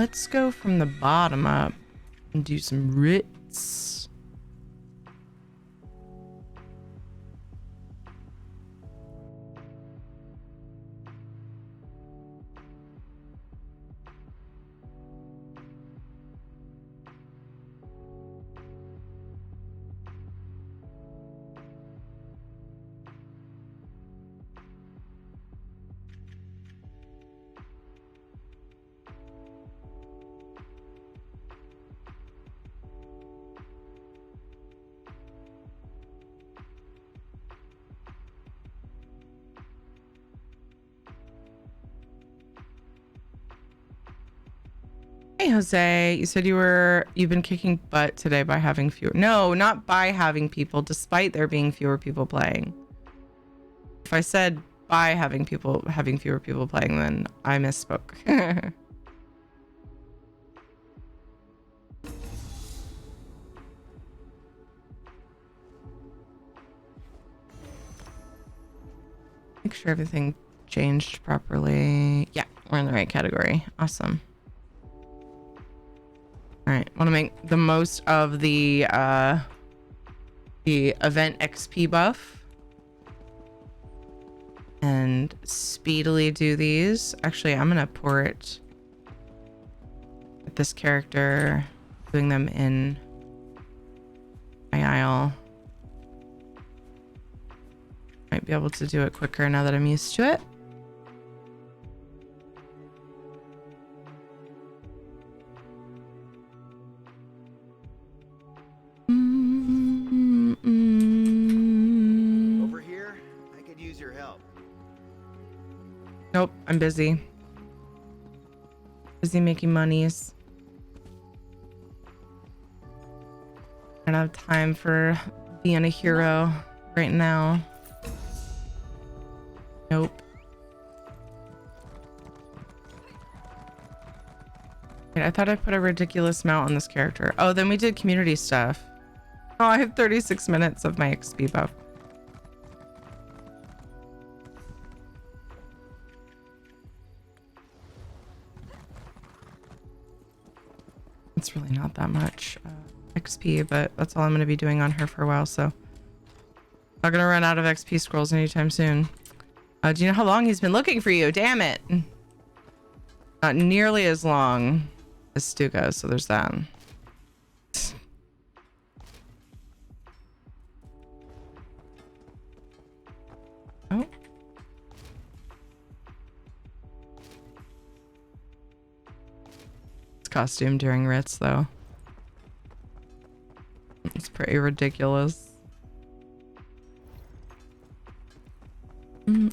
Let's go from the bottom up and do some writs. Hey, Jose, you said you've been kicking butt today by having fewer. No, not by having people, despite there being fewer people playing. If I said by having fewer people playing, then I misspoke. Make sure everything changed properly. Yeah, we're in the right category. Awesome. All right, want to make the most of the event XP buff and speedily do these. Actually, I'm gonna pour it at this character, doing them in my aisle. Might be able to do it quicker now that I'm used to it. Over here, I could use your help. Nope, I'm busy. Busy making monies. I don't have time for being a hero right now. Nope. Wait, I thought I put a ridiculous amount on this character. Oh, then we did community stuff. Oh, I have 36 minutes of my XP buff. It's really not that much XP, but that's all I'm going to be doing on her for a while, so not going to run out of XP scrolls anytime soon. Do you know how long he's been looking for you? Damn it. Not nearly as long as Stuka, so there's that. Oh. It's costume during Ritz, though. It's pretty ridiculous. Mm-mm.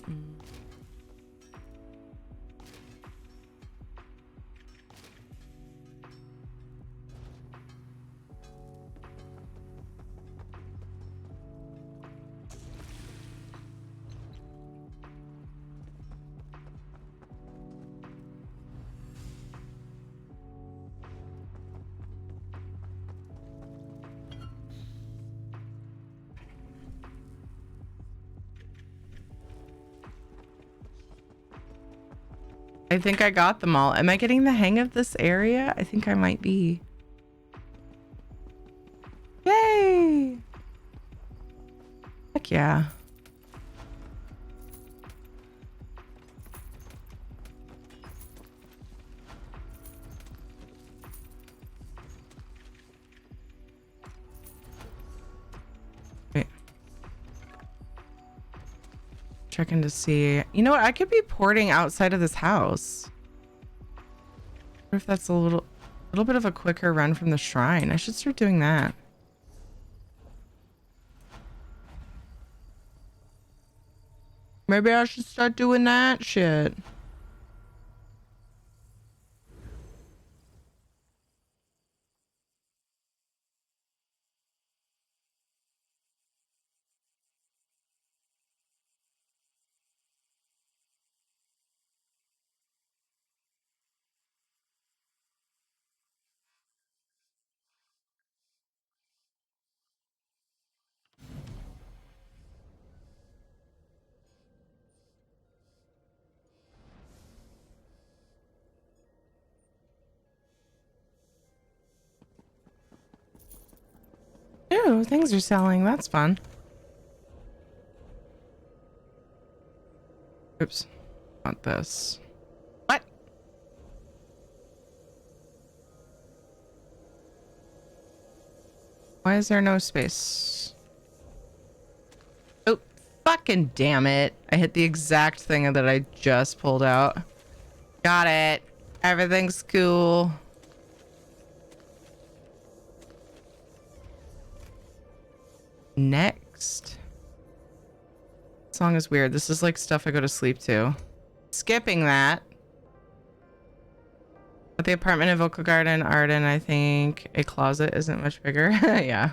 I think I got them all. Am I getting the hang of this area? I think I might be. Yay! Heck yeah. Wait. Checking to see. You know what? I could be porting outside of this house. What if that's a little bit of a quicker run from the shrine? I should start doing that. Maybe I should start doing that shit. Ooh, things are selling. That's fun. Oops. Not this. What? Why is there no space? Oh, fucking damn it. I hit the exact thing that I just pulled out. Got it. Everything's cool. Next. This song is weird. This is like stuff I go to sleep to. Skipping that. At the apartment in Vocal Garden, Arden, I think a closet isn't much bigger. Yeah,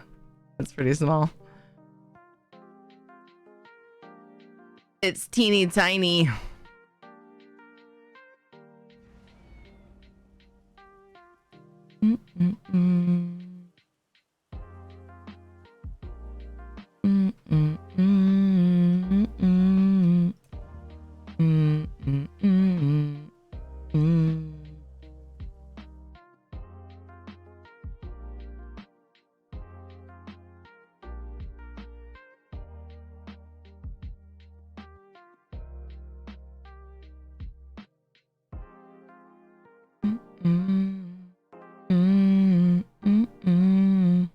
that's pretty small. It's teeny tiny. Mm-mm-mm. Mm-mm-mm. Mm-mm-mm. Mm-mm-mm. Mm. Mm, mm, mm, mm.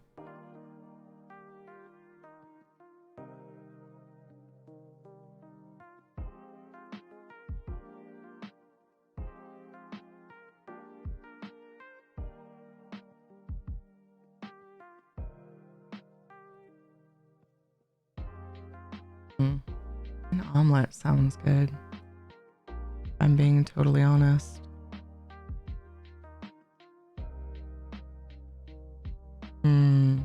Mm. An omelet sounds good. I'm being totally honest. Hmm.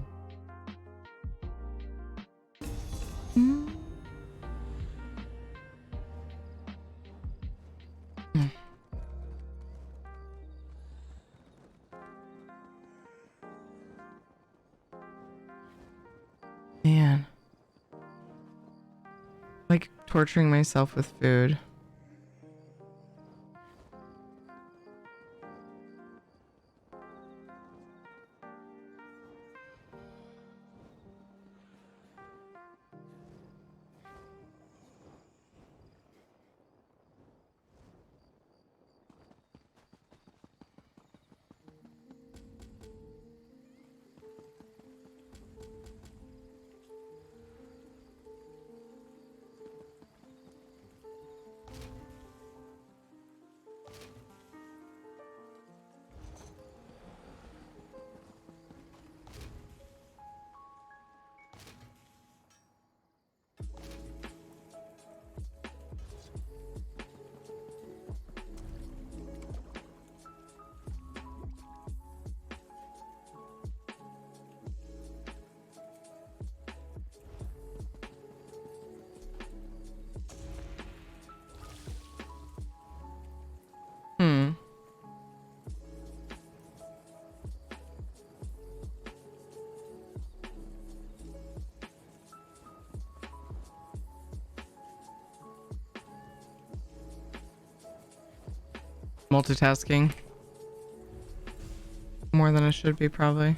Mm. Mm. Man. Like torturing myself with food. Hmm. Multitasking. More than I should be, probably.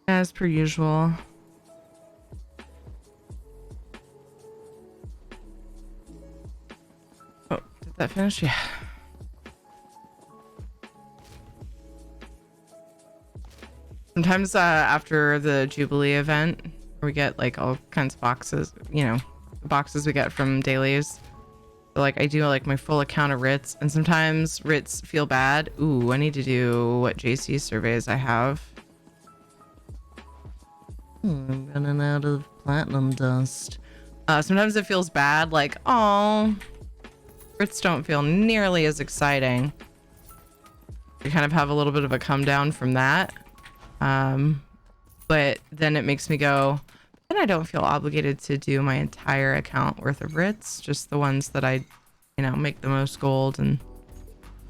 As per usual. Oh, did that finish? Yeah. Sometimes after the Jubilee event, we get like all kinds of boxes, you know, the boxes we get from dailies. So, like I do like my full account of writs, and sometimes writs feel bad. Ooh, I need to do what JC surveys I have. I'm running out of platinum dust. Sometimes it feels bad, like, oh, writs don't feel nearly as exciting. You kind of have a little bit of a come down from that. But then it makes me go, And I don't feel obligated to do my entire account worth of writs, just the ones that I, make the most gold and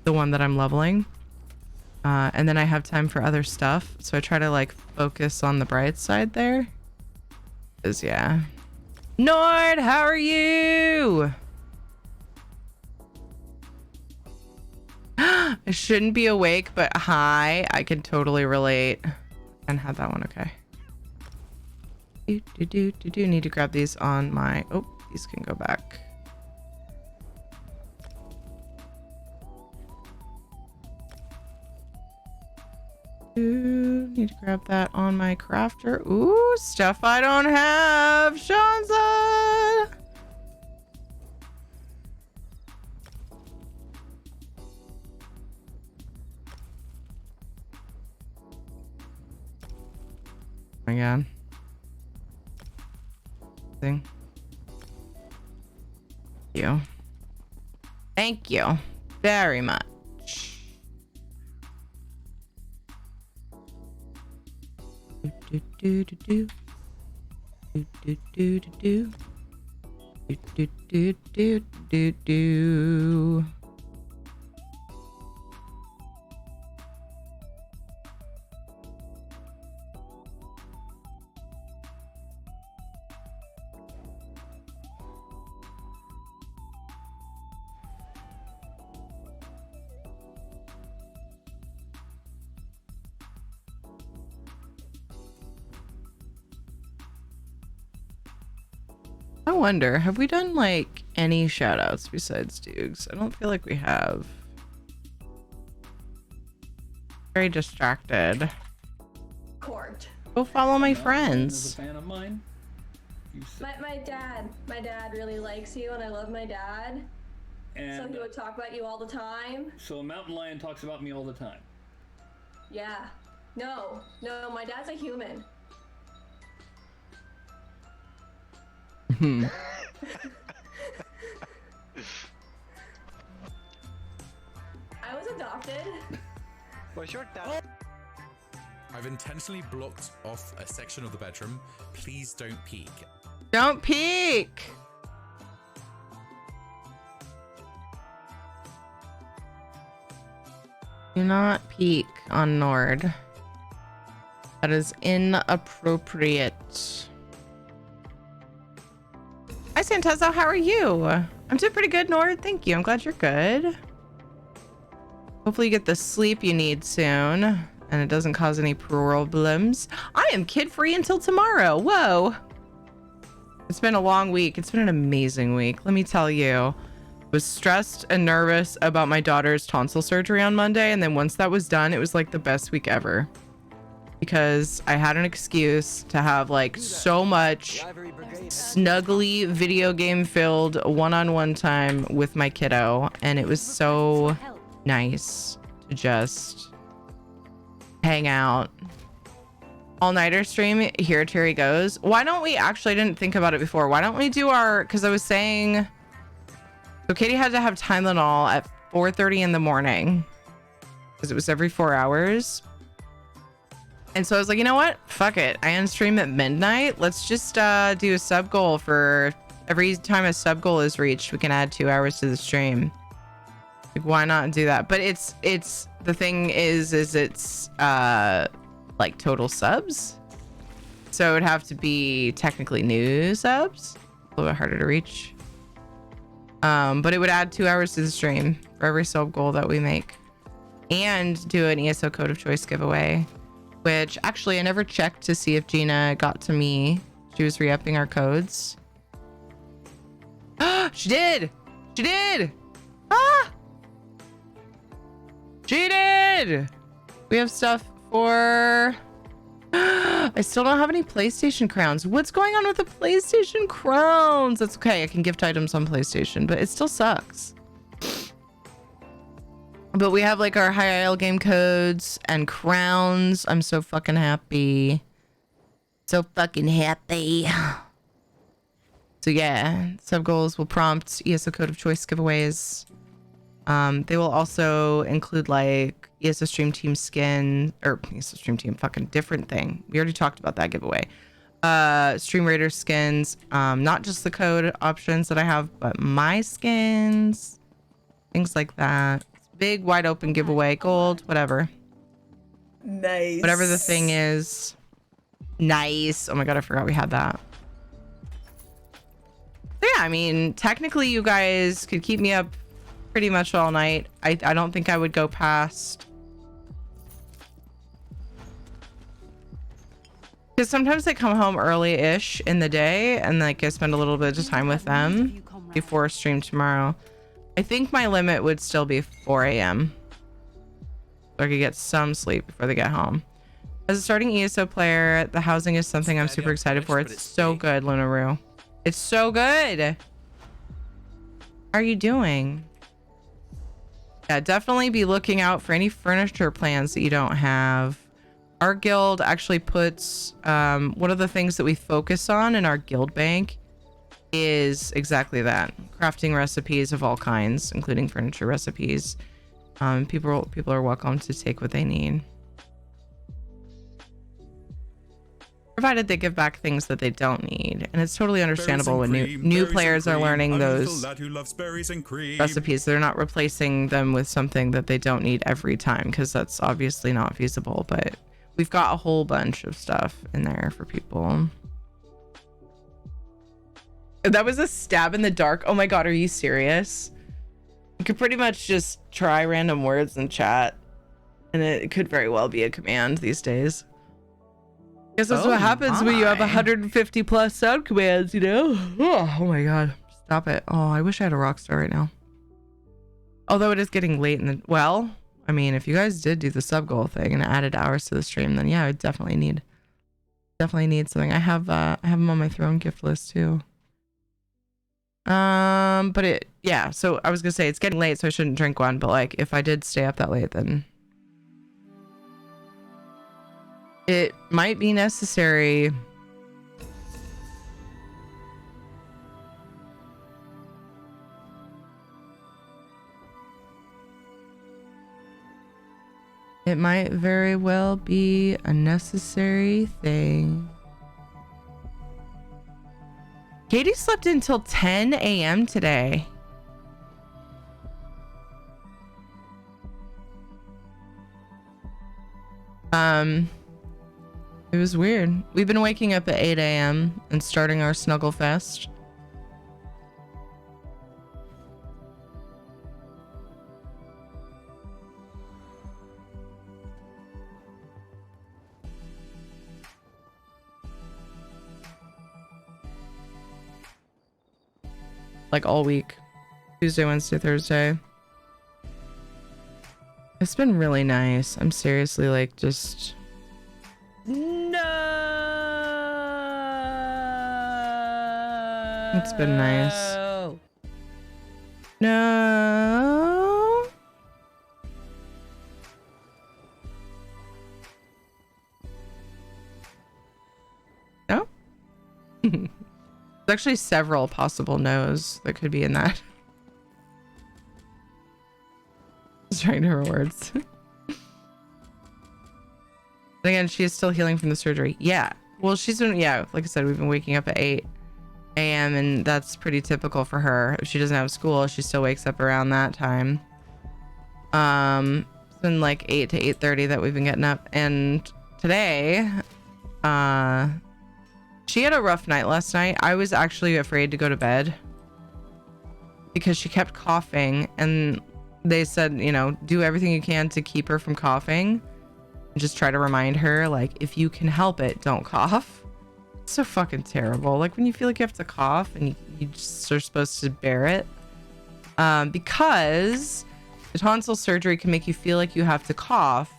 the one that I'm leveling. And then I have time for other stuff. So I try to like focus on the bright side there. 'Cause yeah. Nord, how are you? I shouldn't be awake, but hi, I can totally relate. And had that one, okay. Need to grab these on my, oh, these can go back. Need to grab that on my crafter. Ooh, stuff I don't have, Shanza. Oh my god. Thing. Thank you. Thank you very much. Do do do do do do do do do do do do do. I wonder, have we done like any shout outs besides Dukes? I don't feel like we have. Very distracted. Court. Go follow my friends. Is a fan of mine. My dad really likes you, and I love my dad. And so he would talk about you all the time. So a mountain lion talks about me all the time. Yeah. No, my dad's a human. I was adopted. Was your dad? I've intentionally blocked off a section of the bedroom. Please don't peek. Don't peek. Do not peek on Nord. That is inappropriate. Hi Santezo, how are you? I'm doing pretty good, Nord. Thank you. I'm glad you're good. Hopefully you get the sleep you need soon and it doesn't cause any problems. I am kid-free until tomorrow. Whoa. It's been a long week. It's been an amazing week. Let me tell you. I was stressed and nervous about my daughter's tonsil surgery on Monday, and then once that was done, it was like the best week ever. Because I had an excuse to have like so much snuggly video game filled one-on-one time with my kiddo, and it was so nice to just hang out. All-nighter stream, here Terry goes. Why don't we actually, I didn't think about it before, why don't we do our, because I was saying, so Katie had to have Tylenol at 4:30 in the morning because it was every 4 hours. And so I was like, you know what? Fuck it. I end stream at midnight. Let's just do a sub goal for every time a sub goal is reached, we can add 2 hours to the stream. Like, why not do that? But it's the thing is it's like total subs. So it would have to be technically new subs. A little bit harder to reach. But it would add 2 hours to the stream for every sub goal that we make. And do an ESO code of choice giveaway. Which actually I never checked to see if Gina got to me. She was re-upping our codes. She did! She did! Ah! She did! We have stuff for... I still don't have any PlayStation crowns. What's going on with the PlayStation crowns? That's okay. I can gift items on PlayStation, but it still sucks. But we have like our high IL game codes and crowns. I'm so fucking happy. So fucking happy. So yeah, sub goals will prompt ESO code of choice giveaways. They will also include like ESO stream team skin, or ESO stream team, fucking different thing. We already talked about that giveaway. Stream Raider skins, not just the code options that I have, but my skins, things like that. Big wide open giveaway, gold, whatever. Nice. Whatever the thing is. Nice. Oh my god, I forgot we had that. So yeah, I mean, technically you guys could keep me up pretty much all night. I don't think I would go past, because sometimes they come home early-ish in the day and like I spend a little bit of time with them before stream tomorrow. I think my limit would still be 4 a.m. so I could get some sleep before they get home. As a starting ESO player, the housing is something I'm super excited for. It's so good, Lunaru. It's so good. How are you doing? Yeah, definitely be looking out for any furniture plans that you don't have. Our guild actually puts one of the things that we focus on in our guild bank is exactly that: crafting recipes of all kinds, including furniture recipes. People are welcome to take what they need, provided they give back things that they don't need. And it's totally understandable when new players are learning those recipes. They're not replacing them with something that they don't need every time, because that's obviously not feasible. But we've got a whole bunch of stuff in there for people. That was a stab in the dark. Oh my god, are you serious? You could pretty much just try random words in chat, and it could very well be a command these days. Guess that's what happens when you have 150 plus sound commands, you know? Oh my god. Stop it. Oh, I wish I had a rock star right now. Although it is getting late in the... Well, I mean, if you guys did do the sub goal thing and added hours to the stream, then yeah, I definitely need something. I have them on my throne gift list too. But yeah, so I was gonna say it's getting late, so I shouldn't drink one, but like if I did stay up that late, then it might be necessary. It might very well be a necessary thing. Katie slept until 10 a.m. today. It was weird. We've been waking up at 8 a.m. and starting our Snuggle Fest. Like all week. Tuesday, Wednesday, Thursday. It's been really nice. I'm seriously like just... No. It's been nice. No. No? There's actually several possible no's that could be in that. Just trying to her words. Again, she is still healing from the surgery. Yeah. Well, she's been, yeah, like I said, we've been waking up at 8 a.m. and that's pretty typical for her. If she doesn't have school, she still wakes up around that time. It's been like 8 to 8:30 that we've been getting up. And today, she had a rough night last night. I was actually afraid to go to bed because she kept coughing, and they said, you know, do everything you can to keep her from coughing. Just try to remind her, like, if you can help it, don't cough. It's so fucking terrible. Like when you feel like you have to cough and you just are supposed to bear it. Because the tonsil surgery can make you feel like you have to cough.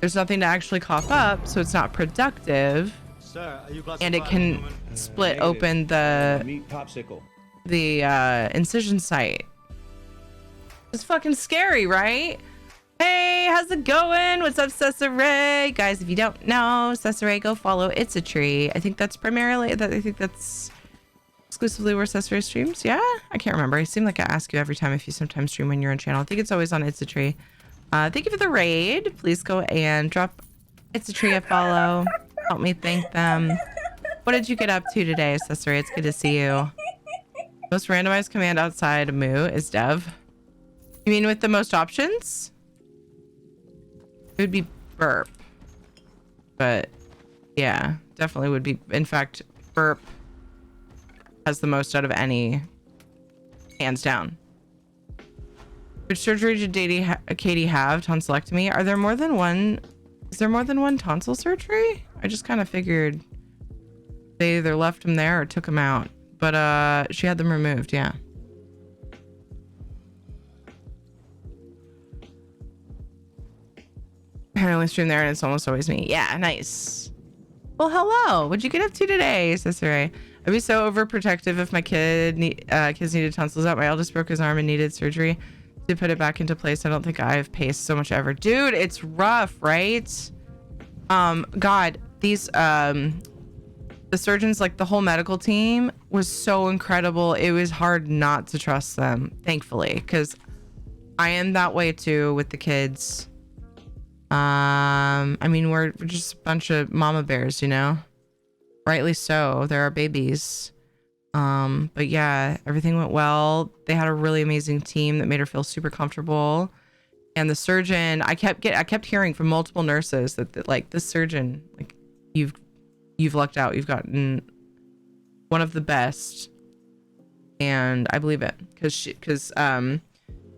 There's nothing to actually cough up, so it's not productive. Sir, are you And it can split open the incision site. It's fucking scary, right? Hey, how's it going? What's up, Cesare? Guys, if you don't know, Cesare, go follow It's a Tree. I think that's primarily, I think that's exclusively where Cesare streams. Yeah? I can't remember. It seemed like I ask you every time if you sometimes stream when you're on channel. I think it's always on It's a Tree. Thank you for the raid. Please go and drop It's a Tree a follow. Help me thank them. What did you get up to today, Accessory? It's good to see you. Most randomized command outside moo is dev. You mean with the most options? It would be burp. But yeah, definitely would be. In fact, burp has the most out of any, hands down. Which surgery did Katie have? Tonsillectomy? Are there more than one? Is there more than one tonsil surgery? I just kind of figured they either left them there or took them out. But she had them removed, yeah. I only stream there and it's almost always me. Yeah, nice. Well, hello. What'd you get up to today, Sister Ray? I'd be so overprotective if my kids needed tonsils out. My eldest broke his arm and needed surgery to put it back into place. I don't think I've paced so much ever. Dude, it's rough, right? God, these the surgeons, like the whole medical team was so incredible. It was hard not to trust them, thankfully, because I am that way too with the kids. I mean, we're just a bunch of mama bears, you know, rightly so. They're our babies. But yeah, everything went well. They had a really amazing team that made her feel super comfortable. And the surgeon, I kept hearing from multiple nurses that like this surgeon, like you've lucked out. You've gotten one of the best. And I believe it because so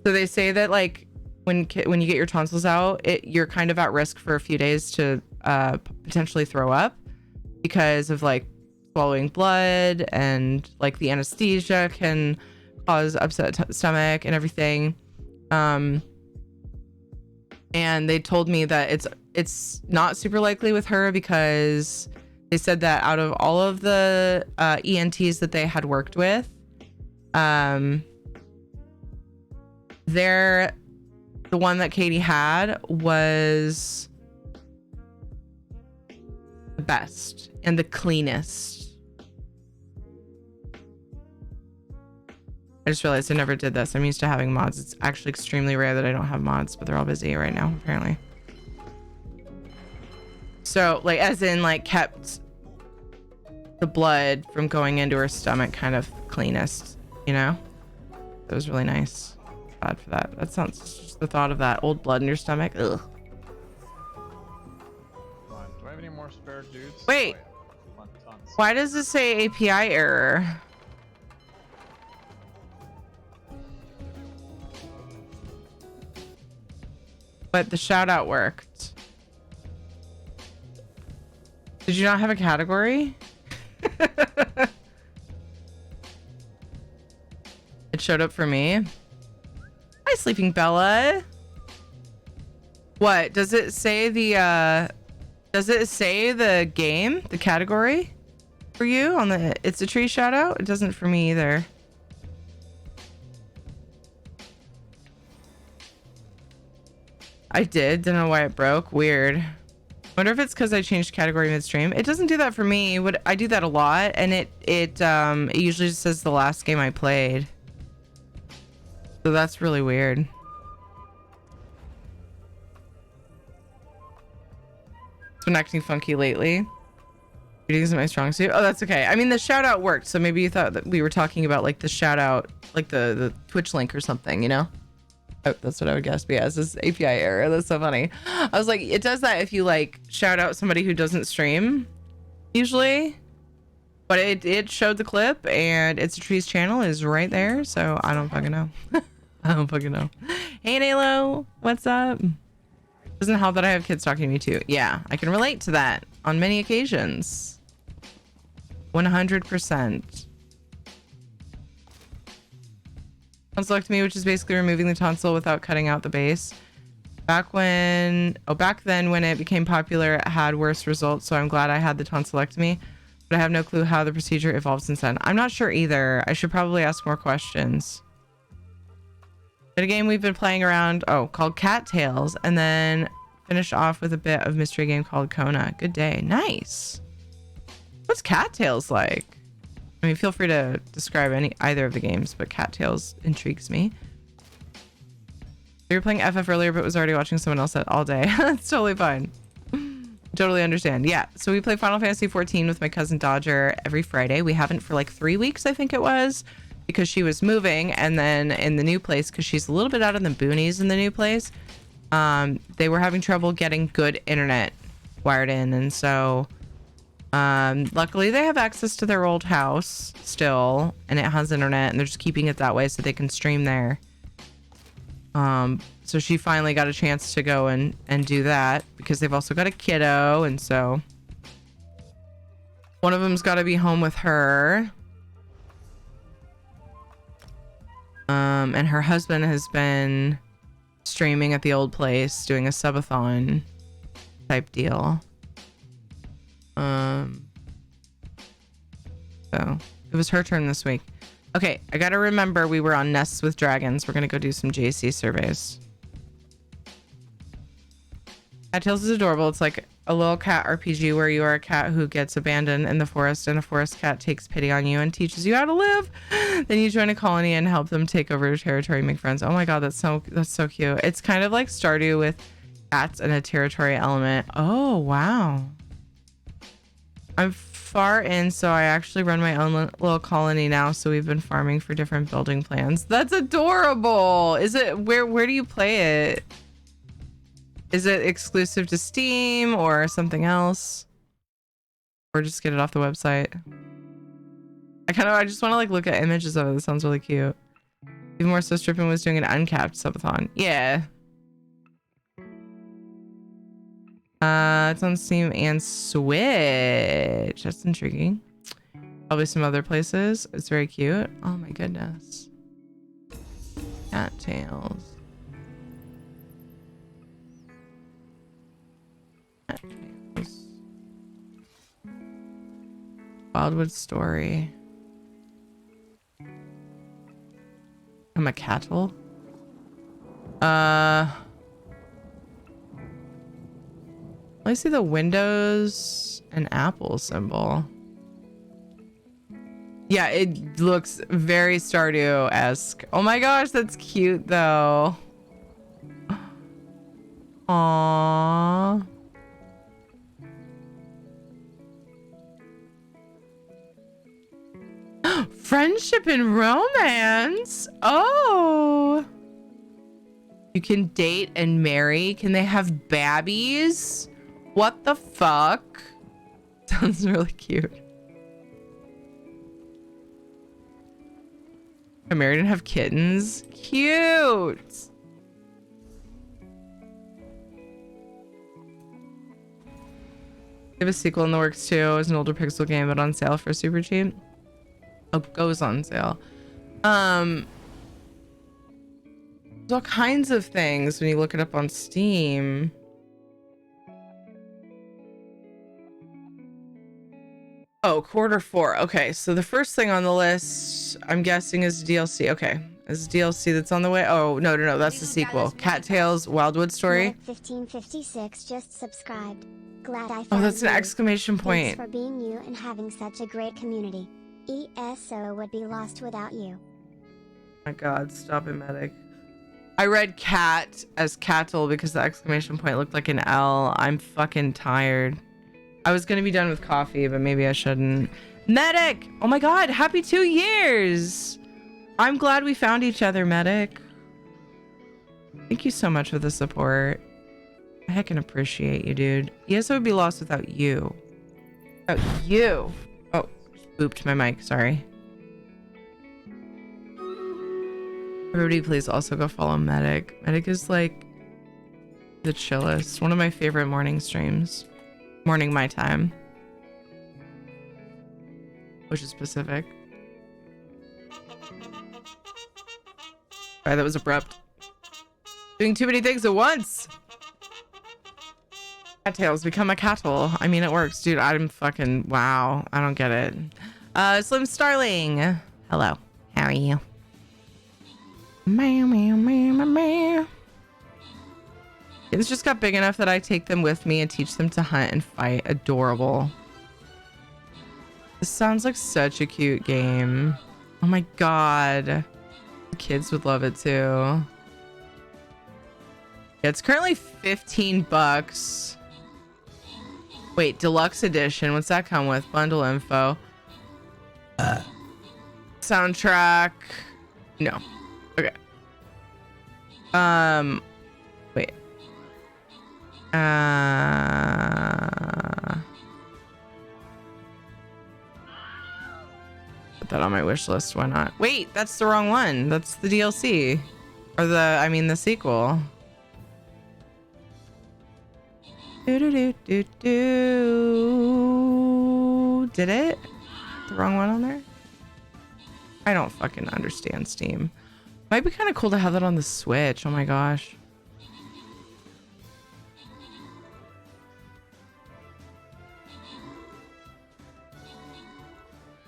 they say that like when you get your tonsils out, you're kind of at risk for a few days to potentially throw up because of like swallowing blood, and like the anesthesia can cause upset stomach and everything. And they told me that it's not super likely with her because they said that out of all of the ENTs that they had worked with, the one that Katie had was the best and the cleanest. I just realized I never did this. I'm used to having mods. It's actually extremely rare that I don't have mods, but they're all busy right now, apparently. So, like, as in, like, kept the blood from going into her stomach kind of cleanest, you know? It was really nice. Bad for that. That sounds just the thought of that old blood in your stomach. Ugh. Do I have any more spare dudes? Wait. Oh, yeah. Tons. Why does it say API error? But the shout out worked. Did you not have a category? It showed up for me. Hi, Sleeping Bella. What does it say? Does it say the game, the category for you on the It's a Tree shout out? It doesn't for me either. I did. Don't know why it broke. Weird. Wonder if it's because I changed category midstream. It doesn't do that for me. I do that a lot, and it usually just says the last game I played. So that's really weird. It's been acting funky lately. Reading isn't my strong suit. Oh, that's okay. I mean, the shout out worked, so maybe you thought that we were talking about like the shout out, like the Twitch link or something, you know? Oh, that's what I would guess. But yeah, it's this API error. That's so funny. I was like, it does that if you like shout out somebody who doesn't stream usually, but it showed the clip and It's a Tree's channel is right there. So I don't fucking know. I don't fucking know. Hey, Nalo, what's up? Doesn't help that I have kids talking to me too. Yeah, I can relate to that on many occasions. 100%. Tonsillectomy, which is basically removing the tonsil without cutting out the base. Back then when it became popular, it had worse results, so I'm glad I had the tonsillectomy, but I have no clue how the procedure evolved since then. I'm not sure either. I should probably ask more questions. But a game we've been playing around, called Cattails, and then finish off with a bit of mystery game called Kona. Good day. Nice. What's Cattails like? I mean, feel free to describe either of the games, but Cattails intrigues me. You were playing FF earlier, but was already watching someone else all day. That's totally fine. totally understand. Yeah. So we play Final Fantasy 14 with my cousin Dodger every Friday. We haven't for like 3 weeks, I think it was, because she was moving, and then in the new place, because she's a little bit out in the boonies in the new place, they were having trouble getting good internet wired in, and so luckily they have access to their old house still, and it has internet, and they're just keeping it that way so they can stream there. So she finally got a chance to go and do that, because they've also got a kiddo, and so one of them's got to be home with her. And her husband has been streaming at the old place, doing a subathon type deal. So it was her turn this week. Okay, I gotta remember we were on Nests with Dragons. We're gonna go do some JC surveys. Cat Tales is adorable. It's like a little cat RPG where you are a cat who gets abandoned in the forest, and a forest cat takes pity on you and teaches you how to live. Then you join a colony and help them take over your territory, make friends. Oh my god, that's so cute. It's kind of like Stardew with cats and a territory element. Oh wow. I'm far in, so I actually run my own little colony now, so we've been farming for different building plans. That's adorable. Is it where do you play it? Is it exclusive to Steam or something else? Or just get it off the website? I just want to like look at images of it. This sounds really cute. Even more so, Strippin was doing an uncapped subathon. Yeah. It's on Steam and Switch. That's intriguing. Probably some other places. It's very cute. Oh my goodness. Cattails. Wildwood Story. I'm a cattle. I see the Windows and Apple symbol. Yeah, it looks very Stardew-esque. Oh my gosh, that's cute though. Aww. Friendship and romance. Oh. You can date and marry. Can they have babbies? What the fuck? Sounds really cute. I'm married and have kittens. Cute. They have a sequel in the works too. It's an older pixel game, but on sale for super cheap. Oh, goes on sale. There's all kinds of things when you look it up on Steam. Oh, Q4. Okay, so the first thing on the list, I'm guessing, is DLC. Okay, is DLC that's on the way. Oh, no, that's the sequel. Cattails Wildwood Story. 1556 just subscribed. Glad I found Oh, that's an you. exclamation point. Thanks for being you and having such a great community. ESO would be lost without you. Oh my god, stop it, medic. I read cat as cattle because the exclamation point looked like an L. I'm fucking tired. I was gonna be done with coffee, but maybe I shouldn't. Medic! Oh my god, happy 2 years! I'm glad we found each other, medic. Thank you so much for the support. I heckin' appreciate you, dude. ESO would be lost without you. Without you. Oh, booped my mic, sorry. Everybody please also go follow Medic. Medic is like the chillest. One of my favorite morning streams. Morning my time. Which is Pacific. Sorry, that was abrupt. Doing too many things at once. Cattails, become a cattle. I mean, it works, dude. I'm fucking wow. I don't get it. Slim Starling. Hello. How are you? Meow, meow, meow, meow, meow. Kids just got big enough that I take them with me and teach them to hunt and fight. Adorable. This sounds like such a cute game. Oh my god. The kids would love it too. Yeah, it's currently $15. Wait, deluxe edition. What's that come with? Bundle info. Soundtrack. No. Okay. Wait. Put that on my wish list. Why not? Wait, that's the wrong one. That's the DLC. Or the sequel. Do. Did it? The wrong one on there? I don't fucking understand Steam. Might be kind of cool to have that on the Switch. Oh my gosh.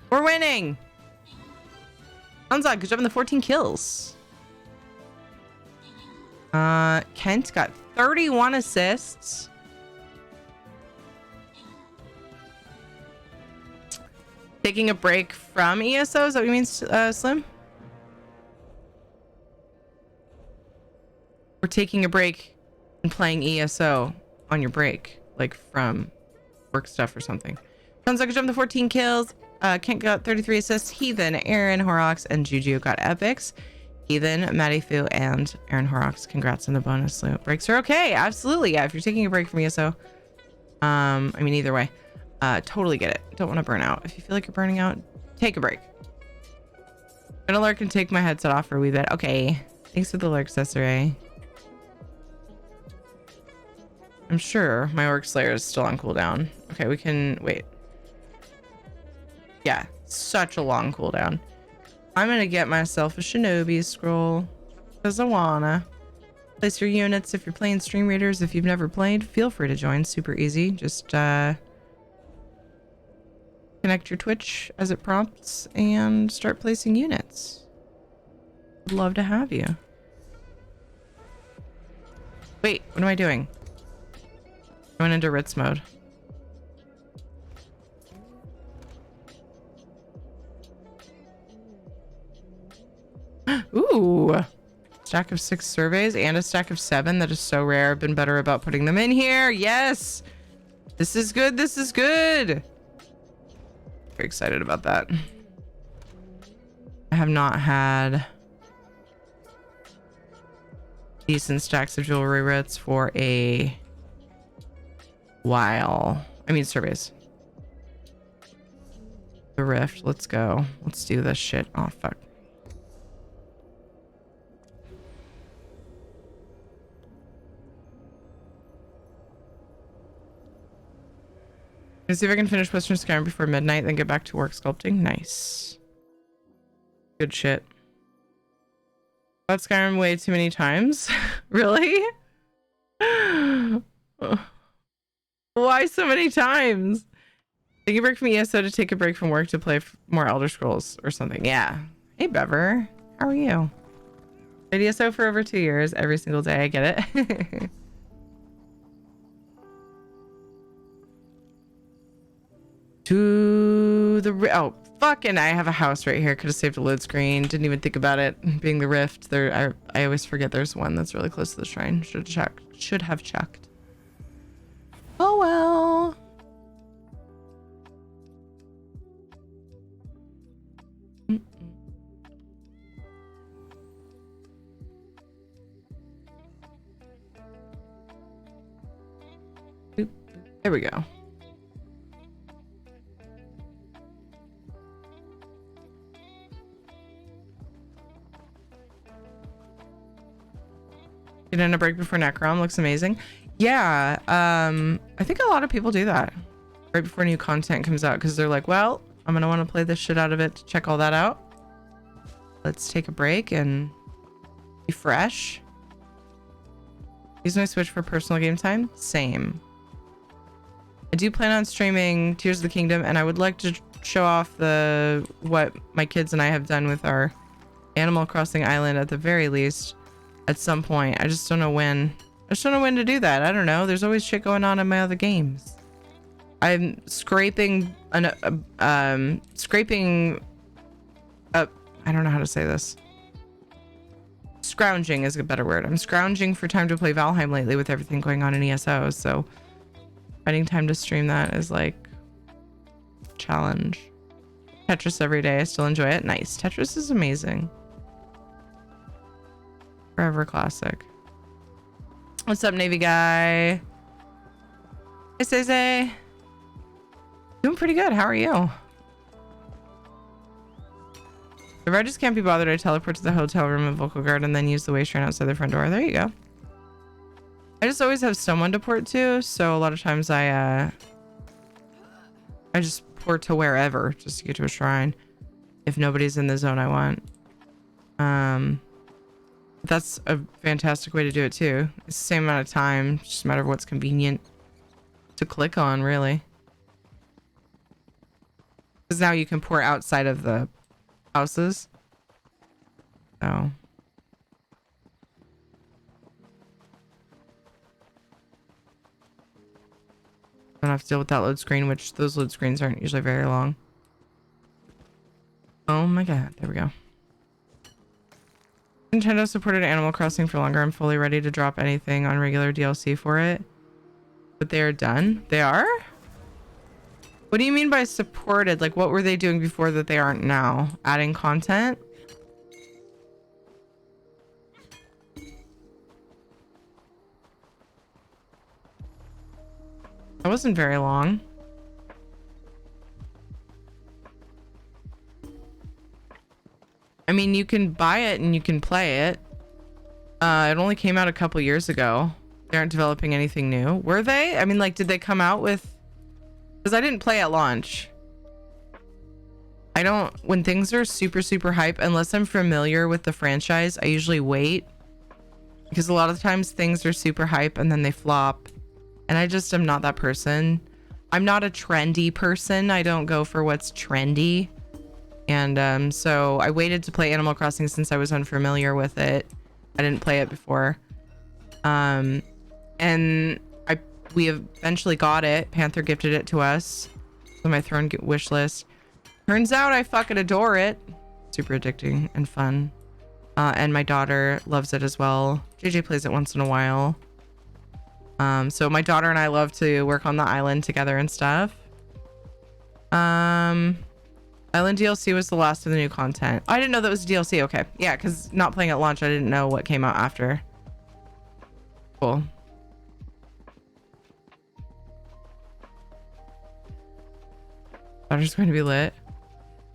We're winning! Hanzad, good job on the 14 kills. Kent got 31 assists. Taking a break from ESO, is that what you mean, Slim? We're taking a break and playing ESO on your break, like from work stuff or something. Sounds like a jump to 14 kills. Kent got 33 assists. Heathen, Aaron, Horrocks, and Juju got epics. Heathen, Matty Fu, and Aaron Horrocks. Congrats on the bonus loot. Breaks are okay. Absolutely. Yeah, if you're taking a break from ESO. Either way. Totally get it. Don't want to burn out. If you feel like you're burning out, take a break. I'm gonna lurk and take my headset off for a wee bit. Okay. Thanks for the lurk, Cesare. I'm sure my Orc Slayer is still on cooldown. Okay, we can wait. Yeah, such a long cooldown. I'm gonna get myself a Shinobi scroll because I wanna. Place your units if you're playing Stream Readers. If you've never played, feel free to join. Super easy. Just connect your Twitch as it prompts and start placing units. Would love to have you. Wait, what am I doing? Going into Ritz mode. Ooh, stack of 6 surveys and a stack of 7. That is so rare. I've been better about putting them in here. Yes, this is good. This is good. Very excited about that. I have not had decent stacks of jewelry Ritz for a while. I mean surveys. The Rift. Let's go. Let's do this shit. Oh fuck. Let's see if I can finish Western Skyrim before midnight, then get back to work sculpting. Nice. Good shit. Bought Skyrim way too many times. Really? Why so many times? Take a break from ESO to take a break from work to play more Elder Scrolls or something. Yeah. Hey, Bever. How are you? Played ESO for over 2 years every single day. I get it. To the oh fucking I have a house right here. Could have saved a load screen. Didn't even think about it being the Rift. There I always forget there's one that's really close to the shrine. Should have checked. Oh well. Oop. There we go. Get in a break before Necrom. Looks amazing. Yeah, I think a lot of people do that right before new content comes out because they're like, well, I'm gonna want to play this shit out of it to check all that out. Let's take a break and be fresh. Use my Switch for personal game time. Same. I do plan on streaming Tears of the Kingdom, and I would like to show off what my kids and I have done with our Animal Crossing island at the very least. At some point, I just don't know when. I just don't know when to do that. I don't know. There's always shit going on in my other games. I'm scraping up. I don't know how to say this. Scrounging is a better word. I'm scrounging for time to play Valheim lately with everything going on in ESO. So Finding time to stream that is like challenge. Tetris every day. I still enjoy it. Nice. Tetris is amazing. Forever classic. What's up, Navy guy? Hey, Zay. Doing pretty good. How are you? If I just can't be bothered, I teleport to the hotel room at Vocal Guard and then use the way train outside the front door. There you go. I just always have someone to port to, so a lot of times I just port to wherever just to get to a shrine if nobody's in the zone I want. That's a fantastic way to do it too. It's the same amount of time, just a matter of what's convenient to click on, really. Because now you can port outside of the houses. So I don't have to deal with that load screen, which those load screens aren't usually very long. Oh my god, there we go. Nintendo supported Animal Crossing for longer. I'm fully ready to drop anything on regular DLC for it. But they are done? They are? What do you mean by supported? Like, what were they doing before that they aren't now? Adding content? That wasn't very long. I mean, you can buy it and you can play it. It only came out a couple years ago. They aren't developing anything new. Were they? I mean, like, did they come out with... Because I didn't play at launch. I don't... When things are super, super hype, unless I'm familiar with the franchise, I usually wait. Because a lot of times things are super hype and then they flop. And I just am not that person. I'm not a trendy person. I don't go for what's trendy. And so I waited to play Animal Crossing since I was unfamiliar with it. I didn't play it before. And we eventually got it. Panther gifted it to us. So my throne wish list. Turns out I fucking adore it. Super addicting and fun. And my daughter loves it as well. JJ plays it once in a while. So my daughter and I love to work on the island together and stuff. Island DLC was the last of the new content. Oh, I didn't know that was DLC. Okay. Yeah, because not playing at launch, I didn't know what came out after. Cool. Daughter's going to be lit.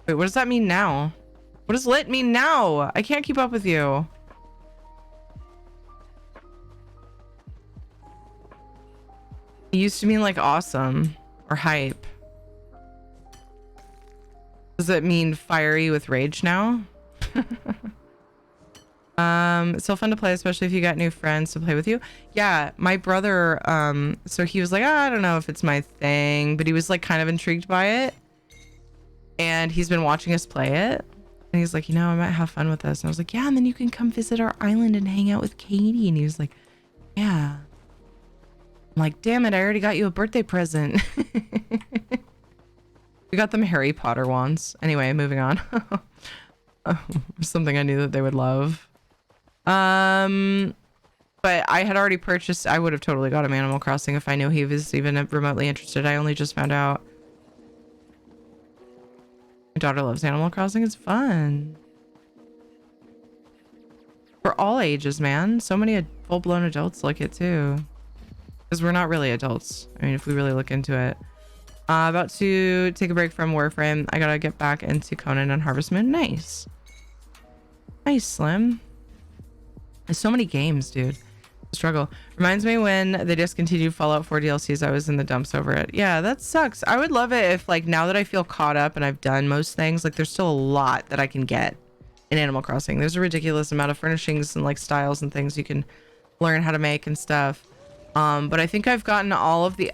Wait, what does that mean now? What does lit mean now? I can't keep up with you. It used to mean like awesome or hype. Does it mean fiery with rage now? It's still fun to play, especially if you got new friends to play with you. Yeah, my brother, so he was like, I don't know if it's my thing, but he was like kind of intrigued by it. And he's been watching us play it. And he's like, you know, I might have fun with this. And I was like, yeah, and then you can come visit our island and hang out with Katie. And he was like, yeah. I'm like, damn it, I already got you a birthday present. We got them Harry Potter wands. Anyway, moving on. Something I knew that they would love. But I had already purchased. I would have totally got him Animal Crossing if I knew he was even remotely interested. I only just found out. My daughter loves Animal Crossing. It's fun. For all ages, man. So many full-blown adults like it too. Because we're not really adults. I mean, if we really look into it. About to take a break from Warframe. I gotta get back into Conan and Harvest Moon. Nice. Nice, Slim. There's so many games, dude. Struggle. Reminds me when they discontinued Fallout 4 DLCs, I was in the dumps over it. Yeah, that sucks. I would love it if, like, now that I feel caught up and I've done most things, like, there's still a lot that I can get in Animal Crossing. There's a ridiculous amount of furnishings and, like, styles and things you can learn how to make and stuff. But I think I've gotten all of the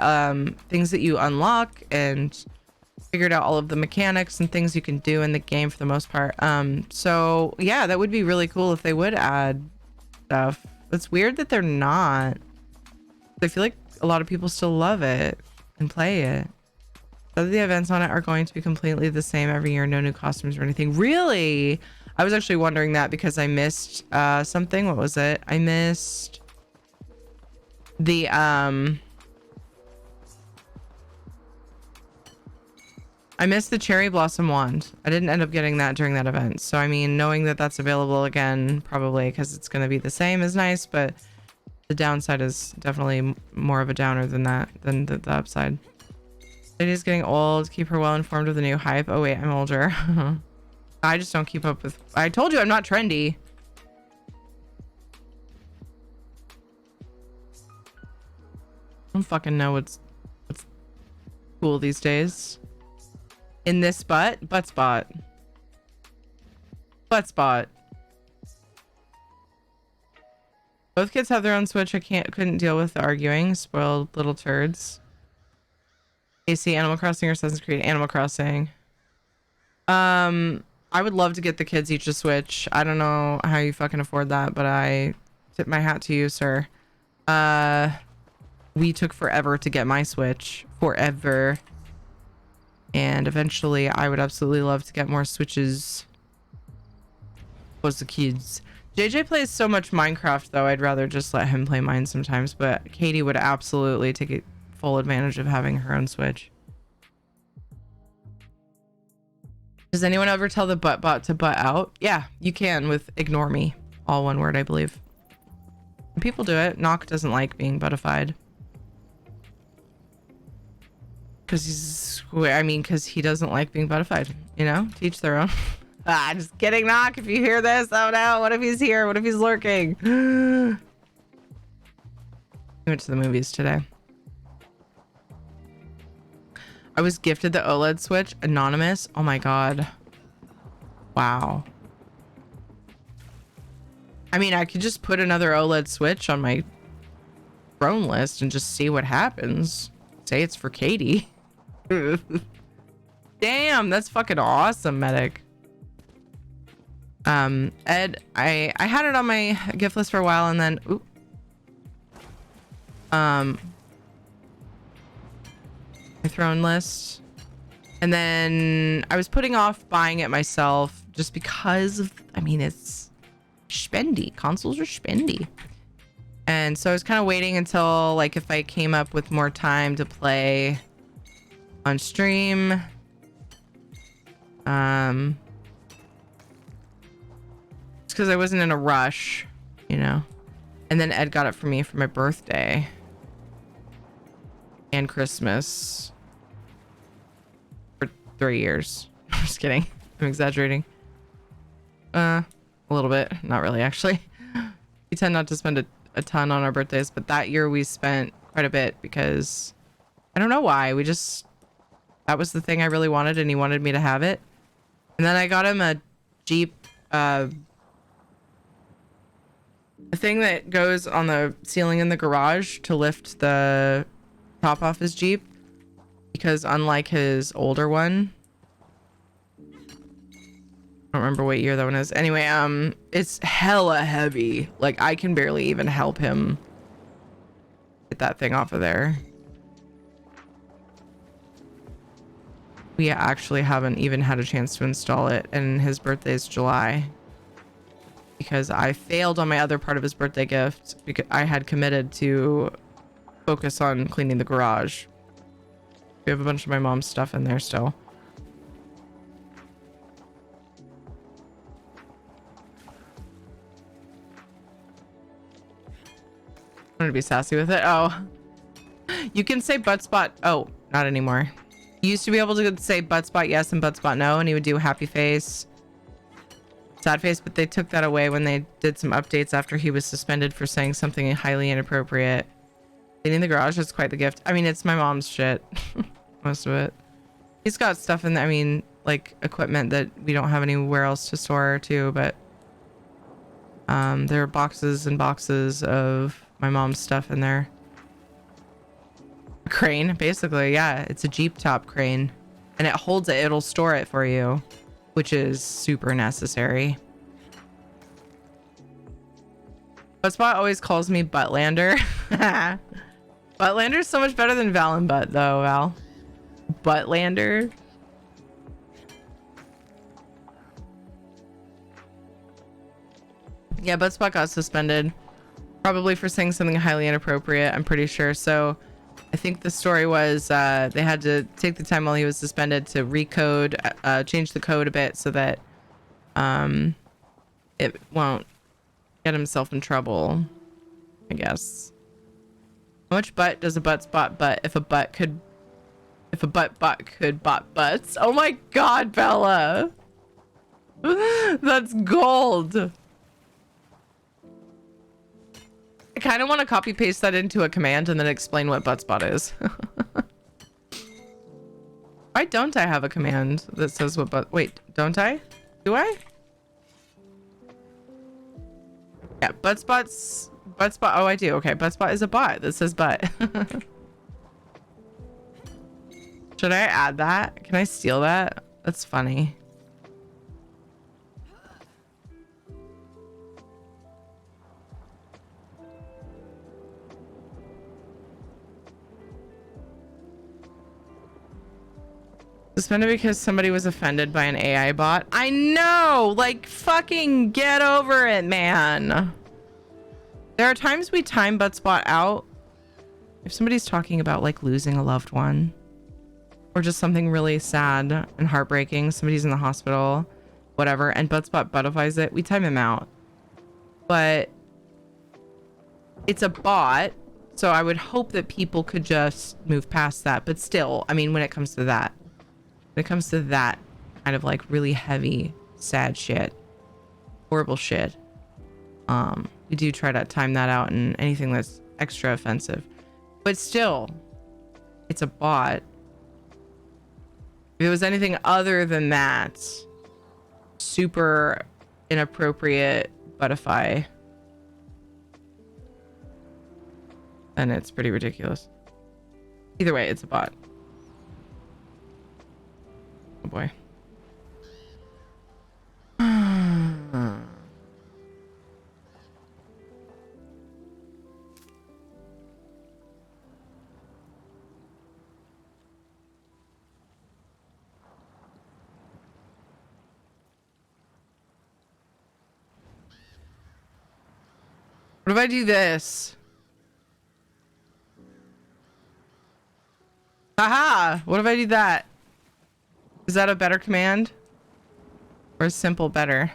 things that you unlock and figured out all of the mechanics and things you can do in the game for the most part. So yeah, that would be really cool if they would add stuff. It's weird that they're not. I feel like a lot of people still love it and play it. So the events on it are going to be completely the same every year. No new costumes or anything. Really? I was actually wondering that because I missed something. What was it? I missed the I missed the cherry blossom wand. I didn't end up getting that during that event. So, I mean, knowing that that's available again, probably because it's going to be the same is nice, but the downside is definitely more of a downer than that, than the upside. Lady's getting old. Keep her well informed of the new hype. Oh, wait, I'm older. I just don't keep up with... I told you I'm not trendy. I don't fucking know what's cool these days. In this butt spot. Both kids have their own Switch. I couldn't deal with the arguing. Spoiled little turds. AC, Animal Crossing or Assassin's Creed? Animal Crossing. I would love to get the kids each a Switch. I don't know how you fucking afford that, but I tip my hat to you, sir. We took forever to get my Switch. Forever. And eventually I would absolutely love to get more Switches for the kids. JJ plays so much Minecraft though, I'd rather just let him play mine sometimes, but Katie would absolutely take full advantage of having her own Switch. Does anyone ever tell the butt bot to butt out? Yeah, you can with ignore me. All one word, I believe. People do it. Knock doesn't like being buttified. Because he doesn't like being buttified, you know? Teach their own. Just kidding, Knock. If you hear this, oh no, what if he's here? What if he's lurking? We went to the movies today. I was gifted the OLED Switch, anonymous. Oh my god. Wow. I mean, I could just put another OLED Switch on my throne list and just see what happens. Say it's for Katie. Damn, that's fucking awesome, Medic. Ed, I had it on my gift list for a while and then my throne list, and then I was putting off buying it myself just because of, I mean, it's spendy. Consoles are spendy. And so I was kind of waiting until like if I came up with more time to play on stream. It's because I wasn't in a rush, you know. And then Ed got it for me for my birthday and Christmas for 3 years. I'm just kidding. I'm exaggerating. A little bit. Not really, actually. We tend not to spend a ton on our birthdays, but that year we spent quite a bit because I don't know why. We just, that was the thing I really wanted and he wanted me to have it. And then I got him a Jeep, a thing that goes on the ceiling in the garage to lift the top off his Jeep, because unlike his older one, I don't remember what year that one is. Anyway, it's hella heavy. Like I can barely even help him get that thing off of there. We actually haven't even had a chance to install it, and his birthday is July. Because I failed on my other part of his birthday gift because I had committed to focus on cleaning the garage. We have a bunch of my mom's stuff in there still. I'm gonna be sassy with it. Oh, you can say butt spot. Oh, not anymore. You used to be able to say butt spot yes and butt spot no, and he would do happy face, sad face, but they took that away when they did some updates after he was suspended for saying something highly inappropriate. Cleaning the garage is quite the gift. I mean, it's my mom's shit. Most of it. He's got stuff in there, I mean, like equipment that we don't have anywhere else to store too, but there are boxes and boxes of my mom's stuff in there. A crane, basically. Yeah, it's a Jeep top crane, and it holds it. It'll store it for you, which is super necessary. Buttspot always calls me Buttlander. Buttlander is so much better than Val and Butt, though, Val. Buttlander. Yeah, Buttspot got suspended. Probably for saying something highly inappropriate, I'm pretty sure. So I think the story was they had to take the time while he was suspended to recode, change the code a bit so that it won't get himself in trouble, I guess. How much butt does a butt spot butt if a butt bot could bot butts? Oh my god, Bella! That's gold! I kind of want to copy paste that into a command and then explain what buttspot is. Why don't I have a command that says what but wait, don't I? Do I? Yeah, buttspot. Oh, I do. Okay, buttspot is a bot that says butt. Should I add that? Can I steal that? That's funny. Suspended because somebody was offended by an AI bot. I know! Like, fucking get over it, man. There are times we time buttspot out. If somebody's talking about, like, losing a loved one. Or just something really sad and heartbreaking. Somebody's in the hospital. Whatever. And buttspot butterflies it. We time him out. But it's a bot. So I would hope that people could just move past that. But still, I mean, when it comes to that. When it comes to that kind of like really heavy, sad shit, horrible shit, we do try to time that out and anything that's extra offensive. But still, it's a bot. If it was anything other than that, super inappropriate buttify, then it's pretty ridiculous. Either way, it's a bot. Oh boy. What if I do this? Haha! What if I do that? Is that a better command? Or simple better?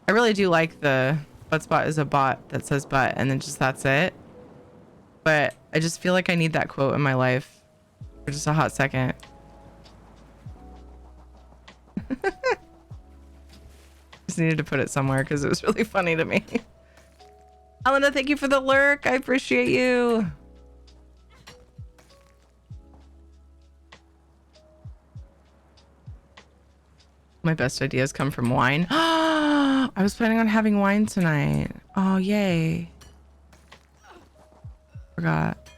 I really do like the buttspot is a bot that says butt and then just that's it. But I just feel like I need that quote in my life for just a hot second. Just needed to put it somewhere because it was really funny to me. Elena, thank you for the lurk. I appreciate you. My best ideas come from wine. I was planning on having wine tonight. Oh, yay. Forgot.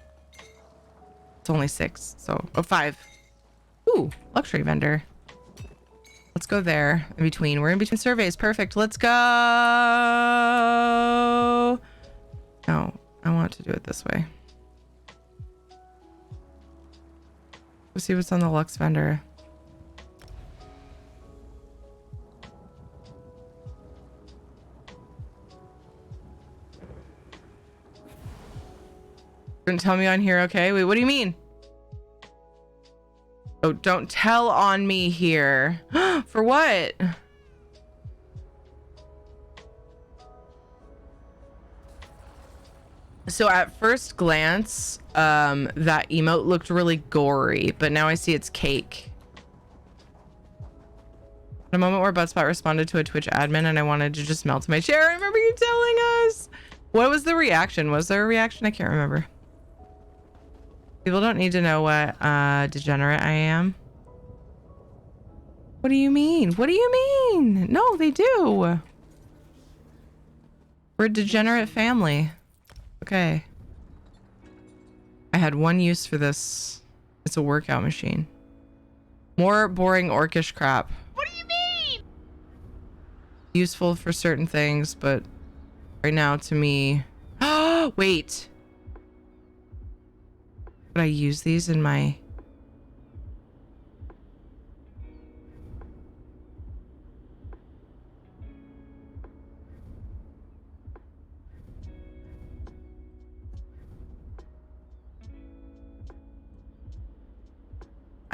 It's only 6, so... Oh, 5. Ooh, luxury vendor. Let's go there. In between. We're in between surveys. Perfect. Let's go. No, I want to do it this way. Let's see what's on the Lux vendor. Don't tell me on here, okay? Wait, what do you mean? Oh, don't tell on me here. For what? So at first glance, that emote looked really gory, but now I see it's cake. At a moment where Buttspot responded to a Twitch admin and I wanted to just melt my chair. I remember you telling us. What was the reaction? Was there a reaction? I can't remember. People don't need to know what degenerate I am. What do you mean? What do you mean? No, they do. We're a degenerate family. Okay. I had one use for this. It's a workout machine. More boring orcish crap. What do you mean? Useful for certain things, but right now to me... Oh, wait. Could I use these in my...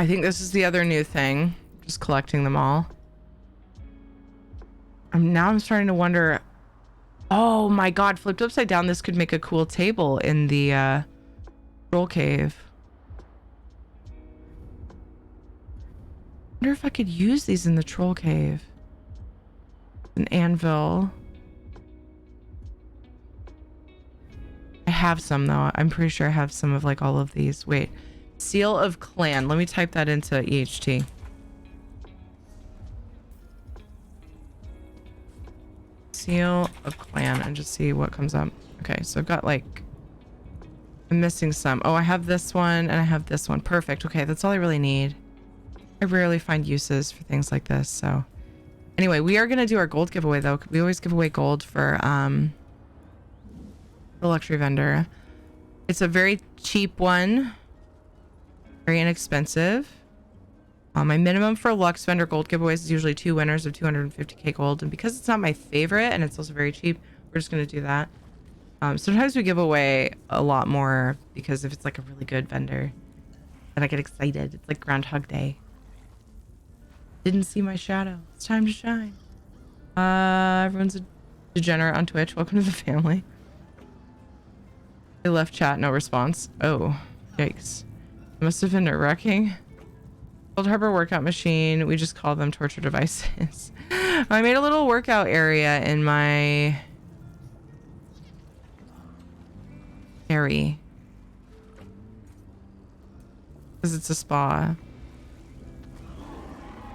I think this is the other new thing. Just collecting them all. I'm starting to wonder. Oh my god, flipped upside down, this could make a cool table in the troll cave. I wonder if I could use these in the troll cave. An anvil. I have some though. I'm pretty sure I have some of like all of these. Wait. Seal of clan. Let me type that into EHT. Seal of clan and just see what comes up. Okay, so I've got like, I'm missing some. Oh, I have this one and I have this one. Perfect. Okay, that's all I really need. I rarely find uses for things like this. So anyway, we are going to do our gold giveaway though. We always give away gold for the luxury vendor. It's a very cheap one. Very inexpensive. My minimum for Lux vendor gold giveaways is usually 2 winners of 250k gold, and because it's not my favorite and it's also very cheap, we're just going to do that. Sometimes we give away a lot more because if it's like a really good vendor, then I get excited. It's like Groundhog Day. Didn't see my shadow. It's time to shine. Everyone's a degenerate on Twitch. Welcome to the family. They left chat, no response. Oh, yikes. It must have been nerve-wracking. Cold Harbor workout machine. We just call them torture devices. I made a little workout area in my area because it's a spa.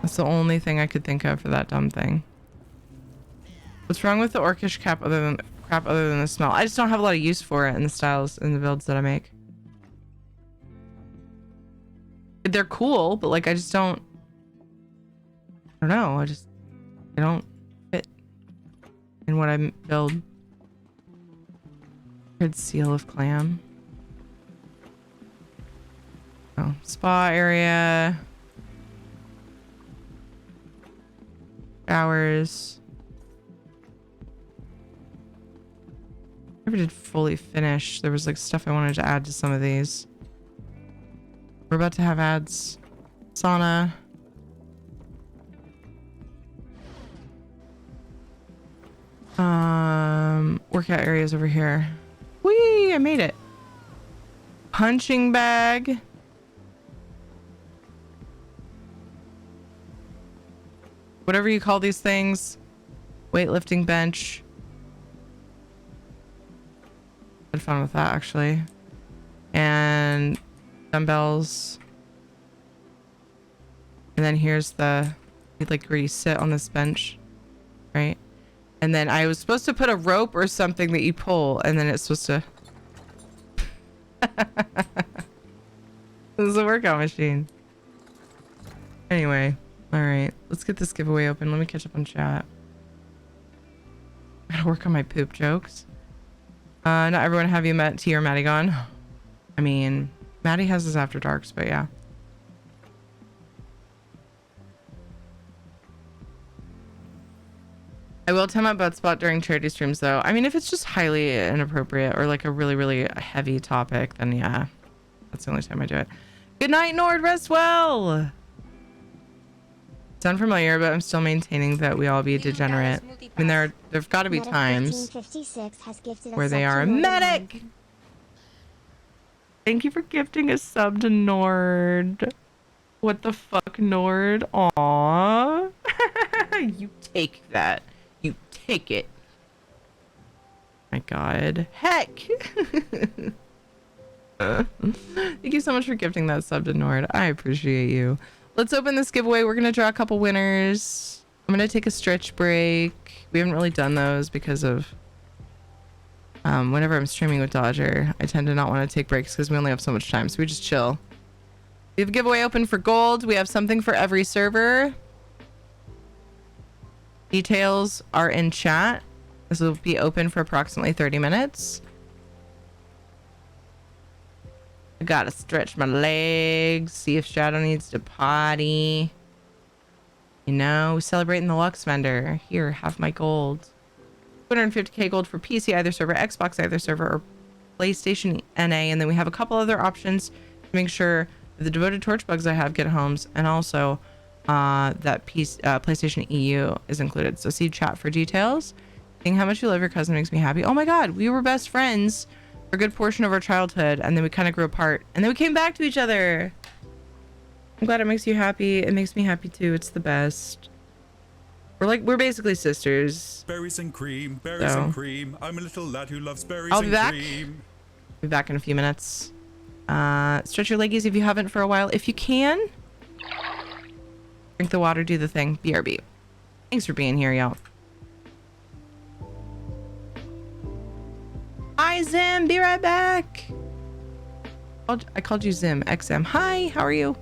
That's the only thing I could think of for that dumb thing. What's wrong with the orcish crap other than the smell? I just don't have a lot of use for it in the styles and the builds that I make. They're cool, but like I don't know. I don't fit in what I build. Good seal of clam. Oh, spa area. Showers. Never did fully finish. There was like stuff I wanted to add to some of these. We're about to have ads. Sauna. Workout areas over here. Whee! I made it. Punching bag. Whatever you call these things. Weightlifting bench. Had fun with that actually. And dumbbells. And then here's the like where you sit on this bench, right? And then I was supposed to put a rope or something that you pull, and then it's supposed to this is a workout machine. Anyway, all right, let's get this giveaway open. Let me catch up on chat. I gotta work on my poop jokes. Not everyone have you met T or Maddie gone? I mean, Maddie has his after darks, but yeah. I will tell my butt spot during charity streams though. I mean, if it's just highly inappropriate or like a really, really heavy topic, then yeah, that's the only time I do it. Good night, Nord. Rest well. It's unfamiliar, but I'm still maintaining that we all be degenerate. I mean, there've got to be times where they are a medic. Thank you for gifting a sub to Nord. What the fuck, Nord? Aww. You take that. You take it. My god. Heck. Thank you so much for gifting that sub to Nord. I appreciate you. Let's open this giveaway. We're going to draw a couple winners. I'm going to take a stretch break. We haven't really done those because of whenever I'm streaming with Dodger, I tend to not want to take breaks because we only have so much time. So we just chill. We have a giveaway open for gold. We have something for every server. Details are in chat. This will be open for approximately 30 minutes. I gotta stretch my legs, see if Shadow needs to potty. You know, we're celebrating the Lux vendor. Here, have my gold. 250k gold for PC either server, Xbox either server, or PlayStation NA. And then we have a couple other options to make sure The devoted torch bugs I have get homes, and also that piece PlayStation EU is included. So see chat for details. Seeing how much you love your cousin makes me happy. Oh my god, we were best friends for a good portion of our childhood, and then we kind of grew apart, and then we came back to each other. I'm glad it makes you happy. It makes me happy too. It's the best. We're basically sisters. Berries and cream, berries So. and cream. I'm a little lad who loves berries I'll be and back. cream. Be back in a few minutes. Stretch your leggies if you haven't for a while. If you can, drink the water, do the thing. BRB. Thanks for being here, y'all. Hi, Zim. Be right back. I called you Zim. XM. Hi. How are you?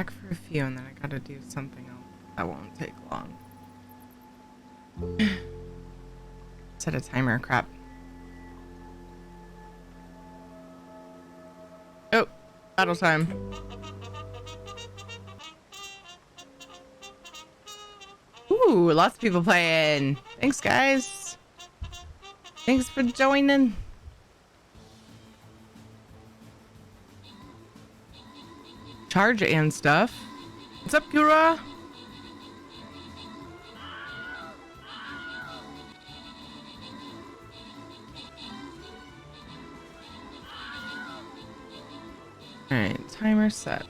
back for a few and then I gotta do something else. That won't take long. Set a timer, crap. Oh, battle time. Ooh, lots of people playing. Thanks, guys. Thanks for joining. Charge and stuff. What's up, Kura? Alright, timer set.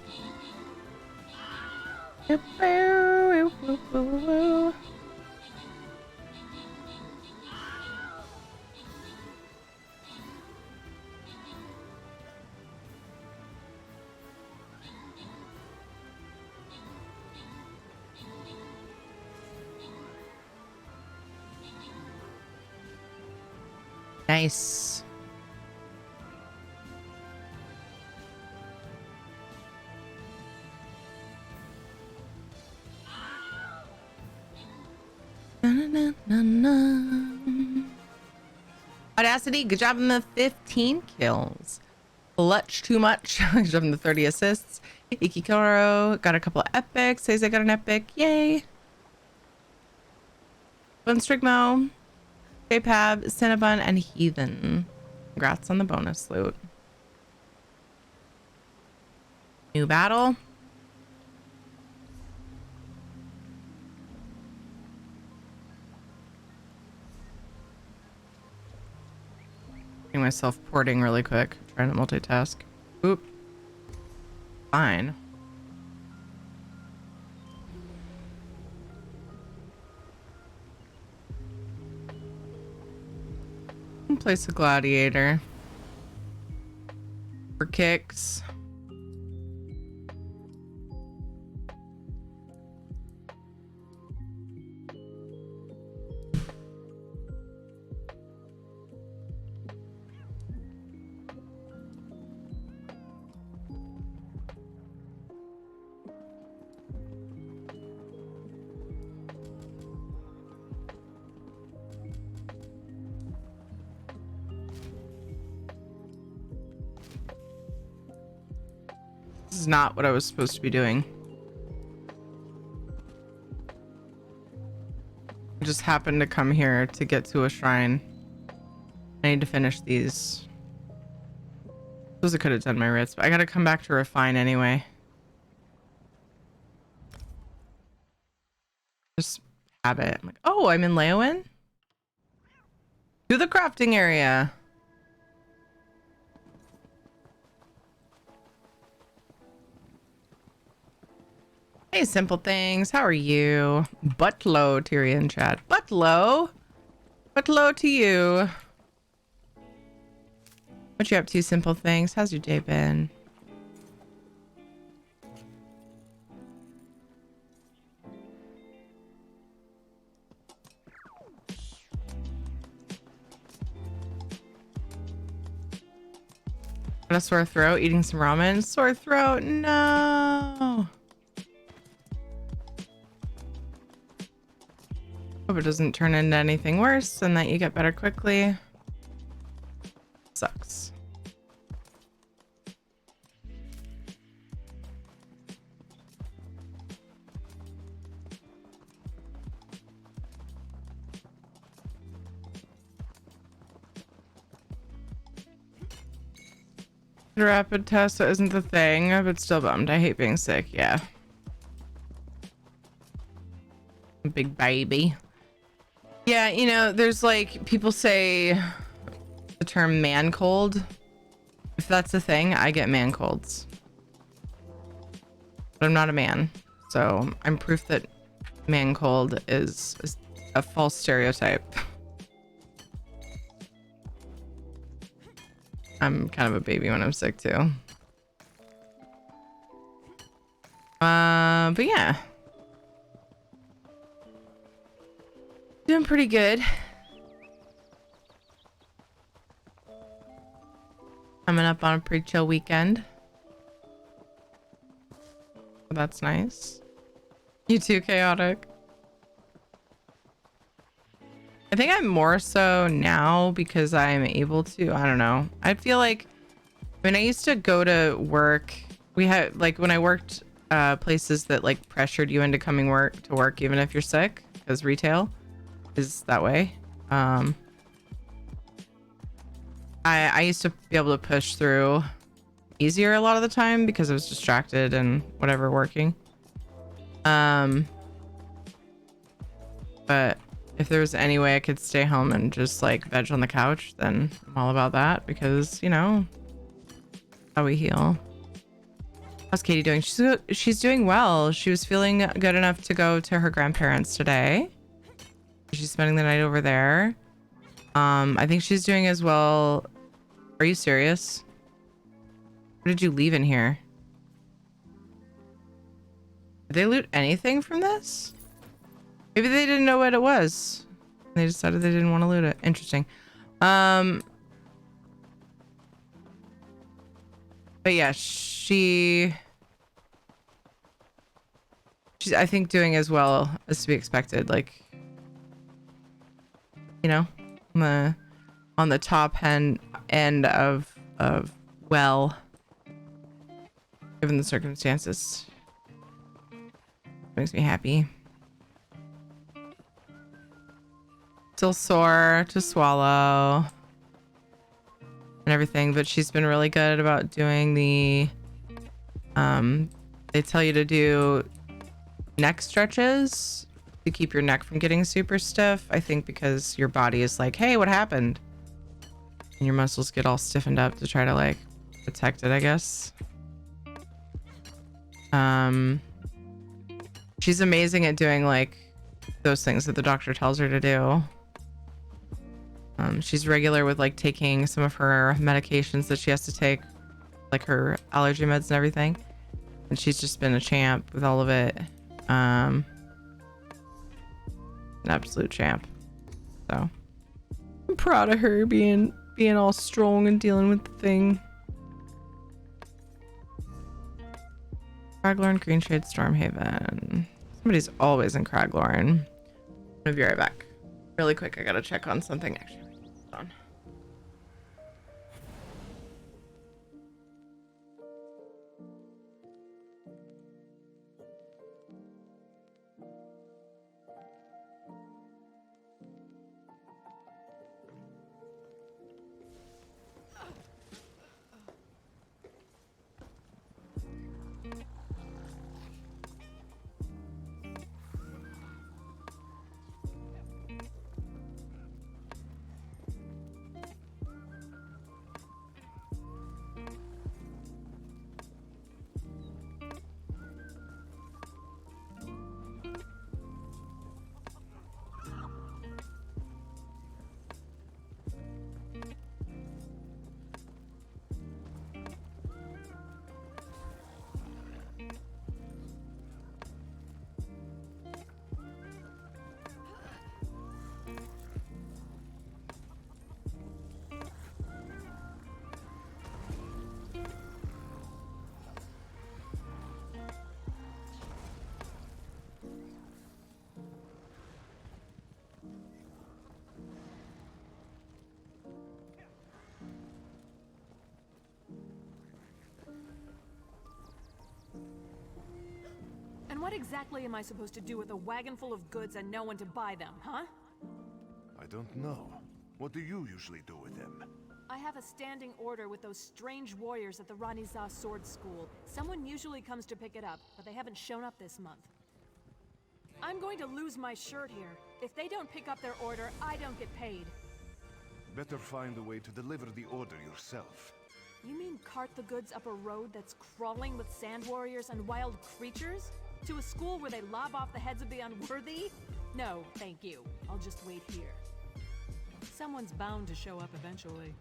Nice. Audacity, good job on the 15 kills. Clutch too much. Good job on the 30 assists. Ikikoro got a couple of epics. Says I got an epic. Yay. Bunstrigmo, J-Pab, Cinnabon, and Heathen. Congrats on the bonus loot. New battle. Getting myself porting really quick. Trying to multitask. Oop. Fine. Place a gladiator for kicks. This is not what I was supposed to be doing. I just happened to come here to get to a shrine. I need to finish these. Suppose I could have done my writs, but I gotta come back to refine anyway. Just habit. I'm like, oh, I'm in Leowen? To the crafting area. Hey, Simple Things. How are you? Butlow, Tyrion chat. Butlow? Butlow to you. What you up to, Simple Things? How's your day been? Got a sore throat eating some ramen? Sore throat? No. Hope it doesn't turn into anything worse and that you get better quickly. Sucks. Rapid test isn't the thing, but still bummed. I hate being sick. Yeah. Big baby. Yeah, you know, there's like, people say the term man cold. If that's a thing, I get man colds. But I'm not a man. So I'm proof that man cold is a false stereotype. I'm kind of a baby when I'm sick too. But yeah. Doing pretty good. Coming up on a pretty chill weekend. That's nice. You too, chaotic. I think I'm more so now because I'm able to. I don't know. I feel like when I used to go to work, we had like when I worked places that like pressured you into coming to work even if you're sick, because retail is that way. I used to be able to push through easier a lot of the time because I was distracted and whatever working. But if there was any way I could stay home and just like veg on the couch, then I'm all about that because, you know, how we heal. How's Katie doing? She's doing well. She was feeling good enough to go to her grandparents today. She's spending the night over there. I think she's doing as well. Are you serious? What did you leave in here? Did they loot anything from this? Maybe they didn't know what it was. They decided they didn't want to loot it. Interesting. But yeah, she's I think doing as well as to be expected. Like, you know, on the top end of well, given the circumstances. Makes me happy. Still sore to swallow and everything, but she's been really good about doing the they tell you to do neck stretches to keep your neck from getting super stiff. I think because your body is like, hey, what happened? And your muscles get all stiffened up to try to like protect it, I guess. She's amazing at doing like those things that the doctor tells her to do. She's regular with like taking some of her medications that she has to take, like her allergy meds and everything. And she's just been a champ with all of it. An absolute champ. So I'm proud of her being all strong and dealing with the thing. Craglorn, Greenshade, Stormhaven. Somebody's always in Craglorn. I'm gonna be right back. Really quick, I gotta check on something actually. Hold on. What exactly am I supposed to do with a wagon full of goods and no one to buy them, huh? I don't know. What do you usually do with them? I have a standing order with those strange warriors at the Raniza Sword School. Someone usually comes to pick it up, but they haven't shown up this month. I'm going to lose my shirt here. If they don't pick up their order, I don't get paid. Better find a way to deliver the order yourself. You mean cart the goods up a road that's crawling with sand warriors and wild creatures? To a school where they lob off the heads of the unworthy? No, thank you. I'll just wait here. Someone's bound to show up eventually.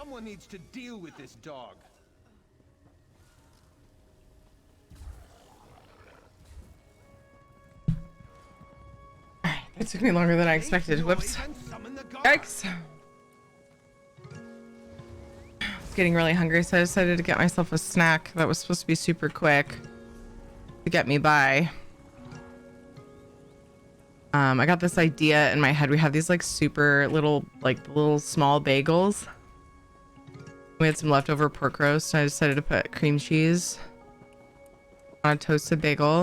Someone needs to deal with this dog. It took me longer than I expected. Whoops. Yikes. I was getting really hungry, so I decided to get myself a snack that was supposed to be super quick to get me by. I got this idea in my head. We have these like super little, little small bagels. We had some leftover pork roast, and I decided to put cream cheese on a toasted bagel,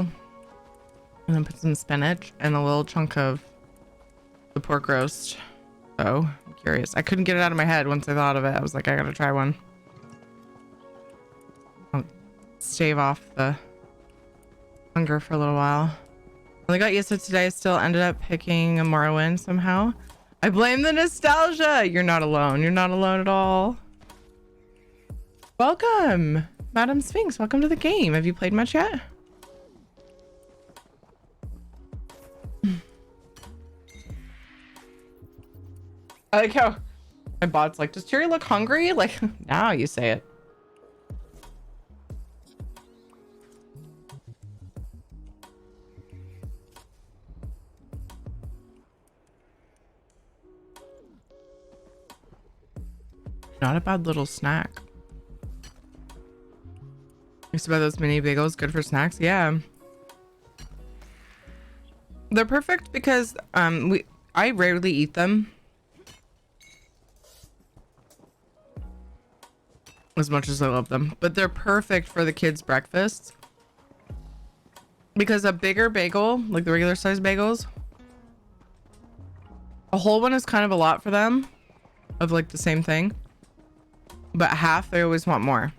and then put some spinach and a little chunk of the pork roast. So I'm curious. I couldn't get it out of my head once I thought of it. I was like, I gotta try one. I'll stave off the hunger for a little while. I got ESO today. I still ended up picking a Morrowind somehow. I blame the nostalgia. You're not alone. You're not alone at all. Welcome, Madam Sphinx. Welcome to the game. Have you played much yet? I like how my bot's like, does Tyria look hungry? Like, now you say it. Not a bad little snack. Used to buy those mini bagels, good for snacks. Yeah, they're perfect because I rarely eat them as much as I love them, but they're perfect for the kids' breakfasts because a bigger bagel, like the regular size bagels, a whole one is kind of a lot for them of like the same thing, but half they always want more.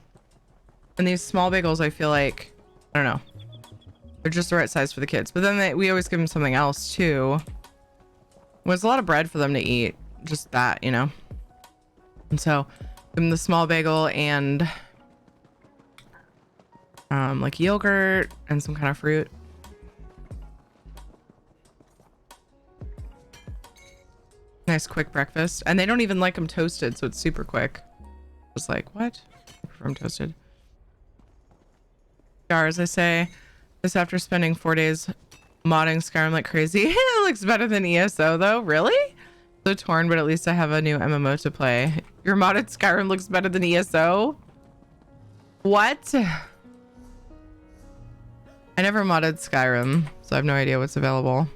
And these small bagels, I feel like, I don't know, they're just the right size for the kids. But then we always give them something else too. Well, it's a lot of bread for them to eat, just that, you know. And so give them the small bagel and like yogurt and some kind of fruit. Nice quick breakfast. And they don't even like them toasted, so it's super quick. Just like, what? I prefer them toasted. As I say, this after spending 4 days modding Skyrim like crazy. It looks better than ESO though. Really? So torn, but at least I have a new MMO to play. Your modded Skyrim looks better than ESO? What? I never modded Skyrim, so I have no idea what's available.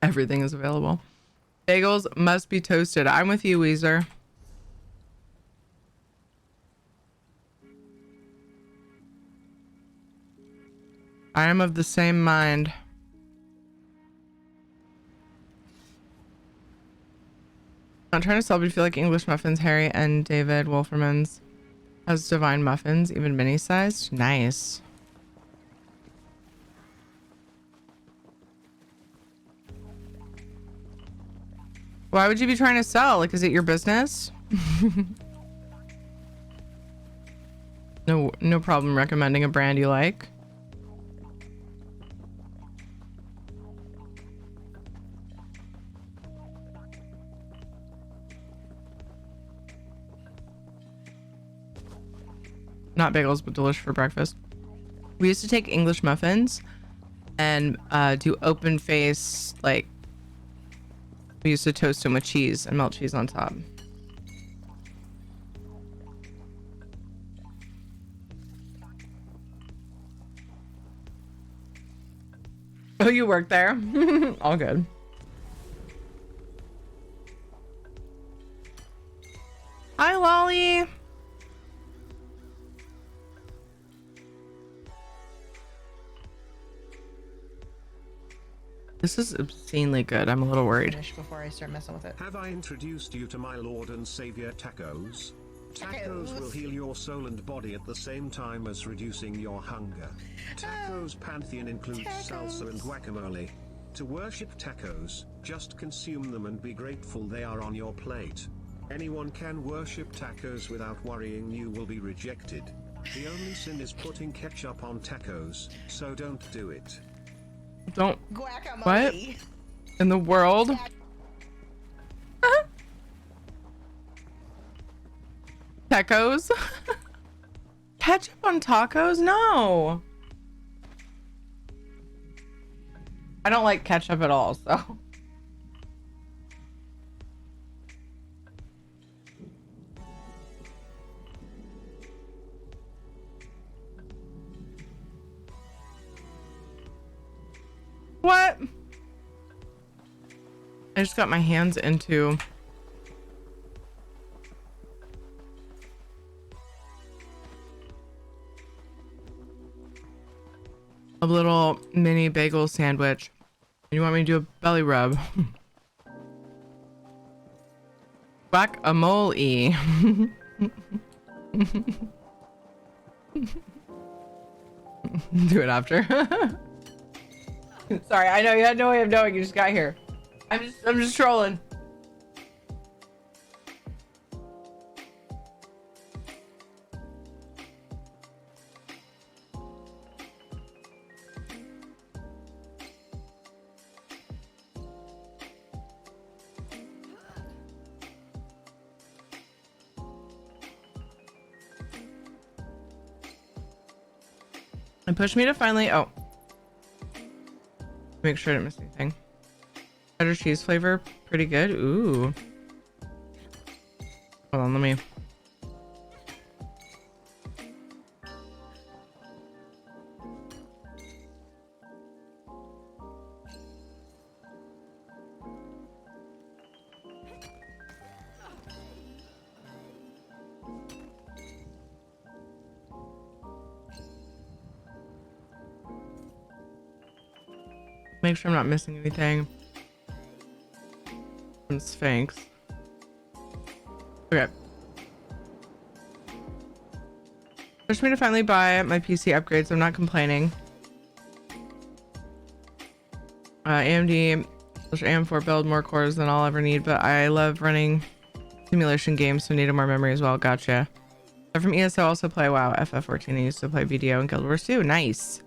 Everything is available. Bagels must be toasted. I'm with you, Weezer. I am of the same mind. Not trying to sell, but you feel like English muffins, Harry and David Wolferman's has divine muffins, even mini sized. Nice. Why would you be trying to sell? Like, is it your business? No problem recommending a brand you like. Not bagels, but delicious for breakfast. We used to take English muffins and do open face, like, we used to toast them with cheese and melt cheese on top. Oh, you work there? All good. Hi, Lolly. This is obscenely good. I'm a little worried. Before I start messing with it. Have I introduced you to my lord and savior tacos? Tacos will heal your soul and body at the same time as reducing your hunger. Tacos pantheon includes salsa and guacamole. To worship tacos, just consume them and be grateful they are on your plate. Anyone can worship tacos without worrying you will be rejected. The only sin is putting ketchup on tacos, so don't do it. Don't. Guacamole. What in the world? Tacos? Ketchup on tacos? No. I don't like ketchup at all, so. What? I just got my hands into a little mini bagel sandwich. You want me to do a belly rub? Guacamole. Do it after. Sorry, I know you had no way of knowing you just got here. I'm just trolling. And push me to finally, oh. Make sure I didn't miss anything. Cheddar cheese flavor, pretty good. Ooh. Hold on, let me. Make sure I'm not missing anything from Sphinx. Okay. Push me to finally buy my PC upgrades. I'm not complaining. AMD/AM4 build more cores than I'll ever need, but I love running simulation games, so needed more memory as well. Gotcha. I'm from ESO, also play WoW, FF14. I used to play VDO and Guild Wars 2. Nice.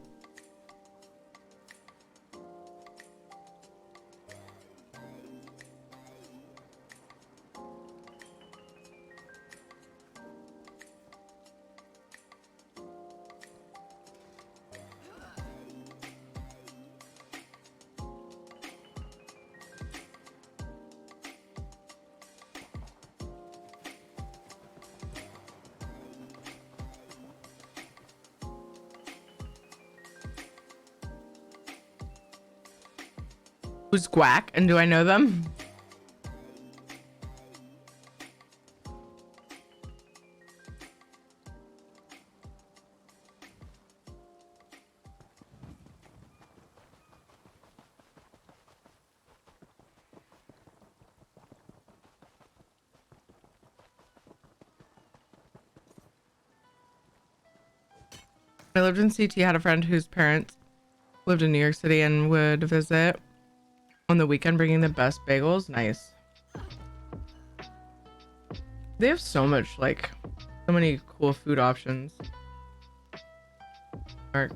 Who's Quack and do I know them? I lived in CT, had a friend whose parents lived in New York City and would visit on the weekend bringing the best bagels. Nice. They have so much, like, so many cool food options. Or,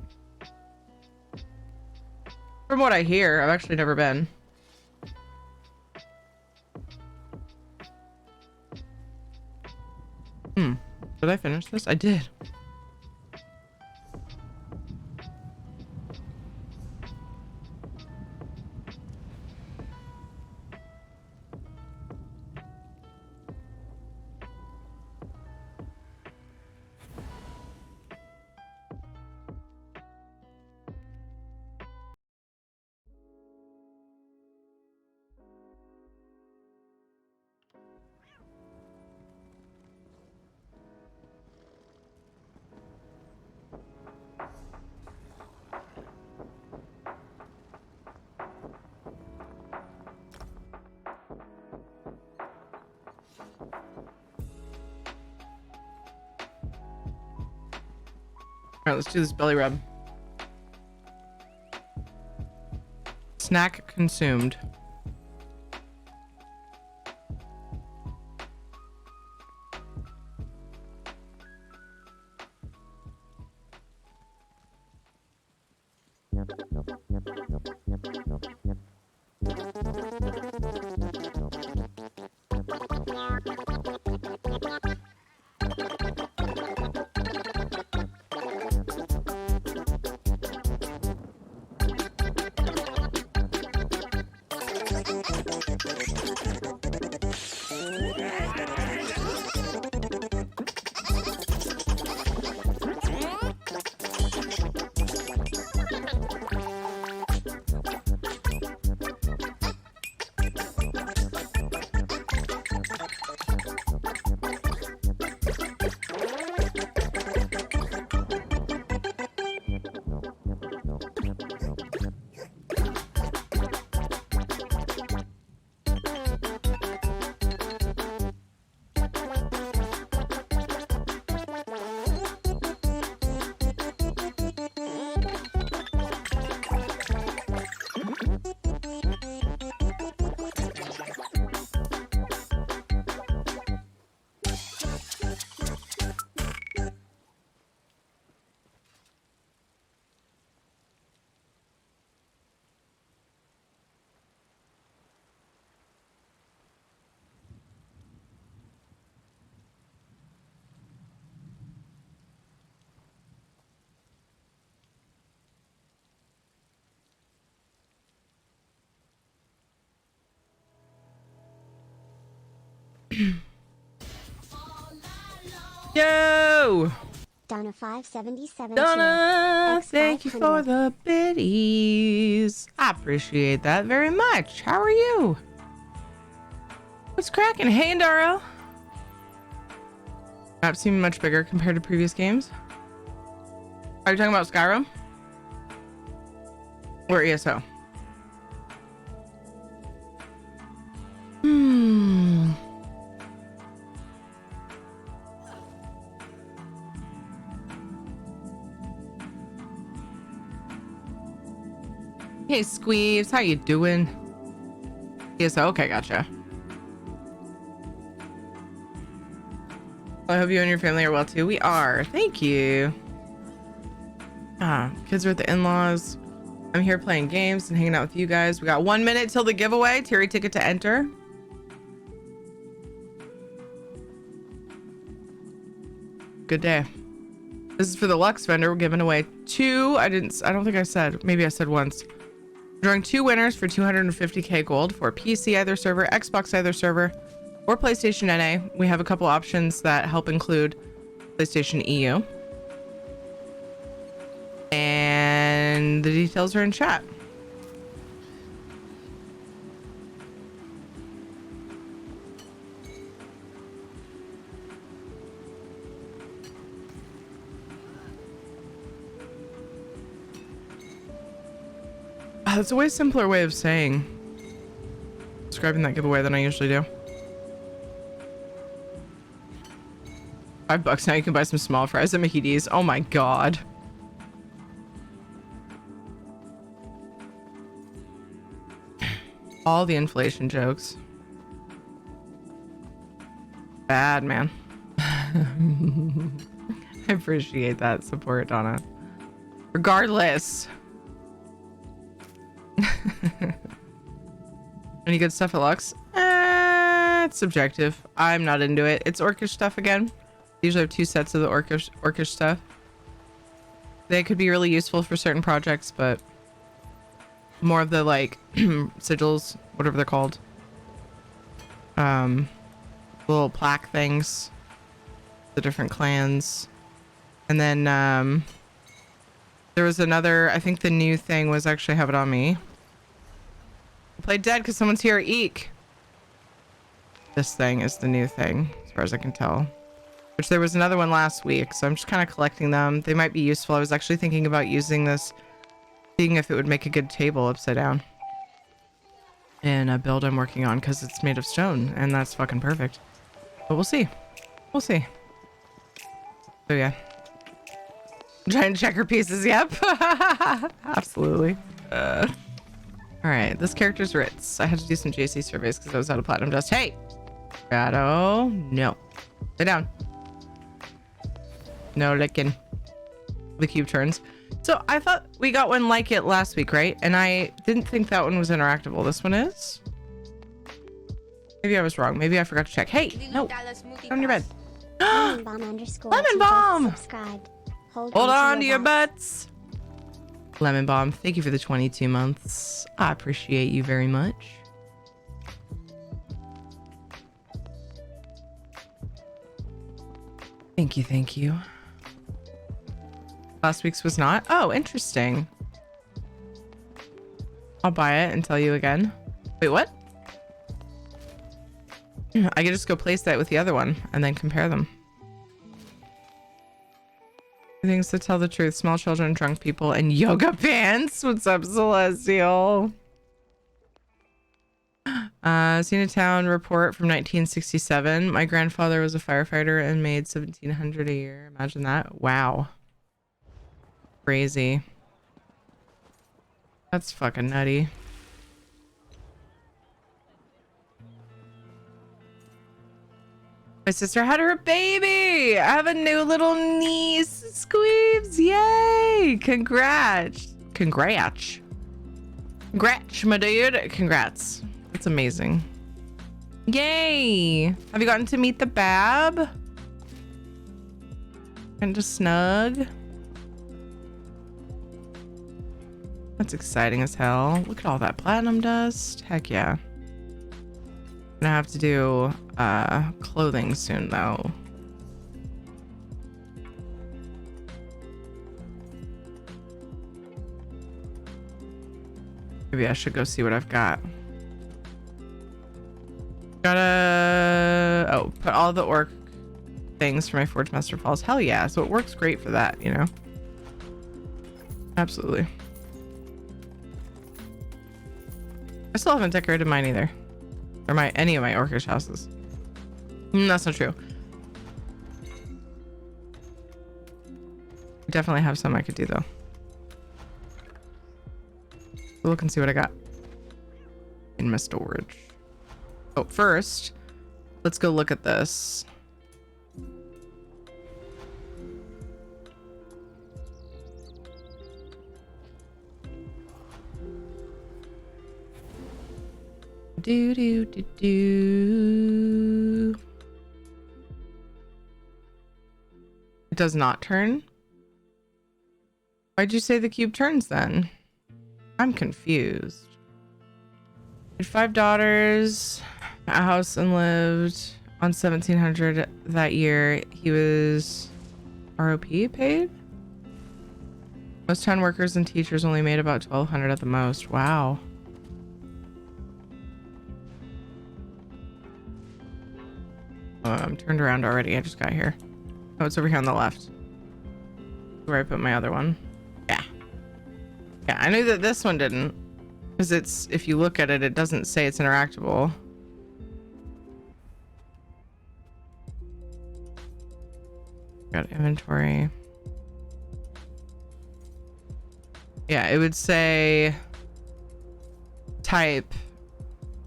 from what I hear, I've actually never been. Did I finish this? I did. All right, let's do this belly rub. Snack consumed. Yo! Donna 577. Donna, shared. thank you for the biddies. I appreciate that very much. How are you? What's cracking? Hey, Indaro. Map seem much bigger compared to previous games. Are you talking about Skyrim? Or ESO? Hey, Squeeves, how you doing? ESO, okay, gotcha. Well, I hope you and your family are well too. We are. Thank you. Kids are at the in-laws. I'm here playing games and hanging out with you guys. We got 1 minute till the giveaway. Terry ticket to enter. Good day. This is for the Lux vendor. We're giving away 2. I don't think I said. Maybe I said once. Drawing 2 winners for 250k gold for PC either server, Xbox either server, or PlayStation NA. We have a couple options that help include PlayStation EU. And the details are in chat. That's a way simpler way of describing that giveaway than I usually do. $5 now you can buy some small fries at Mickey D's. Oh my god. All the inflation jokes. Bad, man. I appreciate that support, Donna. Regardless. Any good stuff at Lux? It's subjective. I'm not into it. It's orcish stuff again. Usually have 2 sets of the orcish stuff. They could be really useful for certain projects, but more of the like sigils, whatever they're called. Little plaque things. The different clans. And then there was another, I think the new thing was actually have it on me. Play dead because someone's here. Eek. This thing is the new thing, as far as I can tell. Which there was another one last week, so I'm just kind of collecting them. They might be useful. I was actually thinking about using this, seeing if it would make a good table upside down. In a build I'm working on because it's made of stone, and that's fucking perfect. But we'll see. We'll see. So yeah. Giant checker pieces, yep. Absolutely. All right, this character's Ritz. I had to do some JC surveys because I was out of platinum dust. Hey, Shadow, no, sit down. No licking. The cube turns. So I thought we got one like it last week, right? And I didn't think that one was interactable. This one is. Maybe I was wrong. Maybe I forgot to check. Hey, no, get on your bed. Lemon bomb underscore. Lemon you just bomb. Subscribed. Hold On to your butts. Lemon Bomb, thank you for the 22 months. I appreciate you very much. Thank you, thank you. Last week's was not? Oh, interesting. I'll buy it and tell you again. Wait, what? I could just go place that with the other one and then compare them. Things to tell the truth. Small children, drunk people, and yoga pants. What's up, Celestial? Seen a town report from 1967. My grandfather was a firefighter and made $1,700 a year. Imagine that. Wow. Crazy. That's fucking nutty. My sister had her baby. I have a new little niece. Squeebs. Yay. Congrats. Congrats. Congrats, my dude. Congrats. That's amazing. Yay. Have you gotten to meet the Bab? And just snug. That's exciting as hell. Look at all that platinum dust. Heck yeah. Gonna have to do clothing soon though. Maybe I should go see what I've got. Gotta put all the orc things for my Forge Master Falls. Hell yeah. So it works great for that, you know? Absolutely. I still haven't decorated mine either. Or any of my orcish houses. That's not true. I definitely have some I could do though. Look and see what I got in my storage. Oh, first, let's go look at this. Do do do do. It does not turn. Why'd you say the cube turns then? I'm confused. Had 5 daughters, a house, and lived on 1,700 that year. He was ROP paid. Most town workers and teachers only made about 1,200 at the most. Wow. I'm turned around already. I just got here. Oh, it's over here on the left. Where I put my other one. Yeah. Yeah, I knew that this one didn't. Because it's, if you look at it, it doesn't say it's interactable. Got inventory. Yeah, it would say type,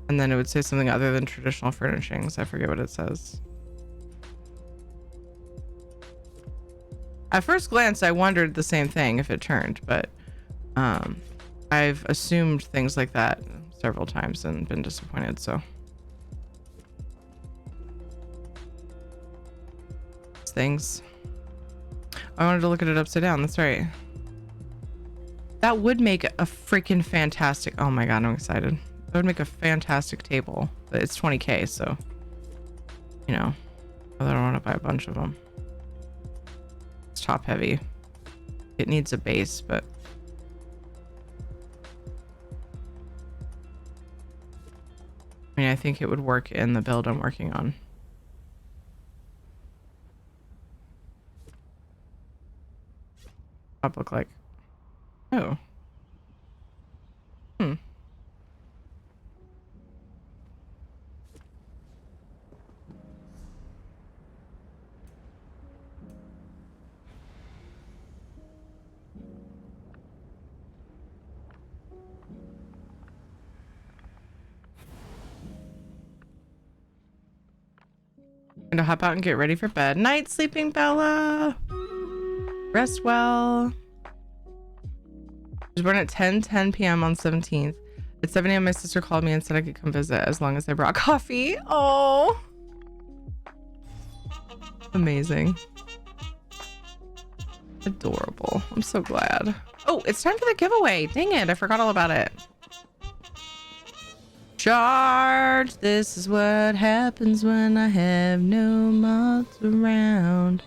and then it would say something other than traditional furnishings. I forget what it says. At first glance, I wondered the same thing if it turned, but I've assumed things like that several times and been disappointed, so. Things. I wanted to look at it upside down, that's right. That would make a freaking fantastic, oh my god, I'm excited. That would make a fantastic table, but it's 20k, so, you know, I don't want to buy a bunch of them. It's top heavy. It needs a base, but I mean, I think it would work in the build I'm working on. Top look like. Oh. Hmm. Gonna hop out and get ready for bed. Night, sleeping Bella. Rest well. She was born at 10 p.m. on 17th. At 7 a.m. my sister called me and said I could come visit as long as I brought coffee. Oh, amazing. Adorable. I'm so glad. Oh, it's time for the giveaway. Dang it, I forgot all about it. Charge. This is what happens when I have no mods around.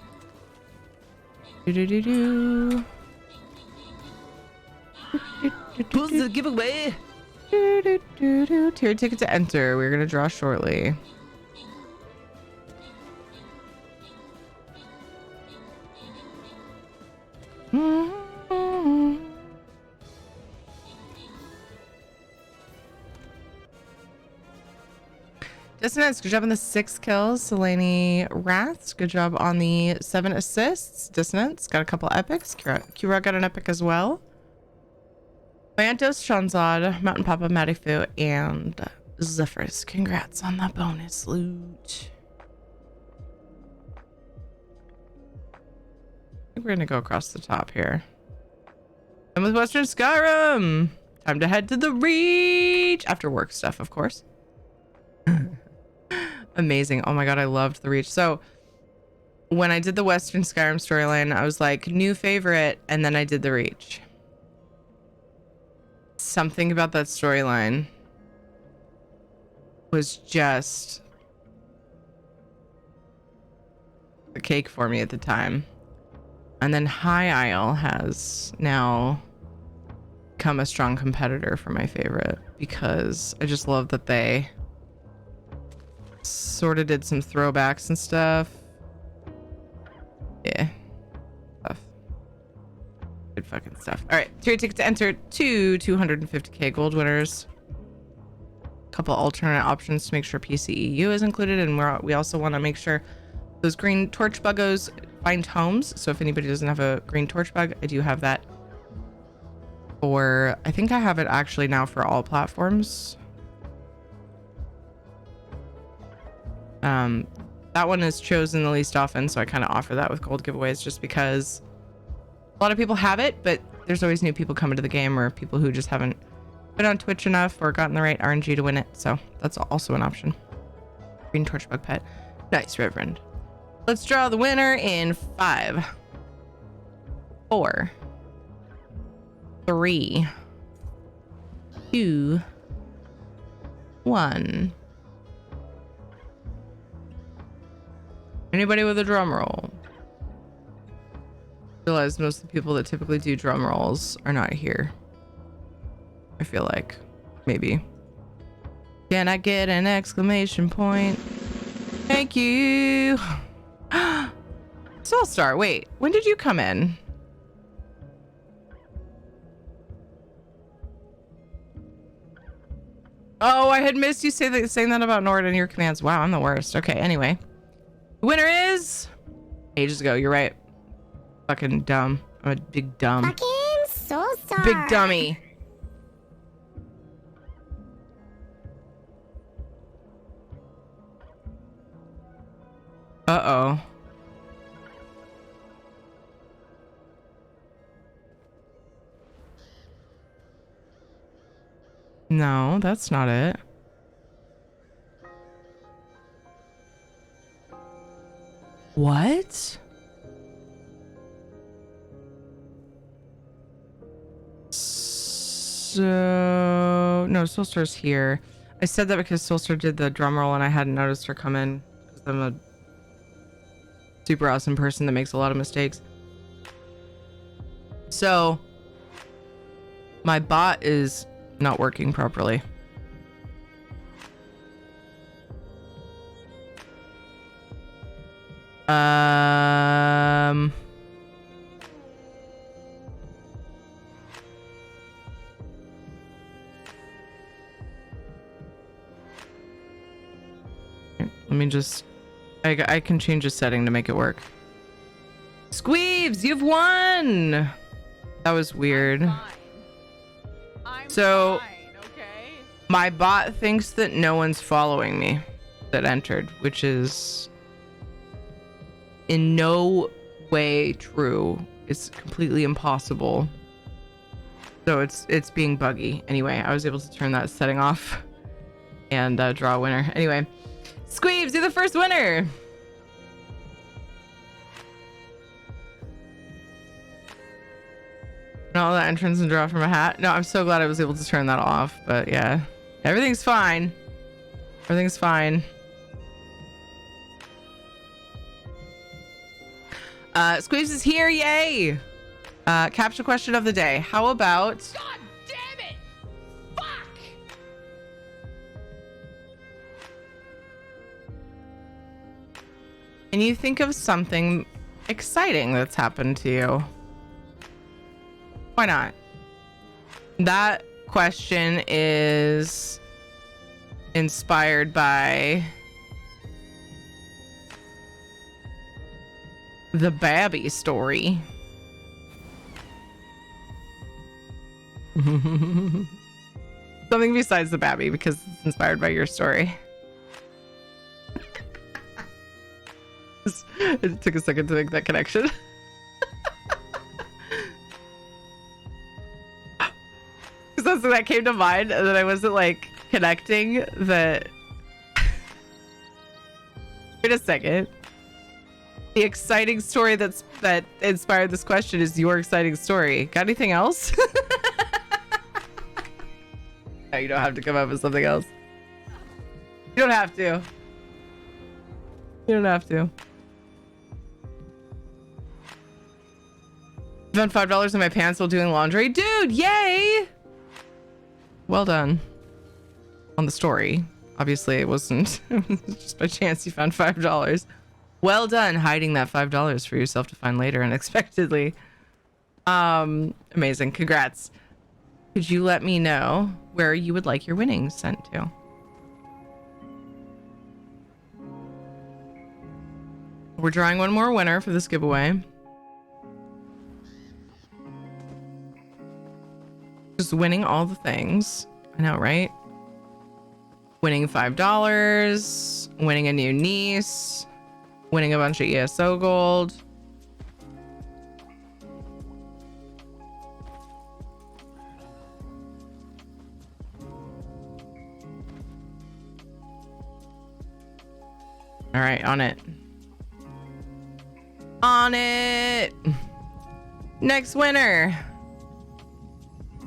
Do. Who's the giveaway? Tier ticket to enter. We're gonna draw shortly. Dissonance, good job on the 6 kills. Selene Rats, good job on the 7 assists. Dissonance got a couple epics. Kira got an epic as well. Bantos, Shanzad, Mountain Papa, Madifu, and Zephyrs. Congrats on the bonus loot. I think we're gonna go across the top here. And with Western Skyrim, time to head to the Reach after work stuff, of course. Amazing. Oh my god, I loved the Reach. So when I did the Western Skyrim storyline, I was like, new favorite, and then I did the Reach. Something about that storyline was just the cake for me at the time. And then High Isle has now become a strong competitor for my favorite because I just love that they sort of did some throwbacks and stuff. Yeah. Stuff. Good fucking stuff. All right. Tier ticket to enter 250k gold winners. Couple alternate options to make sure PCEU is included. And we also want to make sure those green torch buggos find homes. So if anybody doesn't have a green torch bug, I do have that. Or I think I have it actually now for all platforms. That one is chosen the least often, so I kind of offer that with gold giveaways just because a lot of people have it, but there's always new people coming to the game or people who just haven't been on Twitch enough or gotten the right RNG to win it. So that's also an option. Green torch bug pet. Nice, Reverend. Let's draw the winner in 5, 4, 3, 2, 1. Anybody with a drum roll? I realize most of the people that typically do drum rolls are not here. I feel like maybe. Can I get an exclamation point? Thank you. Soulstar, wait, when did you come in? Oh, I had missed you saying that about Nord and your commands. Wow, I'm the worst. Okay, anyway. The winner is ages ago. You're right. Fucking dumb. I'm a big dumb. Fucking Soulstar. Big dummy. Uh-oh. No, that's not it. What? So no, Soulstar's here. I said that because Soulstar did the drum roll and I hadn't noticed her come in because I'm a super awesome person that makes a lot of mistakes. So my bot is not working properly. Let me just I can change a setting to make it work. Squeeves, you've won. That was weird. I'm so fine, okay? My bot thinks that no one's following me that entered, which is in no way true. It's completely impossible. So it's being buggy. Anyway, I was able to turn that setting off and draw a winner. Anyway, Squeebs, you're the first winner. All that entrance and draw from a hat. No, I'm so glad I was able to turn that off. But yeah, everything's fine. Everything's fine. Squeebs is here. Yay. Capture question of the day. How about... God damn it! Fuck! Can you think of something exciting that's happened to you? Why not? That question is inspired by the Babby story. Something besides the Babby, because it's inspired by your story. It took a second to make that connection. Because that came to mind, and then I wasn't like connecting that. Wait a second. The exciting story that inspired this question is your exciting story. Got anything else? No, you don't have to come up with something else. You don't have to. You don't have to. Found $5 in my pants while doing laundry. Dude, yay! Well done. On the story. Obviously, it wasn't just by chance you found $5. Well done hiding that $5 for yourself to find later unexpectedly. Amazing. Congrats. Could you let me know where you would like your winnings sent to? We're drawing one more winner for this giveaway. Just winning all the things. I know, right? Winning $5, winning a new niece, winning a bunch of ESO gold. All right, on it. On it. Next winner.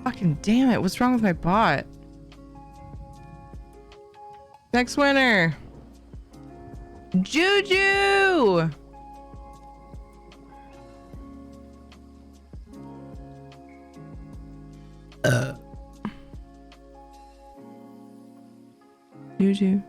Fucking damn it. What's wrong with my bot? Next winner. Juju. Juju.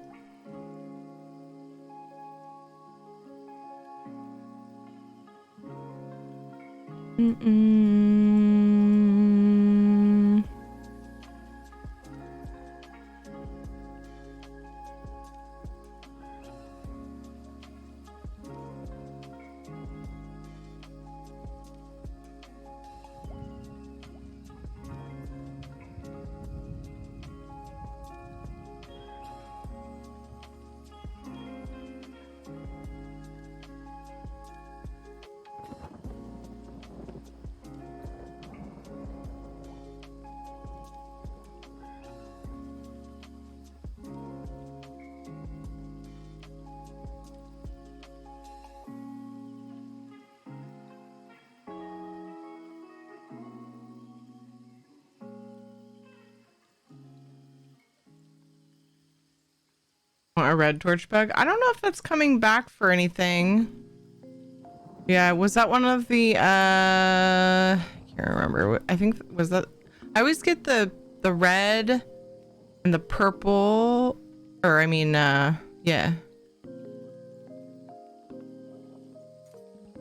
A red torch bug. I don't know if that's coming back for anything. Yeah, was that one of the I can't remember. I think was that I always get the red and the purple, or I mean yeah. I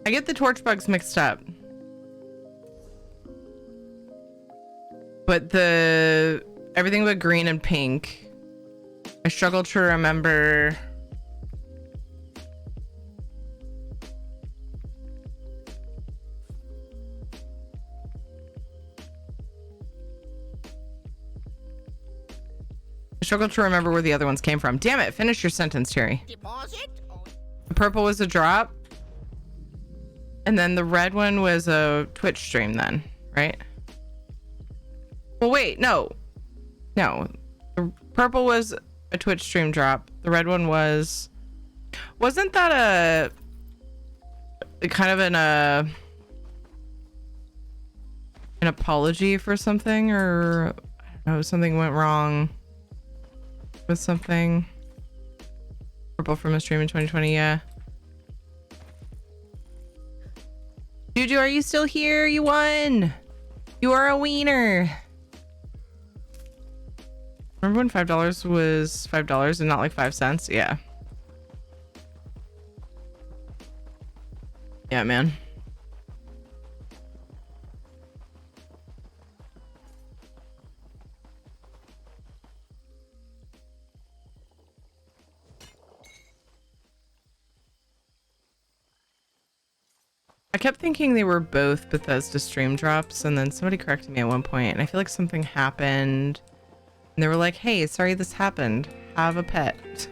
get the torch bugs mixed up. But the everything but green and pink. I struggle to remember. I struggle to remember where the other ones came from. Damn it, finish your sentence, Terry. Deposit? The purple was a drop. And then the red one was a Twitch stream then, right? Well, wait, no. No. The purple was a Twitch stream drop. The red one was... Wasn't that a kind of an apology for something, or I don't know, something went wrong with something? Purple from a stream in 2020, yeah. Juju, are you still here? You won. You are a wiener. Remember when $5 was $5 and not like 5 cents? Yeah. Yeah, man. I kept thinking they were both Bethesda stream drops, and then somebody corrected me at one point, and I feel like something happened, and they were like, hey, sorry this happened. Have a pet.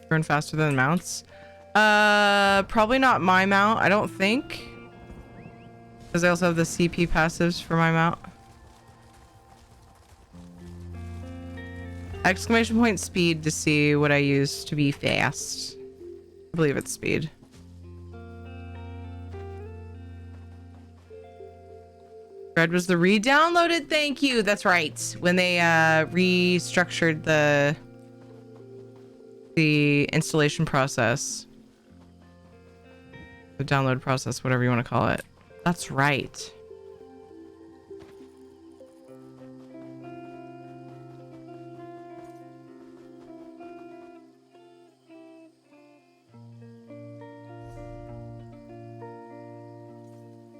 Run faster than mounts? Probably not my mount, I don't think. Because I also have the CP passives for my mount. Exclamation point speed to see what I use to be fast. I believe it's speed. Red was the re-downloaded, thank you. That's right. When they restructured the installation process. The download process, whatever you want to call it. That's right.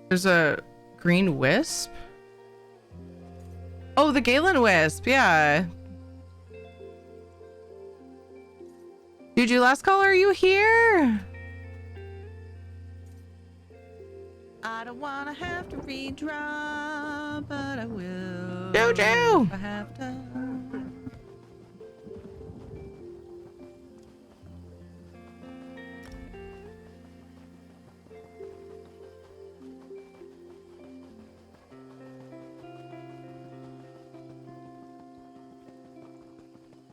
There's a green wisp? Oh, the Galen wisp, yeah. Juju, last caller, are you here? I don't wanna have to redraw, but I will. Juju! If I have to.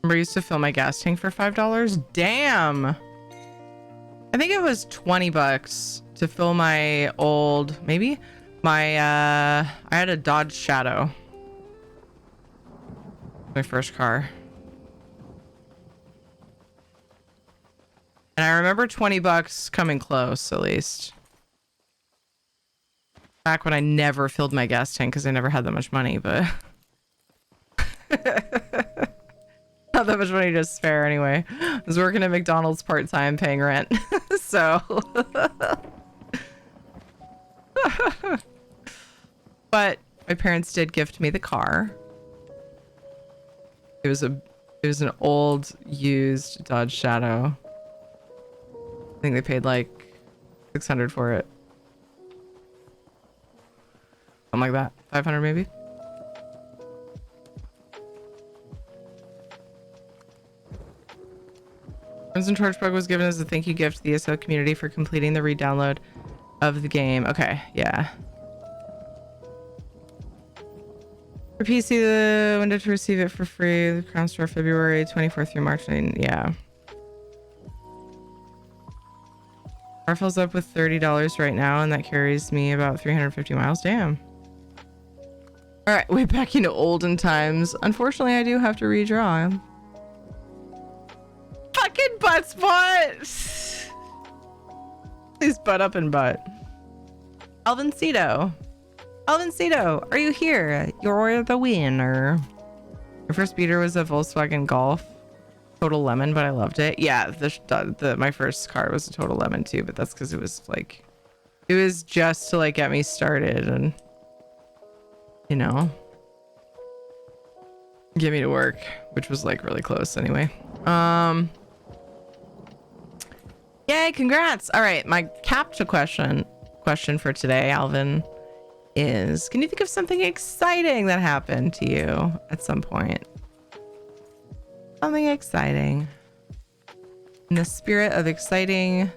I used to fill my gas tank for $5. Damn. I think it was $20 to fill my old, maybe my I had a Dodge Shadow. My first car. And I remember $20 coming close, at least. Back when I never filled my gas tank because I never had that much money, but not that much money to spare anyway. I was working at McDonald's part-time paying rent. So but my parents did gift me the car. It was an old used Dodge Shadow. I think they paid like $600 for it. Something like that. $500 maybe. Crimson Torchbug was given as a thank you gift to the ESO community for completing the re-download of the game. Okay, yeah. For PC, the window to receive it for free. The Crown Store February 24th through March 9. Yeah. Car fills up with $30 right now, and that carries me about 350 miles. Damn. All right, way back into olden times. Unfortunately, I do have to redraw. Fucking butt spot. Please butt up and butt. Alvincito, are you here? You're the winner. Your first beater was a Volkswagen Golf, total lemon, but I loved it. Yeah, my first car was a total lemon too, but that's because it was like, it was just to like get me started and, you know, get me to work, which was like really close anyway. Yay, congrats. All right, my CAPTCHA question for today, Alvin, is can you think of something exciting that happened to you at some point? Something exciting. In the spirit of exciting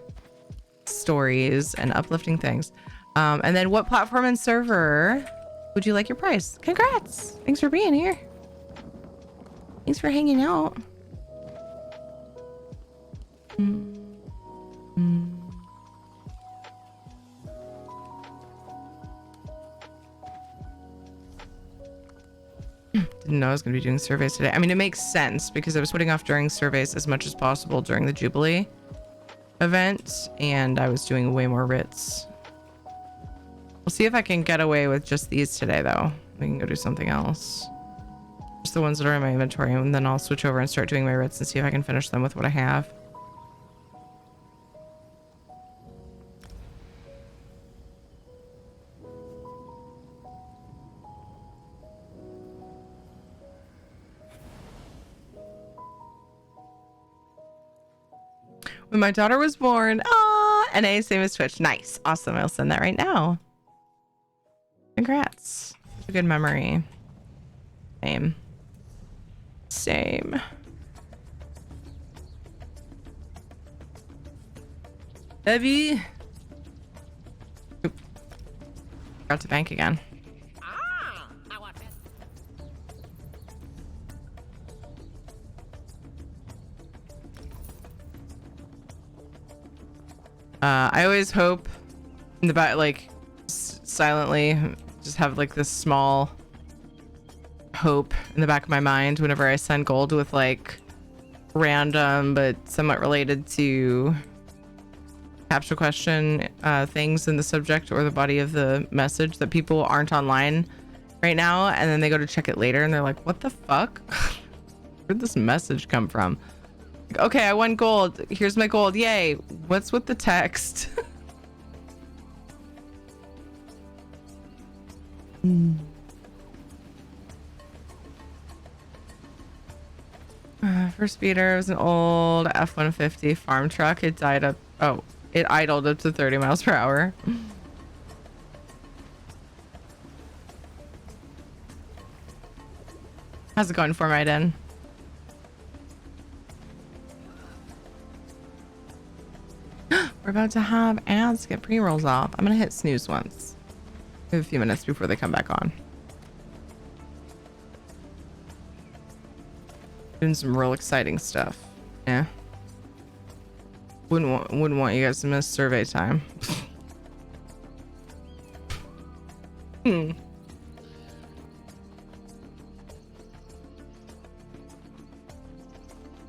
stories and uplifting things. And then what platform and server would you like your prize? Congrats. Thanks for being here. Thanks for hanging out. Didn't know I was going to be doing surveys today. I mean, it makes sense because I was putting off during surveys as much as possible during the Jubilee event, and I was doing way more writs. We'll see if I can get away with just these today, though. We can go do something else. Just the ones that are in my inventory, and then I'll switch over and start doing my writs and see if I can finish them with what I have. When my daughter was born, NA, same as Twitch. Nice. Awesome. I'll send that right now. Congrats. Such a good memory. Same. Same. Heavy. Oop. Got to bank again. I always hope in the back, like silently, just have like this small hope in the back of my mind whenever I send gold with like random but somewhat related to capture question things in the subject or the body of the message that people aren't online right now, and then they go to check it later and they're like, what the fuck? Where'd this message come from? Like, okay, I won gold. Here's my gold. Yay. What's with the text? First speeder was an old F-150 farm truck. It died up. Oh, it idled up to 30 miles per hour. How's it going for my den? We're about to have ads get pre-rolls off. I'm gonna hit snooze once. We have a few minutes before they come back on. Doing some real exciting stuff. Yeah. Wouldn't want you guys to miss survey time.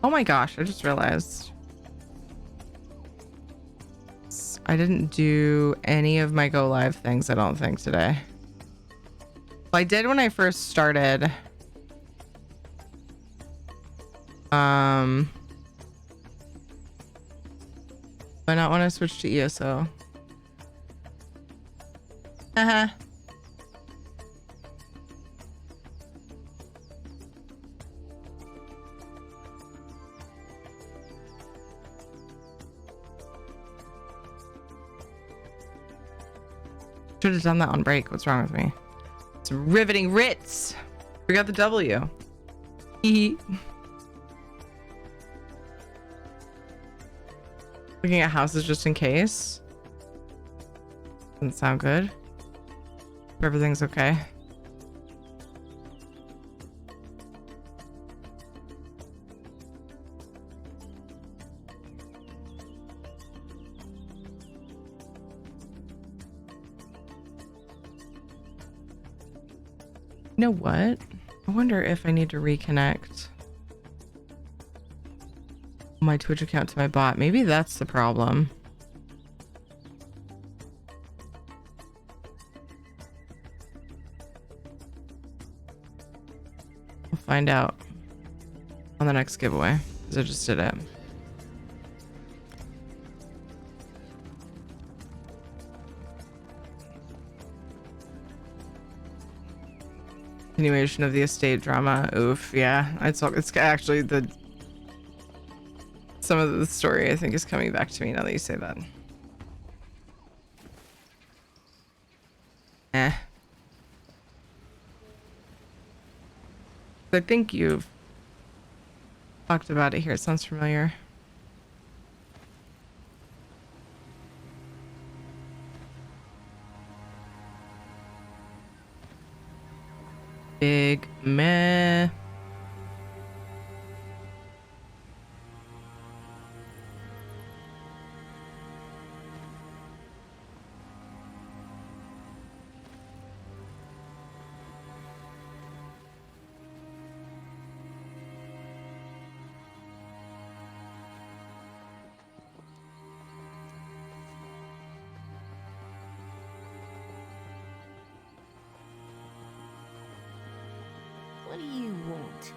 Oh my gosh, I just realized I didn't do any of my go live things, I don't think, today. Well, I did when I first started. Why not when I switched to ESO? Should have done that on break. What's wrong with me? Some riveting writs. We got the W. Looking at houses just in case. Doesn't sound good. Everything's okay. You know what? I wonder if I need to reconnect my Twitch account to my bot. Maybe that's the problem. We'll find out on the next giveaway, because I just did it. Continuation of the estate drama. Oof, yeah. It's actually some of the story I think is coming back to me now that you say that. I think you've talked about it here. It sounds familiar. big meh. What do you want?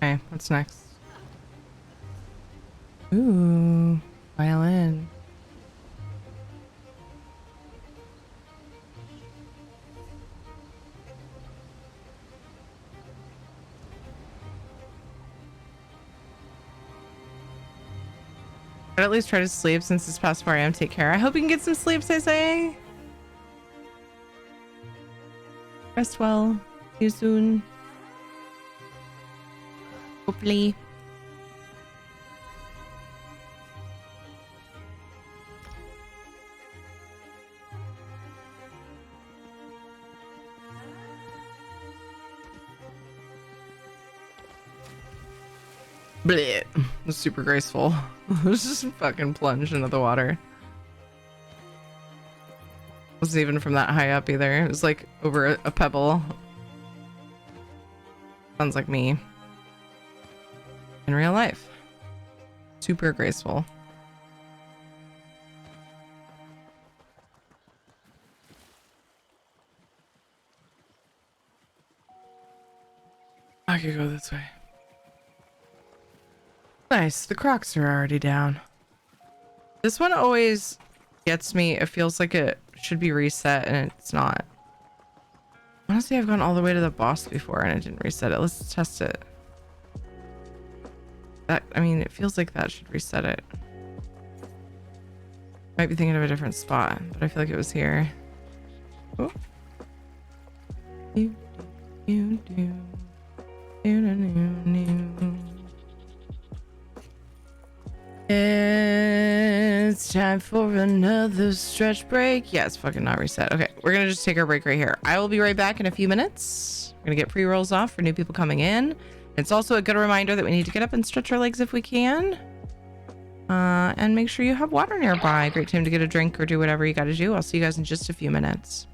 Okay, what's next? Ooh, violin. But at least try to sleep since it's past 4 a.m. Take care. I hope you can get some sleep, say. Rest well. See you soon. Hopefully. Bleh. It was super graceful. It was just fucking plunged into the water. It wasn't even from that high up either. It was like over a pebble. Sounds like me. In real life. Super graceful. I could go this way. Nice, the Crocs are already down. This one always gets me. It feels like it should be reset and it's not. Honestly, I've gone all the way to the boss before and it didn't reset it. Let's test it. I mean, it feels like that should reset it. Might be thinking of a different spot, but I feel like it was here. Oh. It's time for another stretch break. Yeah, it's fucking not reset. Okay, we're gonna just take our break right here. I will be right back in a few minutes. We're gonna get pre-rolls off for new people coming in. It's also a good reminder that we need to get up and stretch our legs if we can. And make sure you have water nearby. Great time to get a drink or do whatever you gotta do. I'll see you guys in just a few minutes.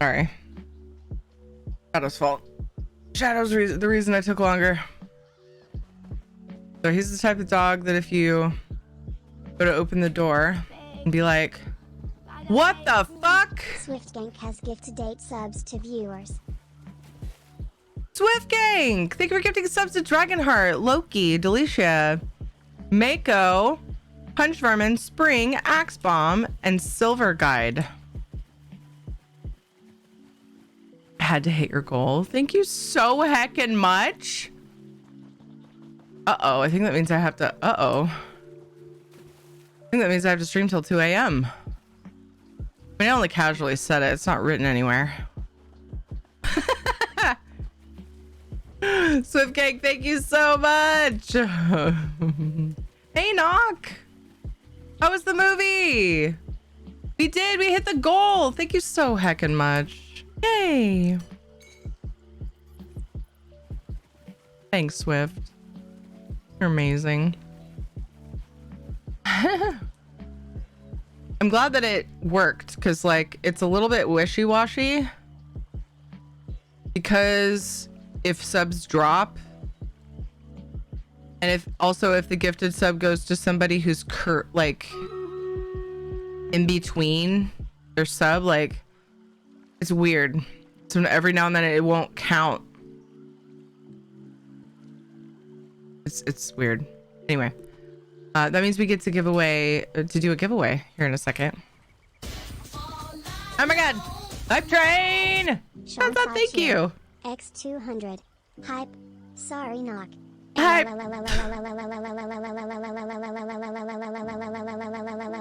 Sorry. Shadow's fault. Shadow's the reason I took longer. So he's the type of dog that if you go to open the door and be like, what the fuck? Swiftgank has gifted 8 subs to viewers. Swiftgank! Thank you for gifting subs to Dragonheart, Loki, Delicia, Mako, Punch Vermin, Spring, Axe Bomb, and Silver Guide. I had to hit your goal. Thank you so heckin' much. Uh-oh, I think that means I have to... Uh-oh. I think that means I have to stream till 2 a.m. I mean, I only casually said it. It's not written anywhere. Swiftcake, thank you so much. Hey, Knock. How was the movie? We did. We hit the goal. Thank you so heckin' much. Yay. Thanks, Swift. You're amazing. I'm glad that it worked because, like, it's a little bit wishy-washy. Because if subs drop, and if the gifted sub goes to somebody who's like in between their sub, like, it's weird. So every now and then it won't count. It's weird. Anyway, that means we get to do a giveaway here in a second. Oh my god! Hype train! Sean Thank you. X200. Hype. Sorry, Knock. Hype.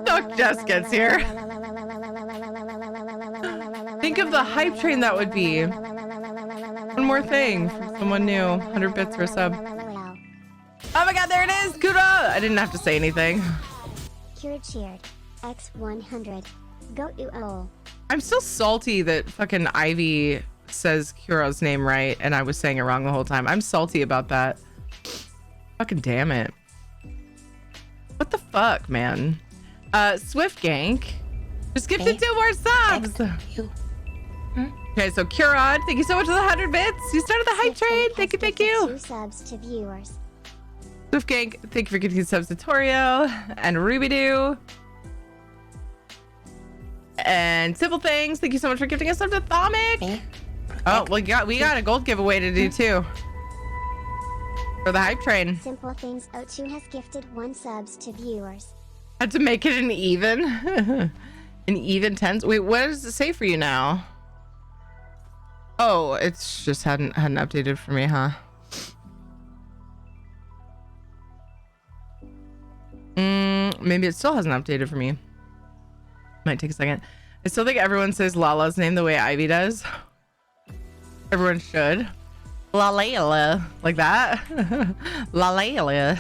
Knock just gets here. Think of the hype train that would be. One more thing. Someone new. 100 bits for a sub. Oh my god, there it is! Kudo! I didn't have to say anything. Cured cheered. X100. Go UO. I'm still salty that fucking Ivy says Kuro's name right and I was saying it wrong the whole time. I'm salty about that. Fucking damn it. What the fuck, man? Swiftgank just gifted 2 more subs. Okay, so Kurod, thank you so much for the 100 bits. You started the hype train. Thank you, thank you. 2 subs to viewers. Swiftgank, thank you for gifting subs to Torio and Rubidoo. And Simple Things, thank you so much for gifting us sub to Thomic. Oh, we got a gold giveaway to do too. For the hype train. Simple Things 02 has gifted 1 subs to viewers. Had to make it an even. An even tens. Wait, what does it say for you now? Oh, it's just hadn't updated for me, huh? Maybe it still hasn't updated for me. Might take a second. I still think everyone says Lala's name the way Ivy does. Everyone should. Lalayla. Like that. Lalayla.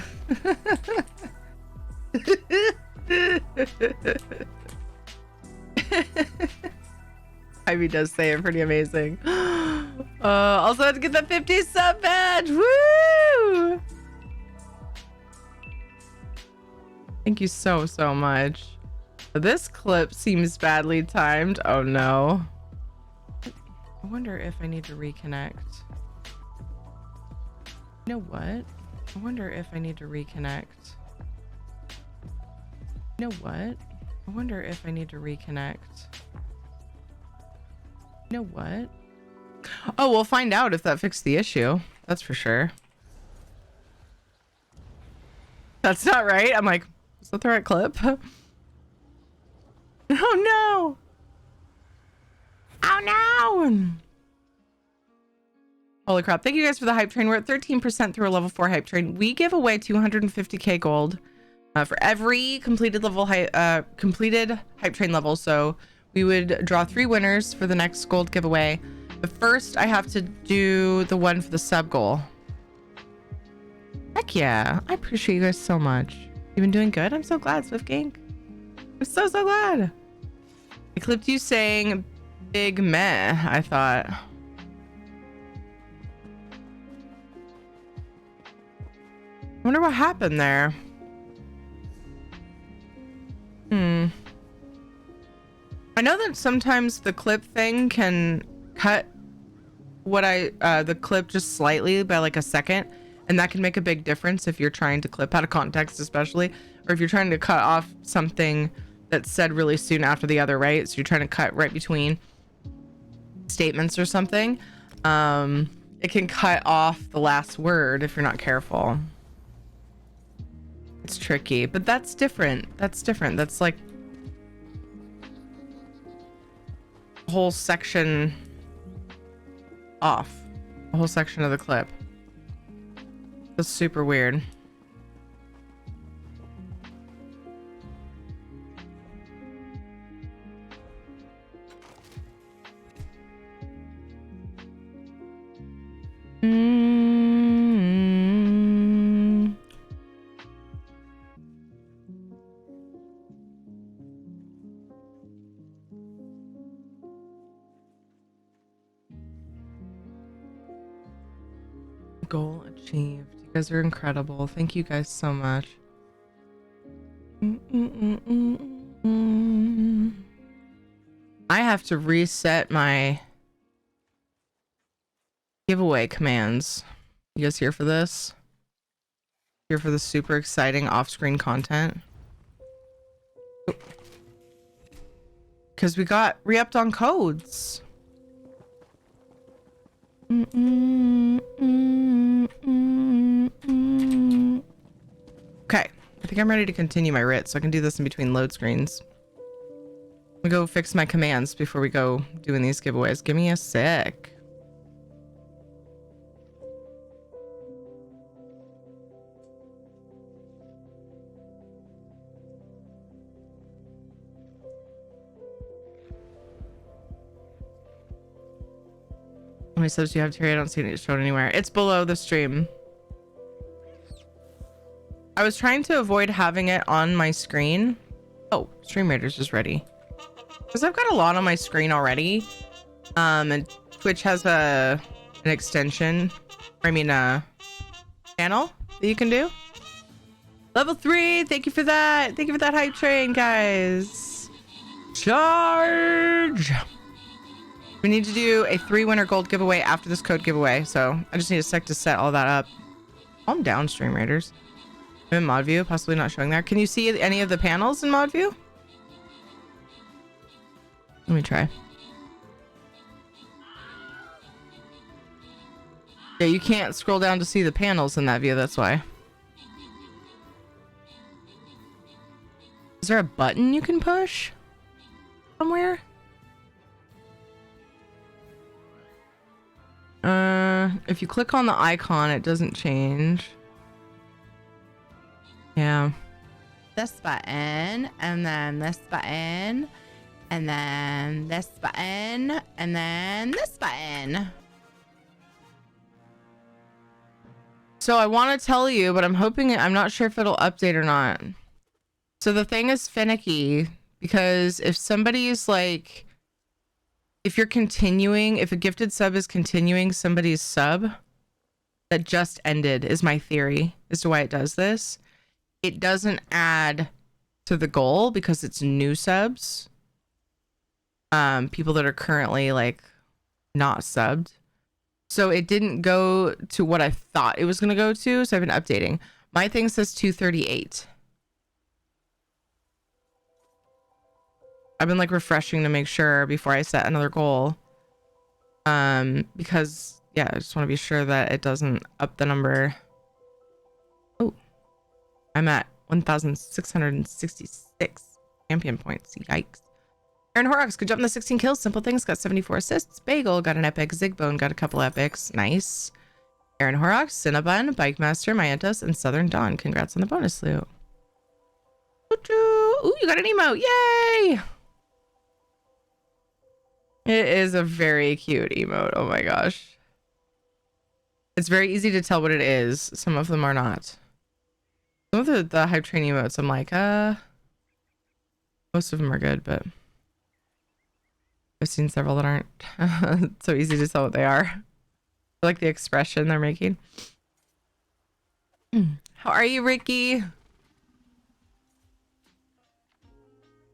Ivy does say it pretty amazing. Also had to get that 50 sub badge. Woo! Thank you so much. This clip seems badly timed. Oh no. I wonder if I need to reconnect. You know what? I wonder if I need to reconnect. You know what? I wonder if I need to reconnect. You know what? Oh, we'll find out if that fixed the issue. That's for sure. That's not right. I'm like, is that the right clip? Oh no! Oh no! Holy crap. Thank you guys for the hype train. We're at 13% through a level 4 hype train. We give away 250k gold for every completed hype train level. So we would draw 3 winners for the next gold giveaway. But first, I have to do the one for the sub goal. Heck yeah. I appreciate you guys so much. You've been doing good? I'm so glad, Swift Gang. I'm so glad. I clipped you saying big meh, I thought. I wonder what happened there. I know that sometimes the clip thing can cut what the clip just slightly by like a second, and that can make a big difference if you're trying to clip out of context, especially, or if you're trying to cut off something that's said really soon after the other, right? So you're trying to cut right between statements or something. It can cut off the last word if you're not careful. It's tricky, but that's different. That's different. That's like a whole section off. A whole section of the clip. That's super weird. Goal achieved. You guys are incredible. Thank you guys so much. I have to reset my giveaway commands. You guys here for this? Here for the super exciting off-screen content? Because we got re-upped on codes. Okay, I think I'm ready to continue my writ, so I can do this in between load screens. We go fix my commands before we go doing these giveaways. Give me a sec. How many subs do you have, Terry? I don't see it shown anywhere. It's below the stream. I was trying to avoid having it on my screen. Oh, Stream Raiders is ready. Because I've got a lot on my screen already. And Twitch has an extension. I mean, a channel that you can do. Level 3. Thank you for that. Thank you for that hype train, guys. Charge. We need to do a 3-winner gold giveaway after this code giveaway. So I just need a sec to set all that up. Calm down, Stream Raiders. I'm in mod view, possibly not showing there. Can you see any of the panels in mod view? Let me try. Yeah, you can't scroll down to see the panels in that view, that's why. Is there a button you can push somewhere? If you click on the icon, it doesn't change. Yeah. This button, and then this button, and then this button, and then this button. So I want to tell you, but I'm not sure if it'll update or not. So the thing is finicky, because if somebody is like, if you're continuing, if a gifted sub is continuing somebody's sub that just ended, is my theory as to why it does this. It doesn't add to the goal because it's new subs. People that are currently like not subbed. So it didn't go to what I thought it was going to go to. So I've been updating. My thing says 238. I've been like refreshing to make sure before I set another goal. Because yeah, I just want to be sure that it doesn't up the number. Oh, I'm at 1,666 champion points. Yikes. Aaron Horrocks, good job on the 16 kills. Simple Things got 74 assists. Bagel got an epic. Zigbone got a couple epics. Nice. Aaron Horrocks, Cinnabon, Bike Master, Myantos, and Southern Dawn. Congrats on the bonus loot. Ooh, you got an emote. Yay! It is a very cute emote. Oh my gosh. It's very easy to tell what it is. Some of them are not. Some of the hype train emotes, I'm like, most of them are good, but I've seen several that aren't. So easy to tell what they are. I like the expression they're making. How are you, Ricky?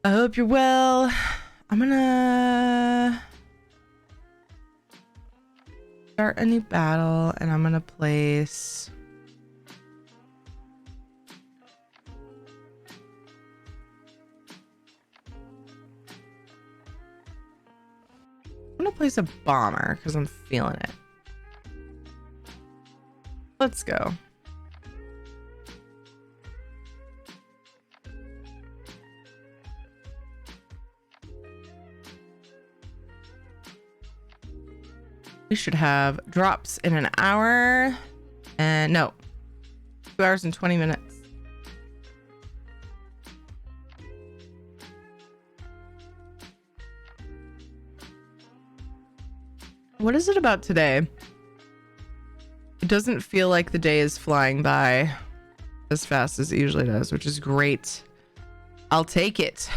I hope you're well. I'm gonna start a new battle and I'm gonna place a bomber because I'm feeling it. Let's go. We should have drops in an hour and no, 2 hours and 20 minutes. What is it about today? It doesn't feel like the day is flying by as fast as it usually does, which is great. I'll take it.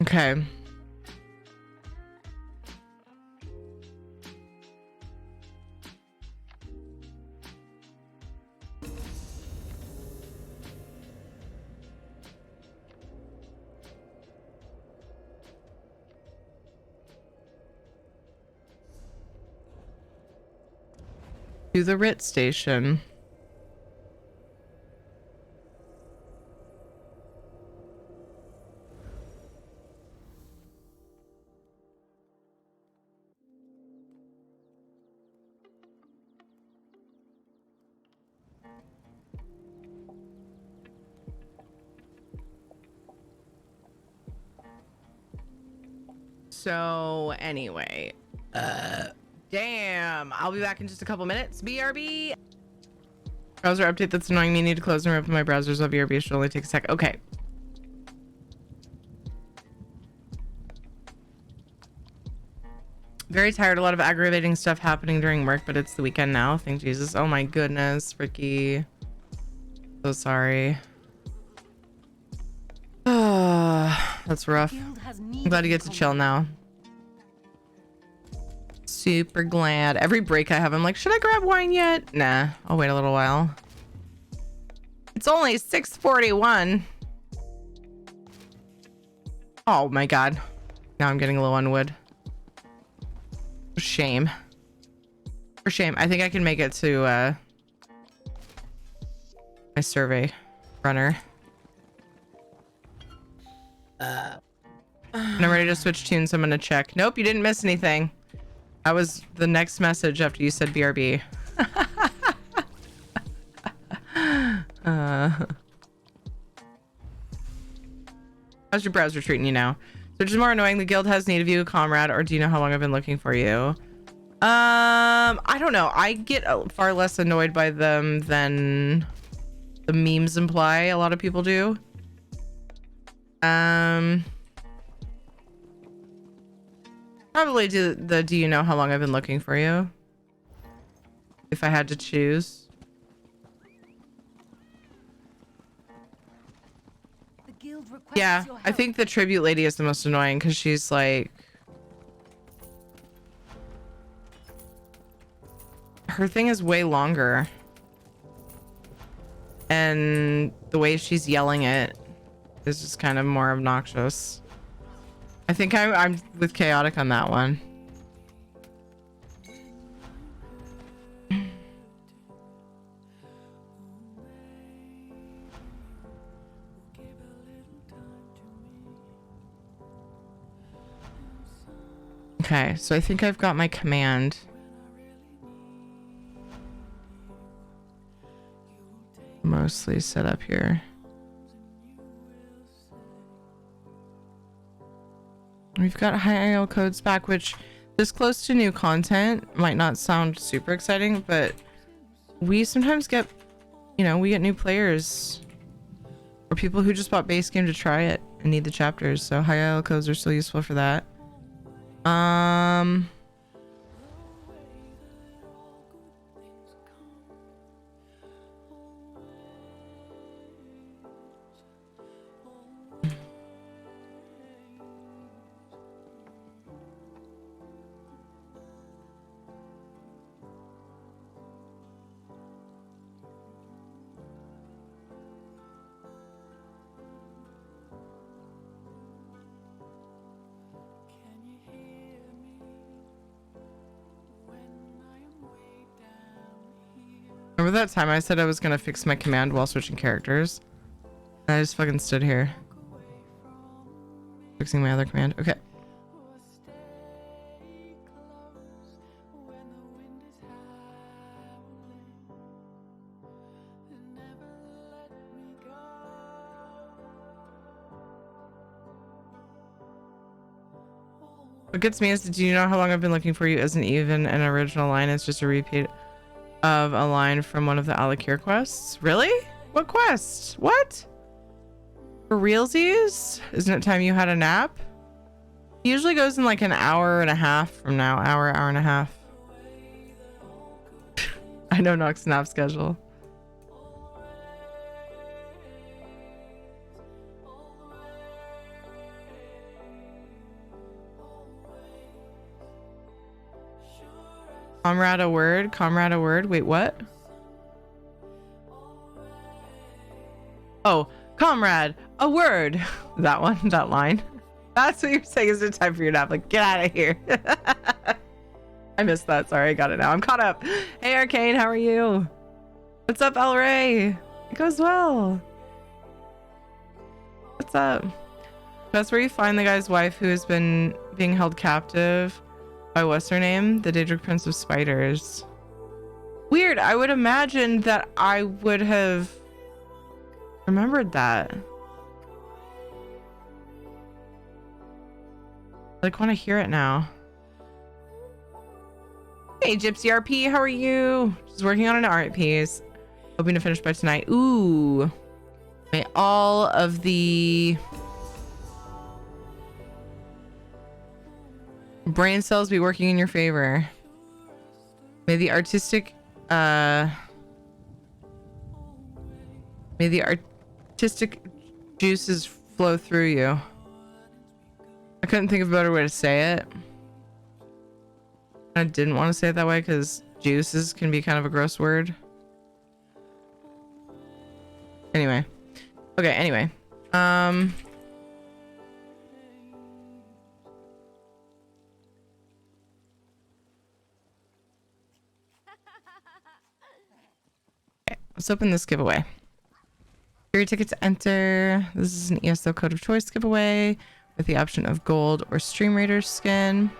Okay. To the Rit station. So anyway, damn, I'll be back in just a couple minutes. BRB. Browser update that's annoying me. Need to close and reopen my browser, so BRB should only take a sec. Okay. Very tired. A lot of aggravating stuff happening during work, but it's the weekend now. Thank Jesus. Oh my goodness, Ricky. So sorry. That's rough. I'm glad you get to chill now. Super glad. Every break I have, I'm like, should I grab wine yet? Nah, I'll wait a little while. It's only 6:41. Oh my god. Now I'm getting low on wood. For shame. For shame. I think I can make it to my survey runner. And I'm ready to switch tunes. I'm gonna check. Nope, you didn't miss anything. That was the next message after you said BRB. How's your browser treating you now? So which is more annoying, the guild has need of you, comrade, or do you know how long I've been looking for you? I don't know. I get far less annoyed by them than the memes imply. A lot of people do. Probably do you know how long I've been looking for you? If I had to choose. Yeah, I think the tribute lady is the most annoying because she's like... Her thing is way longer. And the way she's yelling it is just kind of more obnoxious. I think I'm with Chaotic on that one. Okay, so I think I've got my command. Mostly set up here. We've got high IL codes back, which this close to new content might not sound super exciting, but we sometimes get, you know, we get new players or people who just bought base game to try it and need the chapters. So high IL codes are still useful for that. Remember that time I said I was gonna fix my command while switching characters? I just fucking stood here. Fixing my other command. Okay. What gets me is, do you know how long I've been looking for you isn't even an original line? It's just a repeat of a line from one of the Alakir quests. Really? What quest? What? For realsies? Isn't it time you had a nap? He usually goes in like an hour and a half from now. Hour and a half. I know Nox's nap schedule. Comrade a word? Comrade a word? Wait, what? Oh, comrade, a word. That one, that line. That's what you're saying is it time for your nap. Like, get out of here. I missed that. Sorry, I got it now. I'm caught up. Hey, Arcane, how are you? What's up, El Rey? It goes well. What's up? That's where you find the guy's wife who has been being held captive by what's her name? The Daedric Prince of Spiders. Weird. I would imagine that I would have remembered that. Like, want to hear it now. Hey, Gypsy RP, how are you? Just working on an art piece. Hoping to finish by tonight. Ooh. May all of the brain cells be working in your favor. May the artistic juices flow through you. I couldn't think of a better way to say it. I didn't want to say it that way because juices can be kind of a gross word. Anyway. Okay, anyway. Let's open this giveaway. Your ticket to enter. This is an ESO code of choice giveaway with the option of gold or Stream Raider skin.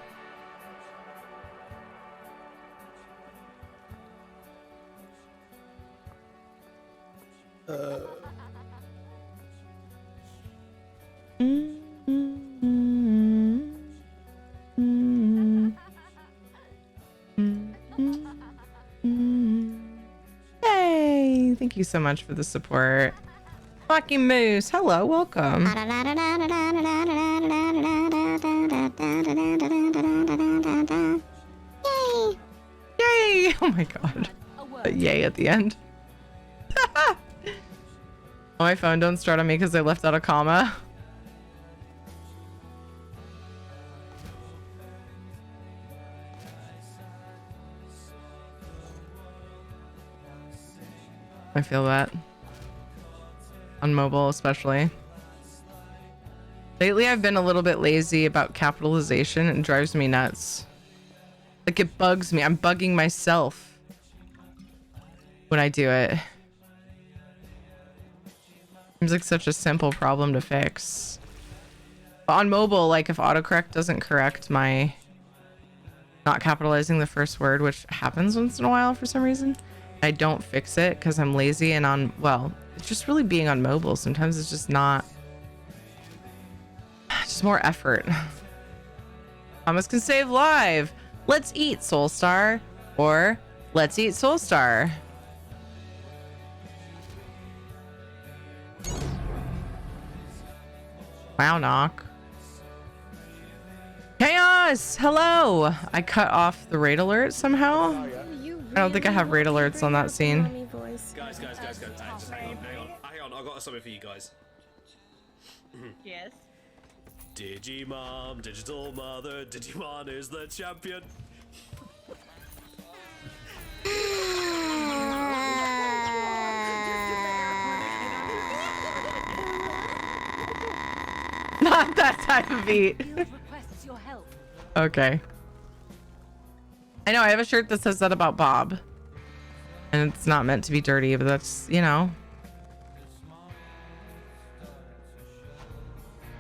Yay! Thank you so much for the support. Fucking Moose, hello, welcome. Yay! Yay! Oh my god. A yay at the end. Oh, my phone don't start on me because I left out a comma. I feel that. On mobile, especially. Lately, I've been a little bit lazy about capitalization. It drives me nuts. Like, it bugs me. I'm bugging myself when I do it. Seems like such a simple problem to fix. But on mobile, like, if autocorrect doesn't correct my not capitalizing the first word, which happens once in a while for some reason, I don't fix it because I'm lazy, and on, well, it's just really being on mobile. Sometimes it's just not, just more effort. Thomas can save live. Let's eat Soulstar, or let's eat Soulstar. Wow, knock. Chaos! Hello! I cut off the raid alert somehow. I don't think I have raid alerts on that scene. Guys, just hang on. I got something for you guys. Yes. Digimom, digital mother, Digimon is the champion. Not that type of beat. Okay. I know, I have a shirt that says that about Bob. And it's not meant to be dirty, but that's, you know.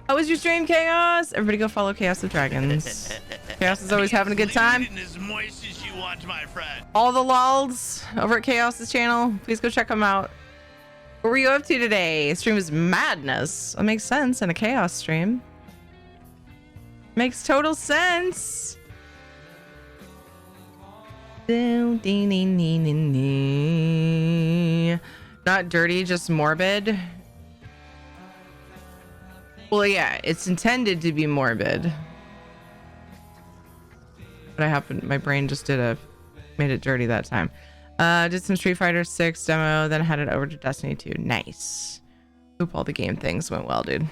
How was your stream, Chaos? Everybody go follow Chaos of Dragons. Chaos is always having a good time. As moist as you want, my friend. All the lols over at Chaos's channel, please go check them out. What were you up to today? Stream is madness. That makes sense in a Chaos stream. Makes total sense. Not dirty, just morbid. Well, yeah, it's intended to be morbid. But my brain just made it dirty that time. Did some Street Fighter 6 demo, then headed over to Destiny 2. Nice. Hope all the game things went well, dude.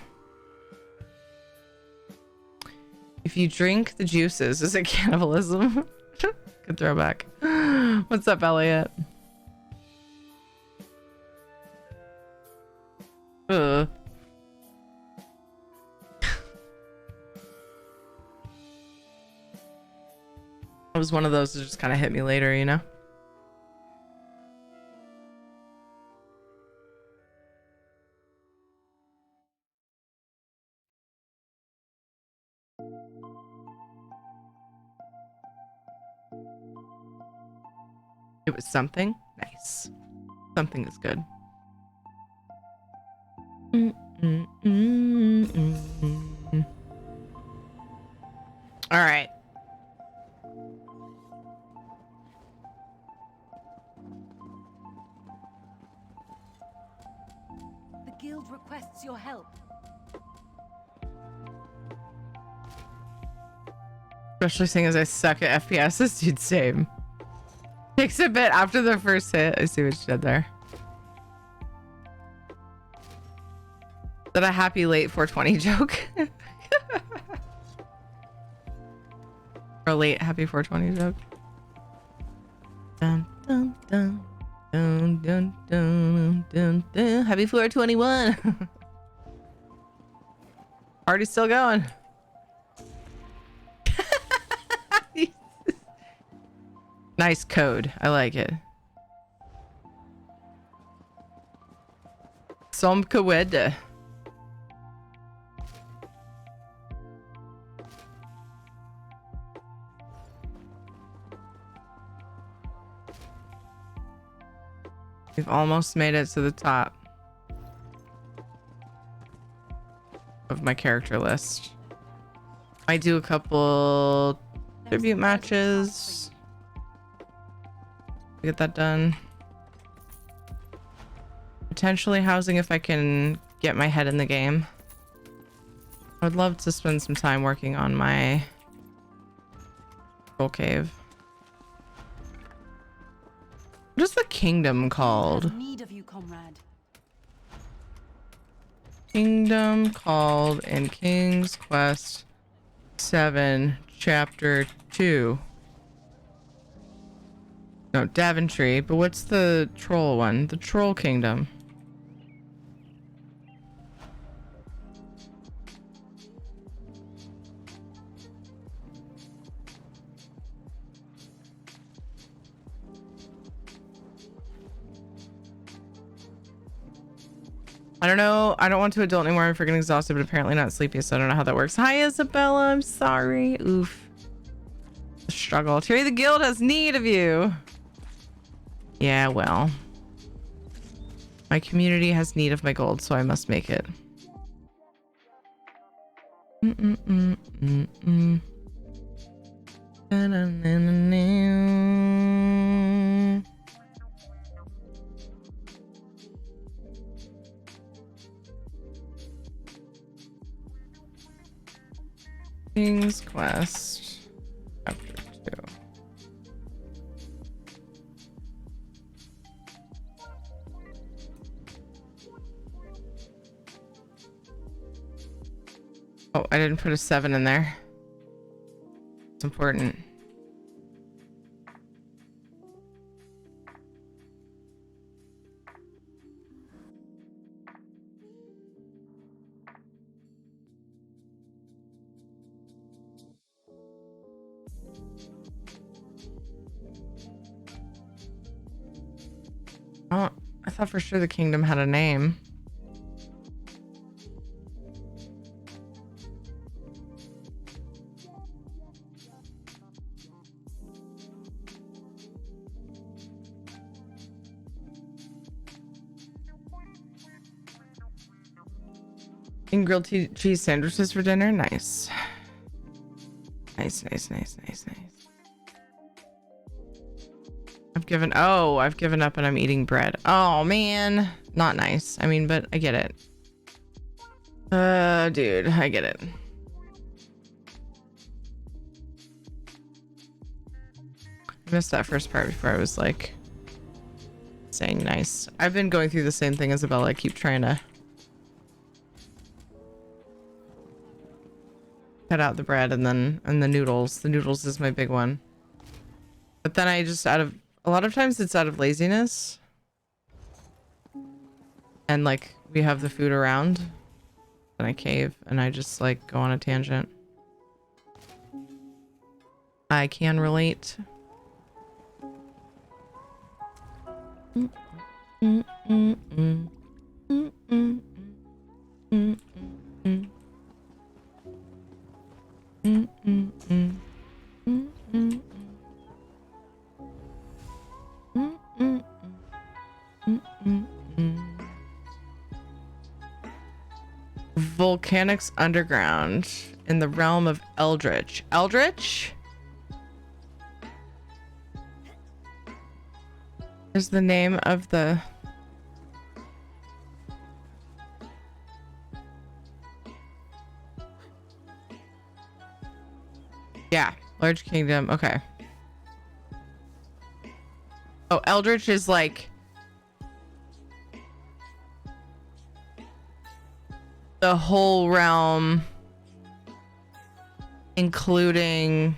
If you drink the juices, is it cannibalism? Good throwback. What's up, Elliot? Ugh. It was one of those that just kind of hit me later, you know? It was something nice. Something is good. All right. The guild requests your help. Especially seeing as I suck at FPS, this dude's same. Takes a bit after the first hit. I see what you did there. Is that a happy late 420 joke? Or a late happy 420 joke? Dun, dun, dun, dun, dun, dun, dun, dun. Happy 421. Party's still going. Nice code. I like it. Somkaweda. We've almost made it to the top of my character list. I do a couple tribute matches. Get that done. Potentially housing if I can get my head in the game. I would love to spend some time working on my Soul Cave. What is the kingdom called? Need of you, comrade. Kingdom called in King's Quest 7, Chapter 2. No, Daventry, but what's the troll one? The Troll Kingdom. I don't know. I don't want to adult anymore. I'm freaking exhausted, but apparently not sleepy, so I don't know how that works. Hi, Isabella. I'm sorry. Oof. The struggle. Terry the Guild has need of you. Yeah, well. My community has need of my gold, so I must make it. King's Quest Chapter 2. Oh, I didn't put a 7 in there. It's important. Oh, I thought for sure the kingdom had a name. And grilled cheese sandwiches for dinner? Nice. Nice, nice, nice, nice, nice. I've given up and I'm eating bread. Oh man, not nice. I mean, but I get it. Dude, I get it. I missed that first part before I was like saying nice. I've been going through the same thing, Isabella. I keep trying to cut out the bread and the noodles. The noodles is my big one. But then I just a lot of times it's out of laziness. And like we have the food around and I cave and I just like go on a tangent. I can relate. Volcanics underground in the realm of Eldritch. Eldritch is the name of the large kingdom. Okay. Oh, Eldritch is like the whole realm, including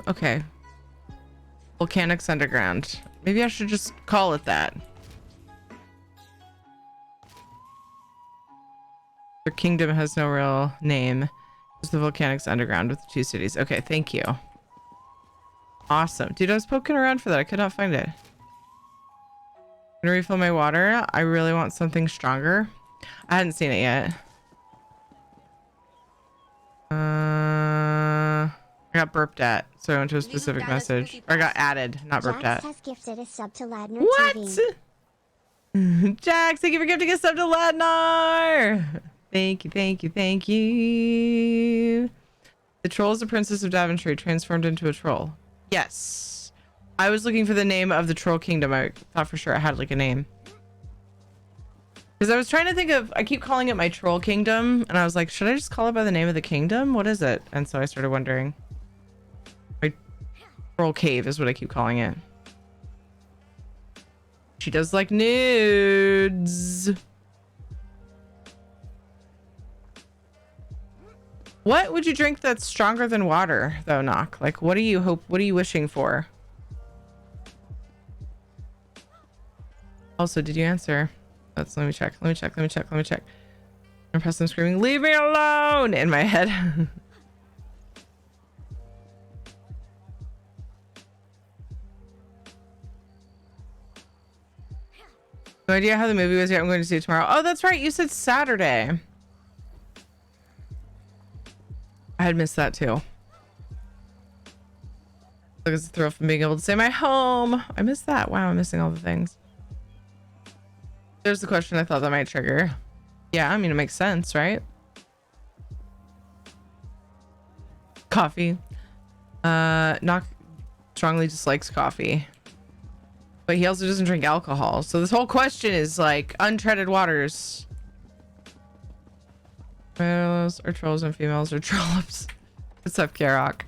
okay. Volcanics underground. Maybe I should just call it that. Their kingdom has no real name. It's the Volcanics underground with the 2 cities. Okay, thank you. Awesome. Dude, I was poking around for that. I could not find it. I'm gonna refill my water. I really want something stronger. I hadn't seen it yet. I got burped at, so I went to a specific message. Or I got added, not burped Jax at. has gifted a sub to Ladner What? TV. Jax, thank you for gifting a sub to Ladnar. Thank you, thank you, thank you. The troll is the princess of Daventry, transformed into a troll. Yes. I was looking for the name of the troll kingdom. I thought for sure I had like a name. Because I was trying to think of, I keep calling it my troll kingdom. And I was like, should I just call it by the name of the kingdom? What is it? And so I started wondering. My troll cave is what I keep calling it. She does like nudes. What would you drink that's stronger than water though, Knock? Like, what are you wishing for? Also, did you answer? Let me check. I'm pressing screaming, leave me alone in my head. No idea how the movie was yet. I'm going to see it tomorrow. Oh, that's right. You said Saturday. I had missed that too. Look at the thrill from being able to say my home. I missed that. Wow, I'm missing all the things. There's the question I thought that might trigger. Yeah, I mean, it makes sense, right? Coffee. Knock strongly dislikes coffee. But he also doesn't drink alcohol. So this whole question is like untreaded waters. Males are trolls and females are trollops. What's up, Karok?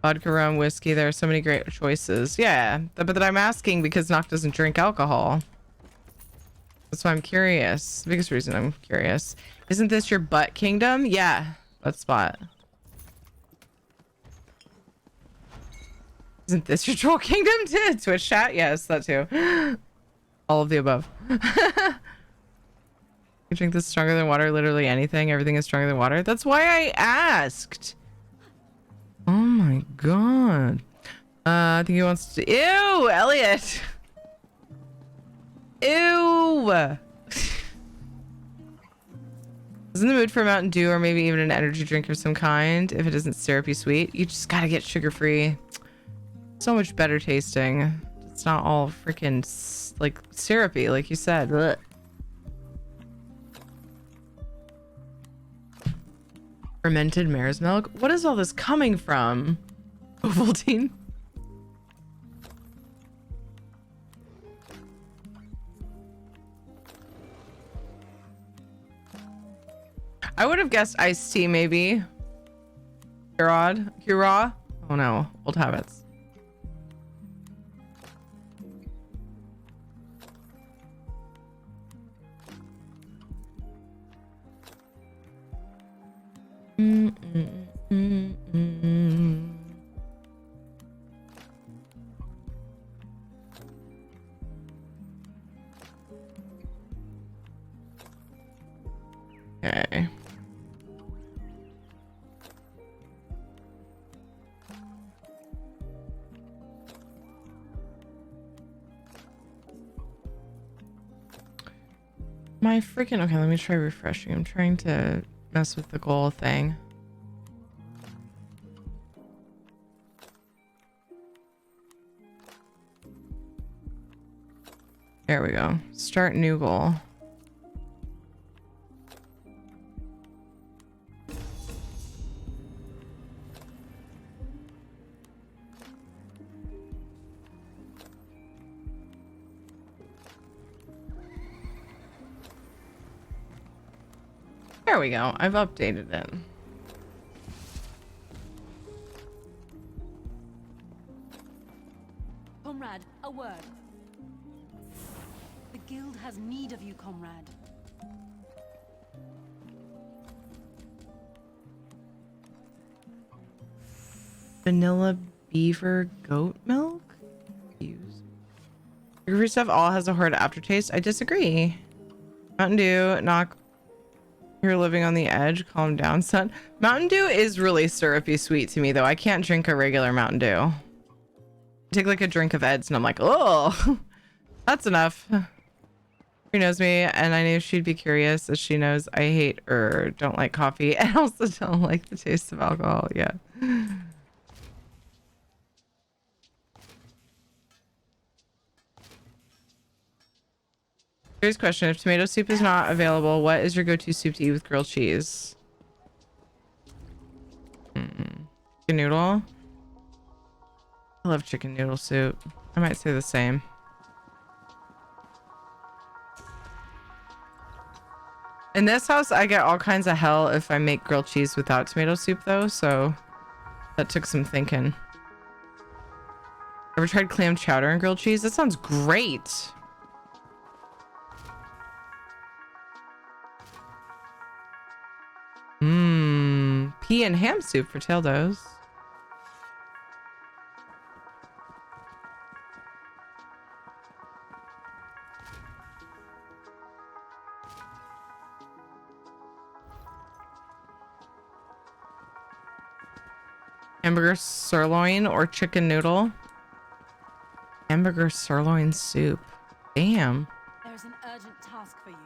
Vodka, rum, whiskey. There are so many great choices. Yeah, but that I'm asking because Nock doesn't drink alcohol. That's why I'm curious. The biggest reason I'm curious. Isn't this your butt kingdom? Yeah. Butt spot. Isn't this your troll kingdom too? Twitch chat? Yes, that too. All of the above. You drink this stronger than water, literally anything. Everything is stronger than water. That's why I asked. Oh my god. I think he wants to. Ew, Elliot. Ew. Is in the mood for a Mountain Dew or maybe even an energy drink of some kind. If it isn't syrupy sweet, you just gotta get sugar free. So much better tasting. It's not all freaking like syrupy, like you said. Blech. Fermented mare's milk. What is all this coming from? Ovaltine. I would have guessed iced tea, maybe. Kira. Oh no, old habits. Okay. My freaking okay, let me try refreshing. I'm trying to mess with the goal thing. There we go. Start new goal. There we go. I've updated it. Comrade, a word. The guild has need of you, comrade. Vanilla beaver goat milk? Sugar-free stuff all has a horrid aftertaste. I disagree. Mountain Dew, knock. You're living on the edge. Calm down, son. Mountain Dew is really syrupy sweet to me, though. I can't drink a regular Mountain Dew. I take like a drink of Ed's and I'm like, oh, that's enough. She knows me, and I knew she'd be curious, as she knows I hate or don't like coffee and also don't like the taste of alcohol. Yeah. Here's a question. If tomato soup is not available, what is your go-to soup to eat with grilled cheese? Chicken noodle. I love chicken noodle soup. I might say the same. In this house, I get all kinds of hell if I make grilled cheese without tomato soup, though, so that took some thinking. Ever tried clam chowder and grilled cheese? That sounds great. Pea and ham soup for Tildos. Hamburger sirloin or chicken noodle? Hamburger sirloin soup. Damn. There's an urgent task for you.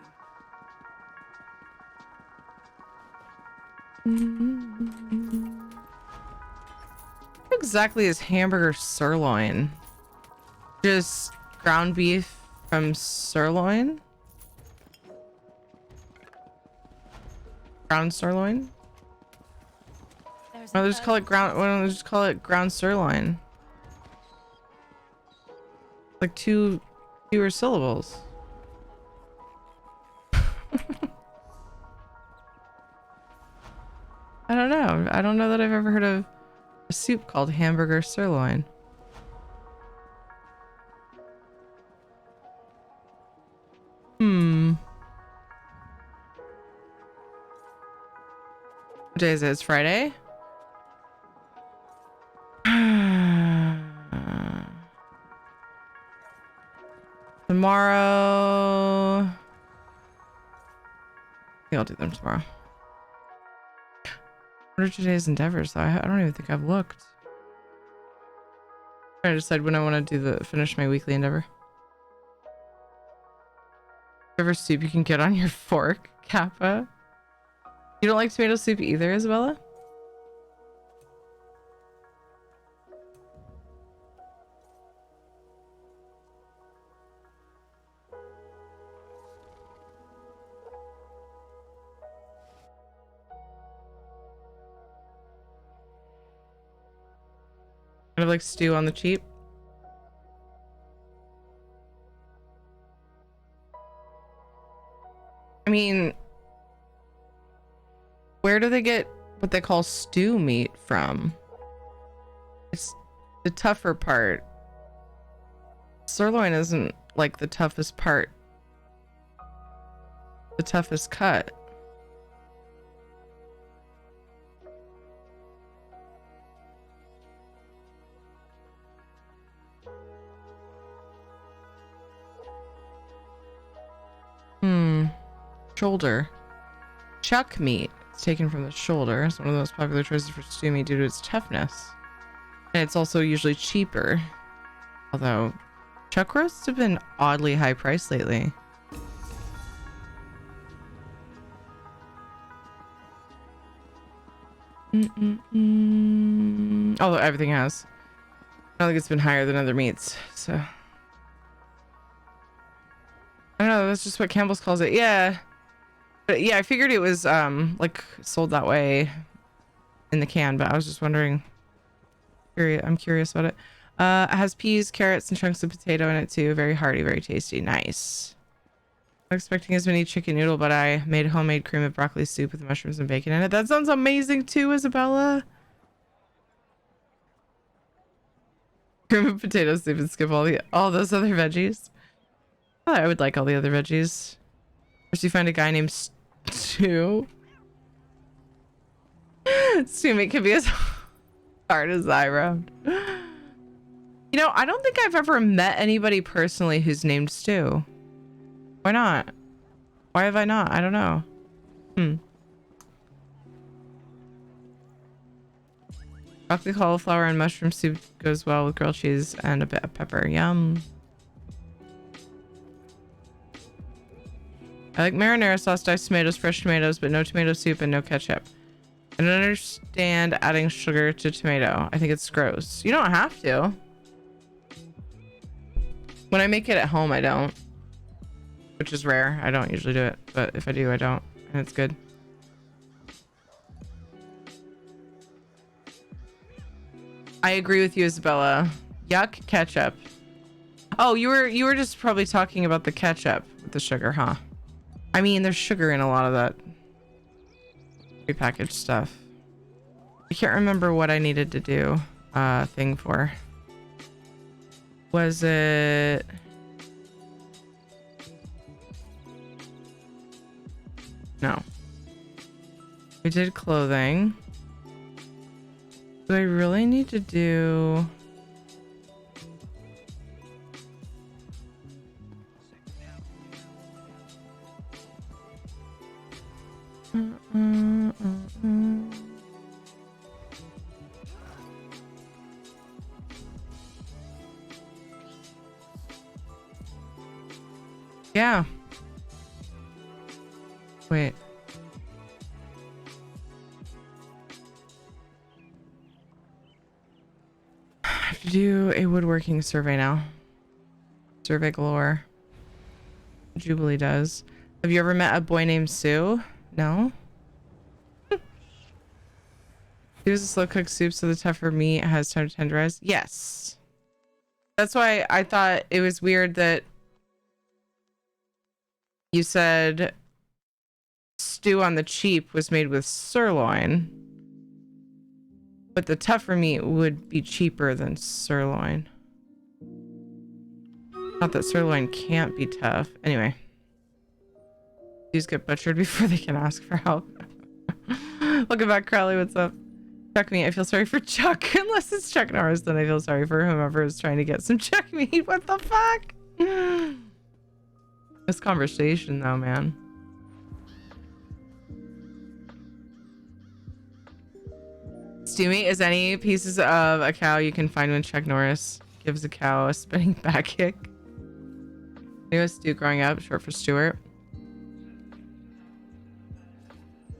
What exactly is hamburger sirloin? Just ground beef from sirloin? Ground sirloin? Why don't they just call it ground? Why don't they just call it ground sirloin? Like fewer syllables. I don't know. I don't know that I've ever heard of a soup called hamburger sirloin. What day is it? It's Friday? Tomorrow. I think I'll do them tomorrow. What are today's endeavors though? I don't even think I've looked. I'm trying to decide when I want to finish my weekly endeavor. Whatever soup you can get on your fork, Kappa. You don't like tomato soup either, Isabella? Kind of like stew on the cheap. I mean, where do they get what they call stew meat from? It's the tougher part. Sirloin isn't like the toughest part. The toughest cut. Shoulder. Chuck meat. It's taken from the shoulder. It's one of the most popular choices for stew meat due to its toughness. And it's also usually cheaper. Although, chuck roasts have been oddly high priced lately. Although everything has. I don't think it's been higher than other meats, so. I don't know, that's just what Campbell's calls it. Yeah. But yeah, I figured it was like sold that way in the can, but I was just wondering. I'm curious about it. It has peas, carrots, and chunks of potato in it too. Very hearty, very tasty. Nice. I'm expecting as many chicken noodle, but I made homemade cream of broccoli soup with mushrooms and bacon in it. That sounds amazing too, Isabella. Cream of potato soup and skip all those other veggies. Oh, I would like all the other veggies. First you find a guy named Stu. Stu, it could be as hard as I round. You know, I don't think I've ever met anybody personally who's named Stu. Why not? Why have I not? I don't know. Broccoli, cauliflower, and mushroom soup goes well with grilled cheese and a bit of pepper. Yum. I like marinara sauce, diced tomatoes, fresh tomatoes, but no tomato soup and no ketchup. I don't understand adding sugar to tomato. I think it's gross. You don't have to. When I make it at home, I don't. Which is rare. I don't usually do it. But if I do, I don't. And it's good. I agree with you, Isabella. Yuck, ketchup. Oh, you were just probably talking about the ketchup with the sugar, huh? I mean, there's sugar in a lot of that prepackaged stuff. I can't remember what I needed to do thing for. Was it... No. We did clothing. Do I really need to do... Yeah. Wait. I have to do a woodworking survey now. Survey galore. Jubilee does. Have you ever met a boy named Sue? No? Use a slow cooked soup so the tougher meat has time to tenderize. Yes. That's why I thought it was weird that you said stew on the cheap was made with sirloin, but the tougher meat would be cheaper than sirloin. Not that sirloin can't be tough. Anyway. These get butchered before they can ask for help. Welcome back, Crowley. What's up? Chuck meat. I feel sorry for Chuck. Unless it's Chuck Norris, then I feel sorry for whomever is trying to get some Chuck meat. What the fuck? This conversation, though, man. Stew meat is any pieces of a cow you can find when Chuck Norris gives a cow a spinning back kick. He was Stu growing up, short for Stuart.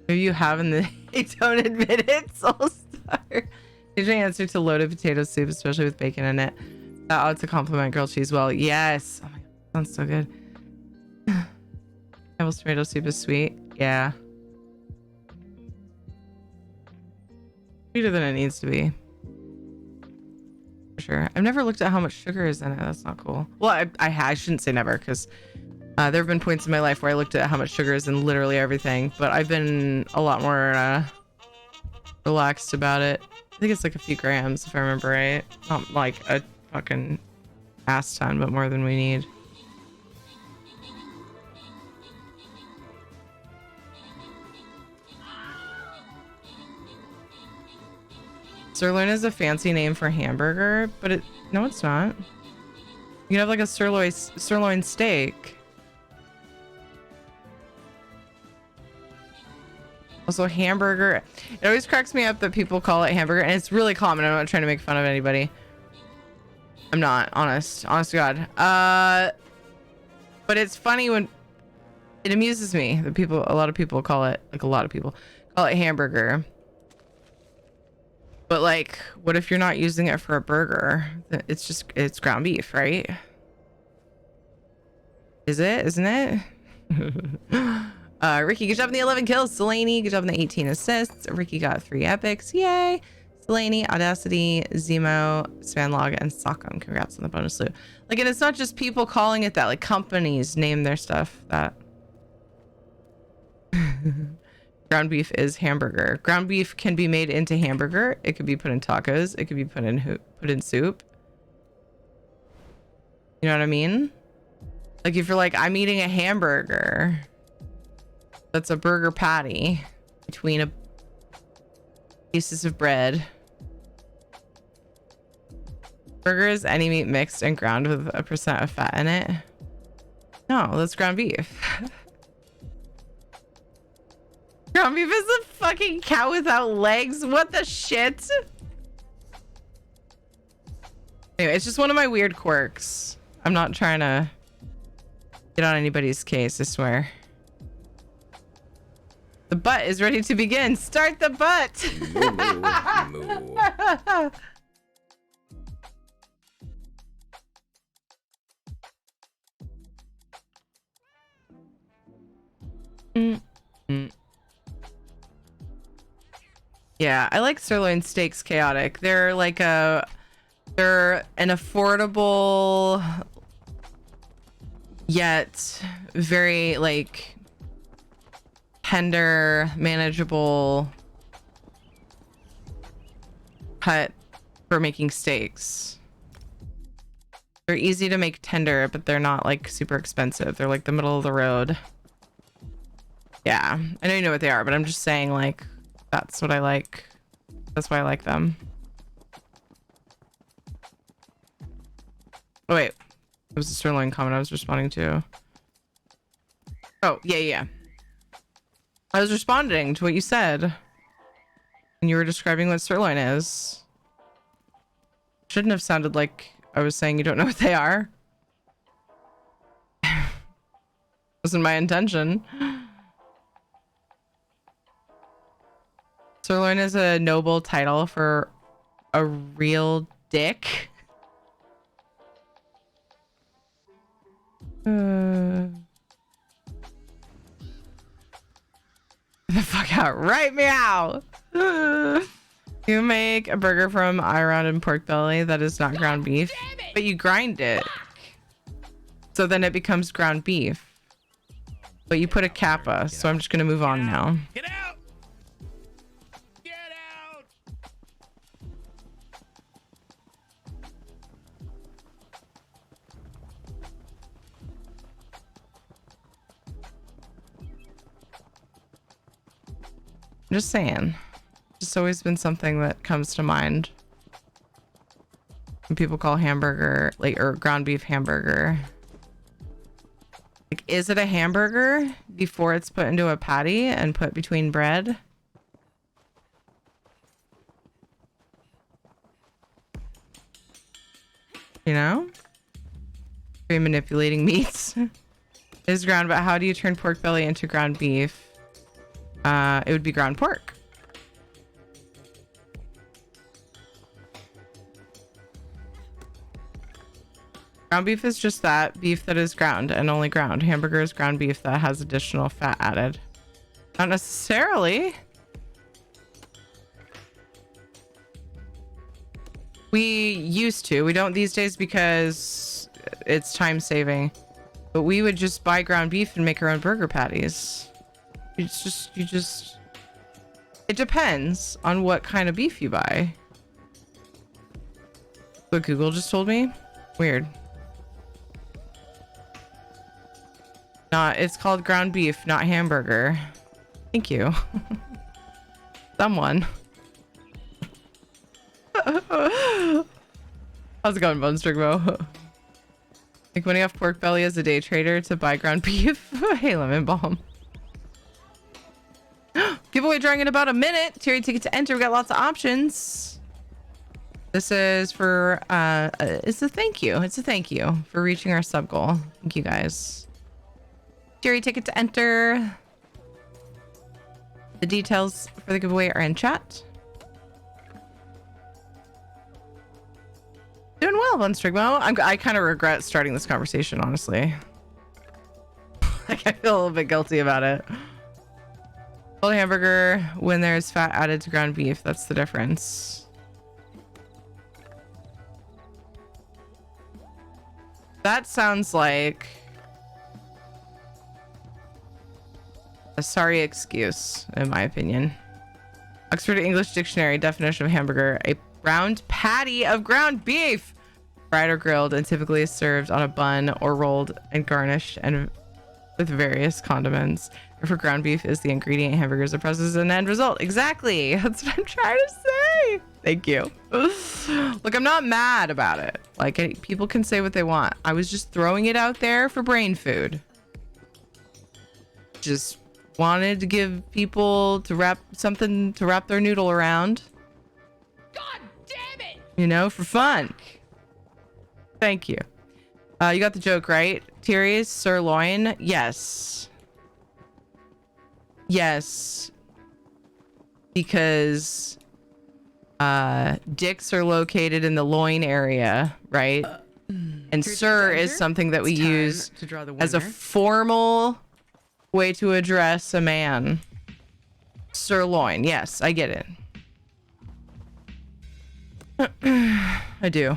Maybe you have in the don't admit it, Soul Star. Here's my answer to loaded potato soup, especially with bacon in it. That ought to compliment grilled cheese well. Yes. Oh my god, sounds so good. Devil's tomato soup is sweet. Yeah. Sweeter than it needs to be. For sure. I've never looked at how much sugar is in it. That's not cool. Well, I shouldn't say never, because there have been points in my life where I looked at how much sugar is in literally everything, but I've been a lot more relaxed about it. I think it's like a few grams, if I remember right. Not like a fucking ass ton, but more than we need. Sirloin is a fancy name for hamburger, but no, it's not. You can have like a sirloin steak. Also, hamburger. It always cracks me up that people call it hamburger, and it's really common. I'm not trying to make fun of anybody. I'm not, honest to God. But it's funny when it amuses me that a lot of people call it hamburger. But like, what if you're not using it for a burger? It's ground beef, right? Is it? Isn't it? Ricky, good job on the 11 kills. Delaney, good job on the 18 assists. Ricky got 3 epics. Yay. Delaney, Audacity, Zemo, Svanlog, and Sockham. Congrats on the bonus loot. Like, and it's not just people calling it that. Like, companies name their stuff that. Ground beef is hamburger. Ground beef can be made into hamburger. It could be put in tacos. It could be put in soup. You know what I mean? Like, if you're like, I'm eating a hamburger, that's a burger patty between pieces of bread. Burger is any meat mixed and ground with 1% of fat in it. No, that's ground beef. Ground beef is a fucking cow without legs. What the shit? Anyway, it's just one of my weird quirks. I'm not trying to get on anybody's case, I swear. The butt is ready to begin. Start the butt. Yeah, I like sirloin steaks chaotic. They're like they're an affordable yet very like tender, manageable cut for making steaks. They're easy to make tender, but they're not like super expensive. They're like the middle of the road. Yeah, I know you know what they are, but I'm just saying like that's what I like. That's why I like them. Oh wait, it was a sirloin comment I was responding to. Oh yeah. I was responding to what you said. And you were describing what sirloin is. Shouldn't have sounded like I was saying you don't know what they are. Wasn't my intention. Sirloin is a noble title for a real dick. The fuck out, right, meow. You make a burger from iron and pork belly that is not ground beef, but you grind it. So then it becomes ground beef. But you put a kappa, so I'm just going to move on now. Get out! Get out! I'm just saying. It's always been something that comes to mind when people call hamburger, like, or ground beef hamburger. Like, is it a hamburger before it's put into a patty and put between bread? You know? Very manipulating meats. Is ground, but how do you turn pork belly into ground beef? It would be ground pork. Ground beef is just that beef that is ground and only ground. Hamburger is ground beef that has additional fat added. Not necessarily. We used to. We don't these days because it's time saving. But we would just buy ground beef and make our own burger patties. You just it depends on what kind of beef you buy. What Google just told me? Weird. It's called ground beef, not hamburger. Thank you. Someone. How's it going, Bone Strigmo? Make money off pork belly as a day trader to buy ground beef. Hey, Lemon Balm. Giveaway drawing in about a minute. Terry ticket to enter. We got lots of options. This is for it's a thank you. It's a thank you for reaching our sub goal. Thank you guys. Jerry ticket to enter. The details for the giveaway are in chat. Doing well, Von Strigmo. I kind of regret starting this conversation, honestly. Like, I feel a little bit guilty about it. Old hamburger when there's fat added to ground beef. That's the difference. That sounds like a sorry excuse, in my opinion. Oxford English Dictionary definition of hamburger: a round patty of ground beef, fried or grilled, and typically served on a bun or rolled and garnished and with various condiments. For ground beef is the ingredient hamburgers are processed as an end result. Exactly. That's what I'm trying to say. Thank you. Look, I'm not mad about it. Like, people can say what they want. I was just throwing it out there for brain food. Just wanted to give people something to wrap their noodle around. God damn it! You know, for fun. Thank you. You got the joke, right? Tyrese sirloin? Yes. Yes. Because dicks are located in the loin area, right? And sir is something that we use as a formal way to address a man. Sirloin. Yes, I get it. I do.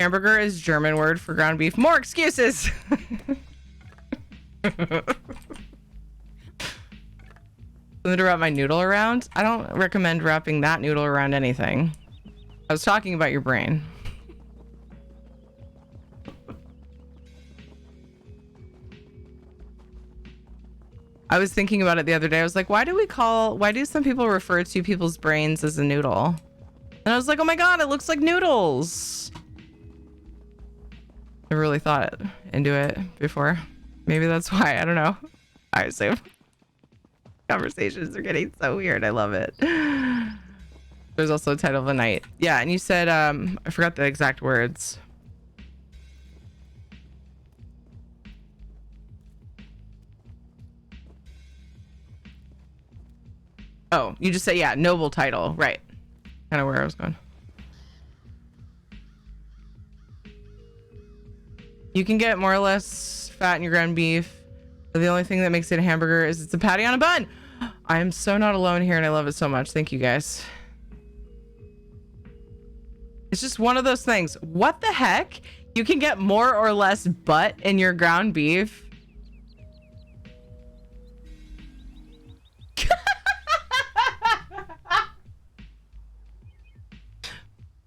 Hamburger is German word for ground beef. More excuses. Something to wrap my noodle around? I don't recommend wrapping that noodle around anything. I was talking about your brain. I was thinking about it the other day. I was like, why do some people refer to people's brains as a noodle? And I was like, oh my god, it looks like noodles. I really thought into it before. Maybe that's why. I don't know. All right, so conversations are getting so weird. I love it. There's also a title of the night. Yeah, and you said, I forgot the exact words. Oh, you just say, yeah, noble title. Right. Kind of where I was going. You can get more or less fat in your ground beef The only thing that makes it a hamburger is it's a patty on a bun. I am so not alone here and I love it so much. Thank you guys. It's just one of those things. What the heck? You can get more or less butt in your ground beef.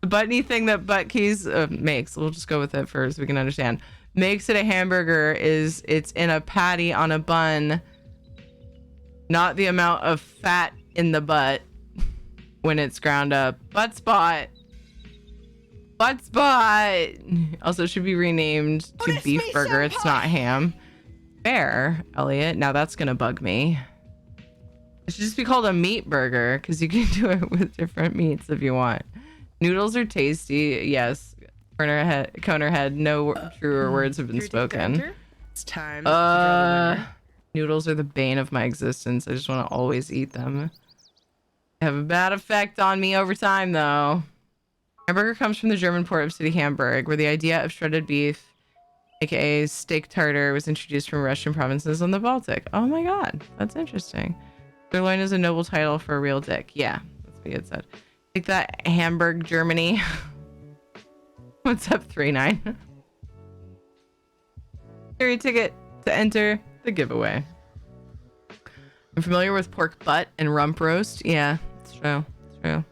The buttony thing that butt keys makes, we'll just go with it first so we can understand. Makes it a hamburger is it's in a patty on a bun, not the amount of fat in the butt when it's ground up. Butt spot. Butt spot. Also should be renamed to beef burger. It's not ham. Fair, Elliot. Now that's gonna bug me. It should just be called a meat burger because you can do it with different meats if you want. Noodles are tasty. Yes. Coner head. No truer words have been spoken. It's time to draw the winner. Noodles are the bane of my existence. I just want to always eat them. They have a bad effect on me over time, though. Hamburger comes from the German port of City Hamburg, where the idea of shredded beef, aka steak tartare, was introduced from Russian provinces on the Baltic. Oh my god, that's interesting. Sirloin is a noble title for a real dick. Yeah, that's what it said. Take that, Hamburg, Germany. What's up, 39? Carry ticket to enter the giveaway. I'm familiar with pork butt and rump roast. Yeah, it's true. It's true.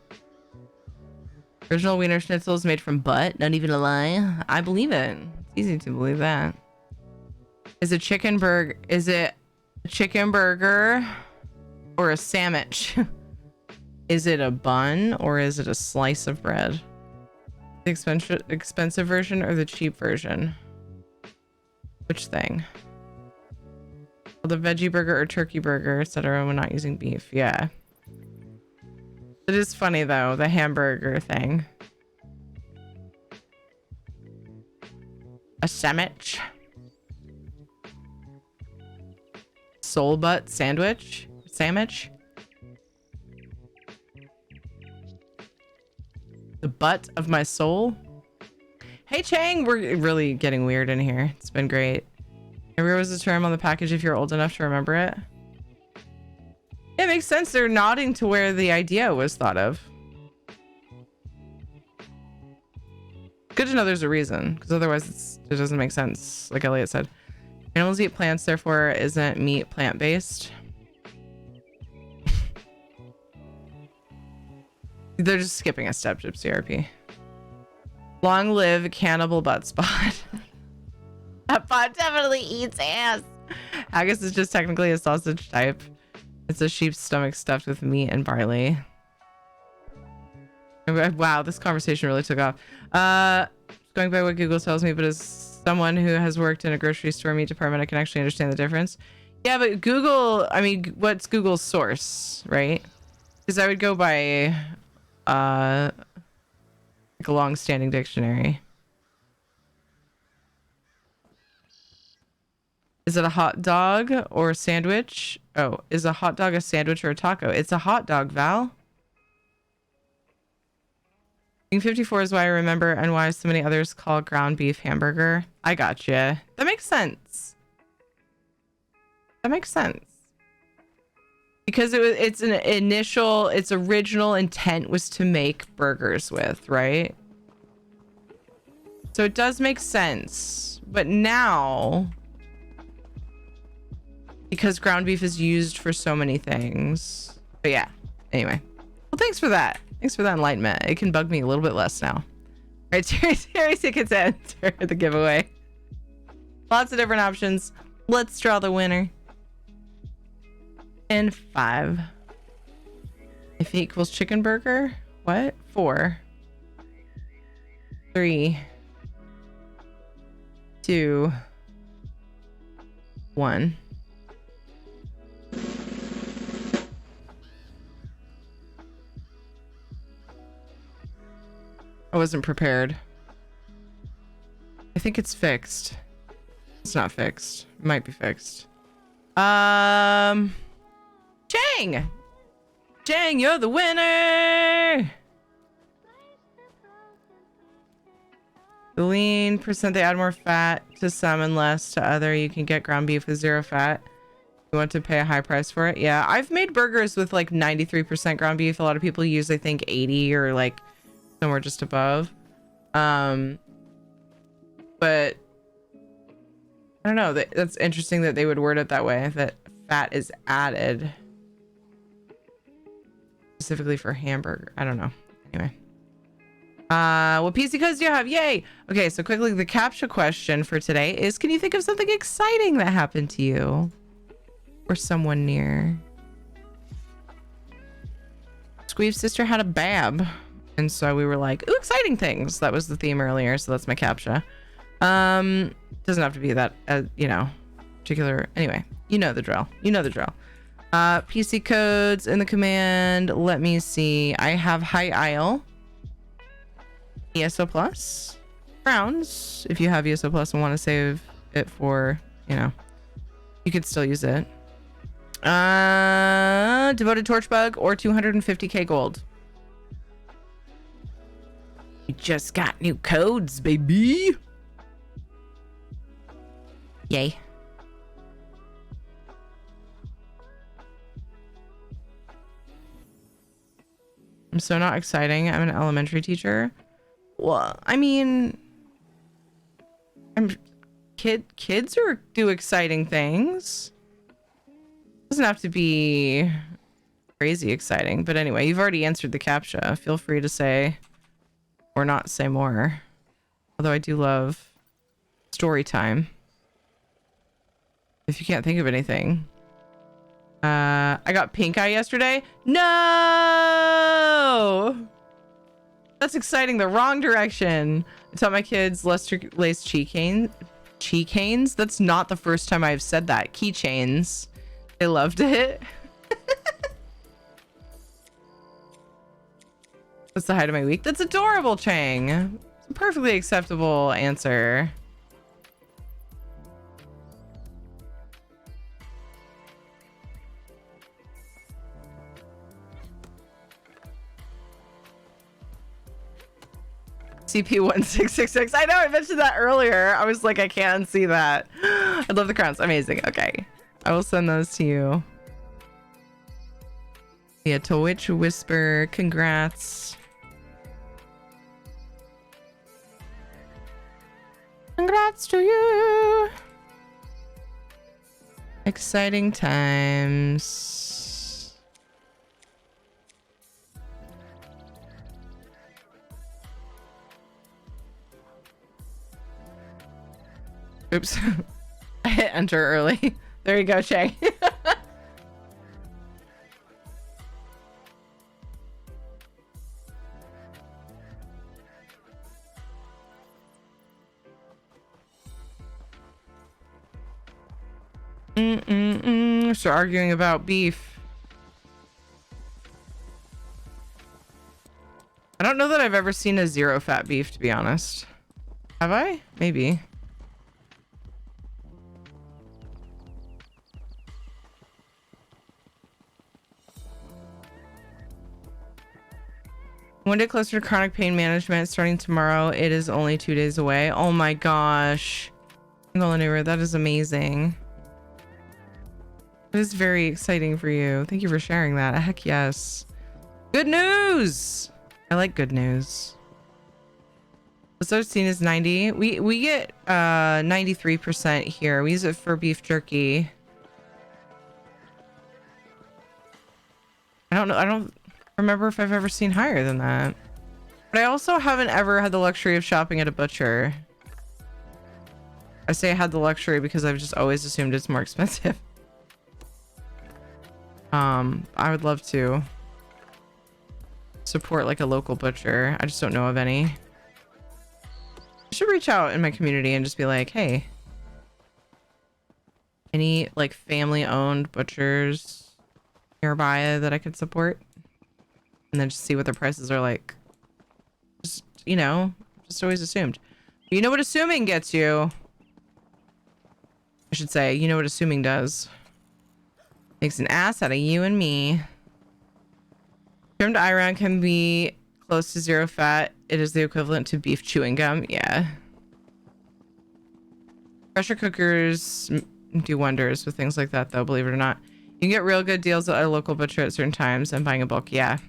Original Wiener Schnitzel is made from butt. Not even a lie. I believe it. It's easy to believe that. Is it a chicken burger or a sandwich? Is it a bun or is it a slice of bread? The expensive version or the cheap version? Which thing? Well, the veggie burger or turkey burger, etc. When not using beef. Yeah. It is funny though, the hamburger thing. A sandwich. Soul butt sandwich? Sandwich? The butt of my soul? Hey Chang, we're really getting weird in here. It's been great. Hamburger was the term on the package if you're old enough to remember it. It makes sense. They're nodding to where the idea was thought of. Good to know there's a reason, because otherwise it doesn't make sense, like Elliot said. Animals eat plants, therefore isn't meat plant-based? They're just skipping a step, Gypsy RP. Long live cannibal butt spot. That bot definitely eats ass. Haggis is just technically a sausage type. It's a sheep's stomach stuffed with meat and barley. Wow, this conversation really took off. Going by what Google tells me, but as someone who has worked in a grocery store meat department, I can actually understand the difference. Yeah, but Google, I mean, what's Google's source, right? Because I would go by like a long-standing dictionary. Is it a hot dog or a sandwich? Oh, is a hot dog a sandwich or a taco? It's a hot dog, Val. 54 is why I remember and why so many others call ground beef hamburger. I gotcha. That makes sense. That makes sense. Because its original intent was to make burgers with, right? So it does make sense. But now, because ground beef is used for so many things. But yeah, anyway. Well, thanks for that. Thanks for that enlightenment. It can bug me a little bit less now. All right, Terry tickets enter the giveaway. Lots of different options. Let's draw the winner. And 5. If equals chicken burger. What? 4. 3. 2. 1. I wasn't prepared. I think it's fixed. It's not fixed. It might be fixed. Chang! Chang, you're the winner! The lean percent, they add more fat to some and less to other. You can get ground beef with 0 fat. You want to pay a high price for it? Yeah, I've made burgers with like 93% ground beef. A lot of people use, I think, 80 or like somewhere just above. But I don't know. That's interesting that they would word it that way, that fat is added specifically for hamburger. I don't know. Anyway. What PC codes do you have? Yay! Okay, so quickly, the CAPTCHA question for today is, can you think of something exciting that happened to you? Or someone near? Squeeve's sister had a bab. And so we were like, ooh, exciting things. That was the theme earlier, so that's my CAPTCHA. Doesn't have to be that, you know, particular. Anyway, you know the drill. You know the drill. PC codes in the command. Let me see. I have High Isle. ESO Plus. Crowns. If you have ESO Plus and want to save it for, you know, you could still use it. Devoted Torchbug or 250k gold. We just got new codes, baby. Yay. I'm so not exciting. I'm an elementary teacher. Well, I mean, kids do exciting things. Doesn't have to be crazy exciting, but anyway, you've already answered the CAPTCHA. Feel free to say or not say more. Although I do love story time. If you can't think of anything. I got pink eye yesterday. No! That's exciting. The wrong direction. I taught my kids Lester Lace keychains. That's not the first time I've said that. Keychains. They loved it. That's the height of my week. That's adorable, Chang. It's a perfectly acceptable answer. CP1666. I know, I mentioned that earlier. I was like, I can't see that. I love the crowns. Amazing. Okay. I will send those to you. Yeah, to Witch Whisper. Congrats. Congrats to you. Exciting times. Oops. I hit enter early. There you go, Chang. So arguing about beef. I don't know that I've ever seen a 0 fat beef, to be honest. Have I? Maybe. One day closer to chronic pain management starting tomorrow. It is only 2 days away. Oh my gosh. That is amazing. That is very exciting for you. Thank you for sharing that. Heck yes. Good news. I like good news. What's I've seen is 90. We get 93% here. We use it for beef jerky. I don't know. I don't remember if I've ever seen higher than that. But I also haven't ever had the luxury of shopping at a butcher. I say I had the luxury because I've just always assumed it's more expensive. I would love to support like a local butcher. I just don't know of any. I should reach out in my community and just be like, hey, any like family owned butchers nearby that I could support? And then just see what their prices are like. Just, you know, just always assumed. You know what assuming gets you? I should say, you know what assuming does? Makes an ass out of you and me. Trimmed iron can be close to 0 fat. It is the equivalent to beef chewing gum. Yeah. Pressure cookers do wonders with things like that, though, believe it or not. You can get real good deals at a local butcher at certain times and buying in bulk. Yeah.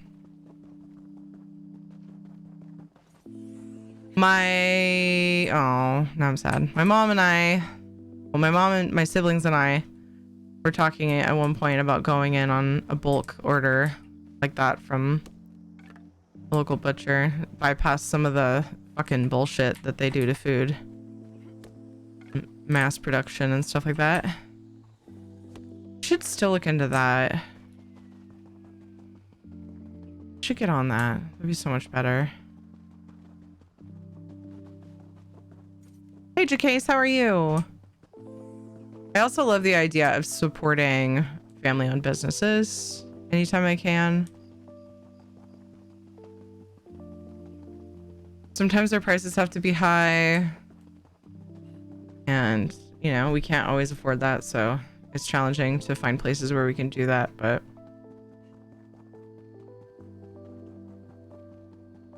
Oh, now I'm sad. My mom and my siblings and I were talking at one point about going in on a bulk order like that from a local butcher. Bypass some of the fucking bullshit that they do to food. Mass production and stuff like that. Should still look into that. Should get on that. It'd be so much better. Hey Jacase, how are you? I also love the idea of supporting family-owned businesses anytime I can. Sometimes their prices have to be high. And, you know, we can't always afford that, so it's challenging to find places where we can do that, but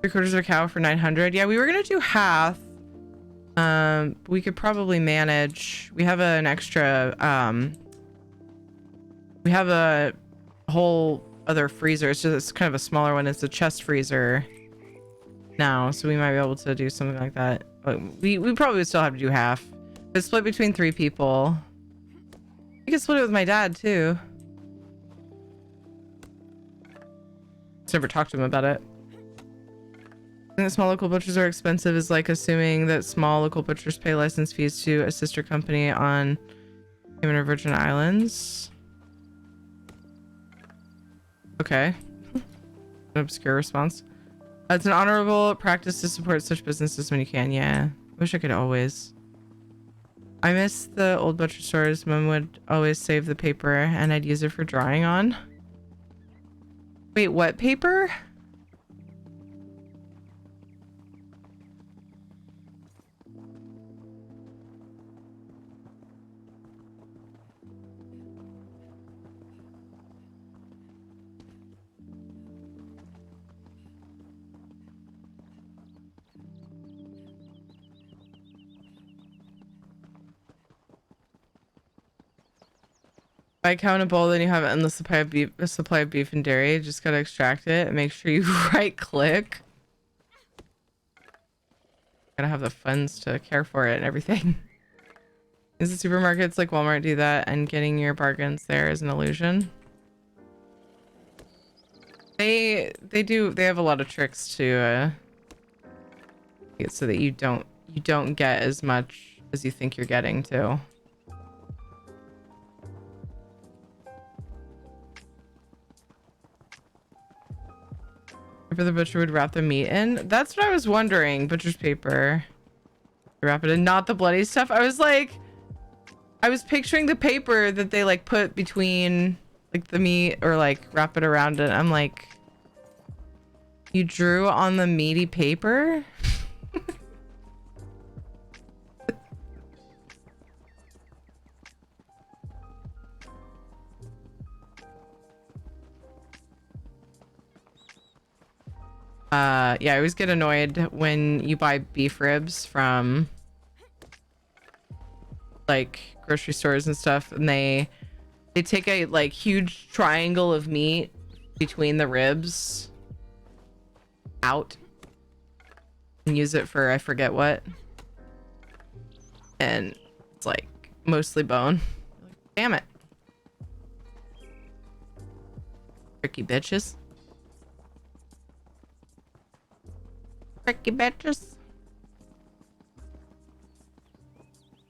3/4 of a cow for 900. Yeah, we were gonna do half. We could probably manage. We have an extra, we have a whole other freezer. It's kind of a smaller one. It's a chest freezer now, so we might be able to do something like that. But we probably would still have to do half. It's split between 3 people. I could split it with my dad too. Just never talked to him about it. I think that small local butchers are expensive is like assuming that small local butchers pay license fees to a sister company on Cayman or Virgin Islands. Okay. An obscure response. It's an honorable practice to support such businesses when you can. Yeah. Wish I could always. I miss the old butcher stores. Mom would always save the paper and I'd use it for drawing on. Wait, what paper? Buy cow in a bowl, then you have an endless supply of beef and dairy. Just gotta extract it and make sure you right click. Gotta have the funds to care for it and everything. Is the supermarkets like Walmart do that and getting your bargains there is an illusion? They have a lot of tricks to get so that you don't get as much as you think you're getting too. Paper the butcher would wrap the meat in. That's what I was wondering. Butcher's paper. Wrap it in, not the bloody stuff. I was picturing the paper that they like put between like the meat or like wrap it around it. I'm like, you drew on the meaty paper? Yeah, I always get annoyed when you buy beef ribs from like grocery stores and stuff, and they take a like huge triangle of meat between the ribs out and use it for I forget what, and it's like mostly bone. Damn it, tricky bitches. Tricky bitches.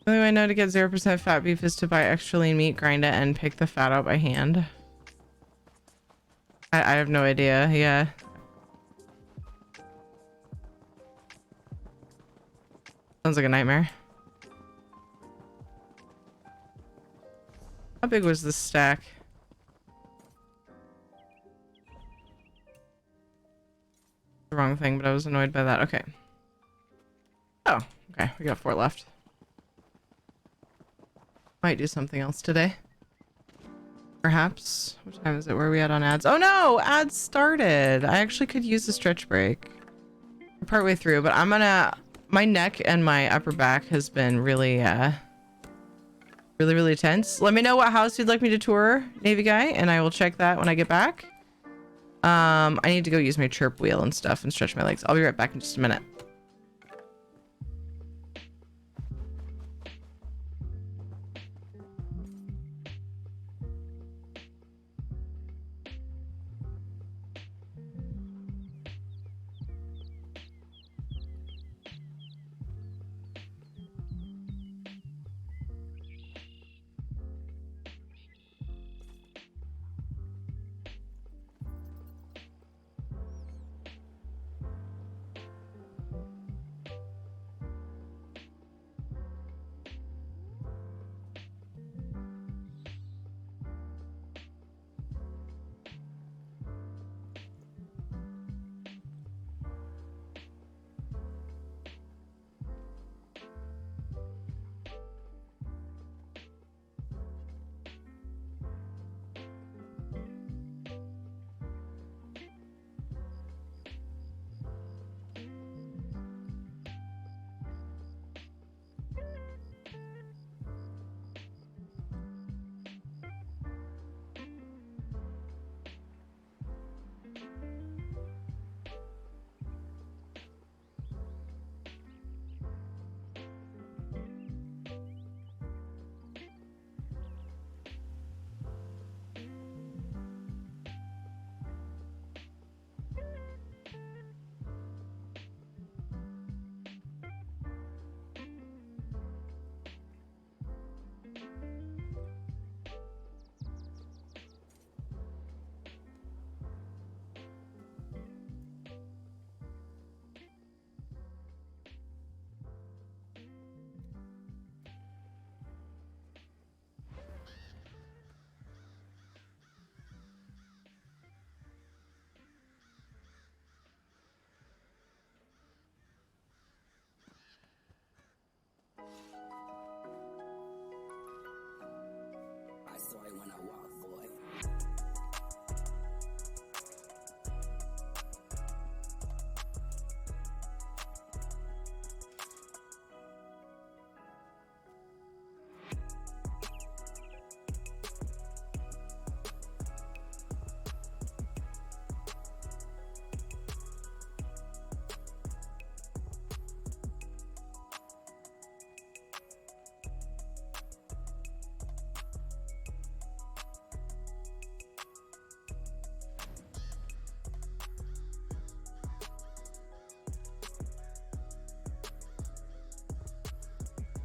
The only way I know to get 0% fat beef is to buy extra lean meat, grind it, and pick the fat out by hand. I have no idea. Yeah. Sounds like a nightmare. How big was this stack? The wrong thing, but I was annoyed by that. Okay. Oh, okay. We got 4 left. Might do something else today. Perhaps. What time is it? Where are we at on ads? Oh no! Ads started! I actually could use a stretch break. We're partway through, but I'm gonna... My neck and my upper back has been really Really, really tense. Let me know what house you'd like me to tour, Navy guy, and I will check that when I get back. I need to go use my chirp wheel and stuff and stretch my legs. I'll be right back in just a minute.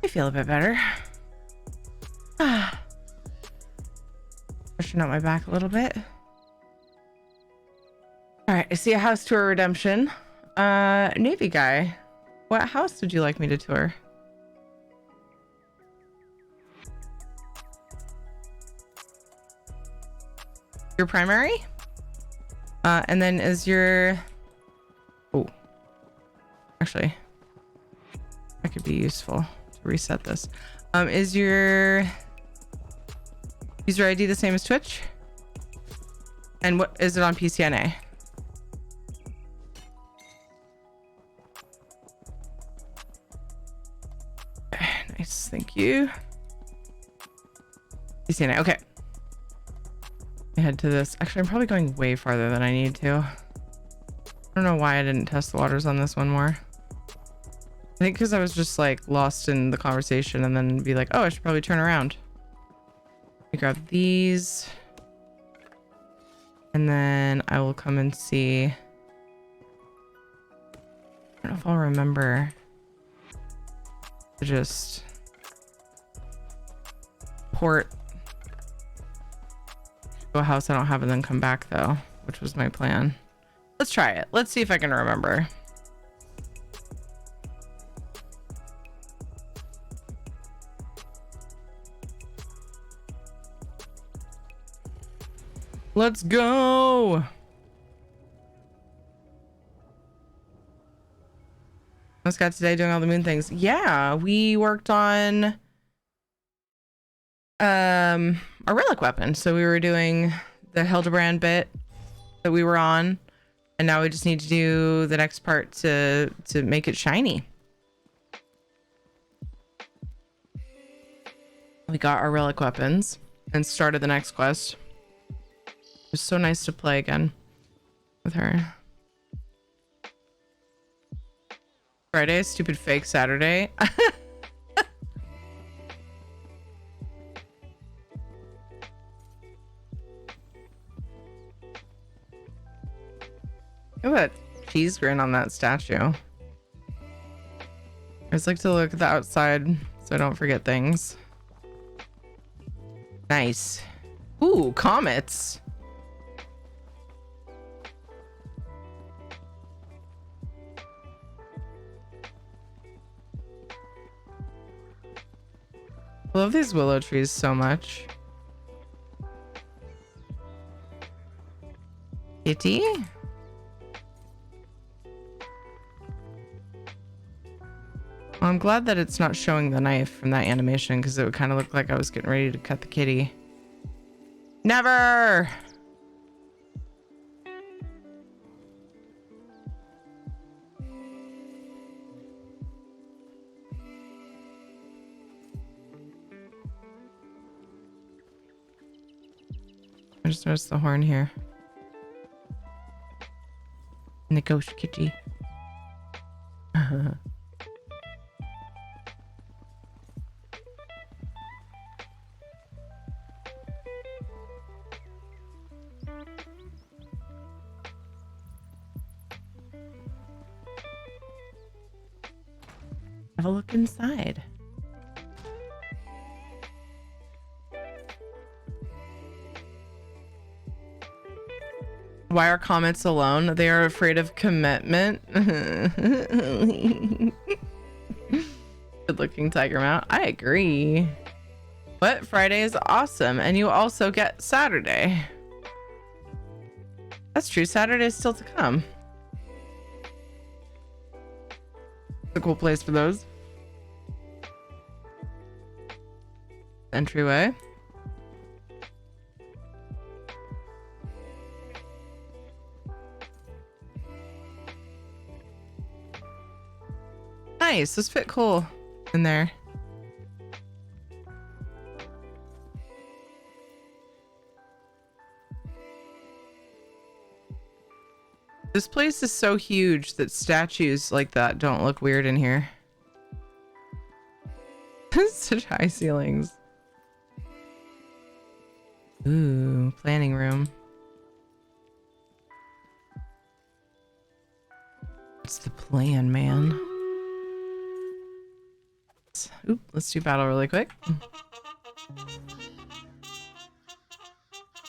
I feel a bit better. Pushing out my back a little bit. All right, I see a house tour redemption. Navy guy, what house would you like me to tour? Your primary? And then is your... Oh. Actually, that could be useful to reset this. Is your user ID the same as Twitch? And what is it on PCNA? Nice, thank you. PCNA, okay. Head to this. Actually, I'm probably going way farther than I need to. I don't know why I didn't test the waters on this one more. I think because I was just like lost in the conversation and then be like, oh, I should probably turn around. I grab these. And then I will come and see. I don't know if I'll remember to just port to a house I don't have and then come back though, which was my plan. Let's try it. Let's see if I can remember. Let's go. What's got today doing all the moon things? Yeah, we worked on our relic weapon. So we were doing the Hildebrand bit that we were on, and now we just need to do the next part to make it shiny. We got our relic weapons and started the next quest. It was so nice to play again with her. Friday, stupid fake Saturday. Look at that cheese grin on that statue. I just like to look at the outside so I don't forget things. Nice. Ooh, comets. I love these willow trees so much. Kitty? Well, I'm glad that it's not showing the knife from that animation because it would kind of look like I was getting ready to cut the kitty. Never! I just noticed the horn here. And the ghost kitty. Have a look inside. Why are comets alone? They are afraid of commitment. Good looking tiger mount. I agree. What? Friday is awesome. And you also get Saturday. That's true. Saturday is still to come. It's a cool place for those. Entryway. Nice. Those fit cool in there. This place is so huge that statues like that don't look weird in here. Such high ceilings. Ooh, planning room. What's the plan, man? Oop, let's do battle really quick.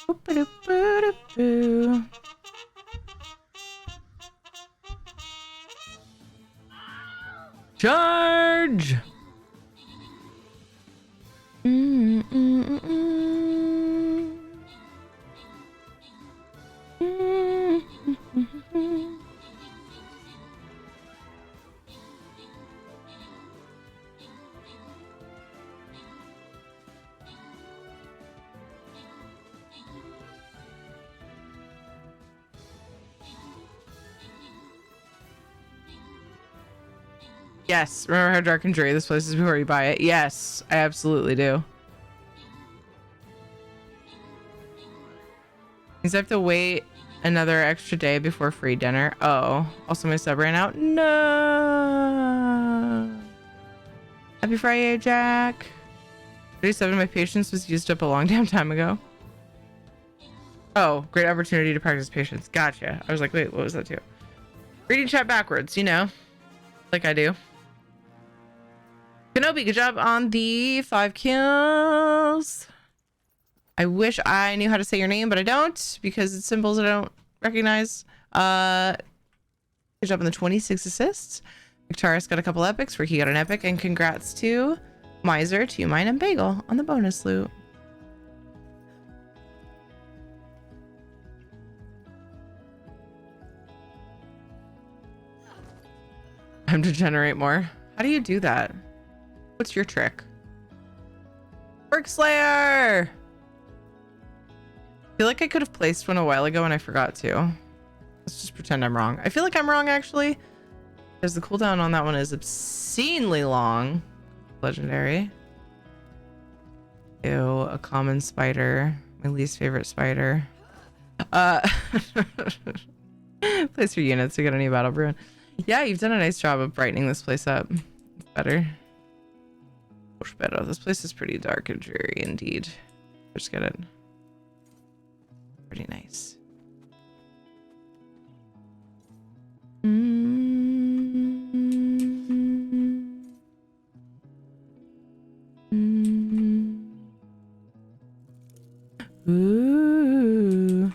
Boop-a-doop-a-doop-boo. Charge! Yes, remember how dark and dreary this place is before you buy it? Yes, I absolutely do. Means I have to wait another extra day before free dinner. Oh, also my sub ran out. No. Happy Friday, Jack. 37, my patience was used up a long damn time ago. Oh, great opportunity to practice patience. Gotcha. I was like, wait, what was that too? Reading chat backwards, you know, like I do. Kenobi, good job on the 5 kills. I wish I knew how to say your name, but I don't because it's symbols I don't recognize. Good job on the 26 assists. Victorious got a couple epics. Ricky got an epic, and congrats to Miser, to Mine, and Bagel on the bonus loot. Time to generate more. How do you do that? What's your trick? Work Slayer! I feel like I could have placed one a while ago and I forgot to. Let's just pretend I'm wrong. I feel like I'm wrong actually, because the cooldown on that one is obscenely long. Legendary. Ew, a common spider. My least favorite spider. Place for units to get any battle bruin. Yeah, you've done a nice job of brightening this place up. It's better. Much better. This place is pretty dark and dreary indeed. Just get it. Pretty nice. Ooh.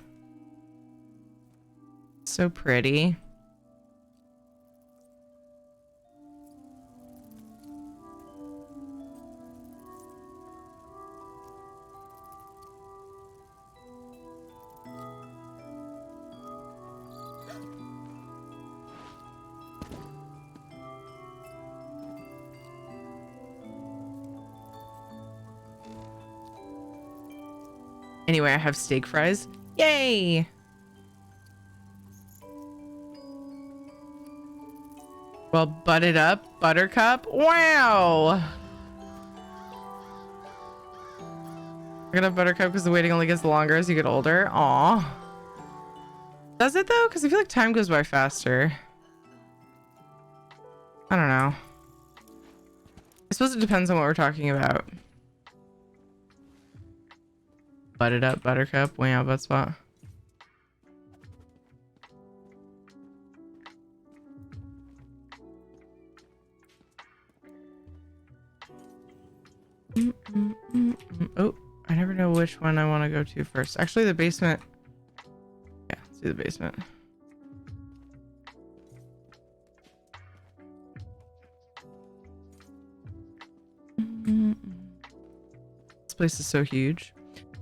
So pretty. Anyway, I have steak fries. Yay! Well, butted up, buttercup. Wow! I got a buttercup because the waiting only gets longer as you get older. Aw. Does it though? Because I feel like time goes by faster. I don't know. I suppose it depends on what we're talking about. Butted up, buttercup. Wow, butt spot. Oh, I never know which one I want to go to first. Actually, the basement. Yeah, let's do the basement. This place is so huge.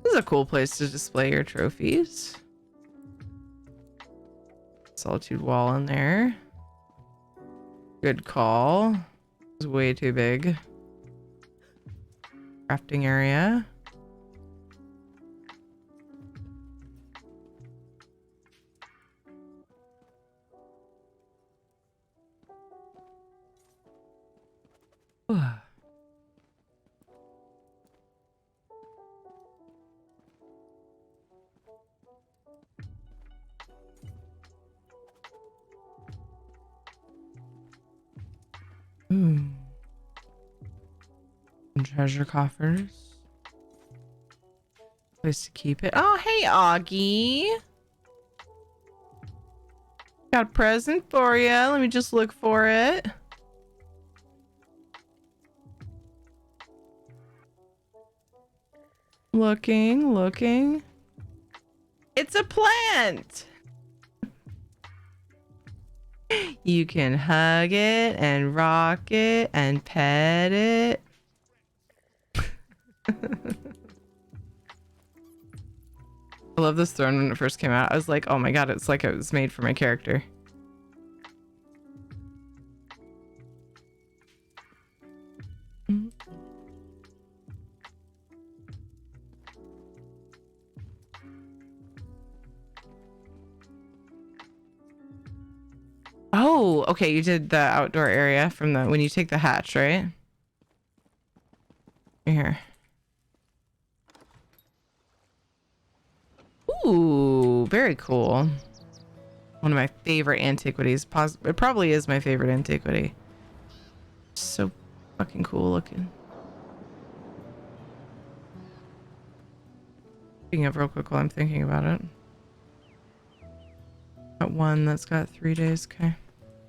This is a cool place to display your trophies. Solitude wall in there. Good call. It's way too big. Crafting area. Ooh. And treasure coffers. Place to keep it. Oh, hey, Augie. Got a present for you. Let me just look for it. Looking. It's a plant. You can hug it and rock it and pet it. I love this throne when it first came out. I was like, oh my god, it's like it was made for my character. Oh, okay, you did the outdoor area from the when you take the hatch, right? Here. Ooh, very cool. One of my favorite antiquities. It probably is my favorite antiquity. So fucking cool looking. Picking up real quick while I'm thinking about it. Got one that's got 3 days. Okay.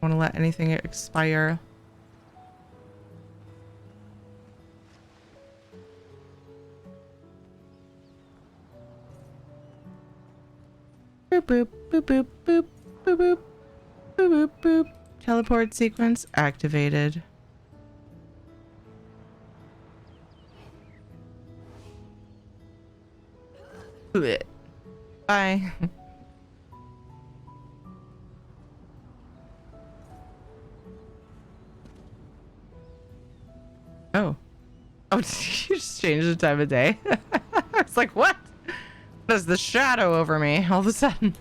Want to let anything expire. Boop boop boop boop boop boop boop boop boop boop. Teleport sequence activated. Blech. Bye. Oh. Oh, did you just change the time of day? I was like, what? There's the shadow over me all of a sudden.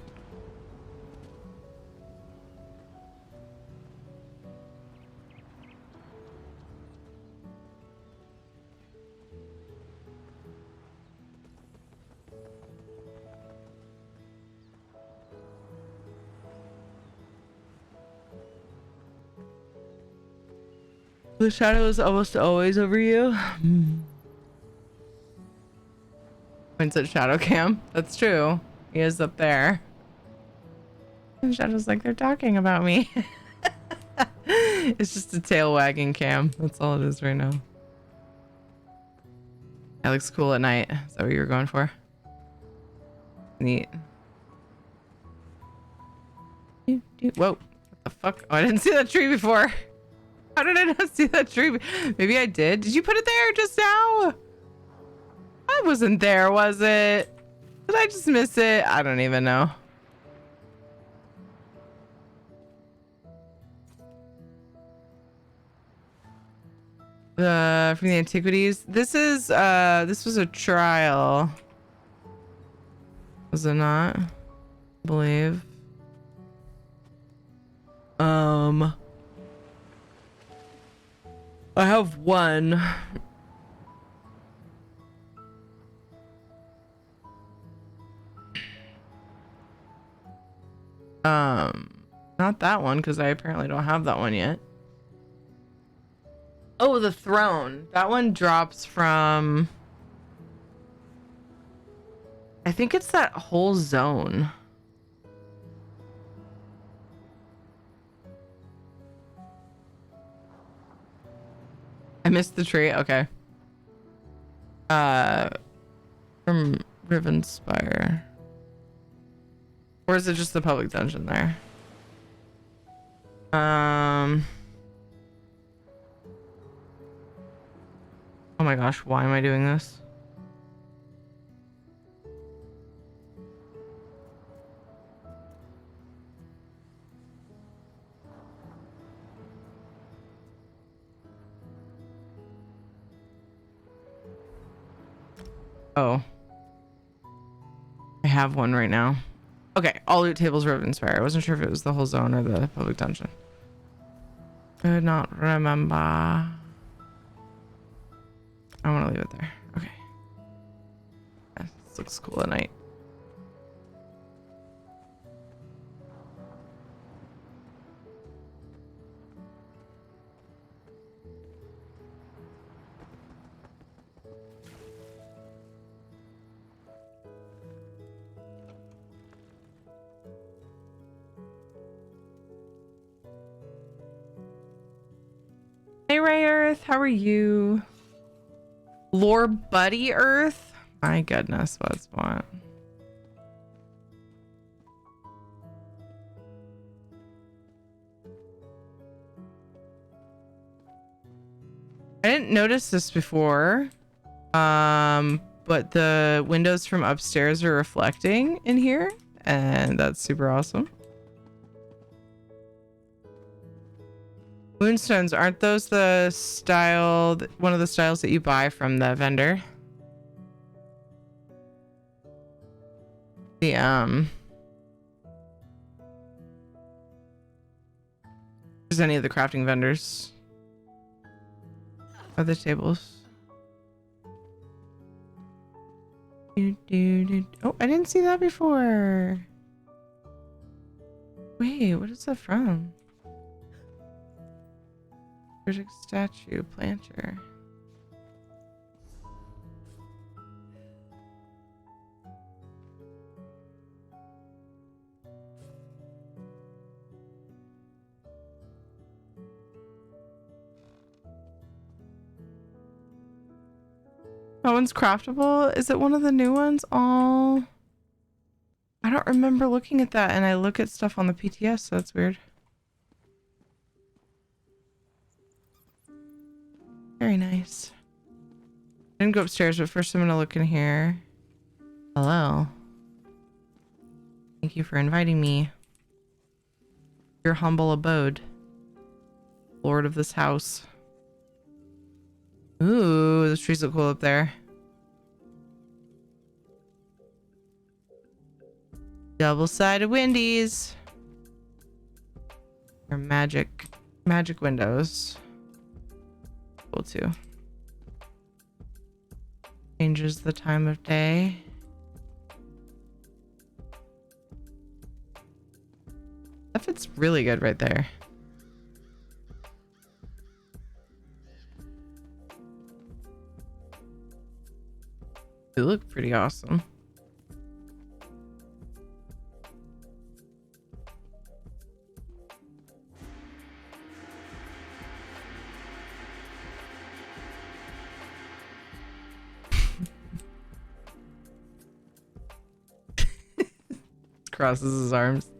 The shadow is almost always over you. Points at shadow cam. That's true. He is up there. And Shadow's like, they're talking about me. It's just a tail wagging cam. That's all it is right now. That looks cool at night. Is that what you were going for? Neat. Whoa. What the fuck? Oh, I didn't see that tree before. How did I not see that tree? Maybe I did. Did you put it there just now? I wasn't there, was it? Did I just miss it? I don't even know. From the antiquities. This was a trial. Was it not? I believe. I have one. Not that one, because I apparently don't have that one yet. Oh, the throne. That one drops from... I think it's that whole zone. I missed the tree. Okay. From Rivenspire. Or is it just the public dungeon there? Oh my gosh, why am I doing this? Oh. I have one right now. Okay, all loot tables Rivenspire. I wasn't sure if it was the whole zone or the public dungeon. Could not remember. I want to leave it there. Okay. Yeah, this looks cool at night. Hey Ray Earth, how are you? Lore Buddy Earth? My goodness, what's what? I didn't notice this before. But the windows from upstairs are reflecting in here, and that's super awesome. Moonstones, aren't those the style, one of the styles that you buy from the vendor? The, there's any of the crafting vendors. Other tables. Oh, I didn't see that before. Wait, what is that from? Project statue, planter. That one's craftable. Is it one of the new ones? Oh, I don't remember looking at that, and I look at stuff on the PTS, so that's weird. Very nice. I didn't go upstairs, but first I'm gonna look in here. Hello. Thank you for inviting me. Your humble abode. Lord of this house. Ooh, the trees look cool up there. Double-sided windies. Or magic windows. Cool too. Changes the time of day. That fits really good right there. They look pretty awesome. Crosses his arms.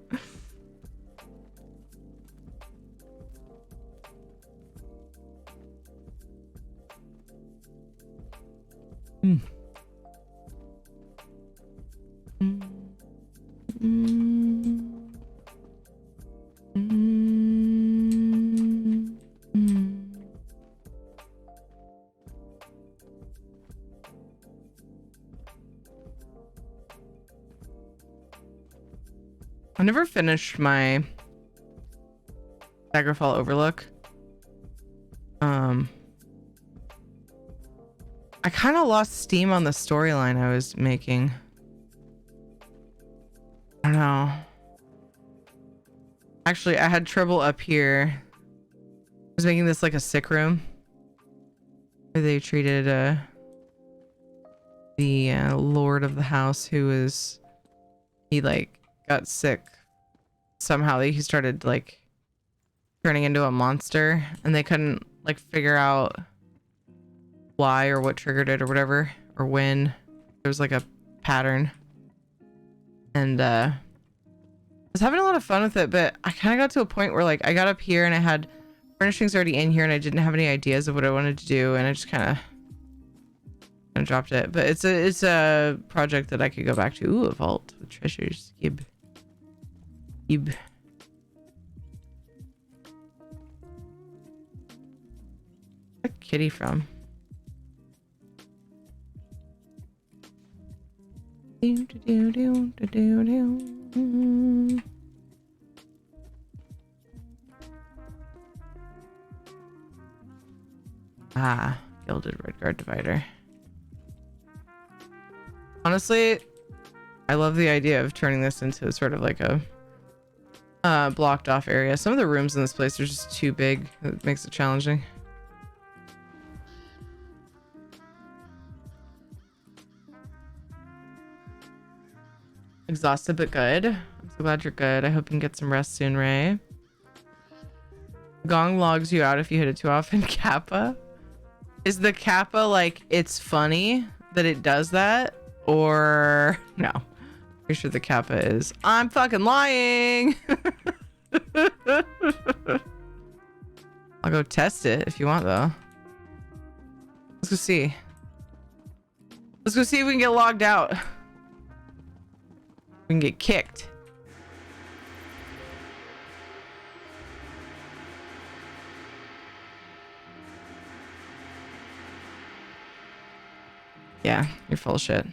Mm. Mm. Mm. Mm. Mm. I never finished my Daggerfall Overlook. I kind of lost steam on the storyline I was making. I don't know. Actually, I had trouble up here. I was making this like a sick room where they treated the lord of the house who was, he like got sick somehow. He started like turning into a monster, and they couldn't like figure out why or what triggered it or whatever, or when. There was like a pattern, and I was having a lot of fun with it, but I kind of got to a point where like I got up here and I had furnishings already in here and I didn't have any ideas of what I wanted to do, and I just kind of dropped it. But it's a project that I could go back to. Ooh, a vault with treasures. Gib. Where's that kitty from? Ah, gilded red guard divider. Honestly, I love the idea of turning this into sort of like a blocked off area. Some of the rooms in this place are just too big. It makes it challenging. Exhausted but good. I'm so glad you're good. I hope you can get some rest soon, Ray. Gong logs you out if you hit it too often. Kappa? Is the Kappa like it's funny that it does that? Or no? Pretty sure the Kappa is I'm fucking lying. I'll go test it if you want though. Let's go see. Let's go see if we can get logged out. We can get kicked. Yeah, you're full of shit.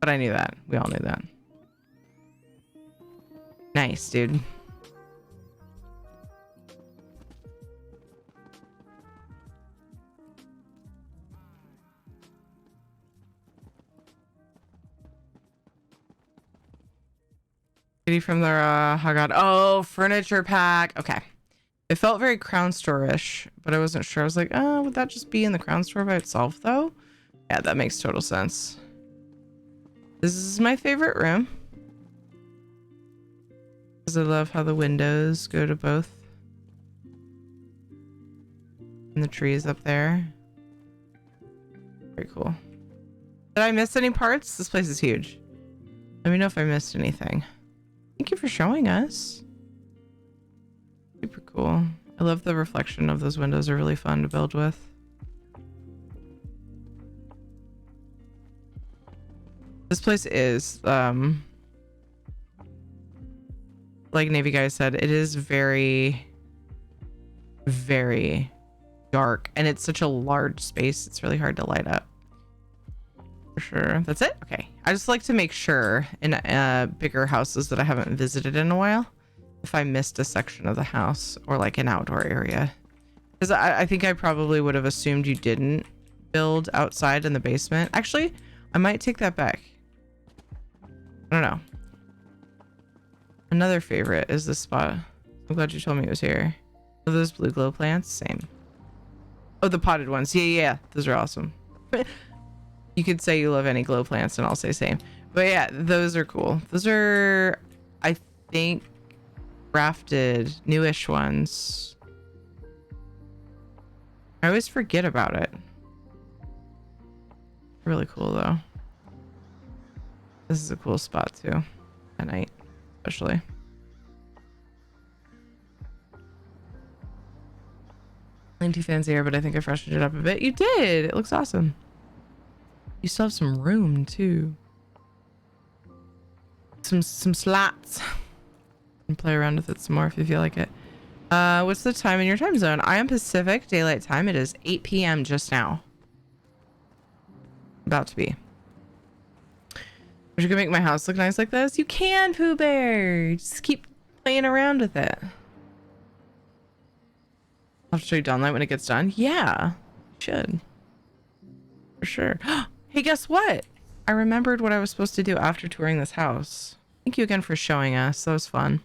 But I knew that. We all knew that. Nice, dude. From their Hagad. Oh, furniture pack. Okay. It felt very Crown Store-ish, but I wasn't sure. I was like, oh, would that just be in the Crown Store by itself though? Yeah, that makes total sense. This is my favorite room, because I love how the windows go to both. And the trees up there. Very cool. Did I miss any parts? This place is huge. Let me know if I missed anything. Thank you for showing us. Super cool. I love the reflection of those windows. They're really fun to build with. This place is, like Navy Guy said, it is very, very dark. And it's such a large space. It's really hard to light up. For sure. That's it? Okay. I just like to make sure in bigger houses that I haven't visited in a while if I missed a section of the house or like an outdoor area. Because I think I probably would have assumed you didn't build outside in the basement. Actually, I might take that back. I don't know. Another favorite is this spot. I'm glad you told me it was here. Are those blue glow plants? Same. Oh, the potted ones. Yeah. Those are awesome. You could say you love any glow plants and I'll say same. But yeah, those are cool. Those are, I think, crafted, newish ones. I always forget about it. Really cool though. This is a cool spot too. At night, especially. I'm too fancy here, but I think I freshened it up a bit. You did! It looks awesome. You still have some room too. Some slats. And play around with it some more if you feel like it. What's the time in your time zone? I am Pacific Daylight Time. It is 8 p.m. just now. About to be. Wish you could make my house look nice like this. You can, Pooh Bear. Just keep playing around with it. I'll show you Dawnlight when it gets done. Yeah, should. For sure. Hey, guess what? I remembered what I was supposed to do after touring this house. Thank you again for showing us. That was fun.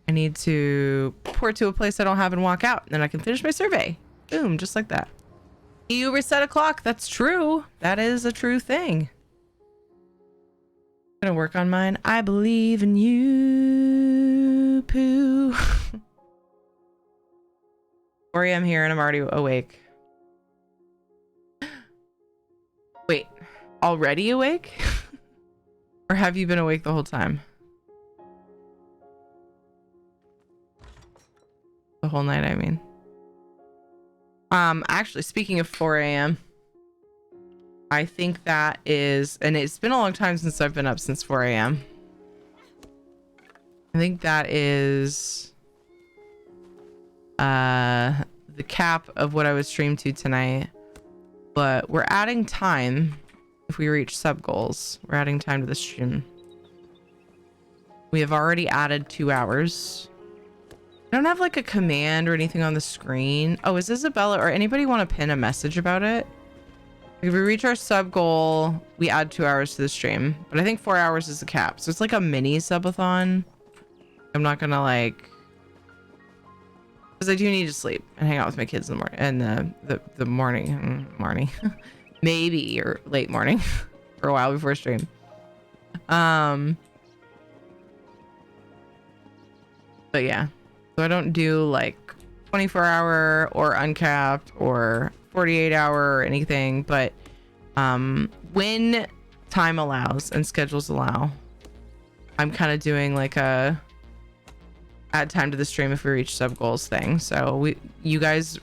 I need to port to a place I don't have and walk out. And then I can finish my survey. Boom, just like that. You reset a clock. That's true. That is a true thing. I'm gonna work on mine. I believe in you, Pooh. 4 a.m. here and I'm already awake. Wait, already awake? Or have you been awake the whole time? The whole night, I mean. Actually, speaking of 4 a.m., I think that is, and it's been a long time since I've been up since 4 a.m. I think that is the cap of what I would stream to tonight. But we're adding time if we reach sub goals. We're adding time to the stream. We have already added 2 hours. I don't have like a command or anything on the screen. Oh, is Isabella or anybody want to pin a message about it? If we reach our sub goal, we add 2 hours to the stream. But I think 4 hours is the cap. So it's like a mini subathon. I'm not gonna like, because I do need to sleep and hang out with my kids in the morning and the morning, maybe, or late morning for a while before stream. But yeah. So I don't do like 24-hour or uncapped or 48-hour or anything, but when time allows and schedules allow, I'm kind of doing like a add time to the stream if we reach sub goals thing. So you guys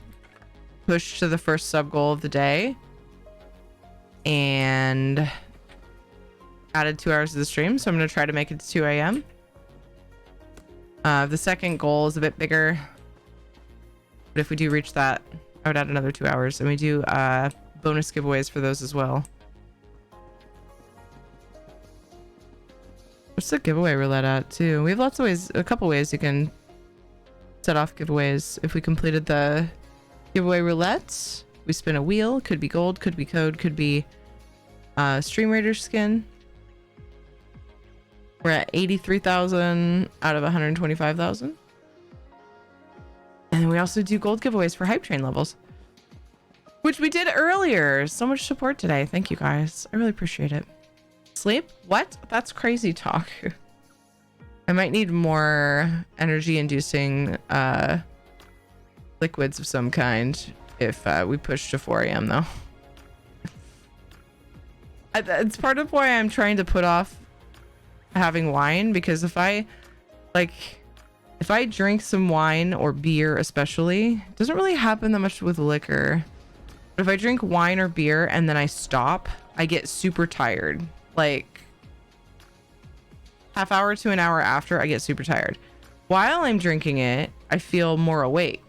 push to the first sub goal of the day and added 2 hours to the stream. So I'm going to try to make it to 2 a.m. The second goal is a bit bigger, but if we do reach that, I would add another 2 hours, and we do bonus giveaways for those as well. What's the giveaway roulette at too? We have lots of ways, a couple ways you can set off giveaways. If we completed the giveaway roulette, we spin a wheel. Could be gold, could be code, could be Stream Raider skin. We're at 83,000 out of 125,000. And we also do gold giveaways for hype train levels, which we did earlier. So much support today. Thank you guys. I really appreciate it. Sleep? What? That's crazy talk. I might need more energy inducing liquids of some kind if we push to 4 a.m. though. It's part of why I'm trying to put off having wine, because if I drink some wine or beer, especially, it doesn't really happen that much with liquor, but if I drink wine or beer and then I stop, I get super tired. Like half hour to an hour after, I get super tired. While I'm drinking it, I feel more awake.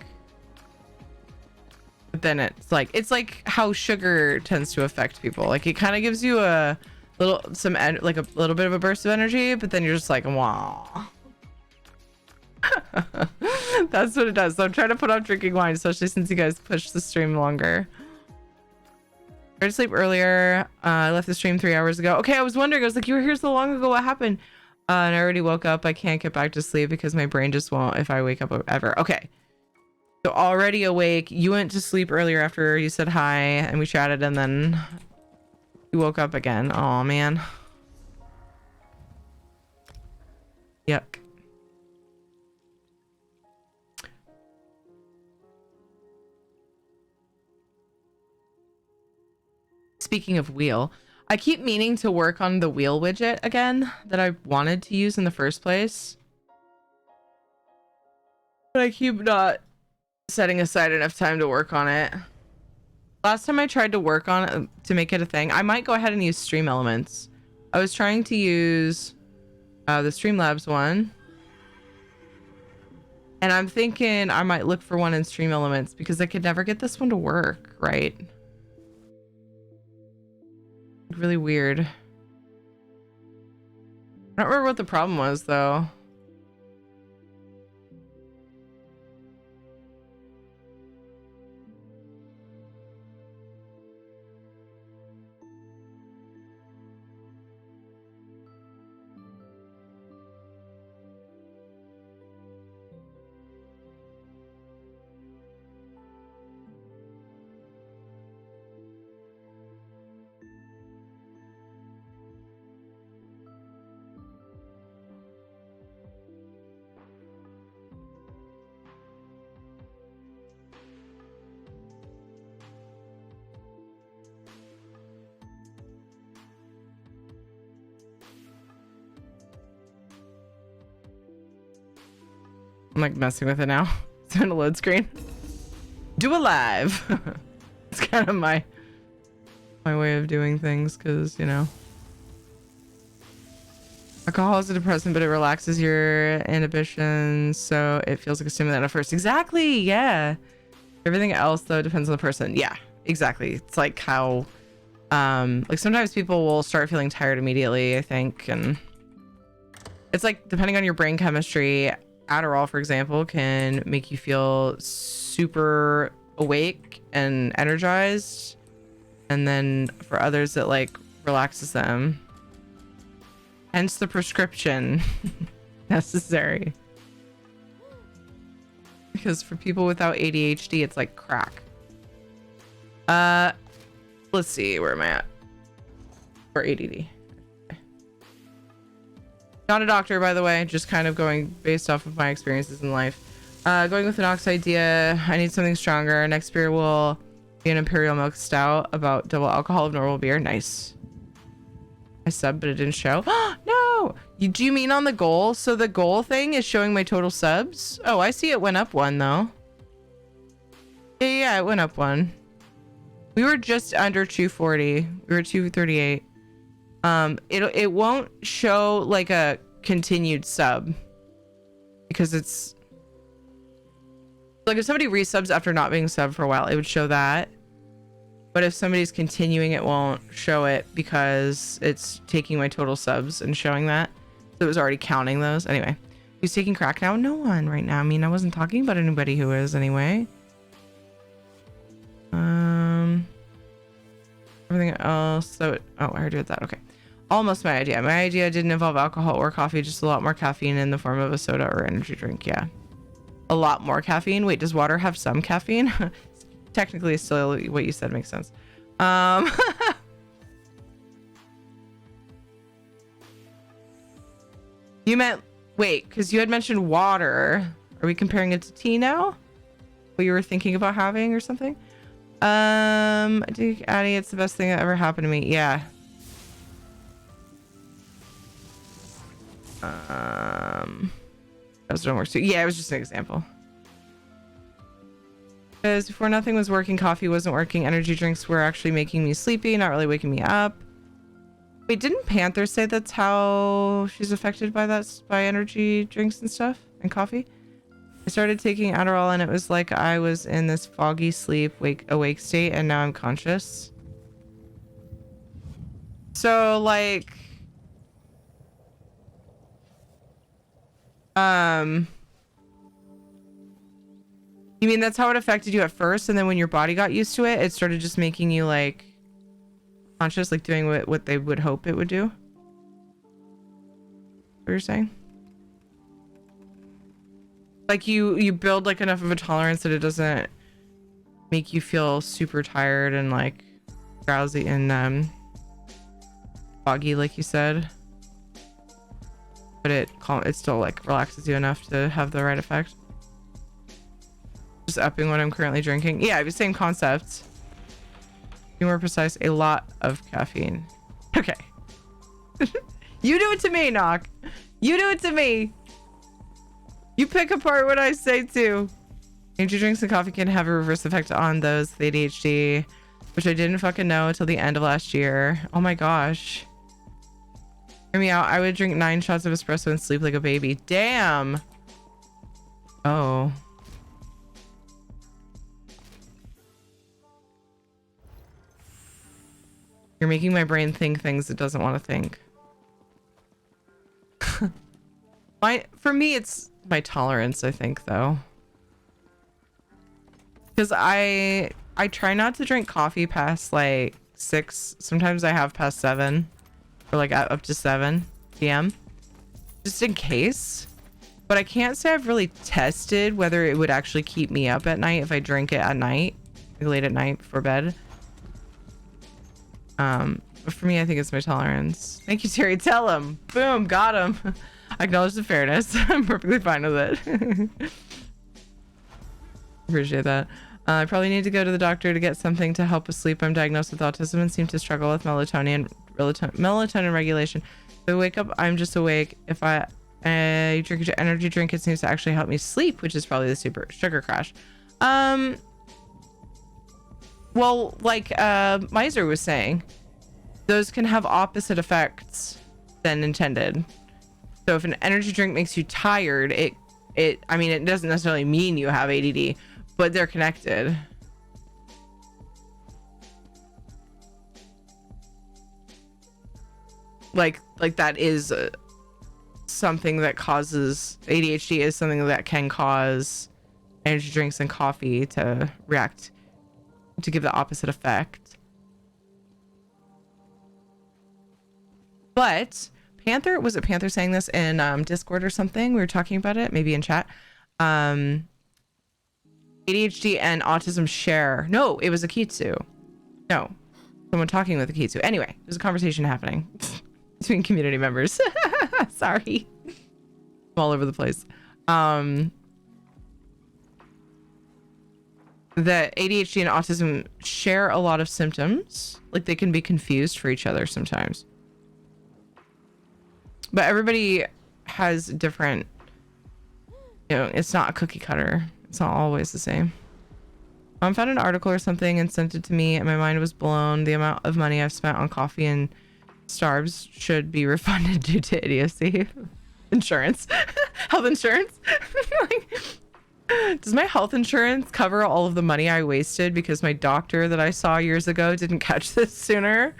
But then it's like how sugar tends to affect people. Like it kind of gives you a little bit of a burst of energy, but then you're just like, wow. That's what it does. So I'm trying to put off drinking wine, especially since you guys pushed the stream longer. Tried to sleep earlier. I left the stream 3 hours ago. Okay, I was wondering. I was like, you were here so long ago. What happened? And I already woke up. I can't get back to sleep because my brain just won't if I wake up ever. Okay. So already awake. You went to sleep earlier after you said hi and we chatted, and then you woke up again. Oh man. Yep. Speaking of wheel, I keep meaning to work on the wheel widget again that I wanted to use in the first place. But I keep not setting aside enough time to work on it. Last time I tried to work on it to make it a thing, I might go ahead and use Stream Elements. I was trying to use the Streamlabs one. And I'm thinking I might look for one in Stream Elements because I could never get this one to work, right? Really weird. I don't remember what the problem was though. I'm like messing with it now. It's on a load screen. Do a live. It's kind of my way of doing things because, you know, alcohol is a depressant, but it relaxes your inhibitions, so it feels like a stimulant at first. Exactly. Yeah. Everything else though depends on the person. Yeah, exactly. It's like how, like sometimes people will start feeling tired immediately, I think, and it's like depending on your brain chemistry. Adderall, for example, can make you feel super awake and energized, and then for others it like relaxes them, hence the prescription necessary, because for people without ADHD it's like crack. Let's see, where am I at for ADD? Not a doctor, by the way, just kind of going based off of my experiences in life. Going with an ox idea. I need something stronger. Next beer will be an Imperial Milk Stout, about double alcohol of normal beer. Nice. I subbed, but it didn't show. No! Do you mean on the goal? So the goal thing is showing my total subs? Oh, I see it went up one, though. Yeah, it went up one. We were just under 240. We were 238. It won't show like a continued sub because it's like if somebody resubs after not being subbed for a while, it would show that. But if somebody's continuing, it won't show it because it's taking my total subs and showing that. So it was already counting those. Anyway, who's taking crack now? No one right now. I mean, I wasn't talking about anybody who is anyway. Everything else. So, oh, I already did that. Okay. Almost my idea. My idea didn't involve alcohol or coffee, just a lot more caffeine in the form of a soda or energy drink. Yeah. A lot more caffeine. Wait, does water have some caffeine? Technically, still what you said makes sense. You meant, wait, because you had mentioned water. Are we comparing it to tea now? What you were thinking about having or something? I think, Addie, it's the best thing that ever happened to me. Yeah. Those don't work too. Yeah, it was just an example. Because before nothing was working, coffee wasn't working, energy drinks were actually making me sleepy, not really waking me up. Wait, didn't Panther say that's how she's affected by that, by energy drinks and stuff and coffee? I started taking Adderall and it was like I was in this foggy sleep, awake state, and now I'm conscious. So like, you mean that's how it affected you at first, and then when your body got used to it, it started just making you like conscious, like doing what they would hope it would do? What you're saying? Like you build like enough of a tolerance that it doesn't make you feel super tired and like drowsy and foggy, like you said. But it still like relaxes you enough to have the right effect. Just upping what I'm currently drinking. Yeah, the same concept. Be more precise, a lot of caffeine. Okay. You do it to me, Knock. You do it to me. You pick apart what I say too. Energy drinks and coffee can have a reverse effect on those with ADHD, which I didn't fucking know until the end of last year. Oh my gosh. Hear me out. I would drink 9 shots of espresso and sleep like a baby. Damn. Oh. You're making my brain think things it doesn't want to think. For me, it's my tolerance, I think, though. Because I try not to drink coffee past like 6. Sometimes I have past 7, or like up to 7 p.m. just in case. But I can't say I've really tested whether it would actually keep me up at night if I drink it at night, like late at night before bed. But for me, I think it's my tolerance. Thank you, Terry. Tell him. Boom, got him. I acknowledge the fairness. I'm perfectly fine with it. Appreciate that. I probably need to go to the doctor to get something to help with sleep. I'm diagnosed with autism and seem to struggle with melatonin regulation. If I wake up, I'm just awake. If I drink an energy drink, it seems to actually help me sleep, which is probably the super sugar crash. Well, like Miser was saying, those can have opposite effects than intended. So if an energy drink makes you tired, I mean, it doesn't necessarily mean you have ADD, but they're connected. Like that is something that causes ADHD is something that can cause energy drinks and coffee to react to give the opposite effect. But was it Panther saying this in Discord or something? We were talking about it, maybe in chat. ADHD and autism share. No, it was Akitsu. No, someone talking with Akitsu. Anyway, there's a conversation happening between community members. Sorry. I'm all over the place. That ADHD and autism share a lot of symptoms. Like they can be confused for each other sometimes. But everybody has different, it's not a cookie cutter. It's not always the same. I found an article or something and sent it to me and my mind was blown. The amount of money I've spent on coffee and Starbucks should be refunded due to idiocy. Insurance. Health insurance. Does my health insurance cover all of the money I wasted because my doctor that I saw years ago didn't catch this sooner?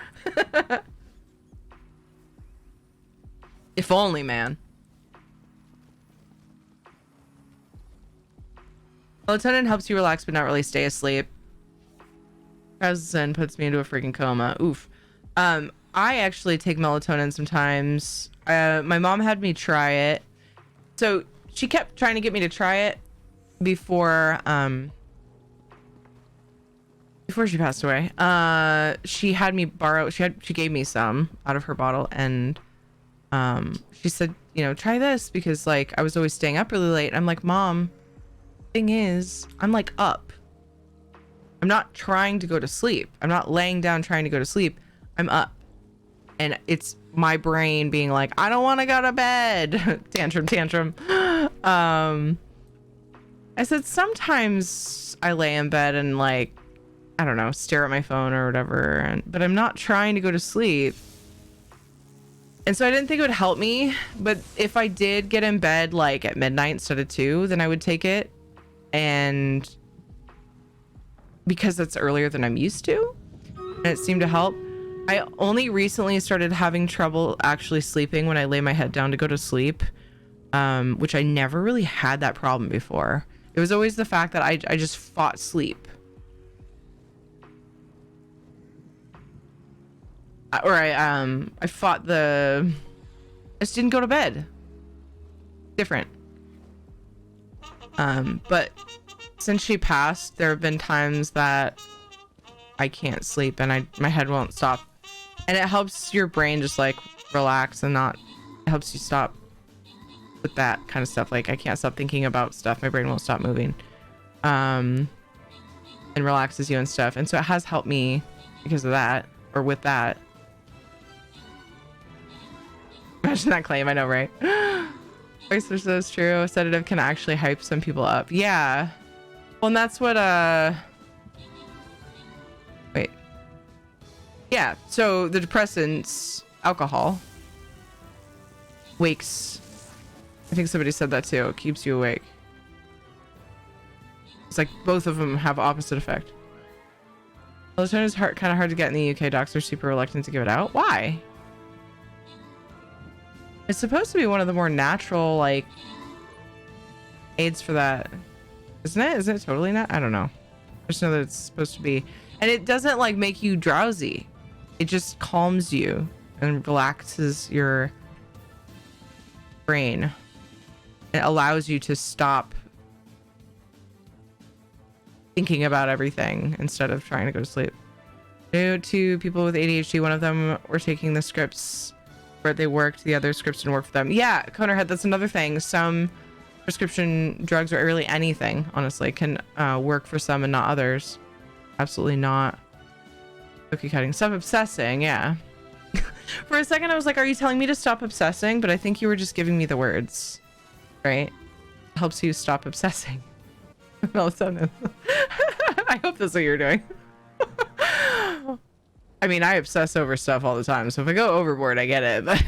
If only, man. Melatonin helps you relax but not really stay asleep. Prazosin puts me into a freaking coma. Oof. I actually take melatonin sometimes. My mom had me try it. So she kept trying to get me to try it before she passed away. She had me borrow, she gave me some out of her bottle and she said, try this because like I was always staying up really late. I'm like, Mom, thing is, I'm like up. I'm not trying to go to sleep. I'm not laying down trying to go to sleep. I'm up. And it's my brain being like, I don't want to go to bed. Tantrum. I said, sometimes I lay in bed and like, I don't know, stare at my phone or whatever, but I'm not trying to go to sleep. And so I didn't think it would help me, but if I did get in bed like at midnight instead of 2, then I would take it. And because that's earlier than I'm used to, and it seemed to help. I only recently started having trouble actually sleeping when I lay my head down to go to sleep, which I never really had that problem before. It was always the fact that I just fought sleep. Or I fought I just didn't go to bed. Different. But since she passed, there have been times that I can't sleep and my head won't stop. And it helps your brain just like relax and not, it helps you stop with that kind of stuff. Like I can't stop thinking about stuff. My brain won't stop moving. And relaxes you and stuff. And so it has helped me because of that, or with that. Imagine that claim, I know, right? Voice versa is true. A sedative can actually hype some people up. Yeah. Well, and that's what, wait. Yeah, so the depressants, alcohol, wakes, I think somebody said that too, it keeps you awake. It's like both of them have opposite effect. Melatonin is kind of hard to get in the UK. Docs are super reluctant to give it out. Why? It's supposed to be one of the more natural, like, aids for that. Isn't it? Isn't it totally not? I don't know. I just know that it's supposed to be. And it doesn't, like, make you drowsy. It just calms you and relaxes your brain. It allows you to stop thinking about everything instead of trying to go to sleep. Due to people with ADHD, one of them were taking the scripts where they worked, the other scripts didn't work for them. Yeah, Conerhead, that's another thing. Some prescription drugs, or really anything, honestly, can work for some and not others. Absolutely not. Cookie cutting. Stop obsessing, yeah. For a second, I was like, are you telling me to stop obsessing? But I think you were just giving me the words, right? Helps you stop obsessing. Melatonin. I hope that's what you're doing. I mean, I obsess over stuff all the time, so if I go overboard, I get it. But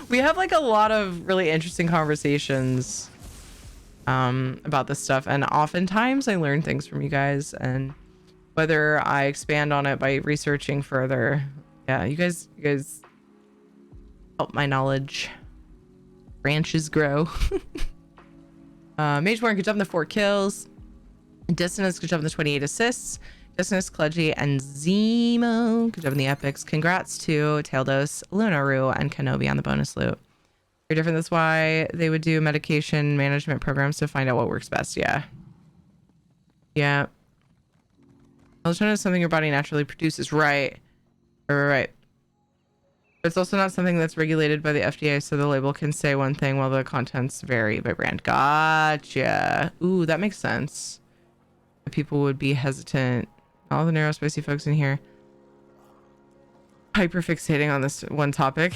we have like a lot of really interesting conversations about this stuff, and oftentimes I learn things from you guys, and whether I expand on it by researching further, yeah, you guys help my knowledge branches grow. Mageborn, good job on the 4 kills. Dissonance, good job on the 28 assists. Dissonance, Kludgy, and Zemo, good job on the epics. Congrats to Taildos, Lunaru, and Kenobi on the bonus loot. Very different. That's why they would do medication management programs to find out what works best. Yeah. Yeah. Melatonin is something your body naturally produces. Right. Right. It's also not something that's regulated by the FDA, so the label can say one thing while the contents vary by brand. Gotcha. Ooh, that makes sense. People would be hesitant. All the neurospicy folks in here hyperfixating on this one topic.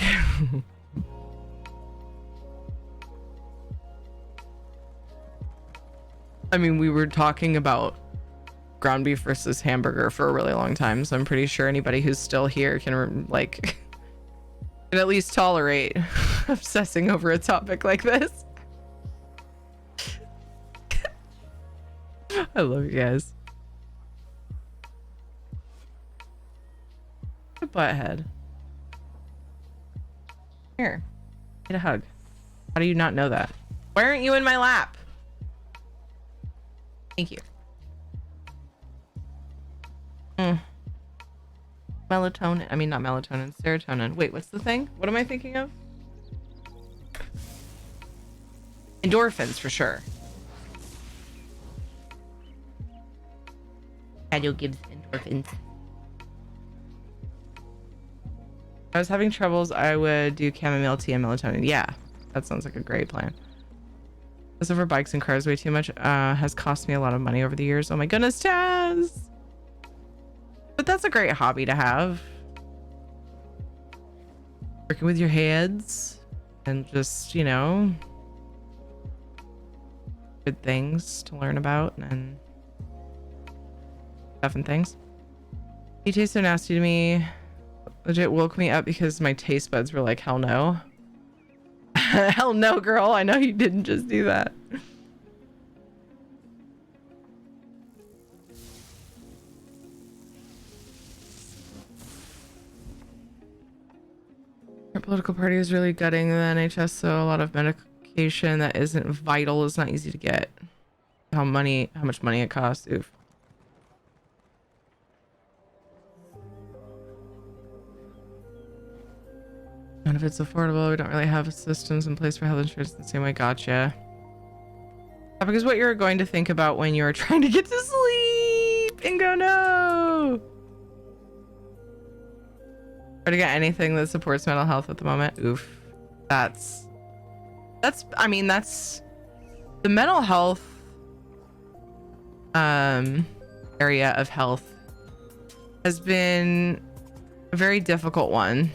I mean, we were talking about ground beef versus hamburger for a really long time, so I'm pretty sure anybody who's still here can like can at least tolerate obsessing over a topic like this. I love you guys. A butthead. Here. Get a hug. How do you not know that? Why aren't you in my lap? Thank you. Melatonin. I mean, not melatonin. Serotonin. Wait, what's the thing? What am I thinking of? Endorphins, for sure. Daniel gives endorphins. If I was having troubles, I would do chamomile tea and melatonin. Yeah, that sounds like a great plan. This over bikes and cars way too much has cost me a lot of money over the years. Oh my goodness, Taz! But that's a great hobby to have. Working with your heads and just, you know, good things to learn about and stuff and things. You taste so nasty to me. Legit woke me up because my taste buds were like, hell no. Hell no, girl. I know you didn't just do that. Our political party is really gutting the NHS, so a lot of medication that isn't vital is not easy to get. How much money it costs. Oof. None of it's affordable. We don't really have systems in place for health insurance the same way. Gotcha. Because what you're going to think about when you're trying to get to sleep and go, no. Try to get anything that supports mental health at the moment. Oof. That's I mean, that's the mental health area of health has been a very difficult one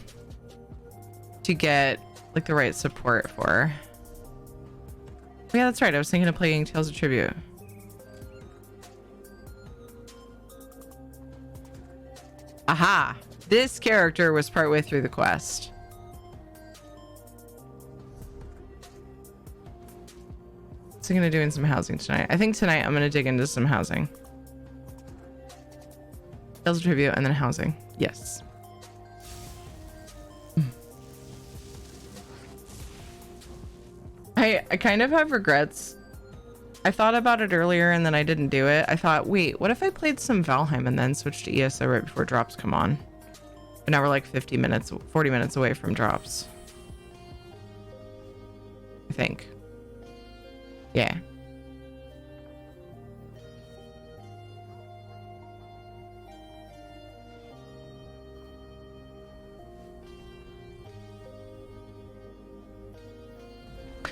to get like the right support for. Oh, yeah, that's right. I was thinking of playing Tales of Tribute. Aha! This character was partway through the quest. What's he gonna do in some housing tonight? I think tonight I'm gonna dig into some housing. Tales of Tribute and then housing. Yes. I kind of have regrets. I thought about it earlier and then I didn't do it. I thought, wait, what if I played some Valheim and then switched to ESO right before drops come on? But now we're like 40 minutes away from drops. I think. Yeah.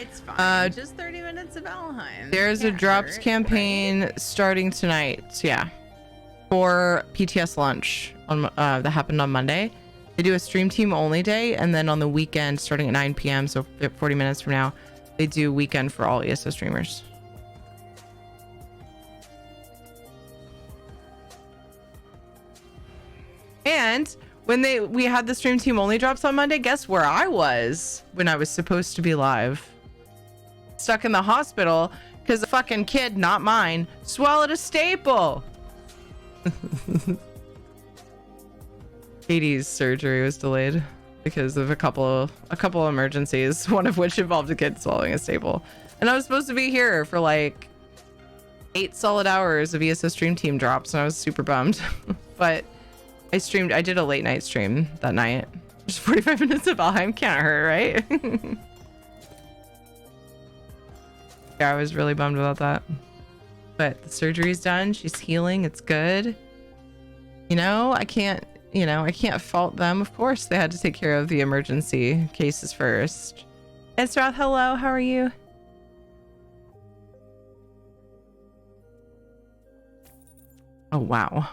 It's fine. Just 30 minutes of Valheim. There's a drops campaign starting tonight. So yeah, for PTS lunch on that happened on Monday. They do a stream team only day, and then on the weekend, starting at 9 p.m., so 40 minutes from now, they do weekend for all ESO streamers. And when we had the stream team only drops on Monday, guess where I was when I was supposed to be live? Stuck in the hospital because a fucking kid, not mine, swallowed a staple. Katie's surgery was delayed because of a couple emergencies, one of which involved a kid swallowing a staple. And I was supposed to be here for like 8 solid hours of ESO stream team drops, and I was super bummed. But I did a late night stream that night. Just 45 minutes of Valheim can't hurt, right? Yeah, I was really bummed about that. But the surgery's done. She's healing. It's good. You know, I can't fault them. Of course, they had to take care of the emergency cases first. Ezra, hello. How are you? Oh, wow.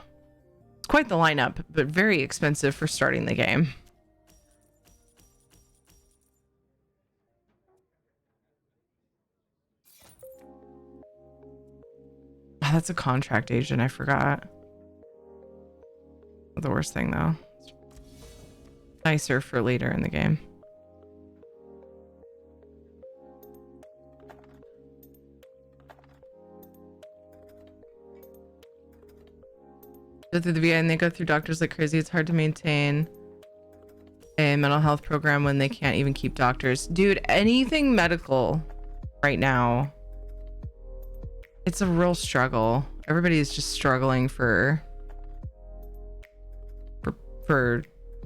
It's quite the lineup, but very expensive for starting the game. Oh, that's a contract agent. I forgot. Not the worst thing, though. Nicer for later in the game. Go through the VA and they go through doctors like crazy. It's hard to maintain a mental health program when they can't even keep doctors. Dude, anything medical right now, it's a real struggle. Everybody's just struggling for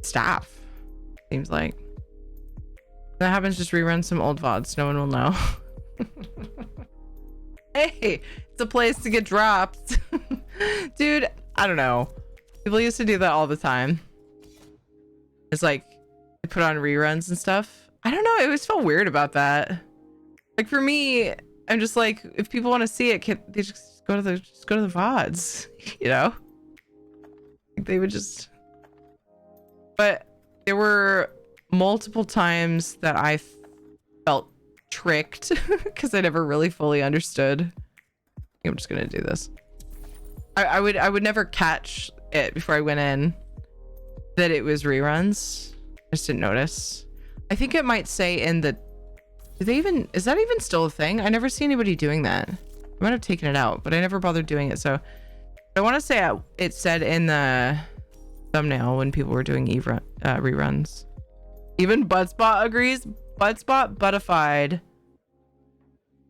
staff, seems like. That happens, just rerun some old VODs. No one will know. Hey, it's a place to get dropped. Dude, I don't know. People used to do that all the time. It's like they put on reruns and stuff. I don't know. I always felt weird about that. Like for me, I'm just like, if people want to see it, can they just go to the VODs, you know? Like they would just. But there were multiple times that I felt tricked because I never really fully understood. I'm just gonna do this. I would never catch it before I went in that it was reruns. I just didn't notice. I think it might say in the. Is that even still a thing? I never see anybody doing that. I might have taken it out, but I never bothered doing it. So I want to say it said in the thumbnail when people were doing reruns. Even Butspot agrees. Butspot buttified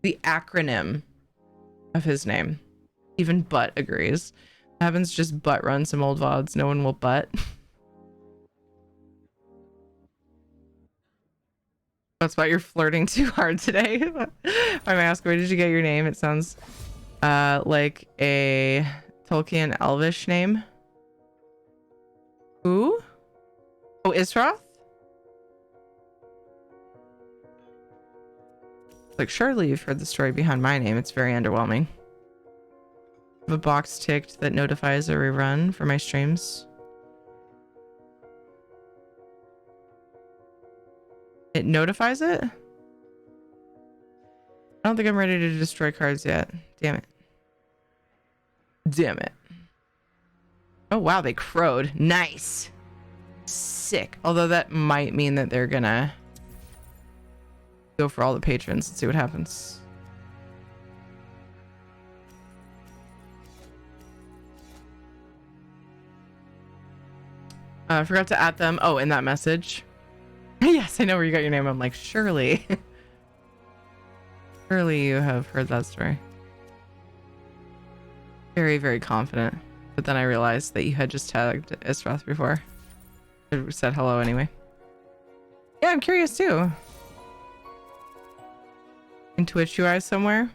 the acronym of his name. Even Butt agrees. Heavens just butt run some old VODs. No one will butt. That's why you're flirting too hard today. I'm asking, where did you get your name? It sounds like a Tolkien Elvish name. Who? Oh, Isroth? Like, surely you've heard the story behind my name. It's very underwhelming. I have a box ticked that notifies a rerun for my streams. It notifies it? I don't think I'm ready to destroy cards yet. Damn it. Damn it. Oh, wow, they crowed. Nice. Sick. Although that might mean that they're gonna go for all the patrons and see what happens. I forgot to add them. Oh, in that message. Yes, I know where you got your name. I'm like, surely. Surely you have heard that story. Very, very confident. But then I realized that you had just tagged Isroth before. It said hello anyway. Yeah, I'm curious too. In Twitch UI somewhere?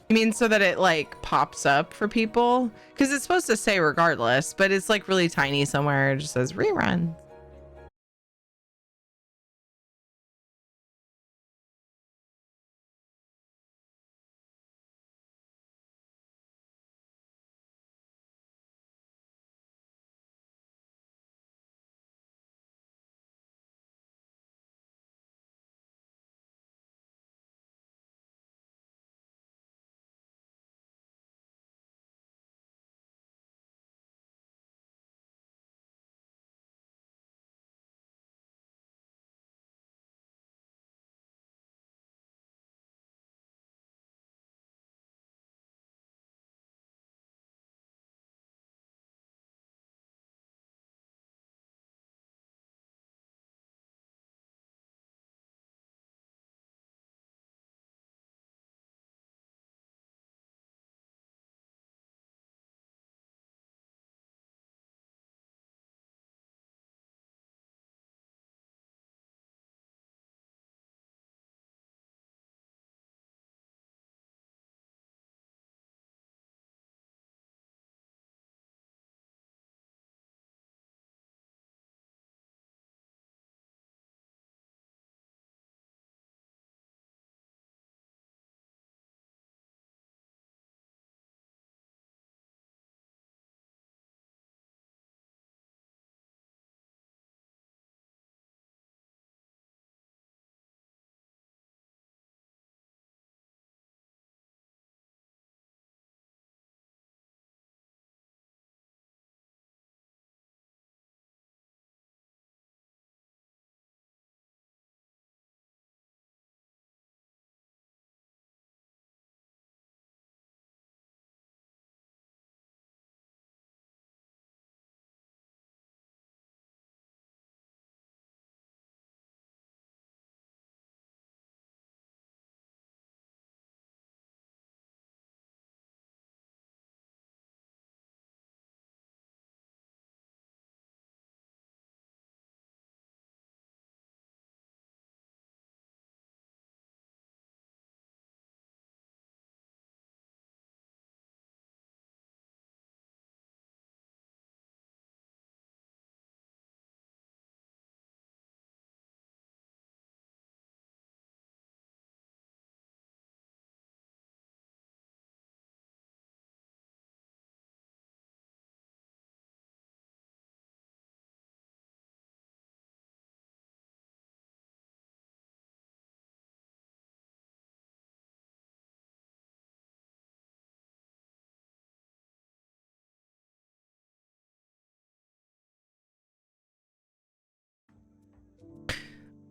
You mean so that it like pops up for people? Because it's supposed to say regardless, but it's like really tiny somewhere. It just says rerun.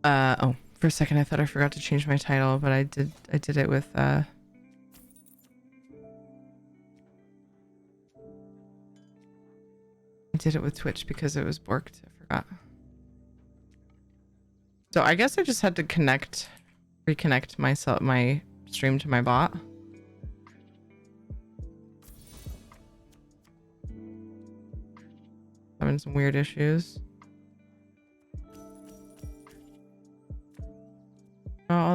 Oh, for a second I thought I forgot to change my title, but I did it with I did it with Twitch because it was borked. I forgot. So I guess I just had to reconnect my stream to my bot. Having some weird issues.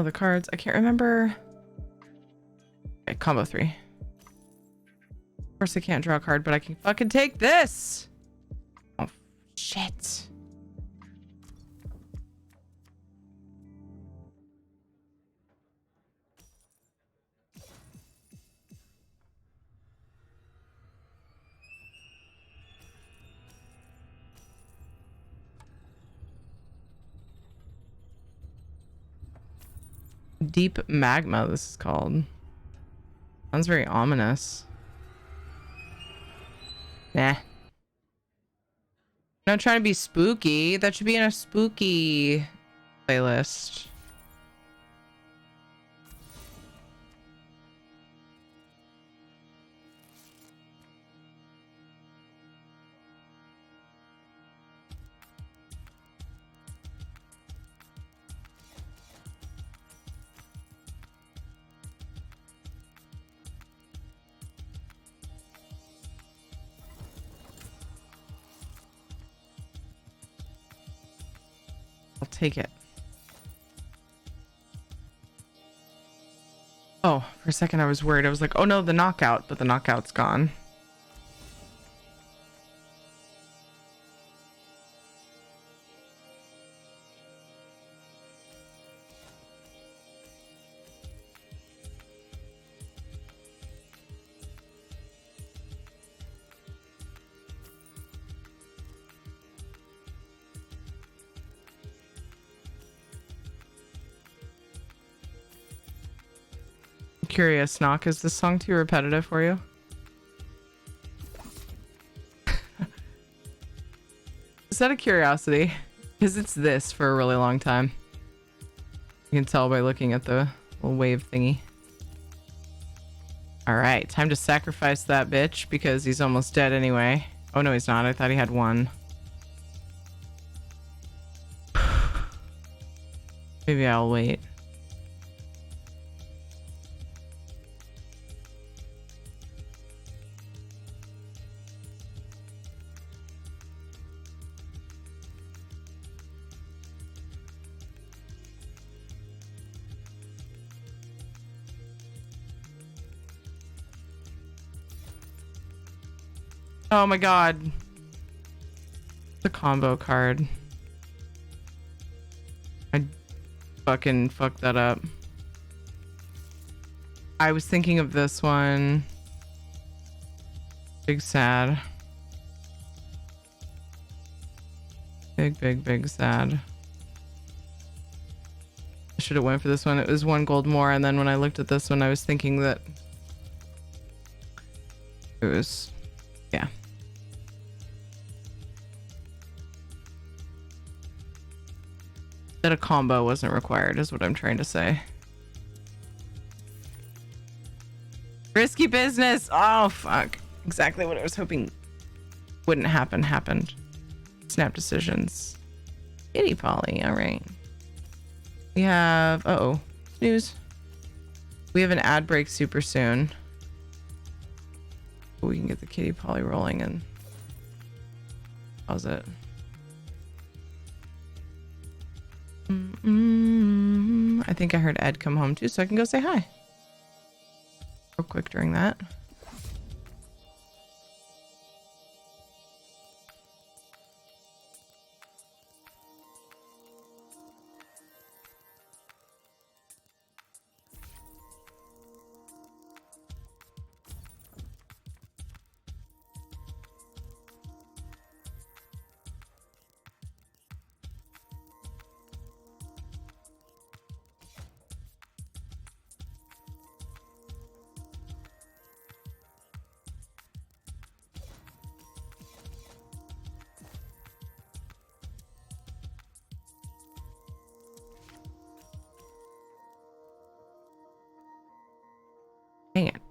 all the cards. I can't remember. Okay, combo 3. Of course I can't draw a card, but I can fucking take this. Oh, shit. Deep magma, this is called. Sounds very ominous. Nah. Not trying to be spooky. That should be in a spooky playlist. I'll take it. Oh, for a second I was worried. I was like, oh no, the knockout, but the knockout's gone. Curious, Knock, is this song too repetitive for you? Is that a curiosity? Because it's this for a really long time. You can tell by looking at the little wave thingy. Alright, time to sacrifice that bitch because he's almost dead anyway. Oh no, he's not. I thought he had one. Maybe I'll wait. Oh my god. The combo card. I fucking fucked that up. I was thinking of this one. Big sad. Big sad. I should have went for this one. It was 1 gold more, and then when I looked at this one, I was thinking that it was, yeah. That a combo wasn't required is what I'm trying to say. Risky business. Oh, fuck. Exactly what I was hoping wouldn't happen happened. Snap decisions. Kitty Polly. All right. We have... Uh-oh. News. We have an ad break super soon. We can get the Kitty Polly rolling and... How's it? I think I heard Ed come home too, so I can go say hi. Real quick during that. Dang it.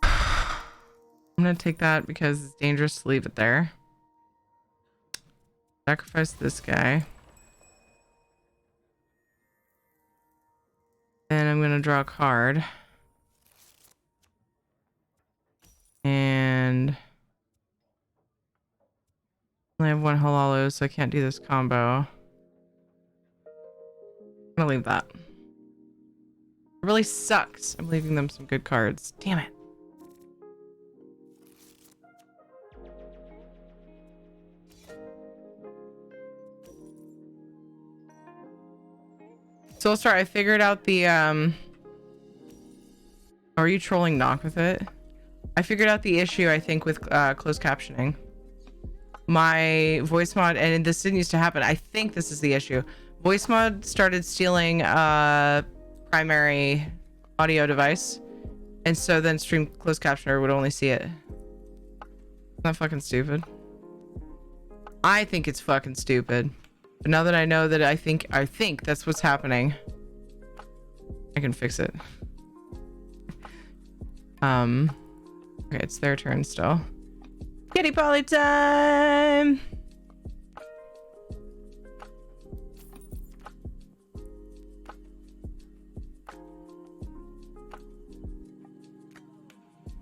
I'm gonna take that because it's dangerous to leave it there. Sacrifice this guy. And I'm gonna draw a card. And I only have 1 Halalo, so I can't do this combo. I'm gonna leave that. It really sucks. I'm leaving them some good cards. Damn it. So I'll start. I figured out the are you trolling Knock with it? I figured out the issue, I think, with closed captioning. My voice mod, and this didn't used to happen. I think this is the issue. Voice mod started stealing primary audio device, and so then stream closed captioner would only see it. Isn't that fucking stupid? I think it's fucking stupid. But now that I know that I think that's what's happening, I can fix it. Okay, it's their turn still. Kitty Polly time!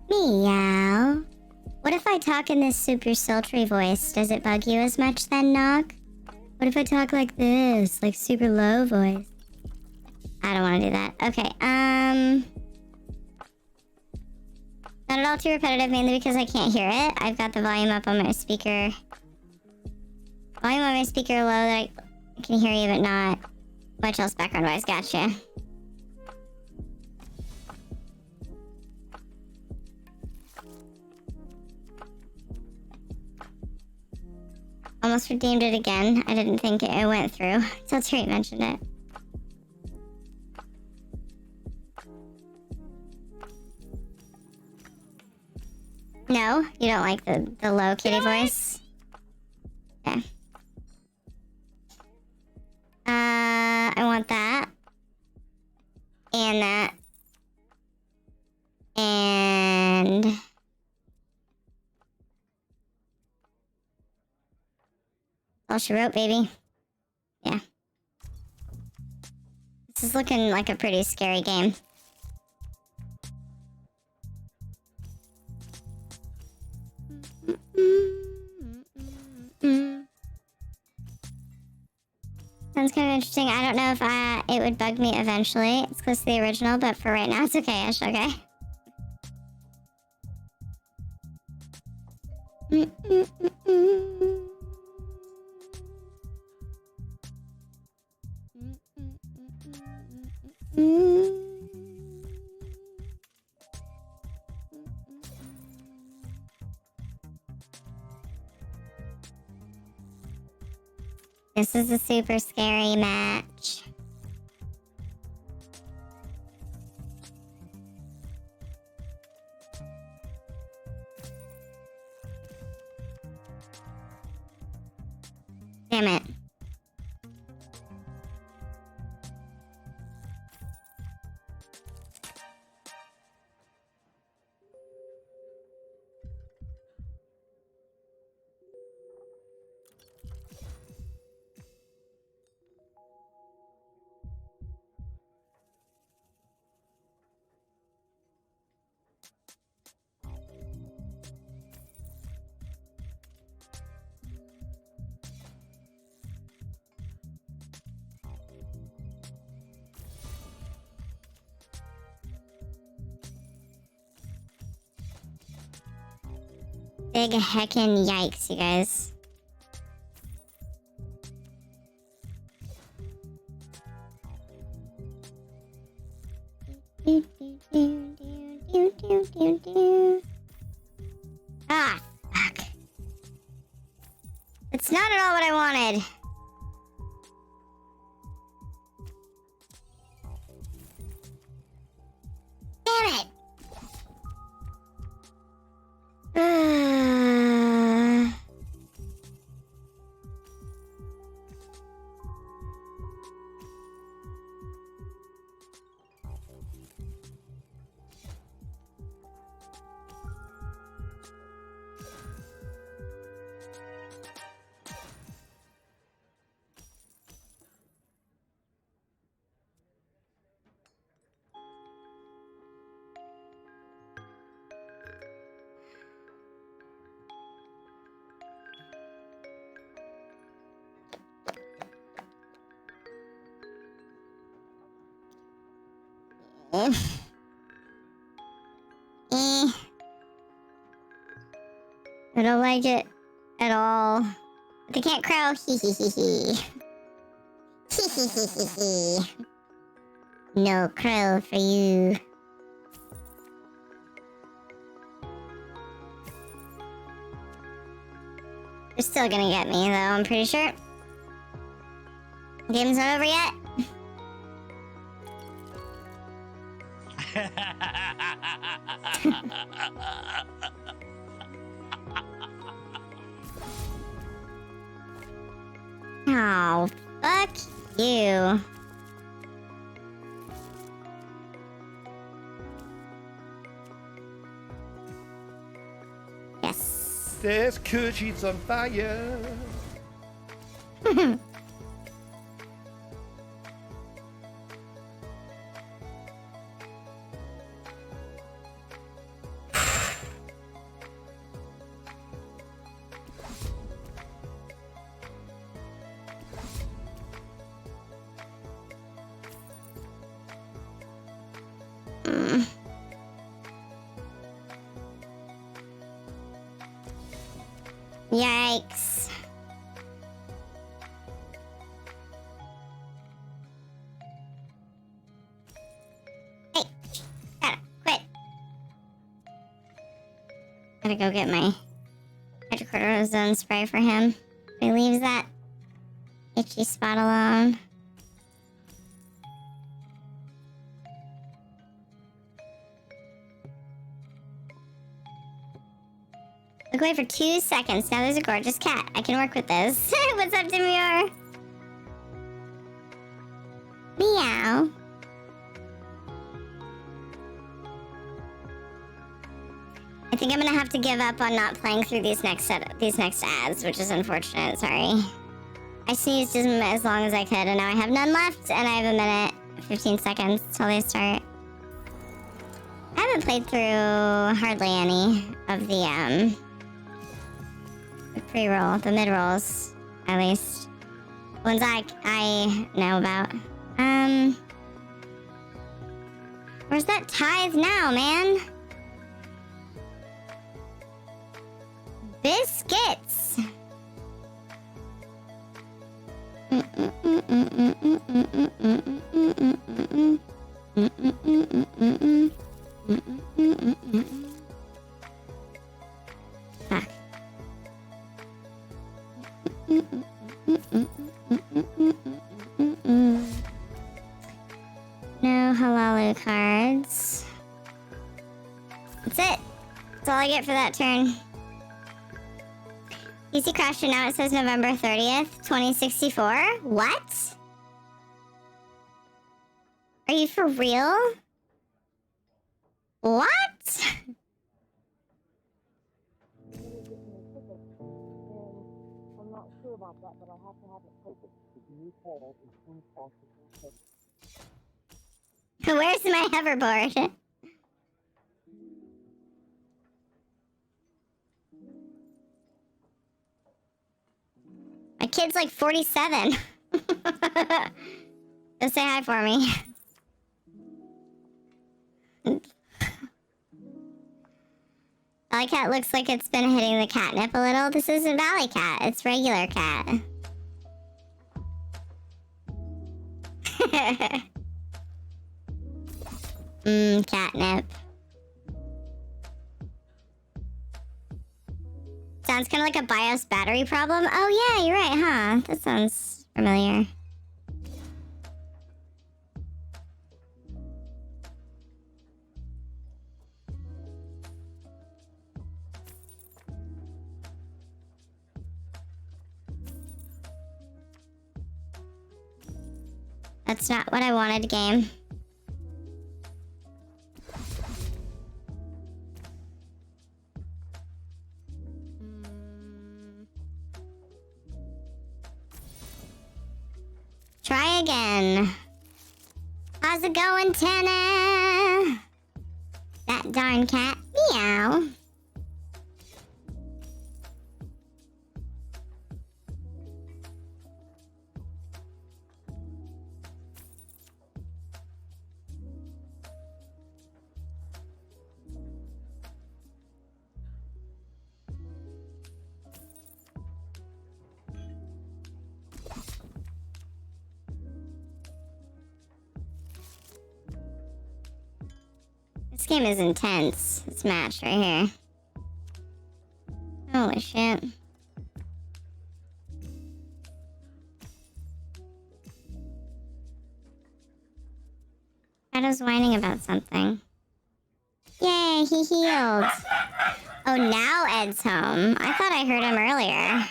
Meow. What if I talk in this super sultry voice? Does it bug you as much then, Knock? What if I talk like this? Like super low voice? I don't want to do that. Okay, not at all too repetitive, mainly because I can't hear it. I've got the volume up on my speaker. Volume on my speaker low that I can hear you, but not much else background wise. Gotcha. Almost redeemed it again. I didn't think it went through until Terry mentioned it. No, you don't like the low kitty voice? Okay. I want that. And that. And... all she wrote, baby. Yeah. This is looking like a pretty scary game. Sounds kind of interesting. I don't know if it would bug me eventually. It's close to the original, but for right now, it's okay-ish, okay? This is a super scary match. Damn it. Big heckin' yikes, you guys. Ah, fuck. It's not at all what I wanted. Damn it! I don't like it at all. They can't crow. Hee hee hee hee. Hee hee hee hee hee. No crow for you. They're still gonna get me, though, I'm pretty sure. Game's not over yet. Oh, fuck you. Yes. There's coochies on fire. Yikes. Hey, gotta quit. Gotta go get my hydrocortisone spray for him. He leaves that itchy spot alone. Look away for 2 seconds. Now there's a gorgeous cat. I can work with this. What's up, Demure? Meow. I think I'm gonna have to give up on not playing through these next ads, which is unfortunate. Sorry. I sneezed as long as I could, and now I have none left, and I have a minute, 15 seconds till they start. I haven't played through hardly any of the pre-roll, the mid-rolls, at least. Ones I know about. Where's that tithe now, man? Biscuits! Fuck. No halalu cards. That's it. That's all I get for that turn. PC crashed and now it says November 30th, 2064. What? Are you for real? What? I'm not sure about that, but I'll have to have it posted to the new portal as soon as possible. Where's my hoverboard? My kid's like 47. Go say hi for me. Valley Cat looks like it's been hitting the catnip a little. This isn't Valley Cat, it's regular cat. Catnip. Sounds kind of like a BIOS battery problem. Oh yeah, you're right, huh? That sounds familiar. That's not what I wanted, game. Try again. How's it going, Tana? That darn cat. Meow. This game is intense. This match right here. Holy shit. Shadow's whining about something. Yay, he healed. Oh, now Ed's home. I thought I heard him earlier.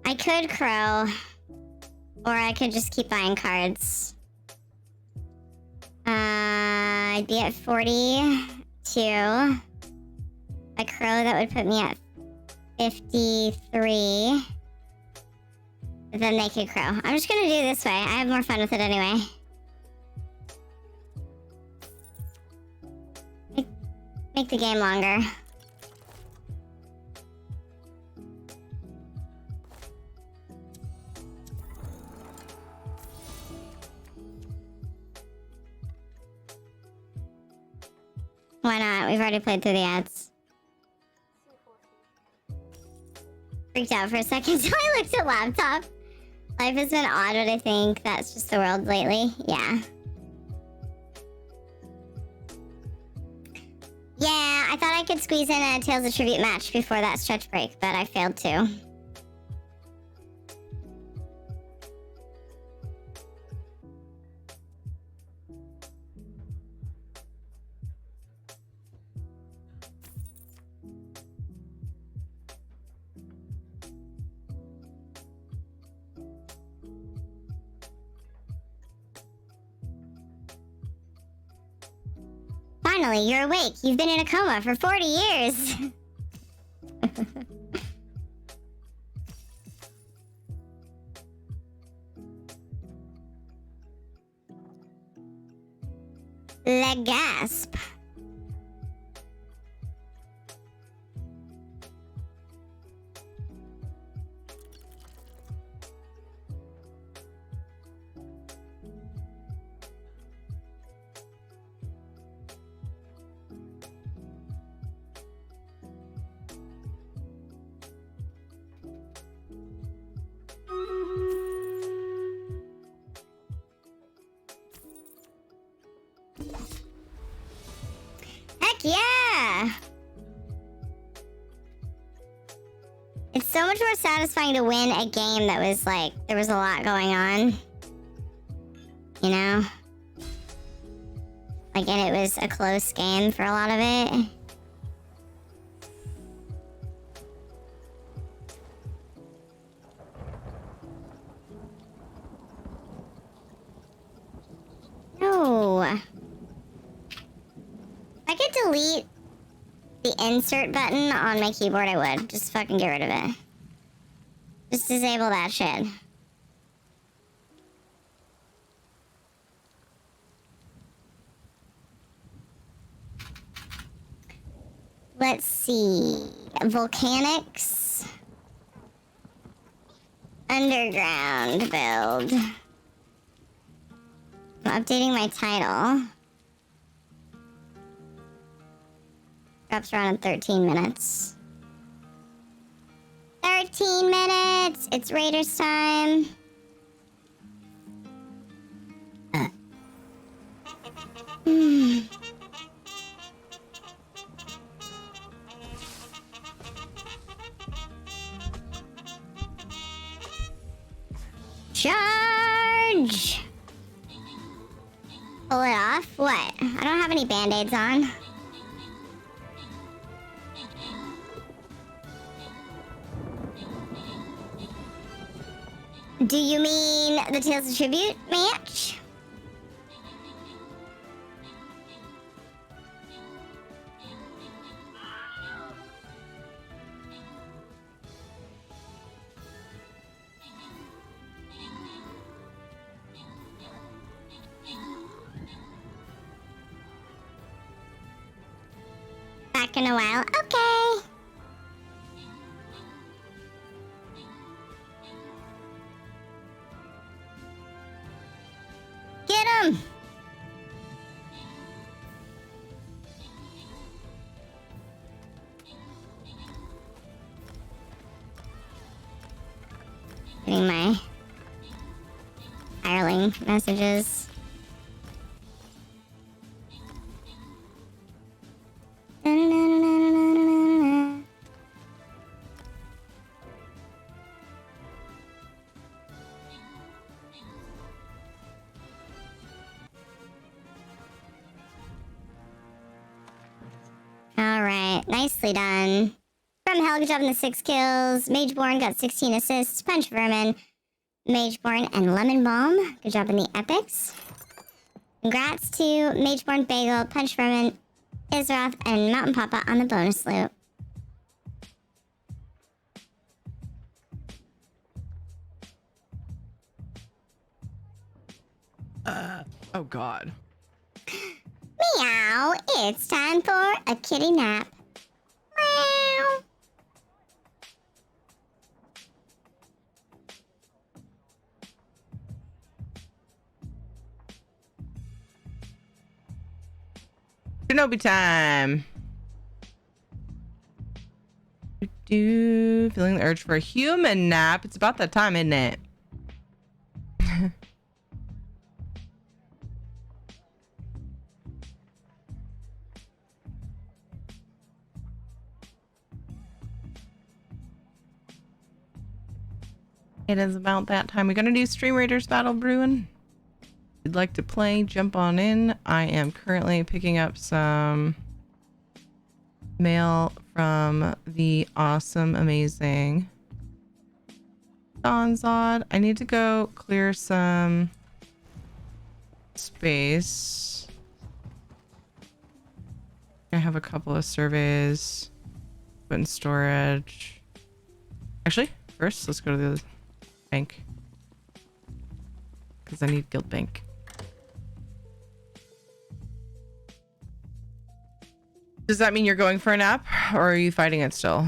I could crow, or I could just keep buying cards. I'd be at 42. If I crow, that would put me at 53. But then they could crow. I'm just gonna do this way. I have more fun with it anyway. Make the game longer. Why not? We've already played through the ads. Freaked out for a second, so I looked at laptop. Life has been odd, but I think that's just the world lately. Yeah. Yeah, I thought I could squeeze in a Tales of Tribute match before that stretch break, but I failed to. Finally, you're awake. You've been in a coma for 40 years. Le gasp. Heck yeah! It's so much more satisfying to win a game that was like, there was a lot going on. You know? Like, and it was a close game for a lot of it. No. If I could delete the insert button on my keyboard, I would. Just fucking get rid of it. Just disable that shit. Let's see. Volcanics. Underground build. I'm updating my title. Drops around in 13 minutes. 13 minutes! It's Raiders time. Charge! Pull it off? What? I don't have any band-aids on. Do you mean the Tales of Tribute match? Back in a while. Okay. Get him! Getting my hireling messages. Alright, nicely done. From Hell, good job on the 6 kills. Mageborn got 16 assists. Punch Vermin, Mageborn, and Lemon Balm. Good job on the epics. Congrats to Mageborn, Bagel, Punch Vermin, Isroth, and Mountain Papa on the bonus loot. Oh god. Meow, it's time for a kitty nap. Meow. Shinobi time. Feeling the urge for a human nap. It's about that time, isn't it? It is about that time. We're gonna do Stream Raiders Battle Bruin. If you'd like to play, jump on in. I am currently picking up some mail from the awesome, amazing Donzod. I need to go clear some space. I have a couple of surveys put in storage. Actually, first, let's go to the bank because I need guild bank. Does that mean you're going for a nap or are you fighting it still?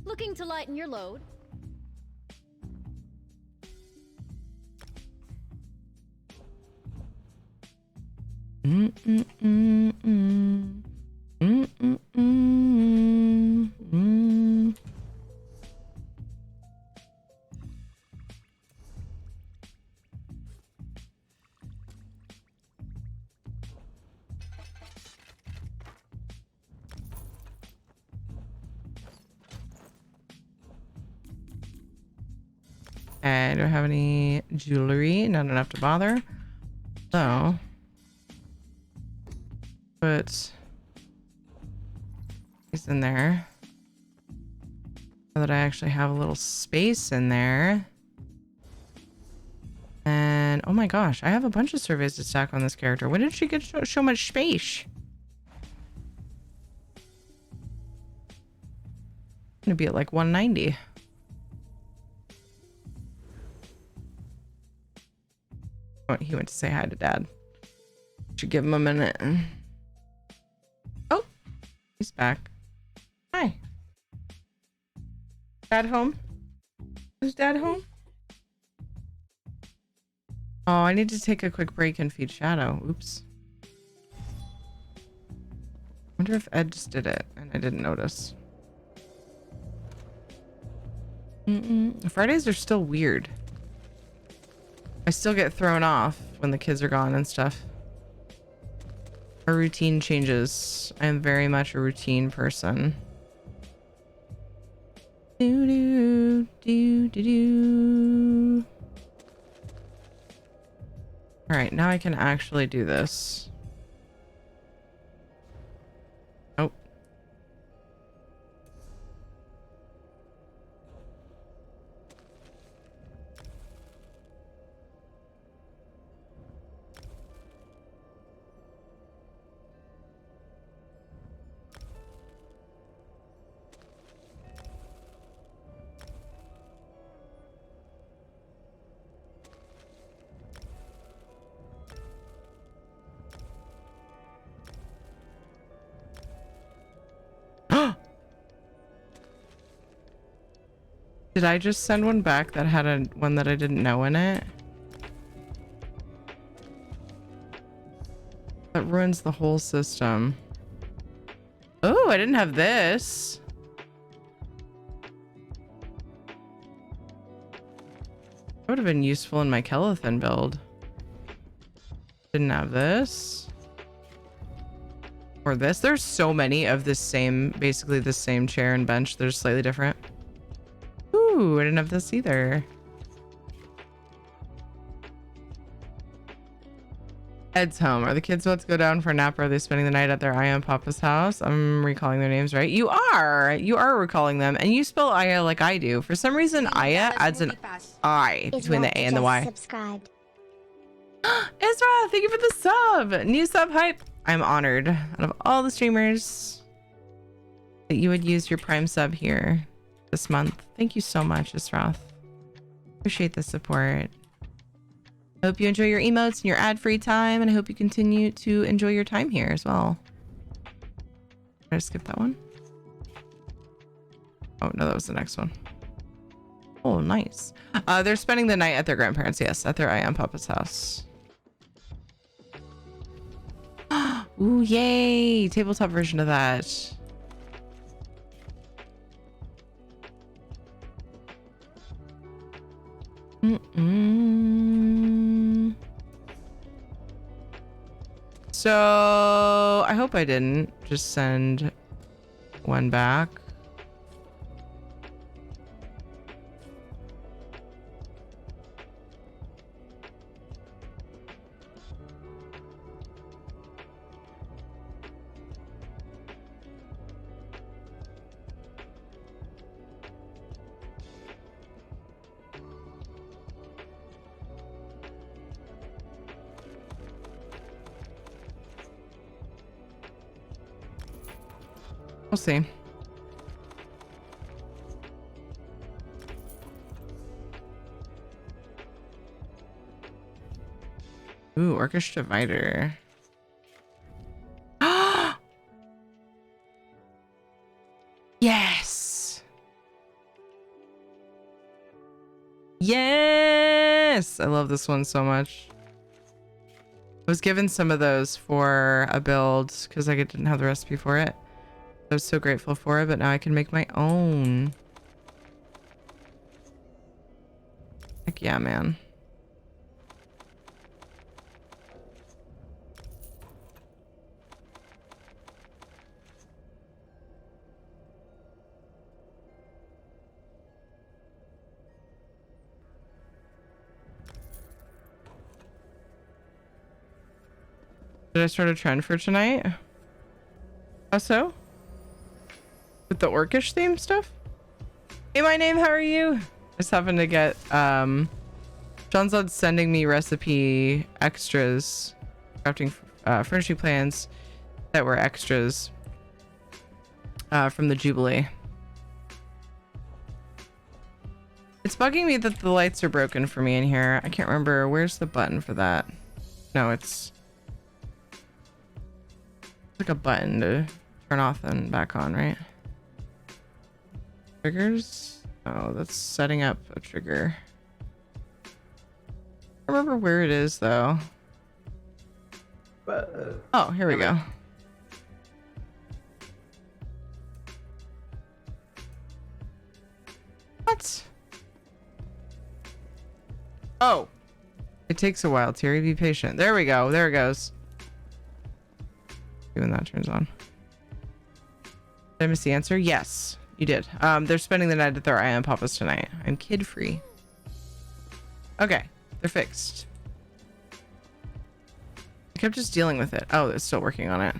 Looking to lighten your load. I don't have any jewelry, not enough to bother. So, put these in there so that I actually have a little space in there. And oh my gosh, I have a bunch of surveys to stack on this character. When did she get so much space? I'm gonna be at like 190. Oh, he went to say hi to Dad. Should give him a minute. Oh, he's back. Hi. Dad home? Is Dad home? Oh, I need to take a quick break and feed Shadow. Oops. Wonder if Ed just did it and I didn't notice. Fridays are still weird. I still get thrown off when the kids are gone and stuff. Our routine changes. I am very much a routine person. Do do do do do. All right, now I can actually do this. Oh. Did I just send one back that had a one that I didn't know in it? That ruins the whole system. Oh, I didn't have this. would have been useful in my Kelothan build. Didn't have this. Or this. There's so many of this same, basically the same chair and bench. They're slightly different. Ooh, I didn't have this either. Ed's home. Are the kids about to go down for a nap, or are they spending the night at their Aya and Papa's house? I'm recalling their names, right? You are recalling them, and you spell Aya like I do. For some reason, Aya adds an I between the A and the Y. Subscribed. Ezra, thank you for the sub. New sub hype. I'm honored out of all the streamers that you would use your Prime sub here this month. Thank you so much, Isroth. Appreciate the support. I hope you enjoy your emotes and your ad-free time, and I hope you continue to enjoy your time here as well. Did I skip that one? Oh, no, that was the next one. Oh, nice. They're spending the night at their grandparents', yes, at their I Am Papa's house. Ooh, yay! Tabletop version of that. So I hope I didn't just send one back. We'll see. Ooh, Orcish Divider. Yes! Yes! I love this one so much. I was given some of those for a build because I didn't have the recipe for it. I was so grateful for it, but now I can make my own. Heck yeah, man. Did I start a trend for tonight? How so? With the Orcish theme stuff? Hey, my name, how are you? I just happened to get John's sending me recipe extras, crafting furnishing plans that were extras from the Jubilee. It's bugging me that the lights are broken for me in here. I can't remember. Where's the button for that? No, it's like a button to turn off and back on, right? Triggers? Oh, that's setting up a trigger. I don't remember where it is though. Oh, here we go. What? Oh, it takes a while, Terry. Be patient. There we go. There it goes. When that turns on. Did I miss the answer? Yes, you did. They're spending the night at their I Am Papa's tonight. I'm kid free. Okay, they're fixed. I kept just dealing with it. Oh, they're still working on it.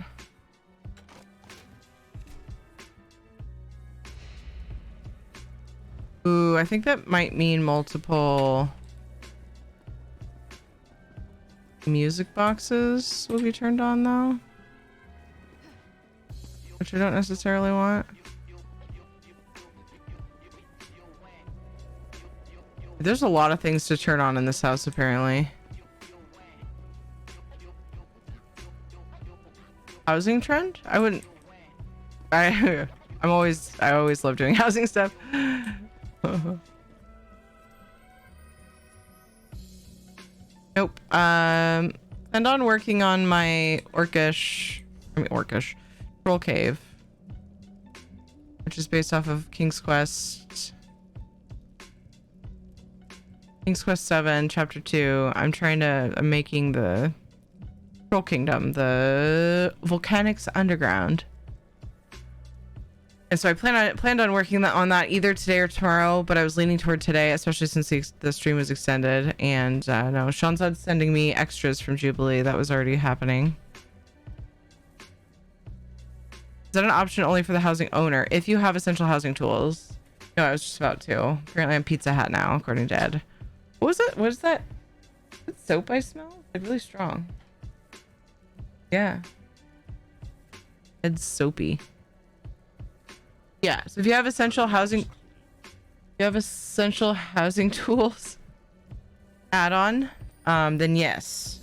Ooh, I think that might mean multiple music boxes will be turned on though, which I don't necessarily want. There's a lot of things to turn on in this house apparently. Housing trend? I wouldn't. I always love doing housing stuff. Nope. And on working on my Orcish Troll Cave, which is based off of King's Quest. King's Quest 7, Chapter 2. I'm making the Troll Kingdom, the Volcanics Underground. And so I planned on working on that either today or tomorrow, but I was leaning toward today, especially since the stream was extended. And no, Sean's sending me extras from Jubilee. That was already happening. Is that an option only for the housing owner? If you have essential housing tools. No, I was just about to. Apparently I'm Pizza Hut now, according to Ed. What was it? What is that? Is it soap I smell? It's really strong. Yeah. Ed's soapy. Yeah, so if you have essential housing tools add-on, then yes,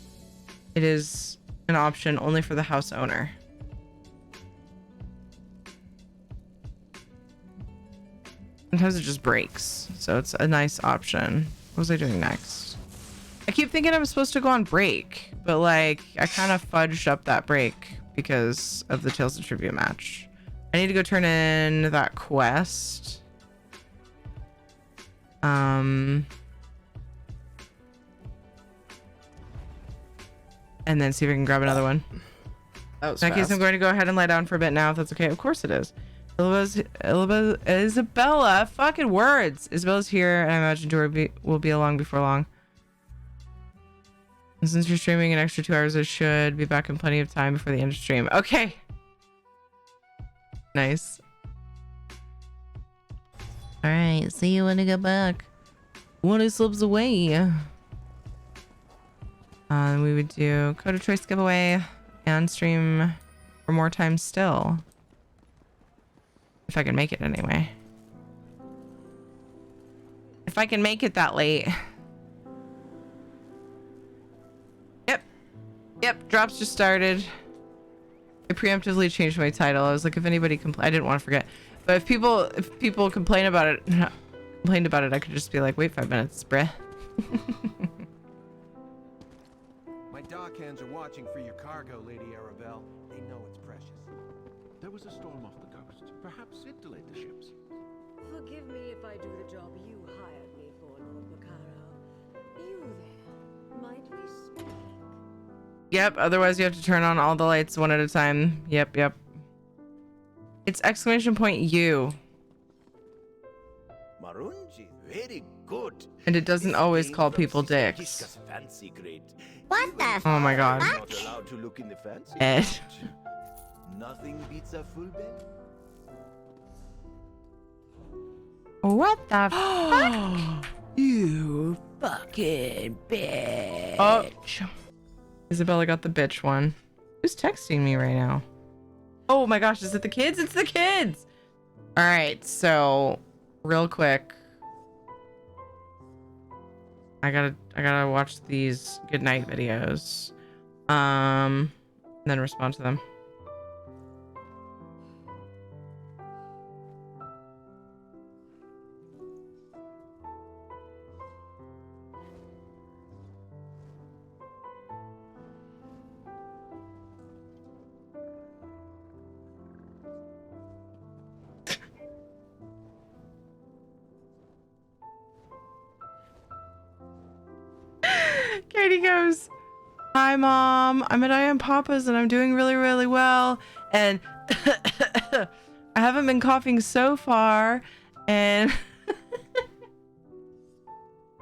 it is an option only for the house owner. Sometimes it just breaks, so it's a nice option. What was I doing next? I keep thinking I'm supposed to go on break, but like I kind of fudged up that break because of the Tales of Trivia match. I need to go turn in that quest. And then see if I can grab another one. That was In that case, I'm going to go ahead and lie down for a bit now, if that's okay. Of course it is. Isabella, fucking words. Isabella's here, and I imagine Dora will be along before long. And since you're streaming an extra 2 hours, I should be back in plenty of time before the end of stream. Okay. Nice. All right, see you when I get back. 20 subs away. We would do code of choice giveaway and stream for more time still. If I can make it anyway. If I can make it that late. Yep, drops just started. I preemptively changed my title. I was like, if anybody I didn't want to forget. But if people complained about it, I could just be like, wait 5 minutes, bruh. My dock hands are watching for your cargo, Lady Arabelle. They know it's precious. There was a storm off the coast. Perhaps it delayed the ships. Forgive me if I do the job you hired me for, Lord Bacaro. You there, might we speak? Yep, otherwise you have to turn on all the lights one at a time. Yep. It's exclamation point U. Marunji, very good. And it doesn't always call people dicks. Fancy grade. What the Oh my god. Not allowed to look in the fancy. Ed. Nothing beats a full bed. What the fuck? You fucking bitch. Oh. Isabella got the bitch one. Who's texting me right now? Oh my gosh, is it the kids? It's the kids! Alright, so real quick. I gotta watch these goodnight videos. And then respond to them. Katie goes, hi mom, I'm at I Am Papa's and I'm doing really, really well. And I haven't been coughing so far. And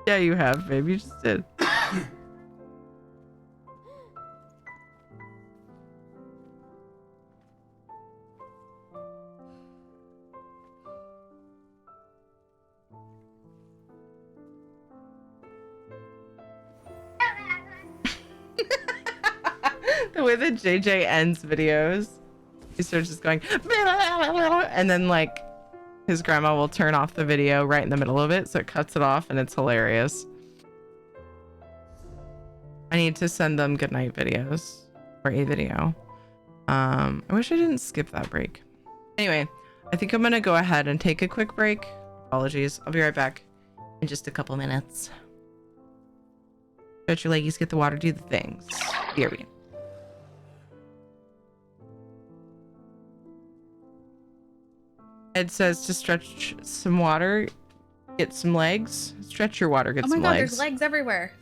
yeah, you have, babe. You just did. The way that JJ ends videos, he starts just going, and then like his grandma will turn off the video right in the middle of it, so it cuts it off, and it's hilarious. I need to send them goodnight videos, or a video. I wish I didn't skip that break. Anyway, I think I'm gonna go ahead and take a quick break. Apologies. I'll be right back in just a couple minutes. Stretch your leggies, get the water, do the things. Here we go. Ed says to stretch some water. Get some legs. Stretch your water. Get Oh my some god, legs. there's legs everywhere.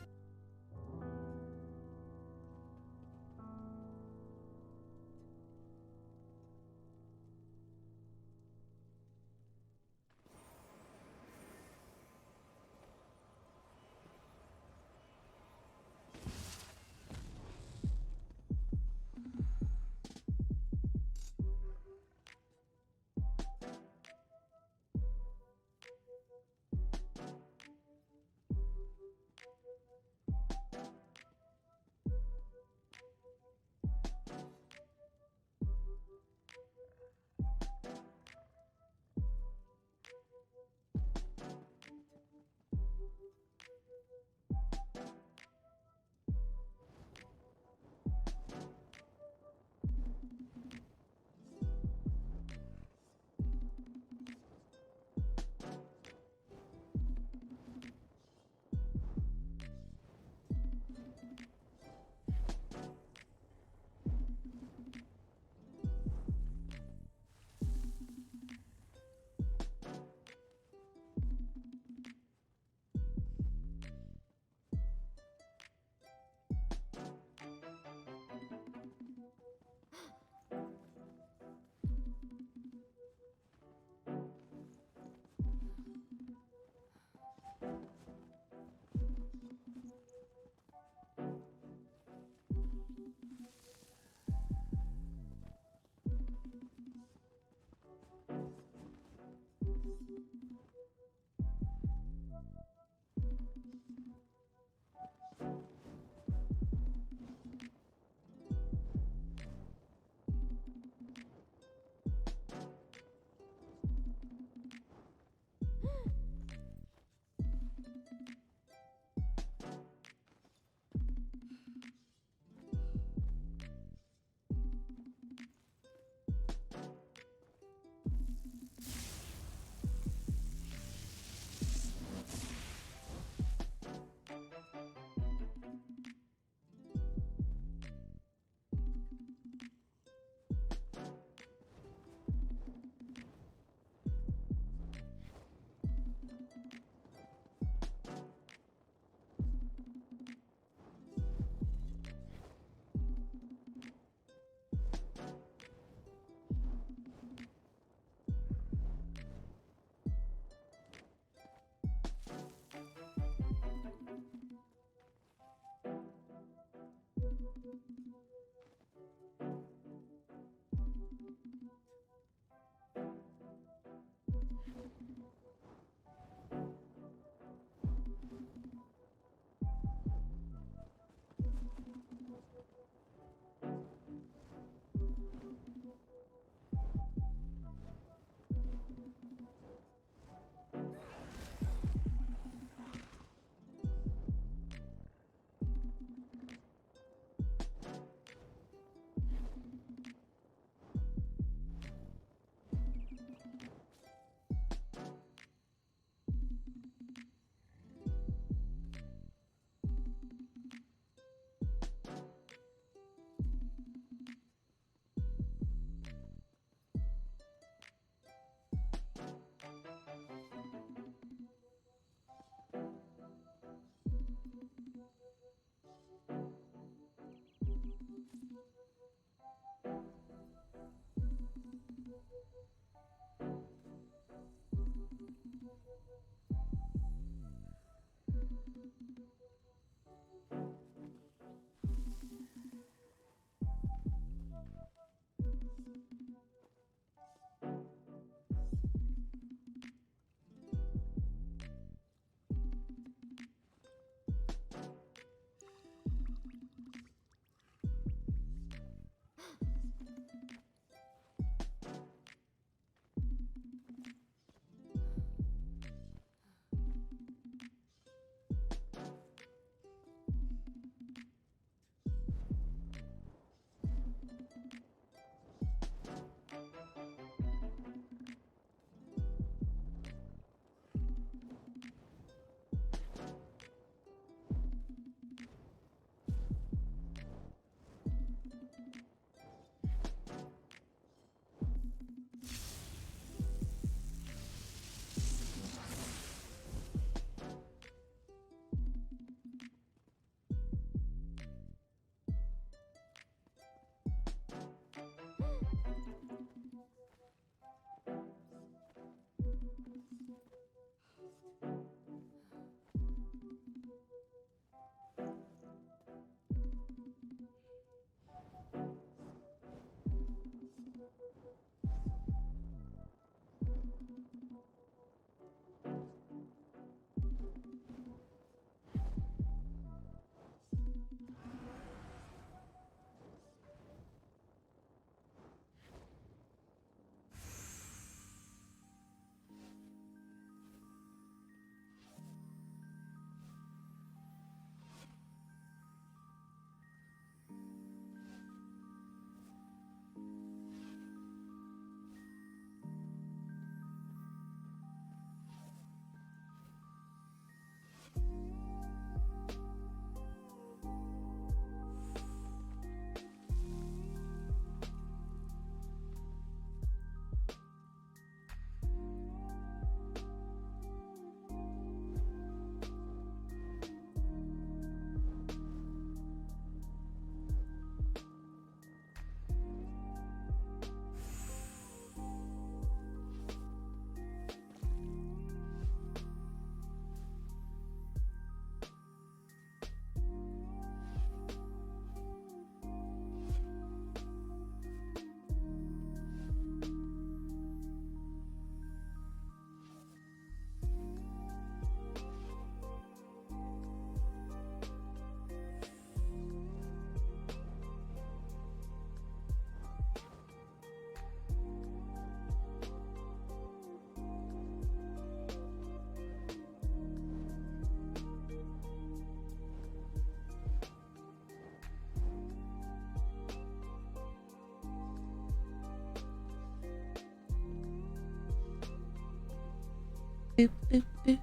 Boop, boop, boop,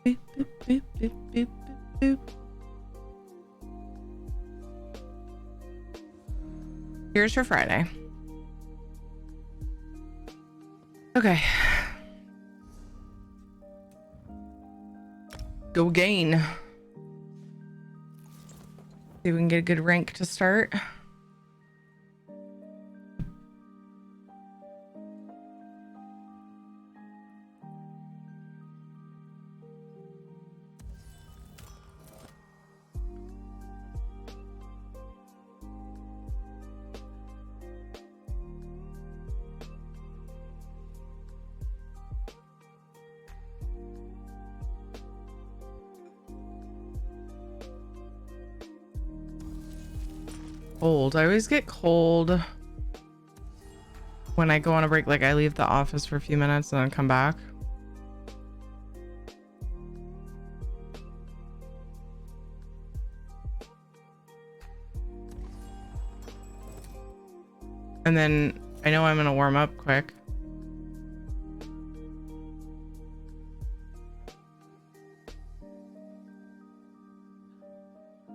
boop, boop, boop, boop, boop, boop. Here's for Friday. Okay. Go gain. See if we can get a good rank to start. Cold. I always get cold when I go on a break. Like I leave the office for a few minutes and then come back. And then I know I'm gonna warm up quick.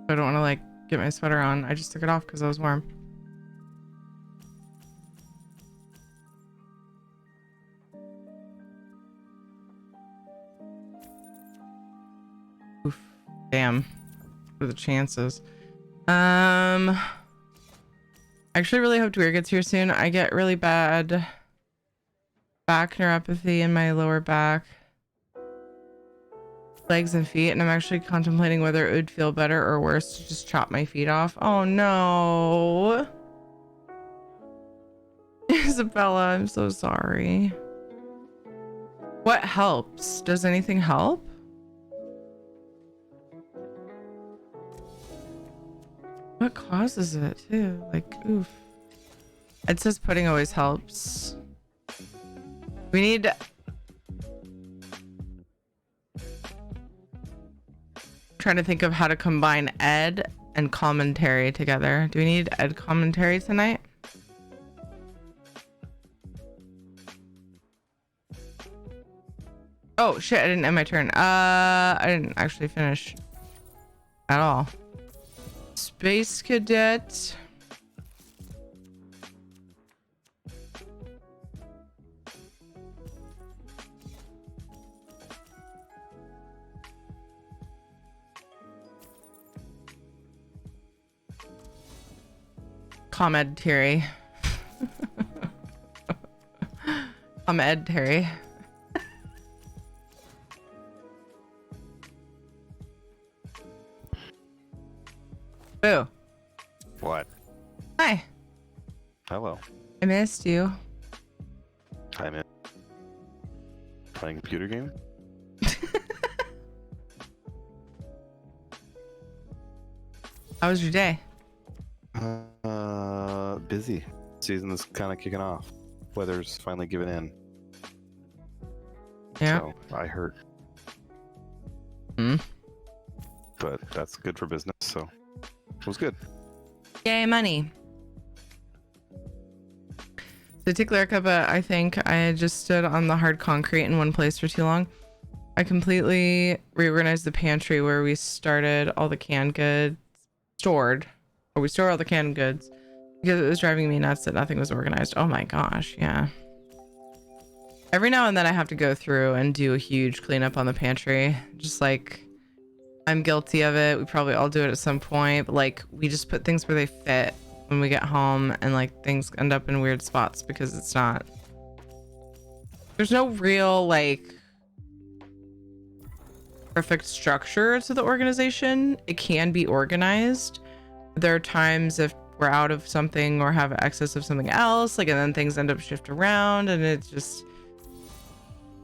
I don't want to like get my sweater on. I just took it off because I was warm. Oof. Damn. What are the chances? I actually really hope Dweir gets here soon. I get really bad back neuropathy in my lower back, legs and feet, and I'm actually contemplating whether it would feel better or worse to just chop my feet off. Oh no. Isabella, I'm so sorry. What helps? Does anything help? What causes it too? Like, oof. It says pudding always helps. We need... trying to think of how to combine ed and commentary together. Do we need ed commentary tonight? Oh shit, I didn't end my turn. I didn't actually finish at all. Space Cadet. Commentary. Commentary. Boo. What? Hi. Hello. I missed you. I'm in. Playing computer game? How was your day? Busy. Season is kind of kicking off. Weather's finally giving in. Yeah. So I hurt. Hmm. But that's good for business, so it was good. Yay, money. So tickler cup, I think I had just stood on the hard concrete in one place for too long. I completely reorganized the pantry where we started all the canned goods stored, or we store all the canned goods, because it was driving me nuts that nothing was organized. Oh my gosh, yeah. Every now and then I have to go through and do a huge cleanup on the pantry. Just like, I'm guilty of it. We probably all do it at some point, but like we just put things where they fit when we get home, and like things end up in weird spots because it's not, there's no real like perfect structure to the organization. It can be organized. There are times if we're out of something or have excess of something else, like, and then things end up shift around, and it's just,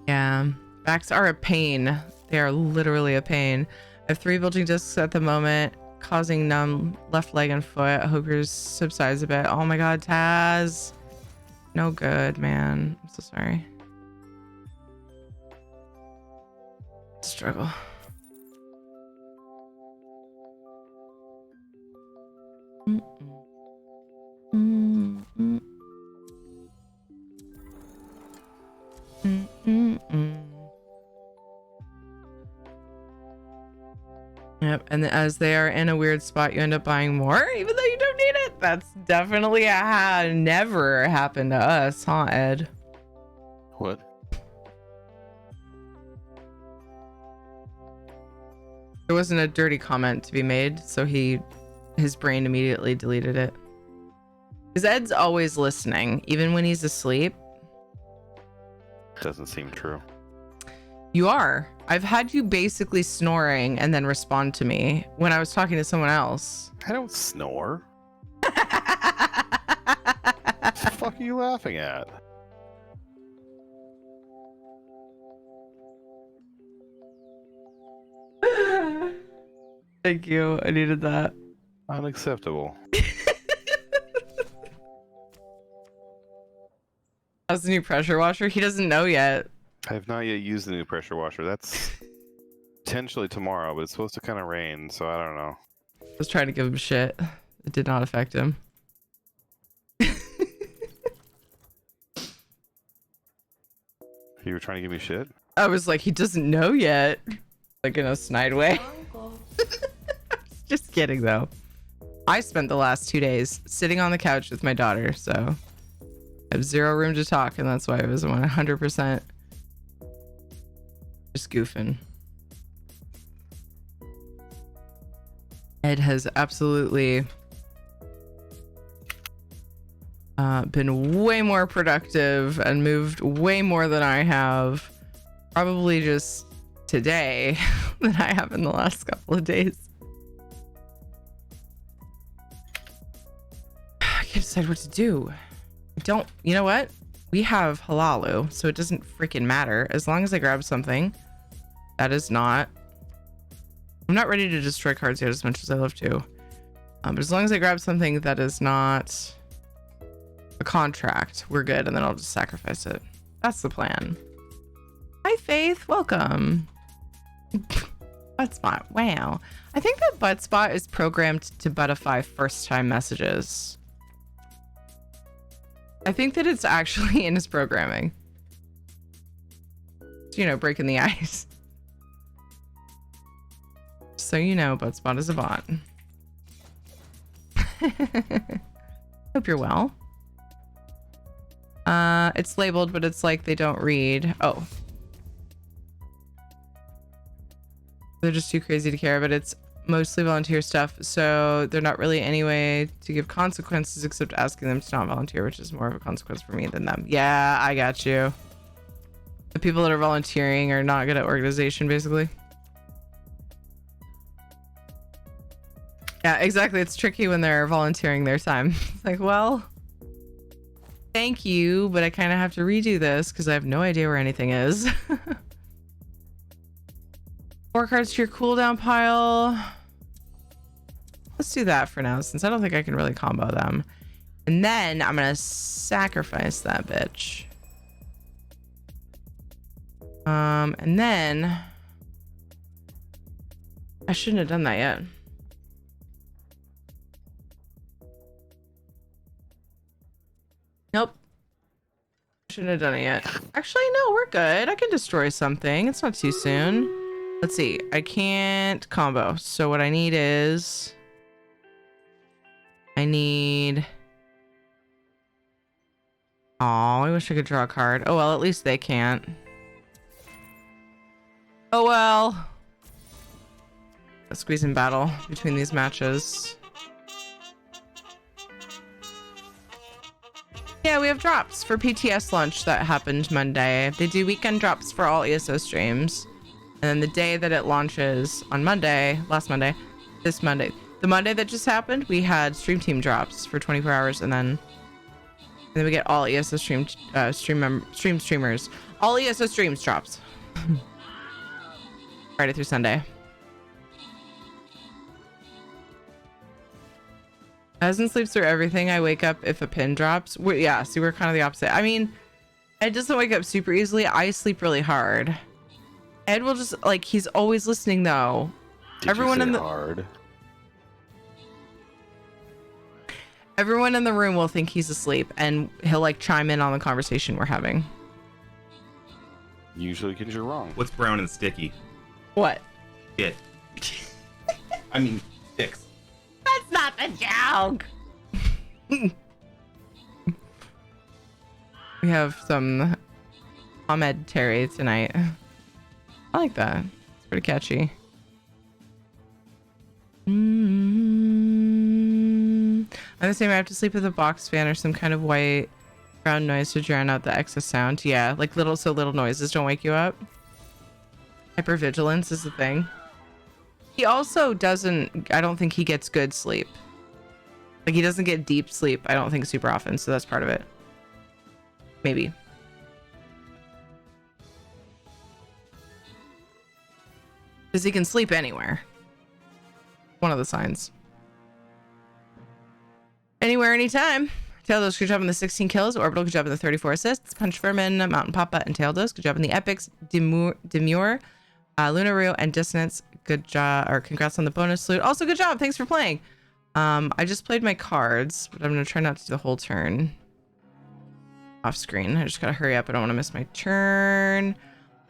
yeah, backs are a pain. They are literally a pain. I have 3 bulging discs at the moment, causing numb left leg and foot. I hope yours subsides a bit. Oh my god, Taz. No good, man. I'm so sorry. Struggle. Yep, and as they are in a weird spot, you end up buying more, even though you don't need it. That's definitely never happened to us, huh, Ed? What? There wasn't a dirty comment to be made, so his brain immediately deleted it. Because Ed's always listening, even when he's asleep. Doesn't seem true. You are. I've had you basically snoring and then respond to me when I was talking to someone else. I don't snore. What the fuck are you laughing at? Thank you. I needed that. Unacceptable. How's the new pressure washer? He doesn't know yet. I have not yet used the new pressure washer. That's potentially tomorrow, but it's supposed to kind of rain, so I don't know. I was trying to give him shit. It did not affect him. You were trying to give me shit? I was like, he doesn't know yet. Like in a snide way. Just kidding though. I spent the last 2 days sitting on the couch with my daughter, so I have zero room to talk, and that's why I was 100% just goofing. Ed has absolutely been way more productive and moved way more than I have, probably just today, than I have in the last couple of days. I can't decide what to do. You know what? We have halalu, so it doesn't freaking matter. As long as I grab something that is not... I'm not ready to destroy cards yet as much as I love to. But as long as I grab something that is not a contract, we're good, and then I'll just sacrifice it. That's the plan. Hi, Faith. Welcome. Buttspot. Wow. I think that Buttspot is programmed to buttify first-time messages. I think that it's actually in his programming. You know, breaking the ice. So you know, Buttspot is a bot. Hope you're well. It's labeled, but it's like they don't read. Oh. They're just too crazy to care, but it's mostly volunteer stuff, so they're not really any way to give consequences except asking them to not volunteer, which is more of a consequence for me than them. Yeah, I got you. The people that are volunteering are not good at organization, basically. Yeah, exactly. It's tricky when they're volunteering their time. It's like, well, thank you, but I kind of have to redo this because I have no idea where anything is. 4 cards to your cooldown pile. Let's do that for now, since I don't think I can really combo them. And then I'm gonna sacrifice that bitch. And then I shouldn't have done that yet. Nope. Shouldn't have done it yet. Actually, no, we're good. I can destroy something. It's not too soon. Let's see. I can't combo. So what I need is... I need... Oh, I wish I could draw a card. Oh, well, at least they can't. Oh, well. A squeezing battle between these matches. Yeah, we have drops for PTS lunch that happened Monday. They do weekend drops for all ESO streams. And then the day that it launches on Monday, this Monday, the Monday that just happened, we had stream team drops for 24 hours, and then we get all ESO streamers, all ESO streams drops. Friday through Sunday. Husband sleeps through everything. I wake up if a pin drops. Yeah, see, we're kind of the opposite. I mean, Ed doesn't wake up super easily. I sleep really hard. Ed will just, like, he's always listening, though. Everyone in the room will think he's asleep, and he'll, like, chime in on the conversation we're having. Usually because you're wrong. What's brown and sticky? What? Shit. I mean, dicks. That's not the joke. We have some Ahmed Terry tonight. I like that. It's pretty catchy. I'm the same. I have to sleep with a box fan or some kind of white brown noise to drown out the excess sound. Yeah, like little noises don't wake you up. Hypervigilance is the thing. He also doesn't, I don't think he gets good sleep. Like he doesn't get deep sleep, I don't think, super often, so that's part of it. Maybe. Because he can sleep anywhere. One of the signs. Anywhere, anytime. Taildos, good job on the 16 kills. Orbital, good job on the 34 assists. Punch Furman, Mountain Papa, and Taildos, good job on the epics. Demure, Lunaru, and Dissonance, good job, or congrats on the bonus loot. Also, good job. Thanks for playing. I just played my cards, but I'm going to try not to do the whole turn off screen. I just got to hurry up. I don't want to miss my turn.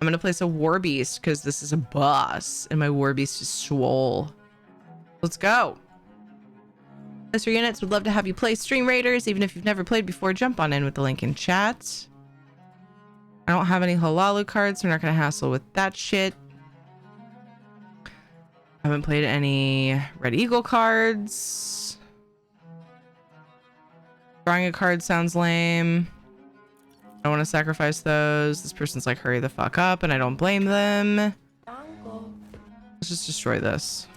I'm going to place a War Beast because this is a boss, and my War Beast is swole. Let's go. Mr. Units, would love to have you play Stream Raiders. Even if you've never played before, jump on in with the link in chat. I don't have any Halalu cards, so we're not going to hassle with that shit. I haven't played any Red Eagle cards. Drawing a card sounds lame. I don't want to sacrifice those. This person's like, hurry the fuck up, and I don't blame them. Let's just destroy this.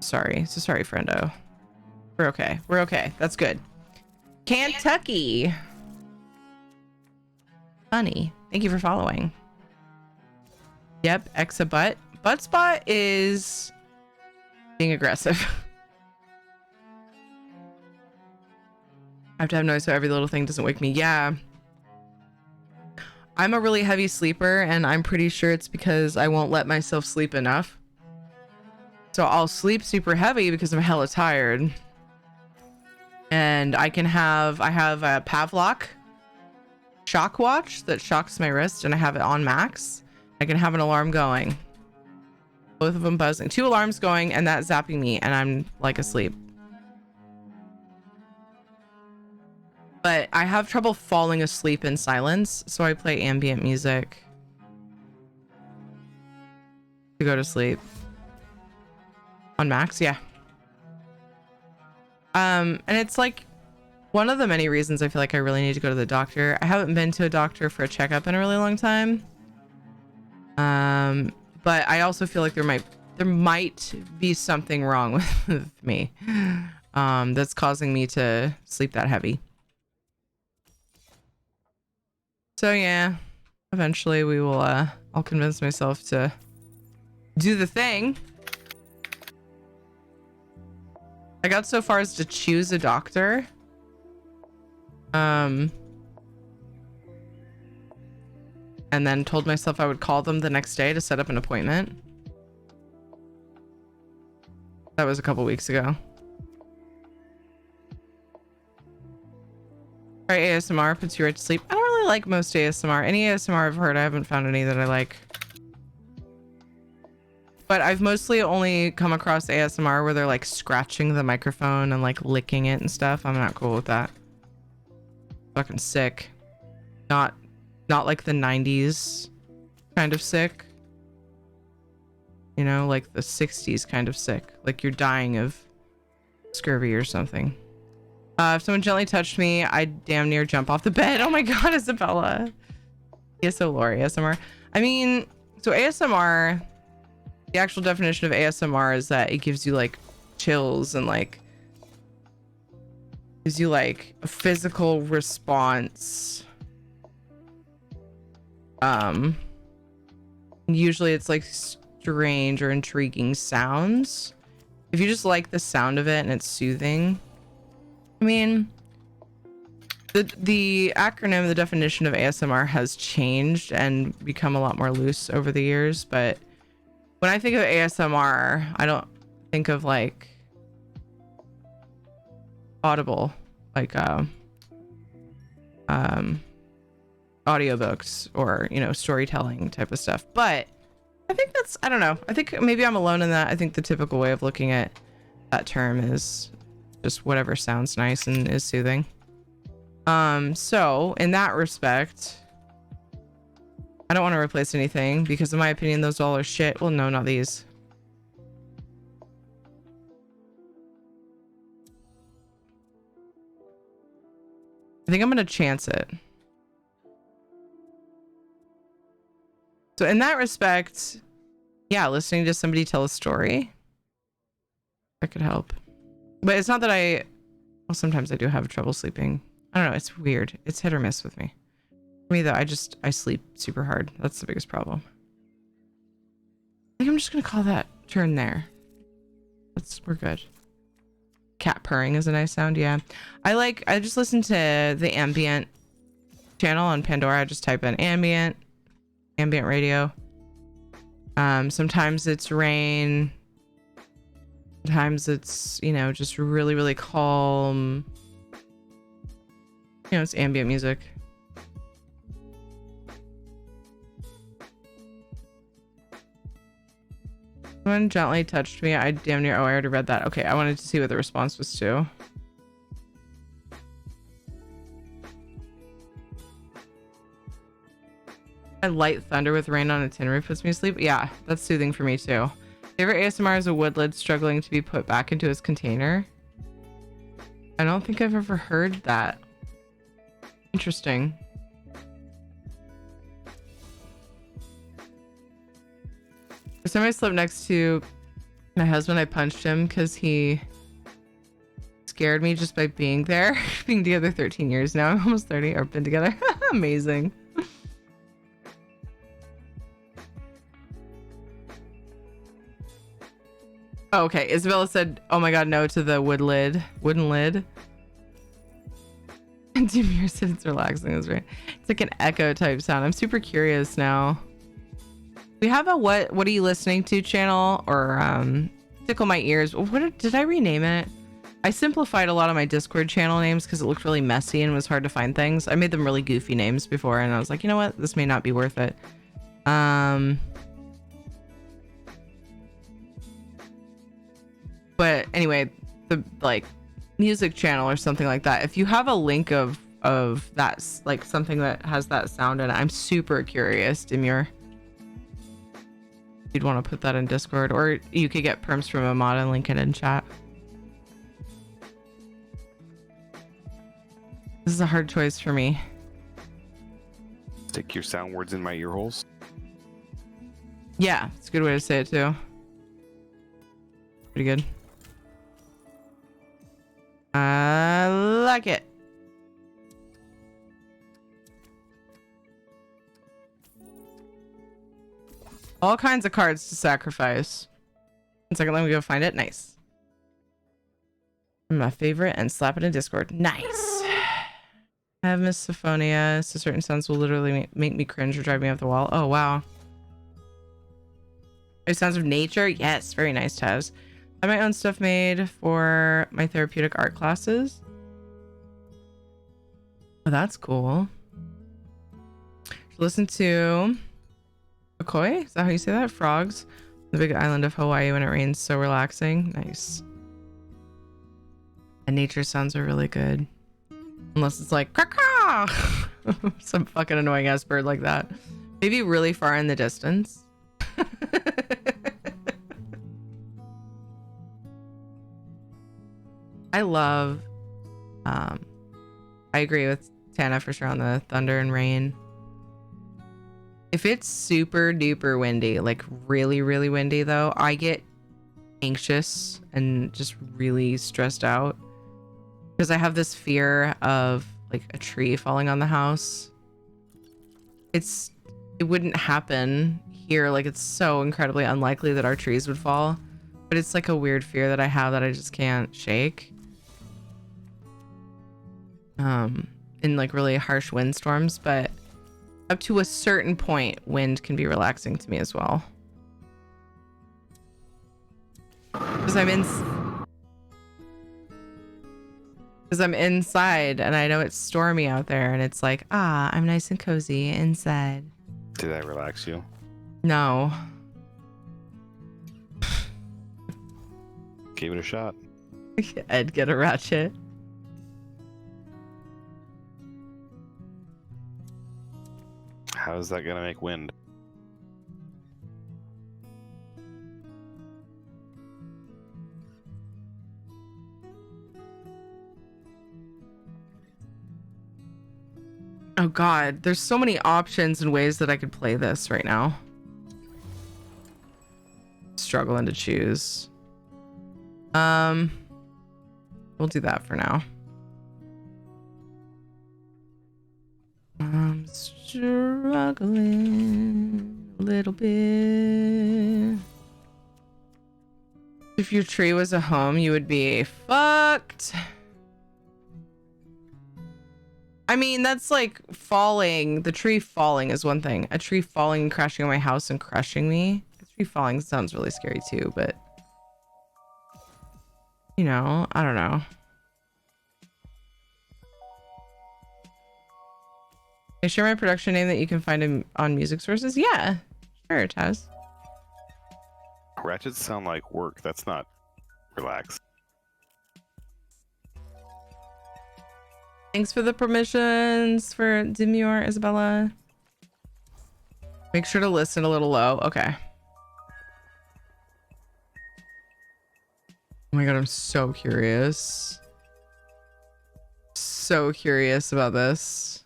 Sorry. So sorry, friendo. We're okay. We're okay. That's good. Kentucky. Funny. Thank you for following. Yep. Exa butt. Butt spot is being aggressive. I have to have noise so every little thing doesn't wake me. Yeah. I'm a really heavy sleeper, and I'm pretty sure it's because I won't let myself sleep enough. So I'll sleep super heavy because I'm hella tired. And I have a Pavlok shock watch that shocks my wrist, and I have it on max. I can have an alarm going. Both of them buzzing. 2 alarms going, and that zapping me, and I'm like asleep. But I have trouble falling asleep in silence, so I play ambient music to go to sleep. On max, yeah. And it's like one of the many reasons I feel like I really need to go to the doctor. I haven't been to a doctor for a checkup in a really long time. But I also feel like there might be something wrong with me that's causing me to sleep that heavy. So yeah, eventually we will I'll convince myself to do the thing. I got so far as to choose a doctor. And then told myself I would call them the next day to set up an appointment. That was a couple weeks ago. Right, ASMR puts you right to sleep. I don't really like most ASMR. Any ASMR I've heard, I haven't found any that I like. But I've mostly only come across ASMR where they're like scratching the microphone and like licking it and stuff. I'm not cool with that. Fucking sick. Not like the 90s kind of sick. You know, like the 60s kind of sick. Like you're dying of scurvy or something. If someone gently touched me, I'd damn near jump off the bed. Oh my god, Isabella. ESO lore, ASMR. I mean, so ASMR, the actual definition of ASMR is that it gives you like chills and like gives you like a physical response. Usually it's like strange or intriguing sounds. If you just like the sound of it and it's soothing. I mean, the acronym, the definition of ASMR has changed and become a lot more loose over the years, but when I think of ASMR, I don't think of like audible, like audiobooks or, you know, storytelling type of stuff. But I think that's, I don't know. I think maybe I'm alone in that. I think the typical way of looking at that term is just whatever sounds nice and is soothing. So in that respect, I don't want to replace anything because in my opinion, those all are shit. Well, no, not these. I think I'm going to chance it. So in that respect, yeah, listening to somebody tell a story, that could help. But it's not that well, sometimes I do have trouble sleeping. I don't know. It's weird. It's hit or miss with me. For me though, I sleep super hard. That's the biggest problem. I think I'm just going to call that turn there. We're good. Cat purring is a nice sound. Yeah. I just listen to the ambient channel on Pandora. I just type in ambient radio. Sometimes it's rain. Sometimes it's, just really, really calm. It's ambient music. Someone gently touched me. I damn near, I already read that. Okay, I wanted to see what the response was to. A light thunder with rain on a tin roof puts me to sleep. Yeah, that's soothing for me too. Favorite ASMR is a wood lid struggling to be put back into its container. I don't think I've ever heard that. Interesting. First time I slept next to my husband, I punched him because he scared me just by being there. Being together 13 years now. I'm almost 30. Or been together. Amazing. Oh, okay. Isabella said, oh my god, no to the wooden lid. And Demir said it's relaxing. That's right. It's like an echo type sound. I'm super curious now. We have a what are you listening to channel, or tickle my ears. What did I rename it? I simplified a lot of my Discord channel names because it looked really messy and was hard to find things. I made them really goofy names before and I was like, you know what, this may not be worth it. But anyway, the music channel or something like that, if you have a link of that, like something that has that sound in it, I'm super curious, Demure. You'd want to put that in Discord, or you could get perms from Amada and link it in chat. This is a hard choice for me. Stick your sound words in my ear holes. Yeah, it's a good way to say it too. Pretty good. I like it. All kinds of cards to sacrifice. 1 second, let me go find it. Nice. My favorite, and slap it in Discord. Nice. I have misophonia, so certain sounds will literally make me cringe or drive me off the wall. Oh, wow. Sounds of nature? Yes, very nice, Taz. I have my own stuff made for my therapeutic art classes. Oh, that's cool. Listen to Akoi? Is that how you say that? Frogs. The big island of Hawaii when it rains. So relaxing. Nice. And nature sounds are really good. Unless it's like caw. Some fucking annoying ass bird like that. Maybe really far in the distance. I love I agree with Tana for sure on the thunder and rain. If it's super duper windy, like really, really windy though, I get anxious and just really stressed out because I have this fear of like a tree falling on the house. It wouldn't happen here. Like it's so incredibly unlikely that our trees would fall, but it's like a weird fear that I have that I just can't shake. In like really harsh windstorms, but up to a certain point, wind can be relaxing to me as well. Because I'm inside and I know it's stormy out there and it's like, I'm nice and cozy inside. Did I relax you? No. Gave it a shot. Ed, get a ratchet. How is that gonna make wind? Oh god, there's so many options and ways that I could play this right now. Struggling to choose. We'll do that for now. I'm struggling a little bit. If your tree was a home, you would be fucked. I mean, that's like falling. The tree falling is one thing. A tree falling and crashing on my house and crushing me. A tree falling sounds really scary too, but you know, I don't know. Can I share my production name that you can find on music sources? Yeah, sure, it has. Ratchets sound like work. That's not relaxed. Thanks for the permissions for Demure, Isabella. Make sure to listen a little low. Okay. Oh my god, I'm so curious. So curious about this.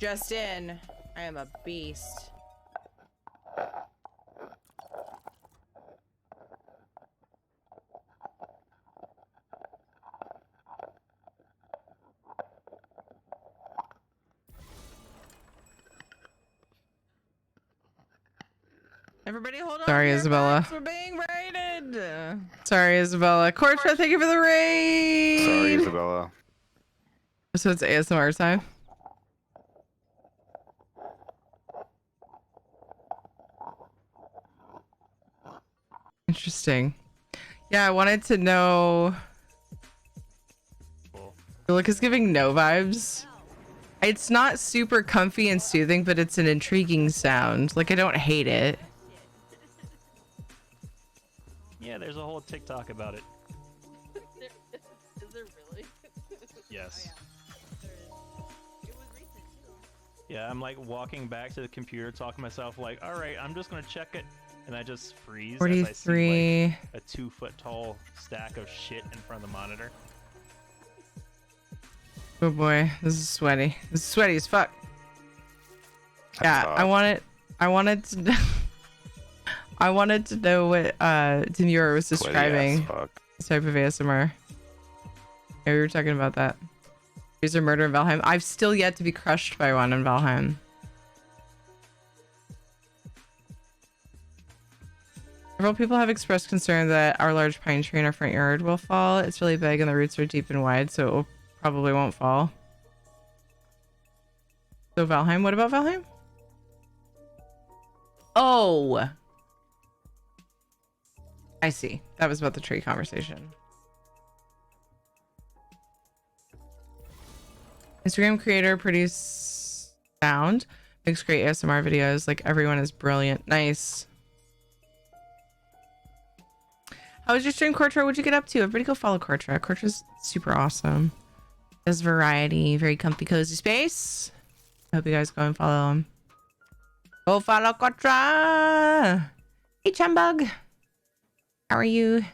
Just in. I am a beast. Everybody hold on. Sorry, to your Isabella. butts, we're being raided. Sorry, Isabella. Cortra, thank you for the raid. Sorry, Isabella. So it's ASMR time. Interesting. Yeah, I wanted to know. The look is giving no vibes. It's not super comfy and soothing, but it's an intriguing sound. Like, I don't hate it. Yeah, there's a whole TikTok about it. Is there really? Yes. Oh, yeah. It was recent too. Yeah, I'm like walking back to the computer, talking to myself like, all right, I'm just gonna check it, and I just freeze as I see 43. like a 2-foot tall stack of shit in front of the monitor. Oh boy, this is sweaty. This is sweaty as fuck. Yeah, I wanted to know, I wanted to know what Demure was describing. This type of ASMR. Yeah, we were talking about that. Is there murder in Valheim? I've still yet to be crushed by one in Valheim. Several people have expressed concern that our large pine tree in our front yard will fall. It's really big and the roots are deep and wide, so it will probably won't fall. So Valheim, what about Valheim? Oh, I see. That was about the tree conversation. Instagram creator, produce sound, makes great ASMR videos. Like, everyone is brilliant. Nice. How was your stream, Cortra? What'd you get up to? Everybody go follow Cortra. Cortra's super awesome. Does variety, very comfy, cozy space. I hope you guys go and follow him. Go follow Cortra. Hey, Chumbug. How are you?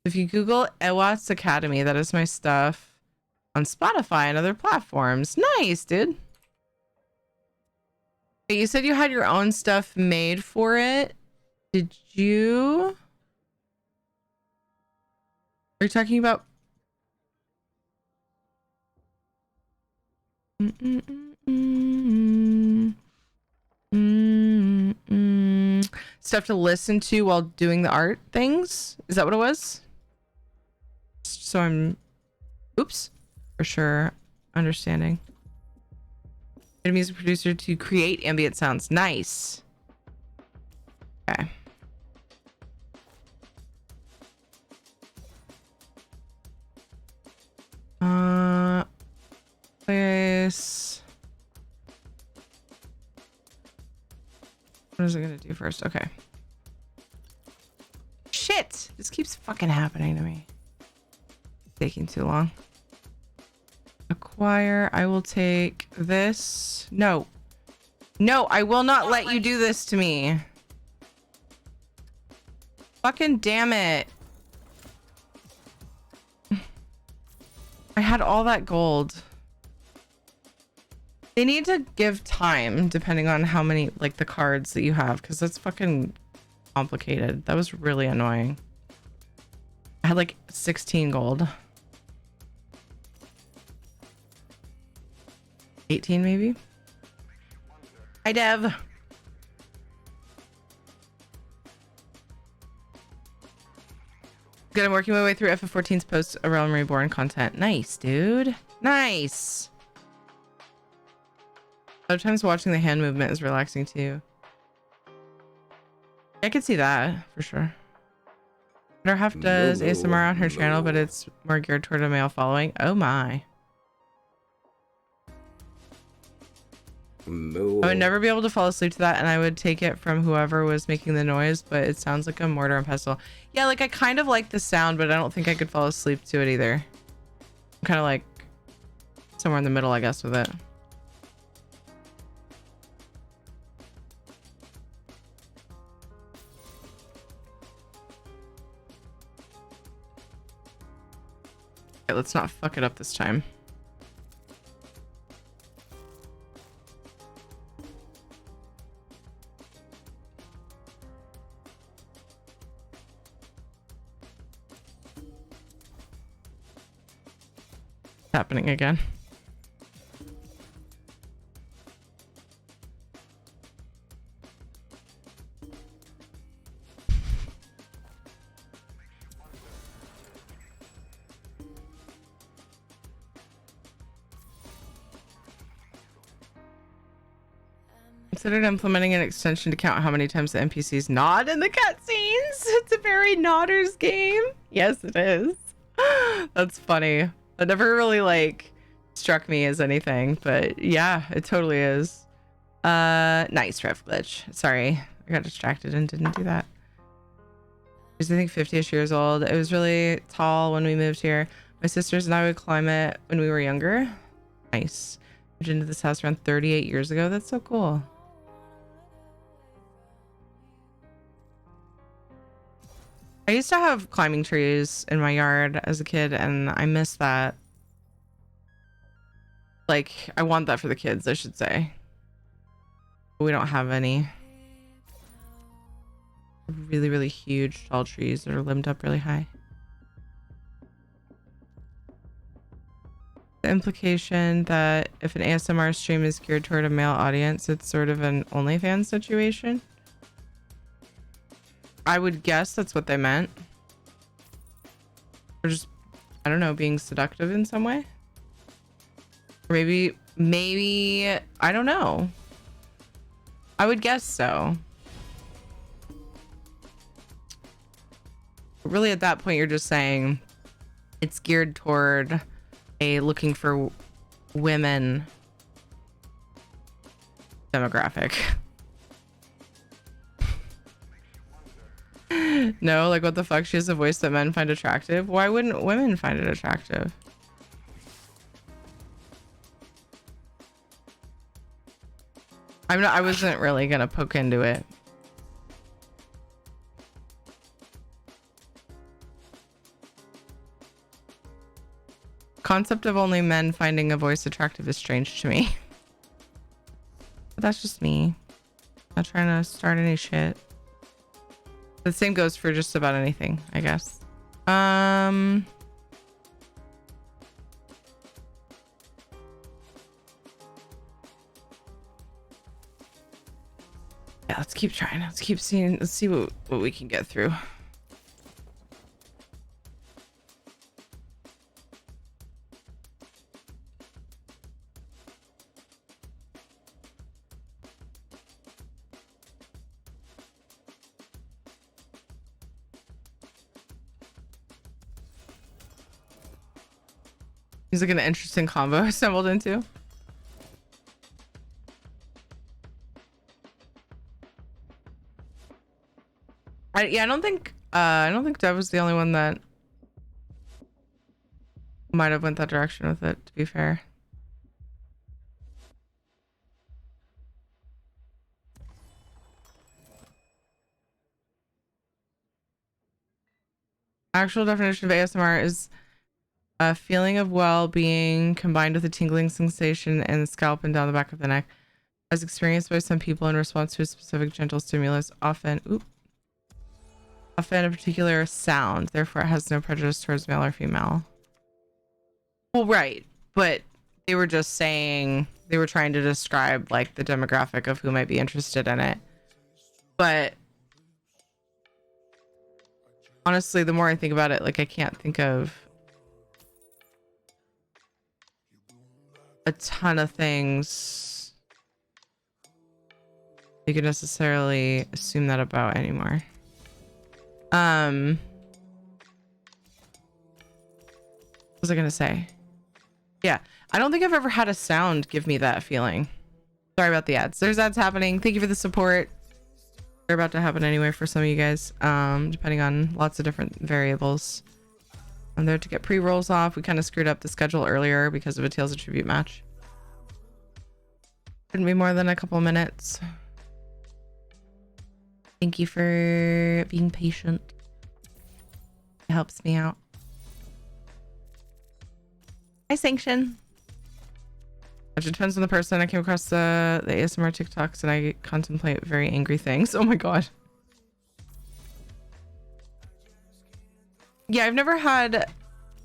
If you Google Ewat's Academy, that is my stuff on Spotify and other platforms. Nice, dude. Hey, you said you had your own stuff made for it. Did you? Are you talking about? Stuff to listen to while doing the art things? Is that what it was? So I'm, oops, for sure understanding. A music producer to create ambient sounds. Nice. Okay. What is it gonna do first? Okay. Shit! This keeps fucking happening to me. Taking too long. Acquire. I will take this. No. No, I will not let you do this to me. Fucking damn it. I had all that gold. They need to give time depending on how many, like, the cards that you have, because that's fucking complicated. That was really annoying. I had like 16 gold. 18 maybe? Hi, Dev. Good, I'm working my way through FF14's post A Realm Reborn content. Nice, dude. Nice. Sometimes watching the hand movement is relaxing too. I could see that for sure. Her half does ASMR on her channel, but it's more geared toward a male following. Oh my. I would never be able to fall asleep to that, and I would take it from whoever was making the noise, but it sounds like a mortar and pestle. Yeah, like I kind of like the sound, but I don't think I could fall asleep to it either. I'm kind of like somewhere in the middle, I guess, with it. Okay, let's not fuck it up this time. Happening again. Considered implementing an extension to count how many times the NPCs nod in the cutscenes. It's a very nodders game. Yes, it is. That's funny. That never really like struck me as anything, but yeah, it totally is. Nice rev glitch. Sorry, I got distracted and didn't do that. She's I think 50ish years old. It was really tall when we moved here. My sisters and I would climb it when we were younger. Nice. Moved into this house around 38 years ago. That's so cool. I used to have climbing trees in my yard as a kid, and I miss that. Like, I want that for the kids, I should say. But we don't have any really, really huge tall trees that are limbed up really high. The implication that if an ASMR stream is geared toward a male audience, it's sort of an OnlyFans situation. I would guess that's what they meant. Or just, I don't know, being seductive in some way. Or maybe, I don't know. I would guess so. But really at that point, you're just saying it's geared toward a looking for women demographic. No, like what the fuck? She has a voice that men find attractive. Why wouldn't women find it attractive? I wasn't really gonna poke into it. Concept of only men finding a voice attractive is strange to me. But that's just me. Not trying to start any shit. The same goes for just about anything, I guess. Yeah, let's keep trying. Let's keep seeing. Let's see what we can get through. He's like an interesting combo I stumbled into. I don't think Dev was the only one that might have went that direction with it, to be fair. Actual definition of ASMR is a feeling of well-being combined with a tingling sensation in the scalp and down the back of the neck, as experienced by some people in response to a specific gentle stimulus, often a particular sound. Therefore, it has no prejudice towards male or female. Well, right, but they were just saying they were trying to describe like the demographic of who might be interested in it. But honestly, the more I think about it, like I can't think of a ton of things you could necessarily assume that about anymore. What was I gonna say? Yeah, I don't think I've ever had a sound give me that feeling. Sorry about the ads. There's ads happening. Thank you for the support. They're about to happen anyway for some of you guys, depending on lots of different variables. I'm there to get pre-rolls off. We kind of screwed up the schedule earlier because of a Tales of Tribute match. Couldn't be more than a couple minutes. Thank you for being patient. It helps me out. Hi, Sanction. It depends on the person. I came across the ASMR TikToks and I contemplate very angry things. Oh my god. Yeah, I've never had,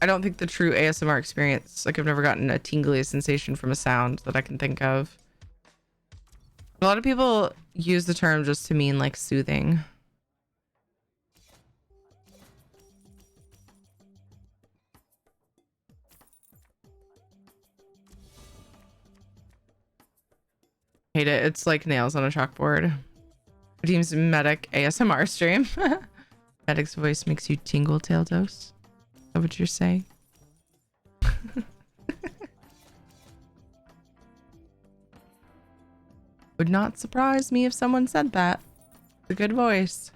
I don't think, the true ASMR experience. Like, I've never gotten a tingly sensation from a sound that I can think of. A lot of people use the term just to mean like soothing. Hate it. It's like nails on a chalkboard. Redeems Medic ASMR stream. Medic's voice makes you tingle, tail dose. Is that what you're saying? Would not surprise me if someone said that. It's a good voice.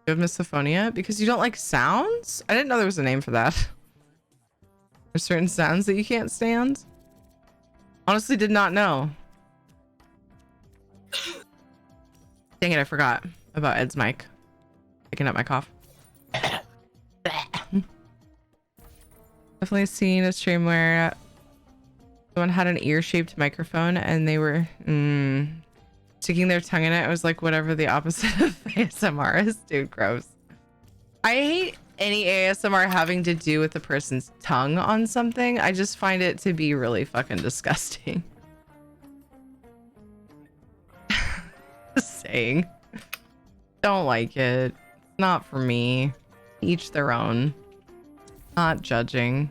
You have misophonia because you don't like sounds? I didn't know there was a name for that. There's certain sounds that you can't stand. Honestly, did not know. Dang it, I forgot about Ed's mic. Picking up my cough. Definitely seen a stream where someone had an ear-shaped microphone and they were sticking their tongue in it. It was like whatever the opposite of ASMR is. Dude, gross. I hate any ASMR having to do with the person's tongue on something. I just find it to be really fucking disgusting. Just saying. Don't like it. Not for me. Each their own. Not judging.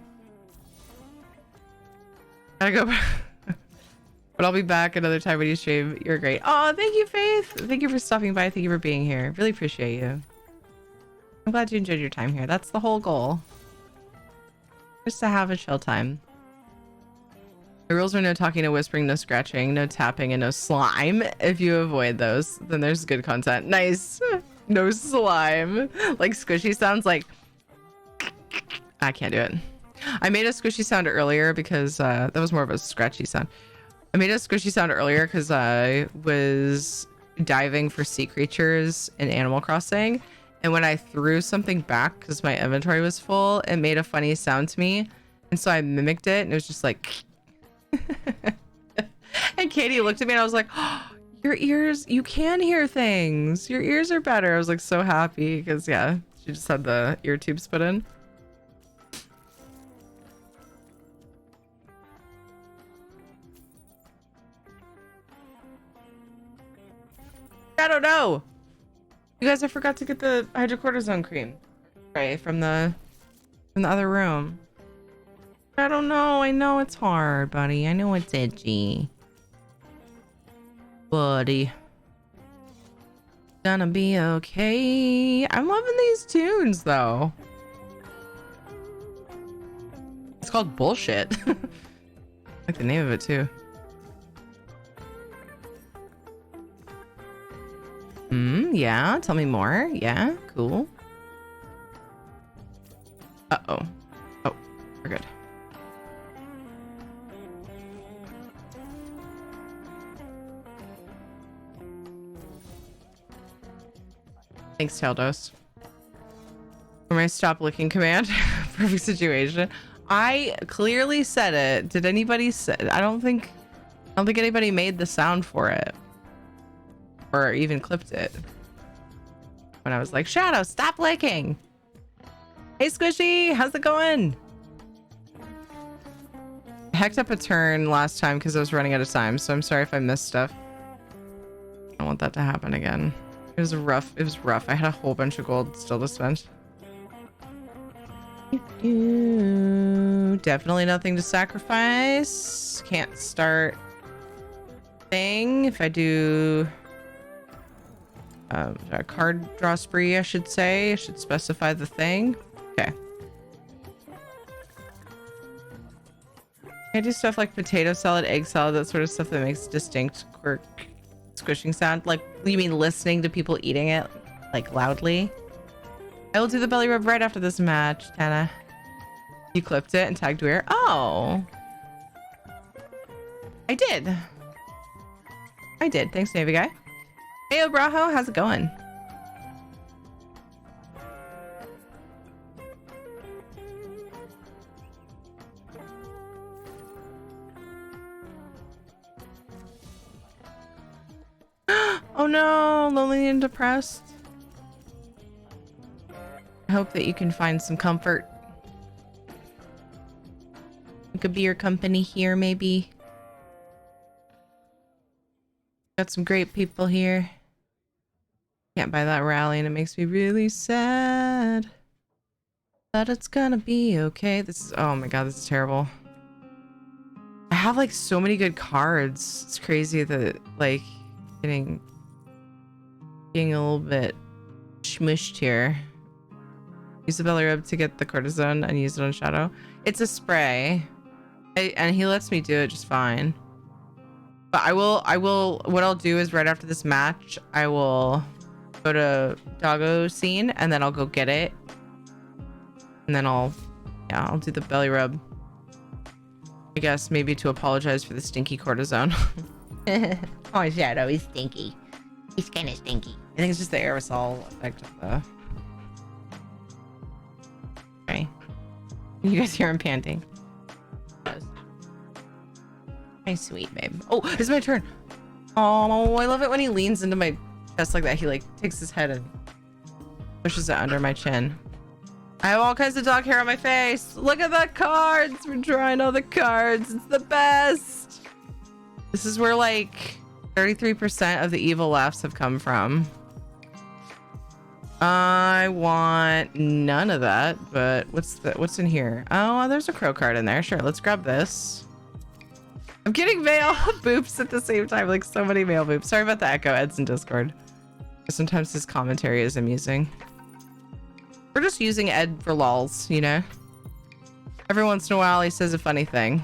Gotta go back. But I'll be back another time when you stream. You're great. Oh, thank you, Faith. Thank you for stopping by. Thank you for being here. Really appreciate you. I'm glad you enjoyed your time here. That's the whole goal. Just to have a chill time. The rules are no talking, no whispering, no scratching, no tapping, and no slime. If you avoid those, then there's good content. Nice. No slime. Like squishy sounds like... I can't do it. I made a squishy sound earlier because that was more of a scratchy sound. I made a squishy sound earlier because I was diving for sea creatures in Animal Crossing. And when I threw something back because my inventory was full, it made a funny sound to me. And so I mimicked it and it was just like... And Katie looked at me and I was like, oh, your ears, you can hear things. Your ears are better. I was like so happy because yeah, she just had the ear tubes put in. I don't know. You guys, I forgot to get the hydrocortisone cream spray from the other room. I don't know. I know it's hard, buddy. I know it's itchy. Buddy. Gonna be okay. I'm loving these tunes, though. It's called Bullshit. I like the name of it, too. Yeah, tell me more. Yeah, cool. Uh-oh. Oh, we're good. Thanks, Taldos. For my stop licking command. Perfect situation. I clearly said it. Did anybody say? I don't think anybody made the sound for it. Or even clipped it. When I was like, Shadow, stop licking. Hey, Squishy, how's it going? I hecked up a turn last time because I was running out of time, so I'm sorry if I missed stuff. I don't want that to happen again. It was rough. It was rough. I had a whole bunch of gold still to spend. Definitely nothing to sacrifice. Can't start thing if I do a card draw spree, I should say. I should specify the thing. Okay. I do stuff like potato salad, egg salad, that sort of stuff that makes distinct quirk squishing sound. Like, you mean listening to people eating it, like, loudly? I will do the belly rub right after this match, Tana. You clipped it and tagged Weir. Oh. I did. I did. Thanks, Navy Guy. Hey, Obrajo, how's it going? Oh no, lonely and depressed. I hope that you can find some comfort. It could be your company here, maybe. Got some great people here. Can't buy that rally and it makes me really sad. But it's gonna be okay. This is, oh my god, this is terrible. I have like so many good cards. It's crazy that like getting a little bit smushed here. Use the belly rub to get the cortisone and use it on Shadow. It's a spray. And he lets me do it just fine. But I will, what I'll do is right after this match, I will go to Doggo scene and then I'll go get it. And then I'll do the belly rub. I guess maybe to apologize for the stinky cortisone. Oh, Shadow, he's stinky. He's kind of stinky. I think it's just the aerosol effect of the... Okay. You guys hear him panting. Hey, sweet babe. Oh, it's my turn. Oh, I love it when he leans into my chest like that. He like takes his head and pushes it under my chin. I have all kinds of dog hair on my face. Look at the cards. We're drawing all the cards. It's the best. This is where like 33% of the evil laughs have come from. I want none of that, but what's in here? Oh, there's a crow card in there. Sure, let's grab this. I'm getting male boops at the same time, like so many male boops. Sorry about the echo. Ed's in Discord. Sometimes his commentary is amusing. We're just using Ed for lols, you know? Every once in a while he says a funny thing.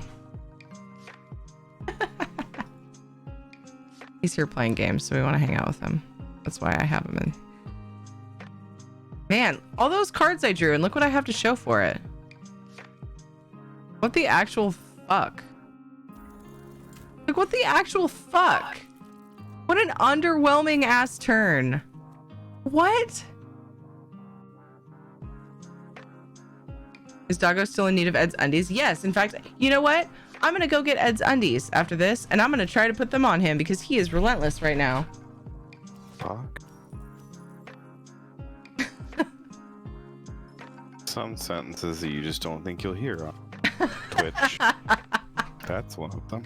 He's here playing games, so we want to hang out with him. That's why I have him in. Man, all those cards I drew, and look what I have to show for it. What the actual fuck? Like, what the actual fuck? What an underwhelming ass turn. What? Is Doggo still in need of Ed's undies? Yes, in fact, you know what? I'm gonna go get Ed's undies after this, and I'm gonna try to put them on him because he is relentless right now. Fuck. Some sentences that you just don't think you'll hear on Twitch. That's one of them.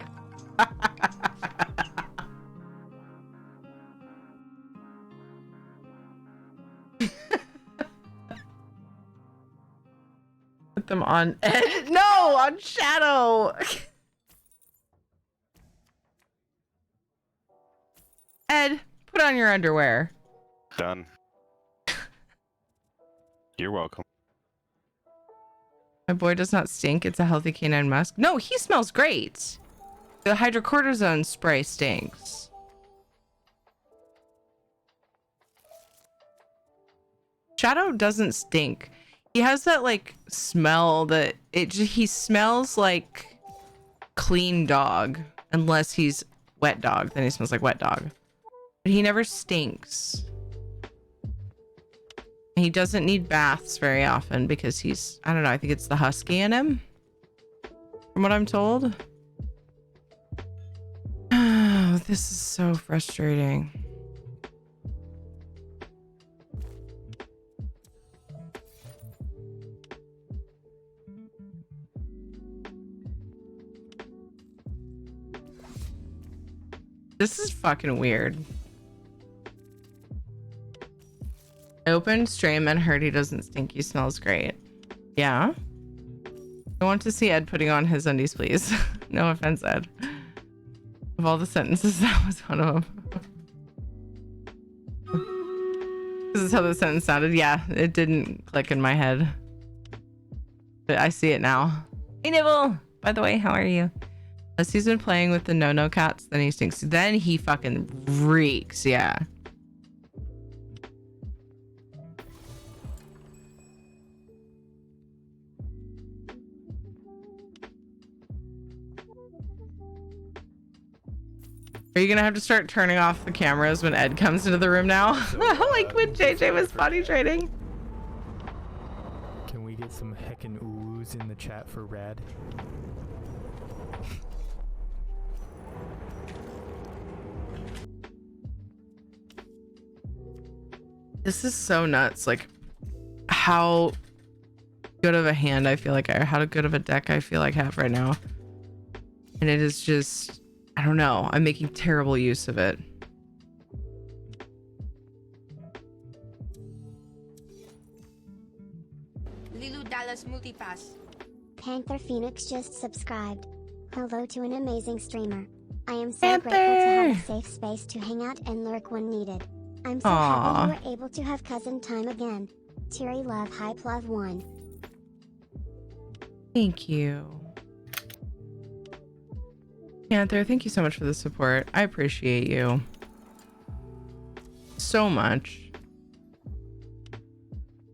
Put them on Ed. No, on Shadow. Ed, put on your underwear. Done. You're welcome. My boy does not stink. It's a healthy canine musk. No, he smells great. The hydrocortisone spray stinks. Shadow doesn't stink. He has that like smell that he smells like clean dog, unless he's wet dog. Then he smells like wet dog. But he never stinks. He doesn't need baths very often because he's, I don't know, I think it's the husky in him, from what I'm told. Oh, this is so frustrating. This is fucking weird. I opened stream and heard he doesn't stink. He smells great. Yeah. I want to see Ed putting on his undies, please. No offense, Ed. Of all the sentences, that was one of them. This is how the sentence sounded. Yeah, it didn't click in my head. But I see it now. Hey, Nibble! By the way, how are you? Unless he's been playing with the no-no cats, then he stinks. Then he fucking reeks, yeah. Are you gonna have to start turning off the cameras when Ed comes into the room now? Like when JJ was potty training. Can we get some heckin' oohs in the chat for Rad? This is so nuts. Like how good of a hand I feel like how good of a deck I feel like I have right now. And it is just, I don't know. I'm making terrible use of it. Lilu Dallas Multipass. Panther Phoenix just subscribed. Hello to an amazing streamer. I am so grateful to have a safe space to hang out and lurk when needed. I'm so happy you were able to have cousin time again. Terry Love Hype Love 1. Thank you. Panther, thank you so much for the support. I appreciate you so much.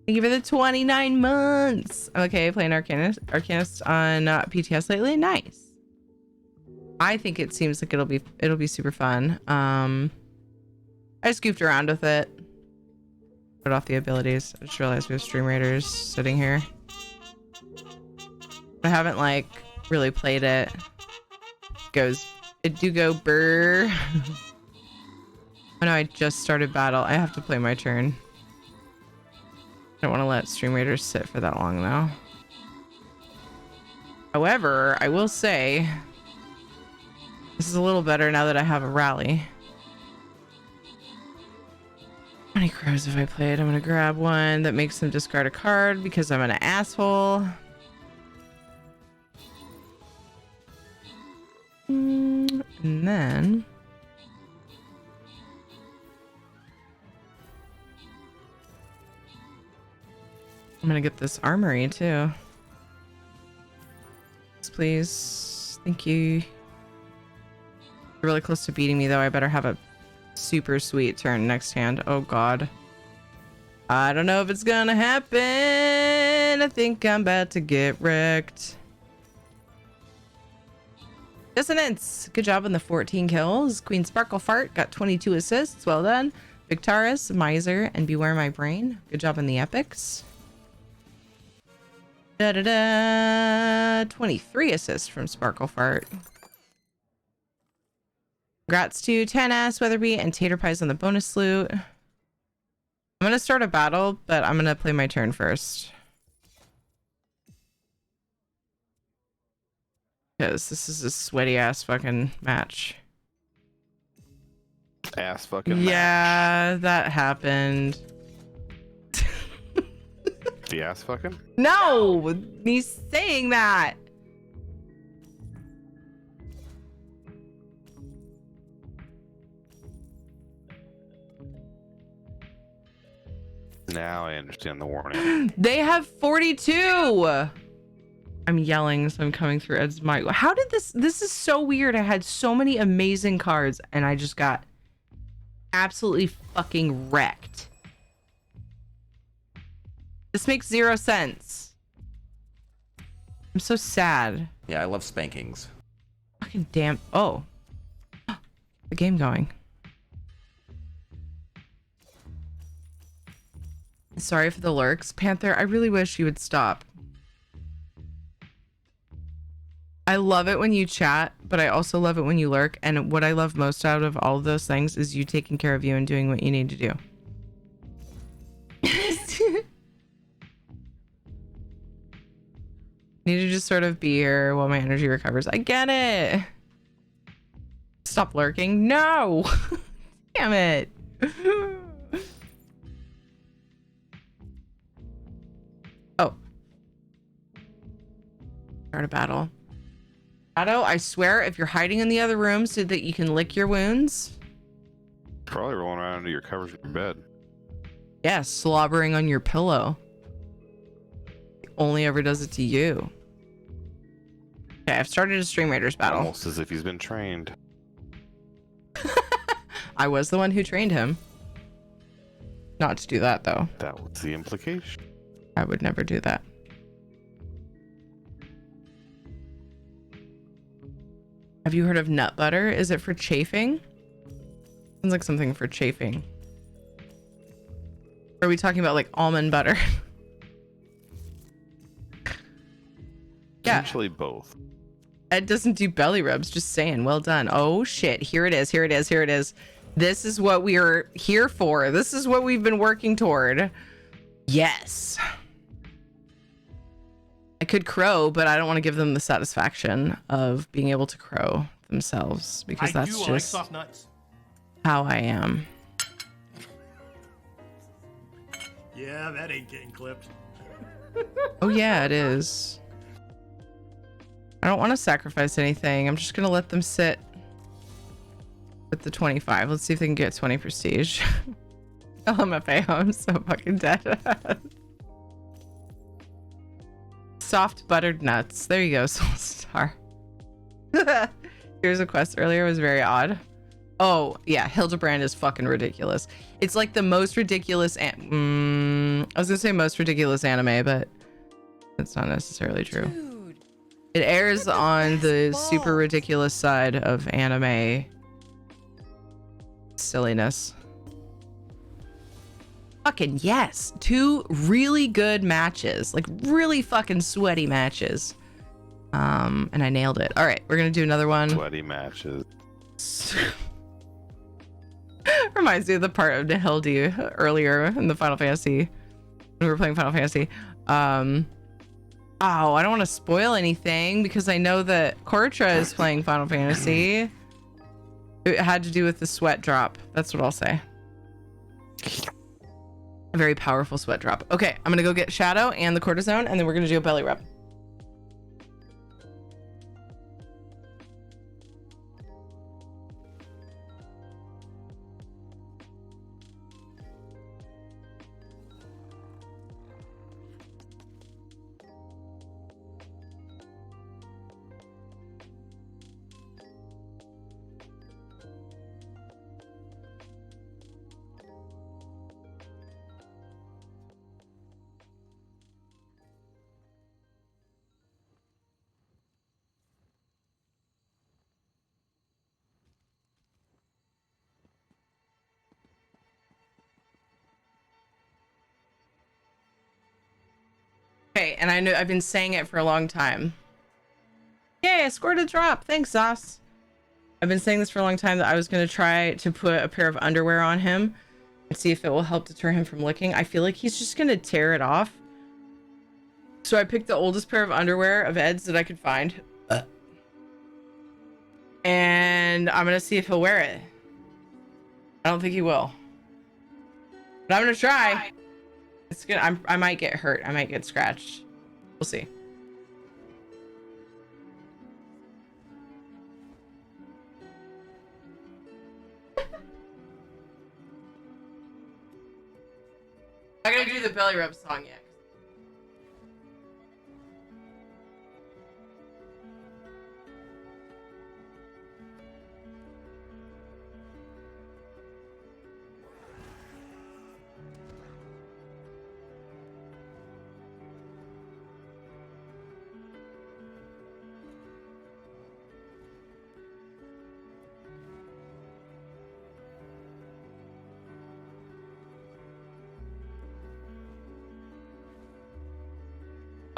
Thank you for the 29 months. Okay, playing Arcanist on PTS lately. Nice. I think it seems like it'll be super fun. I just goofed around with it. Put off the abilities. I just realized we have Stream Raiders sitting here. I haven't like really played it. It do go brr. Oh no, I just started battle. I have to play my turn. I don't want to let Stream Raiders sit for that long though. However, I will say this is a little better now that I have a rally. How many crows have I played? I'm gonna grab one that makes them discard a card because I'm an asshole. And then I'm gonna get this armory too. Please. Thank you. You're really close to beating me though. I better have a super sweet turn next hand. Oh god. I don't know if it's gonna happen. I think I'm about to get wrecked. Dissonance. Good job on the 14 kills. Queen Sparkle Fart got 22 assists. Well done. Victaris, Miser, and Beware My Brain. Good job on the epics. 23 assists from Sparkle Fart. Congrats to 10S, Weatherby, and Tater Pies on the bonus loot. I'm gonna start a battle, but I'm gonna play my turn first. Because this is a sweaty ass fucking match. Ass fucking yeah, that happened. The ass fucking? No! Me saying that! Now I understand the warning. They have 42! I'm yelling, so I'm coming through Ed's mic. How did this is so weird. I had so many amazing cards and I just got absolutely fucking wrecked. This makes 0 sense. I'm so sad. Yeah, I love spankings. Fucking damn. Oh. The game going. Sorry for the lurks. Panther, I really wish you would stop. I love it when you chat, but I also love it when you lurk. And what I love most out of all of those things is you taking care of you and doing what you need to do. Need to just sort of be here while my energy recovers. I get it. Stop lurking. No. Damn it. Oh. Start a battle. Shadow, I swear, if you're hiding in the other room so that you can lick your wounds. Probably rolling around under your covers of your bed. Yeah, slobbering on your pillow. Only ever does it to you. Okay, I've started a Stream Raiders battle. Almost as if he's been trained. I was the one who trained him. Not to do that, though. That was the implication. I would never do that. Have you heard of nut butter? Is it for chafing? Sounds like something for chafing. Or are we talking about like almond butter? Yeah. Potentially both. Ed doesn't do belly rubs, just saying. Well done. Oh shit. Here it is. Here it is. Here it is. This is what we are here for. This is what we've been working toward. Yes. I could crow, but I don't want to give them the satisfaction of being able to crow themselves because that's just soft nuts. how I am. Yeah, that ain't getting clipped. Oh yeah, it is. I don't want to sacrifice anything. I'm just gonna let them sit with the 25. Let's see if they can get 20 prestige. LMFAO, I'm so fucking dead. Soft buttered nuts. There you go, Soul Star. Here's a quest earlier. It was very odd. Oh, yeah. Hildebrand is fucking ridiculous. It's like the most ridiculous... I was gonna say most ridiculous anime, but that's not necessarily true. Dude, it airs on the super ridiculous side of anime silliness. Fucking yes. 2 really good matches. Like really fucking sweaty matches. And I nailed it. All right, we're gonna do another one. Sweaty matches. Reminds me of the part of Nihilde earlier in the Final Fantasy when we were playing Final Fantasy. Oh, I don't want to spoil anything because I know that Kortra is playing Final Fantasy. It had to do with the sweat drop. That's what I'll say. A very powerful sweat drop. Okay, I'm gonna go get Shadow and the cortisone, and then we're gonna do a belly rub. Okay, and I know I've been saying it for a long time. Yay, I scored a drop. Thanks, Zos. I've been saying this for a long time that I was going to try to put a pair of underwear on him and see if it will help deter him from licking. I feel like he's just going to tear it off. So I picked the oldest pair of underwear of Ed's that I could find. And I'm going to see if he'll wear it. I don't think he will. But I'm going to try. It's gonna. I might get hurt. I might get scratched. We'll see. I'm gonna do the belly rub song yet.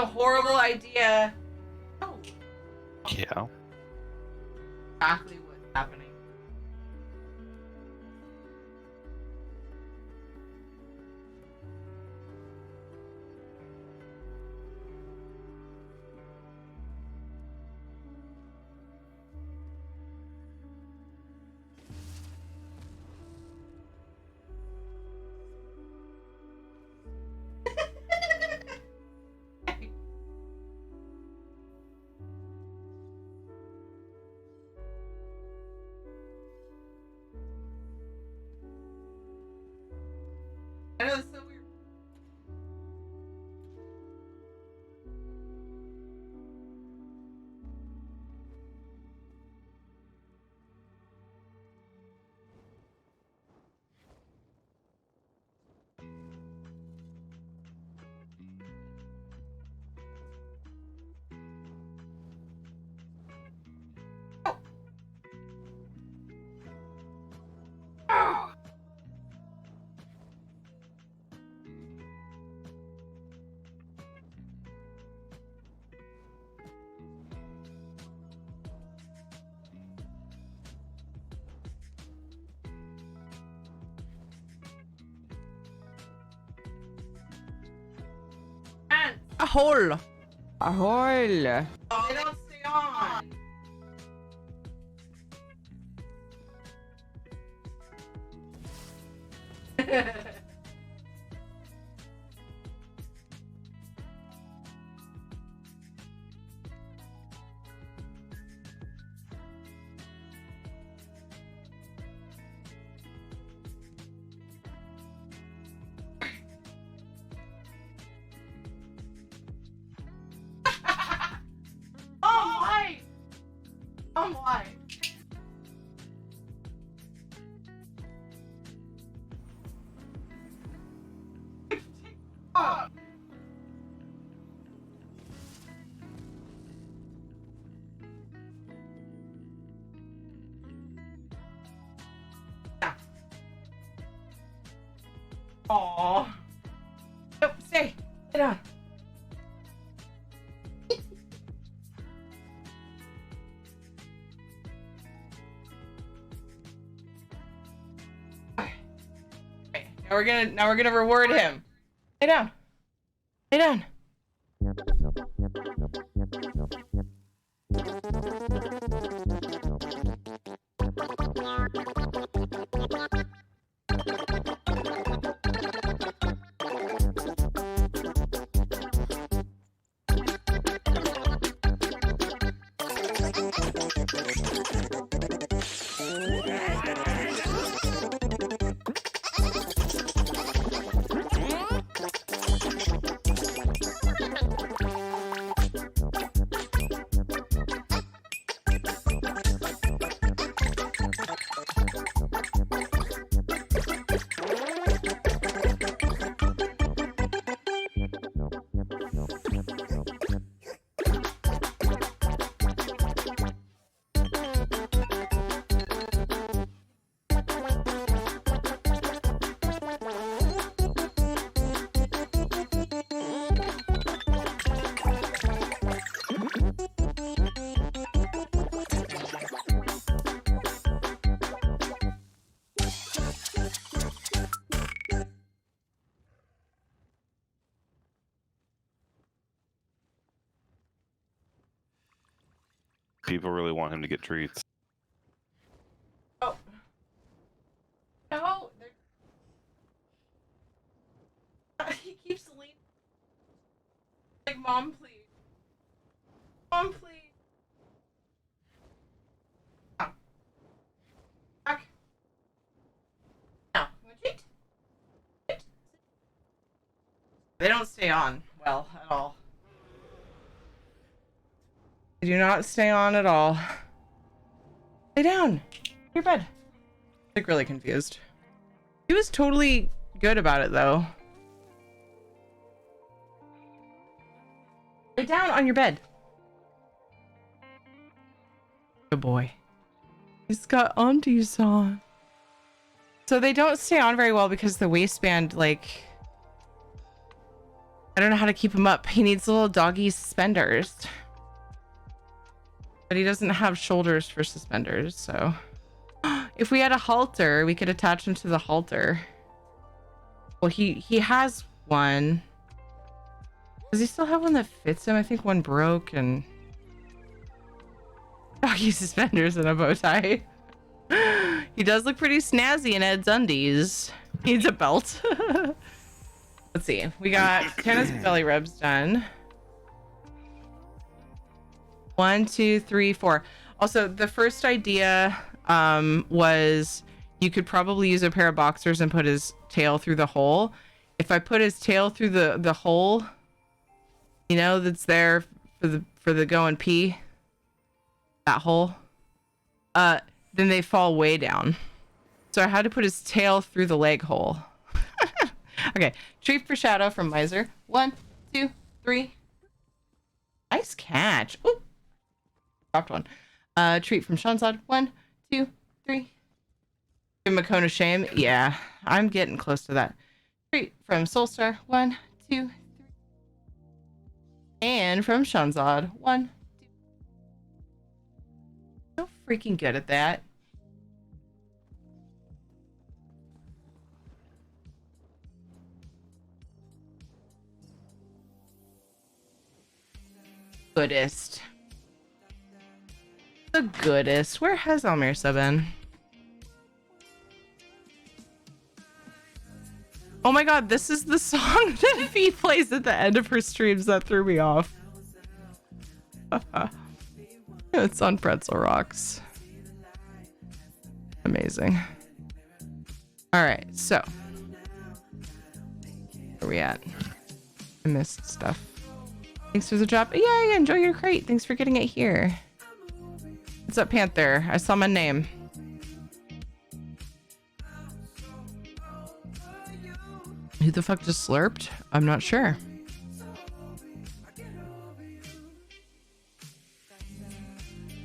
A horrible idea. Oh. Yeah. Exactly what's happening. I know, it's so weird. A hole. A hole. Oh, they don't stay on. Oh, why? Oh, why? Oh. Aww. Nope, stay. Sit down. Okay, now we're gonna reward him. Lay down. Lay down. People really want him to get treats. Oh. No. He keeps leaning. Like, Mom, please. Mom, please. Oh. Back. No. Treat. They don't stay on well at all. They do not stay on at all. Lay down. Your bed. Like, really confused. He was totally good about it, though. Lay down on your bed. Good boy. He's got undies on. So they don't stay on very well because the waistband, like, I don't know how to keep him up. He needs little doggy suspenders. But he doesn't have shoulders for suspenders, so... If we had a halter, we could attach him to the halter. Well, he has one. Does he still have one that fits him? I think one broke and... Doggy suspenders and a bow tie. He does look pretty snazzy in Ed's undies. Needs a belt. Let's see. We got Tana's belly rubs done. 1, 2, 3, 4. Also, the first idea was you could probably use a pair of boxers and put his tail through the hole. If I put his tail through the hole, you know, that's there for the go and pee, that hole, then they fall way down. So I had to put his tail through the leg hole. Okay, treat for Shadow from Miser. 1, 2, 3. Nice catch. Ooh, dropped one. Treat from Shanzad. 1, 2, 3. Give him a cone of shame. Yeah, I'm getting close to that. Treat from Soulstar. 1, 2, 3. And from Shanzad. 1, 2. So freaking good at that. Goodest. The goodest. Where has Almirsa been? Oh my god, this is the song that Fee plays at the end of her streams that threw me off. It's on Pretzel Rocks. Amazing. Alright, so. Where are we at? I missed stuff. Thanks for the drop. Yay, enjoy your crate. Thanks for getting it here. What's up, Panther? I saw my name. Who the fuck just slurped? I'm not sure.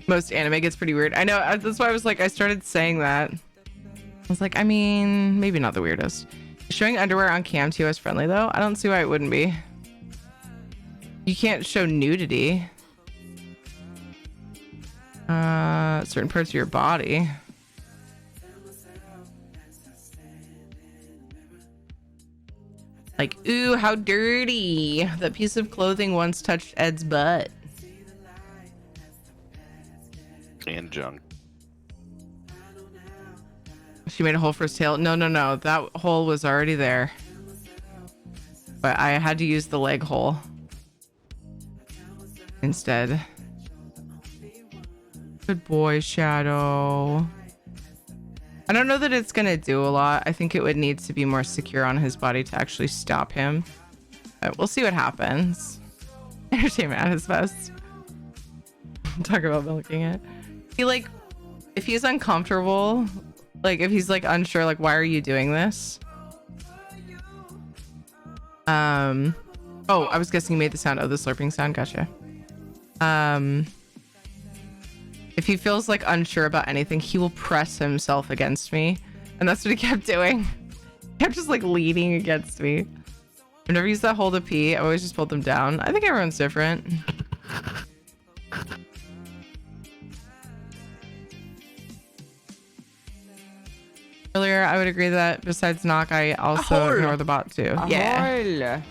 Most anime gets pretty weird. I know, that's why I was like, I started saying that. I was like, I mean, maybe not the weirdest. Showing underwear on cam TOS friendly though? I don't see why it wouldn't be. You can't show nudity. Certain parts of your body. Like, ooh, how dirty. That piece of clothing once touched Ed's butt. And junk. She made a hole for his tail. No. That hole was already there. But I had to use the leg hole instead. Good boy, Shadow. I don't know that it's gonna do a lot. I think it would need to be more secure on his body to actually stop him. But we'll see what happens. Entertainment at his best. Talk about milking it. He like, if he's uncomfortable, like if he's like unsure, like why are you doing this? Oh, I was guessing you made the sound. Oh, the slurping sound. Gotcha. If he feels like unsure about anything, he will press himself against me. And that's what he kept doing. He kept just like leaning against me. I've never used that hole to pee. I always just pulled them down. I think everyone's different. Earlier, I would agree that besides knock, I also ignore the bot too. Yeah.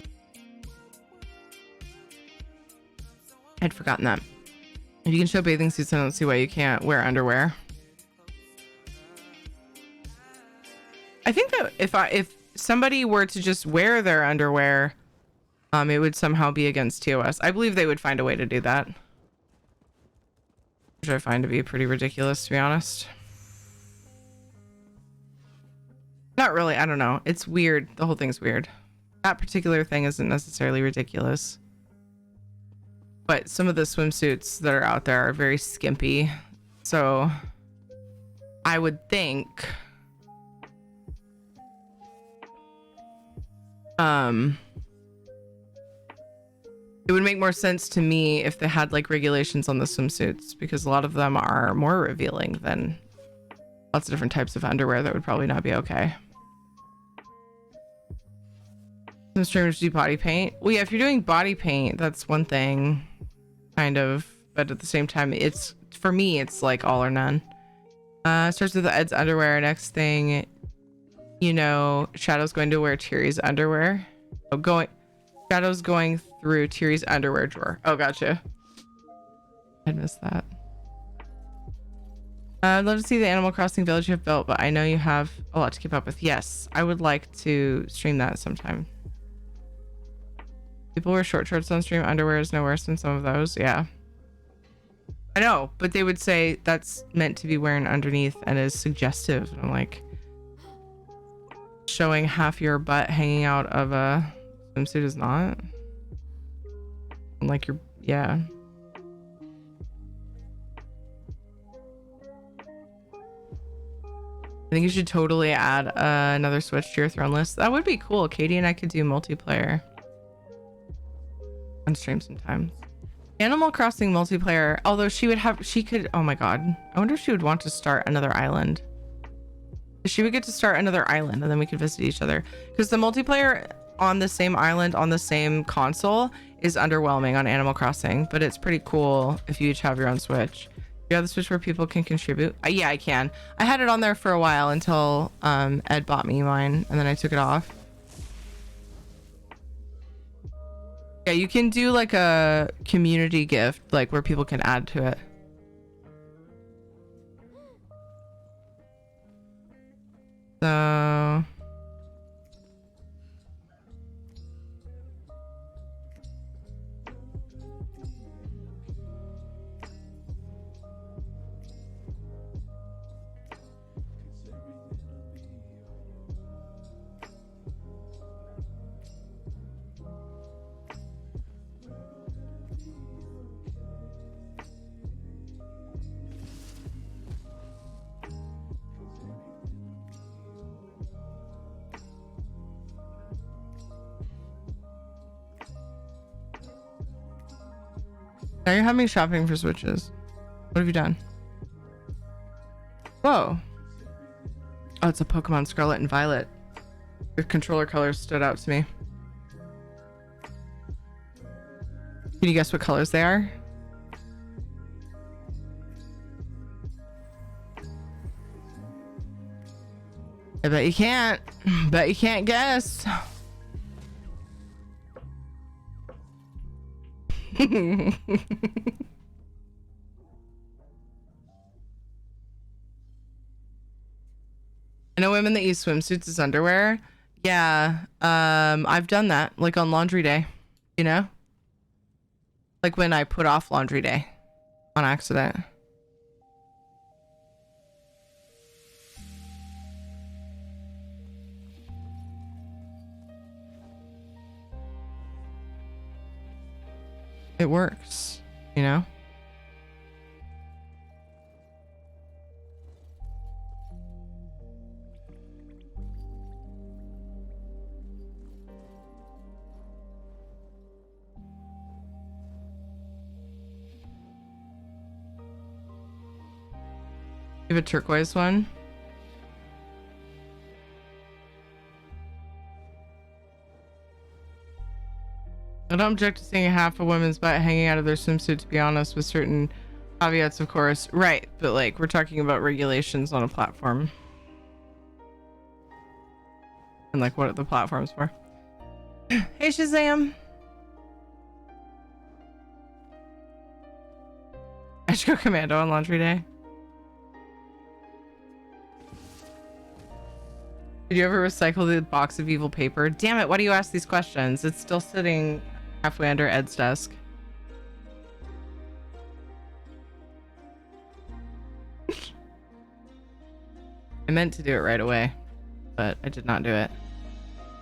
I'd forgotten that. If you can show bathing suits, I don't see why you can't wear underwear. I think that if somebody were to just wear their underwear, it would somehow be against TOS. I believe they would find a way to do that. Which I find to be pretty ridiculous, to be honest. Not really, I don't know. It's weird. The whole thing's weird. That particular thing isn't necessarily ridiculous. But some of the swimsuits that are out there are very skimpy. So I would think it would make more sense to me if they had like regulations on the swimsuits, because a lot of them are more revealing than lots of different types of underwear that would probably not be okay. Some streamers do body paint. Well, yeah, if you're doing body paint, that's one thing, kind of. But at the same time, it's for me, it's like all or none. Starts with Ed's underwear. Next thing, you know, Shadow's going to wear Tiri's underwear. Oh, Shadow's going through Tiri's underwear drawer. Oh, gotcha. I missed that. I'd love to see the Animal Crossing village you have built, but I know you have a lot to keep up with. Yes, I would like to stream that sometime. People wear short shorts on stream. Underwear is no worse than some of those. Yeah. I know, but they would say that's meant to be wearing underneath and is suggestive. And I'm like, showing half your butt hanging out of a swimsuit is not. I'm like, yeah. I think you should totally add another Switch to your throne list. That would be cool. Katie and I could do multiplayer on stream sometimes. Animal Crossing multiplayer, although she could, oh my god. I wonder if she would want to start another island. She would get to start another island and then we could visit each other. Because the multiplayer on the same island, on the same console is underwhelming on Animal Crossing, but it's pretty cool if you each have your own Switch. You have the Switch where people can contribute? Yeah, I can. I had it on there for a while until Ed bought me mine and then I took it off. Yeah, you can do like a community gift, like where people can add to it. So now you're having shopping for Switches. What have you done? Whoa. Oh, it's a Pokemon Scarlet and Violet. The controller colors stood out to me. Can you guess what colors they are? I bet you can't. Bet you can't guess. I know women that use swimsuits as underwear. Yeah, I've done that, like on laundry day, you know? Like when I put off laundry day on accident. It works, you know? You have a turquoise one? I don't object to seeing half a woman's butt hanging out of their swimsuit, to be honest, with certain caveats, of course. Right, but like, we're talking about regulations on a platform. And like, what are the platforms for? Hey, Shazam! I should go commando on laundry day. Did you ever recycle the box of evil paper? Damn it, why do you ask these questions? It's still sitting halfway under Ed's desk. I meant to do it right away, but I did not do it.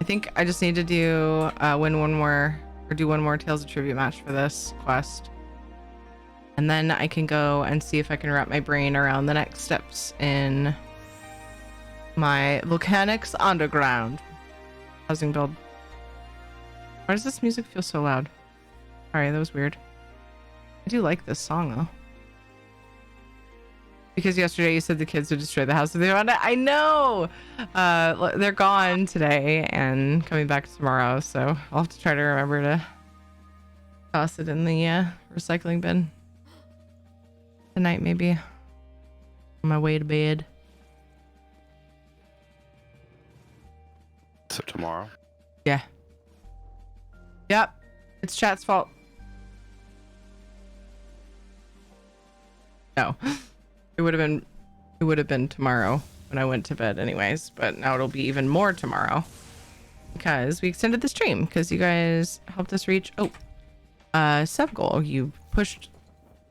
I think I just need to do win one more, or do one more Tales of Tribute match for this quest. And then I can go and see if I can wrap my brain around the next steps in my Volcanics Underground housing build. Why does this music feel so loud? Sorry, that was weird. I do like this song though. Because yesterday you said the kids would destroy the house if they found it. I know. They're gone today and coming back tomorrow, so I'll have to try to remember to toss it in the recycling bin tonight, maybe on my way to bed. So tomorrow? Yeah. Yep. It's chat's fault. No. It would have been tomorrow when I went to bed anyways, but now it'll be even more tomorrow because we extended the stream because you guys helped us reach sub goal. You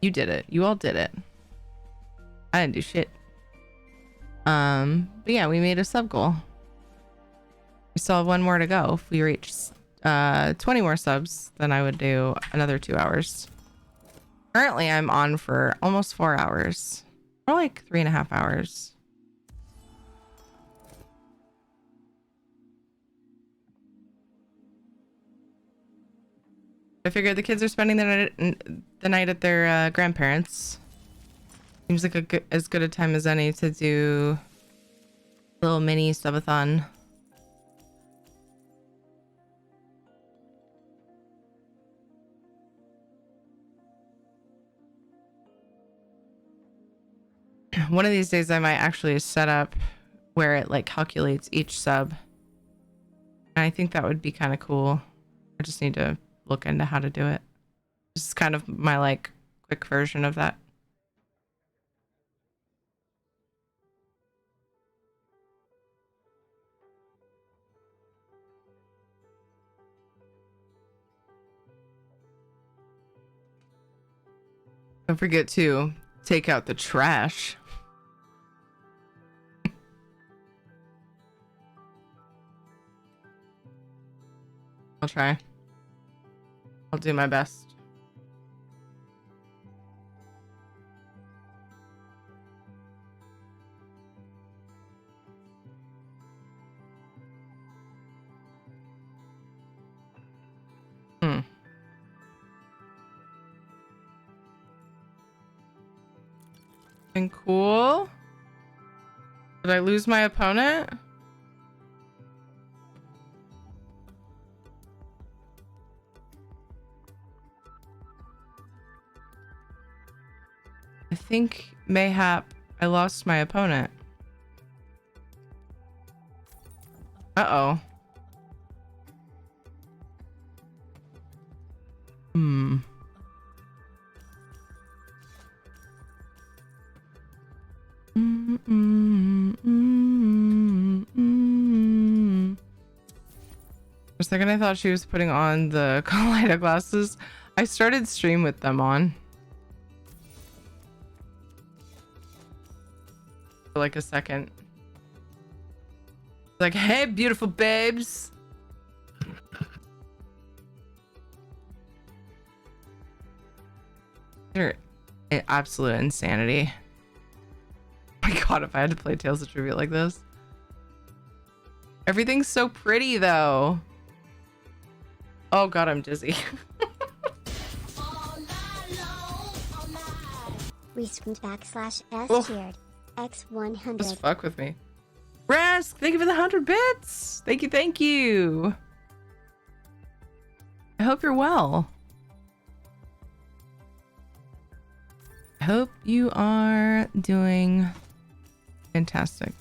did it. You all did it. I didn't do shit. But yeah, we made a sub goal. We still have one more to go. If we reach 20 more subs, then I would do another 2 hours. Currently I'm on for almost 4 hours. Or like 3.5 hours. I figured the kids are spending the night at their grandparents. Seems like as good a time as any to do a little mini subathon. One of these days I might actually set up where it like calculates each sub. And I think that would be kind of cool. I just need to look into how to do it. This is kind of my like quick version of that. Don't forget to take out the trash. I'll try. I'll do my best. And cool. Did I lose my opponent? I think mayhap I lost my opponent. Uh-oh. For a second I thought she was putting on the Kaleido glasses. I started stream with them on. For like a second. Like, hey, beautiful babes. They're absolute insanity. Oh my god, if I had to play Tales of Tribute like this. Everything's so pretty though. Oh god, I'm dizzy. Rescrewed /S cheered. X100. Just fuck with me. Rask, thank you for the 100 bits. Thank you, thank you. I hope you're well. I hope you are doing fantastic.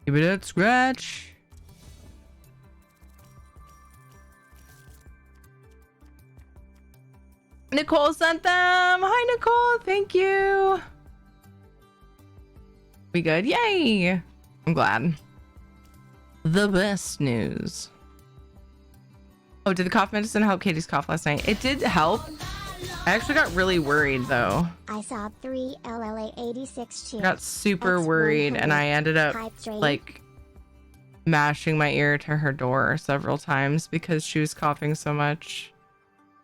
Give it a scratch. Nicole sent them. Hi, Nicole. Thank you. We good? Yay. I'm glad. The best news. Oh, did the cough medicine help Katie's cough last night? It did help. I actually got really worried though. I saw 3 LLA 86 cheers. I got super worried and I ended up like mashing my ear to her door several times because she was coughing so much.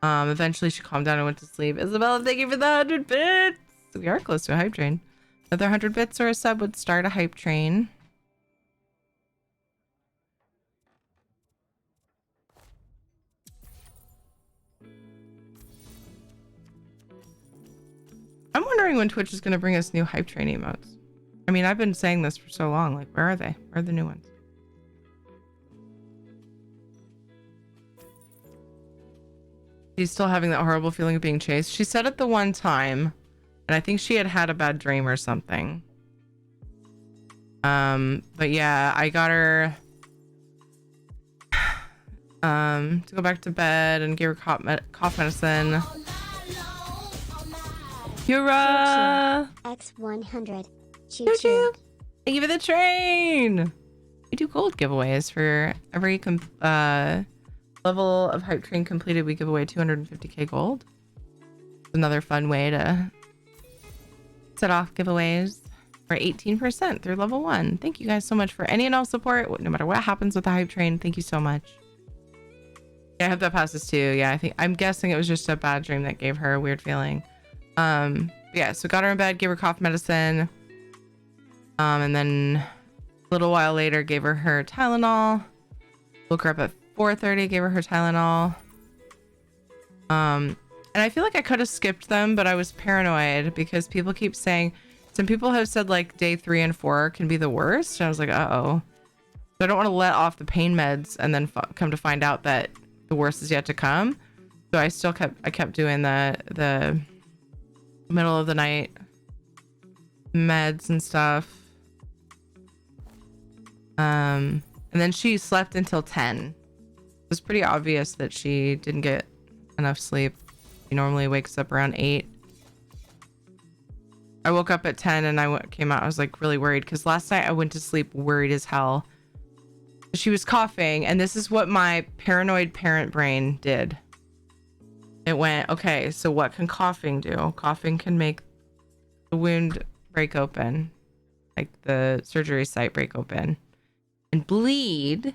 Eventually she calmed down and went to sleep. Isabella, thank you for the 100 bits. We are close to a hype train. Another 100 bits or a sub would start a hype train. I'm wondering when Twitch is going to bring us new hype train emotes. I mean, I've been saying this for so long. Like, where are they? Where are the new ones? She's still having that horrible feeling of being chased. She said it the one time, and I think she had a bad dream or something. But yeah, I got her to go back to bed and give her cough medicine. Kira! X100. Choo Choo choo. choo. Thank you for the train. We do gold giveaways for every level of hype train completed. We give away 250k gold. It's another fun way to set off giveaways for 18% through level 1. Thank you guys so much for any and all support. No matter what happens with the hype train, thank you so much. Yeah, I hope that passes too. Yeah, I'm guessing it was just a bad dream that gave her a weird feeling. Yeah, so got her in bed, gave her cough medicine. And then a little while later gave her Tylenol. Woke her up at 4:30, gave her Tylenol. And I feel like I could have skipped them, but I was paranoid because people keep saying, some people have said like day 3 and 4 can be the worst. And I was like, uh-oh. So I don't want to let off the pain meds and then come to find out that the worst is yet to come. So I still kept doing the middle of the night meds and stuff. And then she slept until 10. It was pretty obvious that she didn't get enough sleep. She normally wakes up around 8. I woke up at 10 and came out. I was like really worried because last night I went to sleep worried as hell. She was coughing, and this is what my paranoid parent brain did. It went, okay, so what can coughing do? Coughing can make the wound break open, like the surgery site break open, and bleed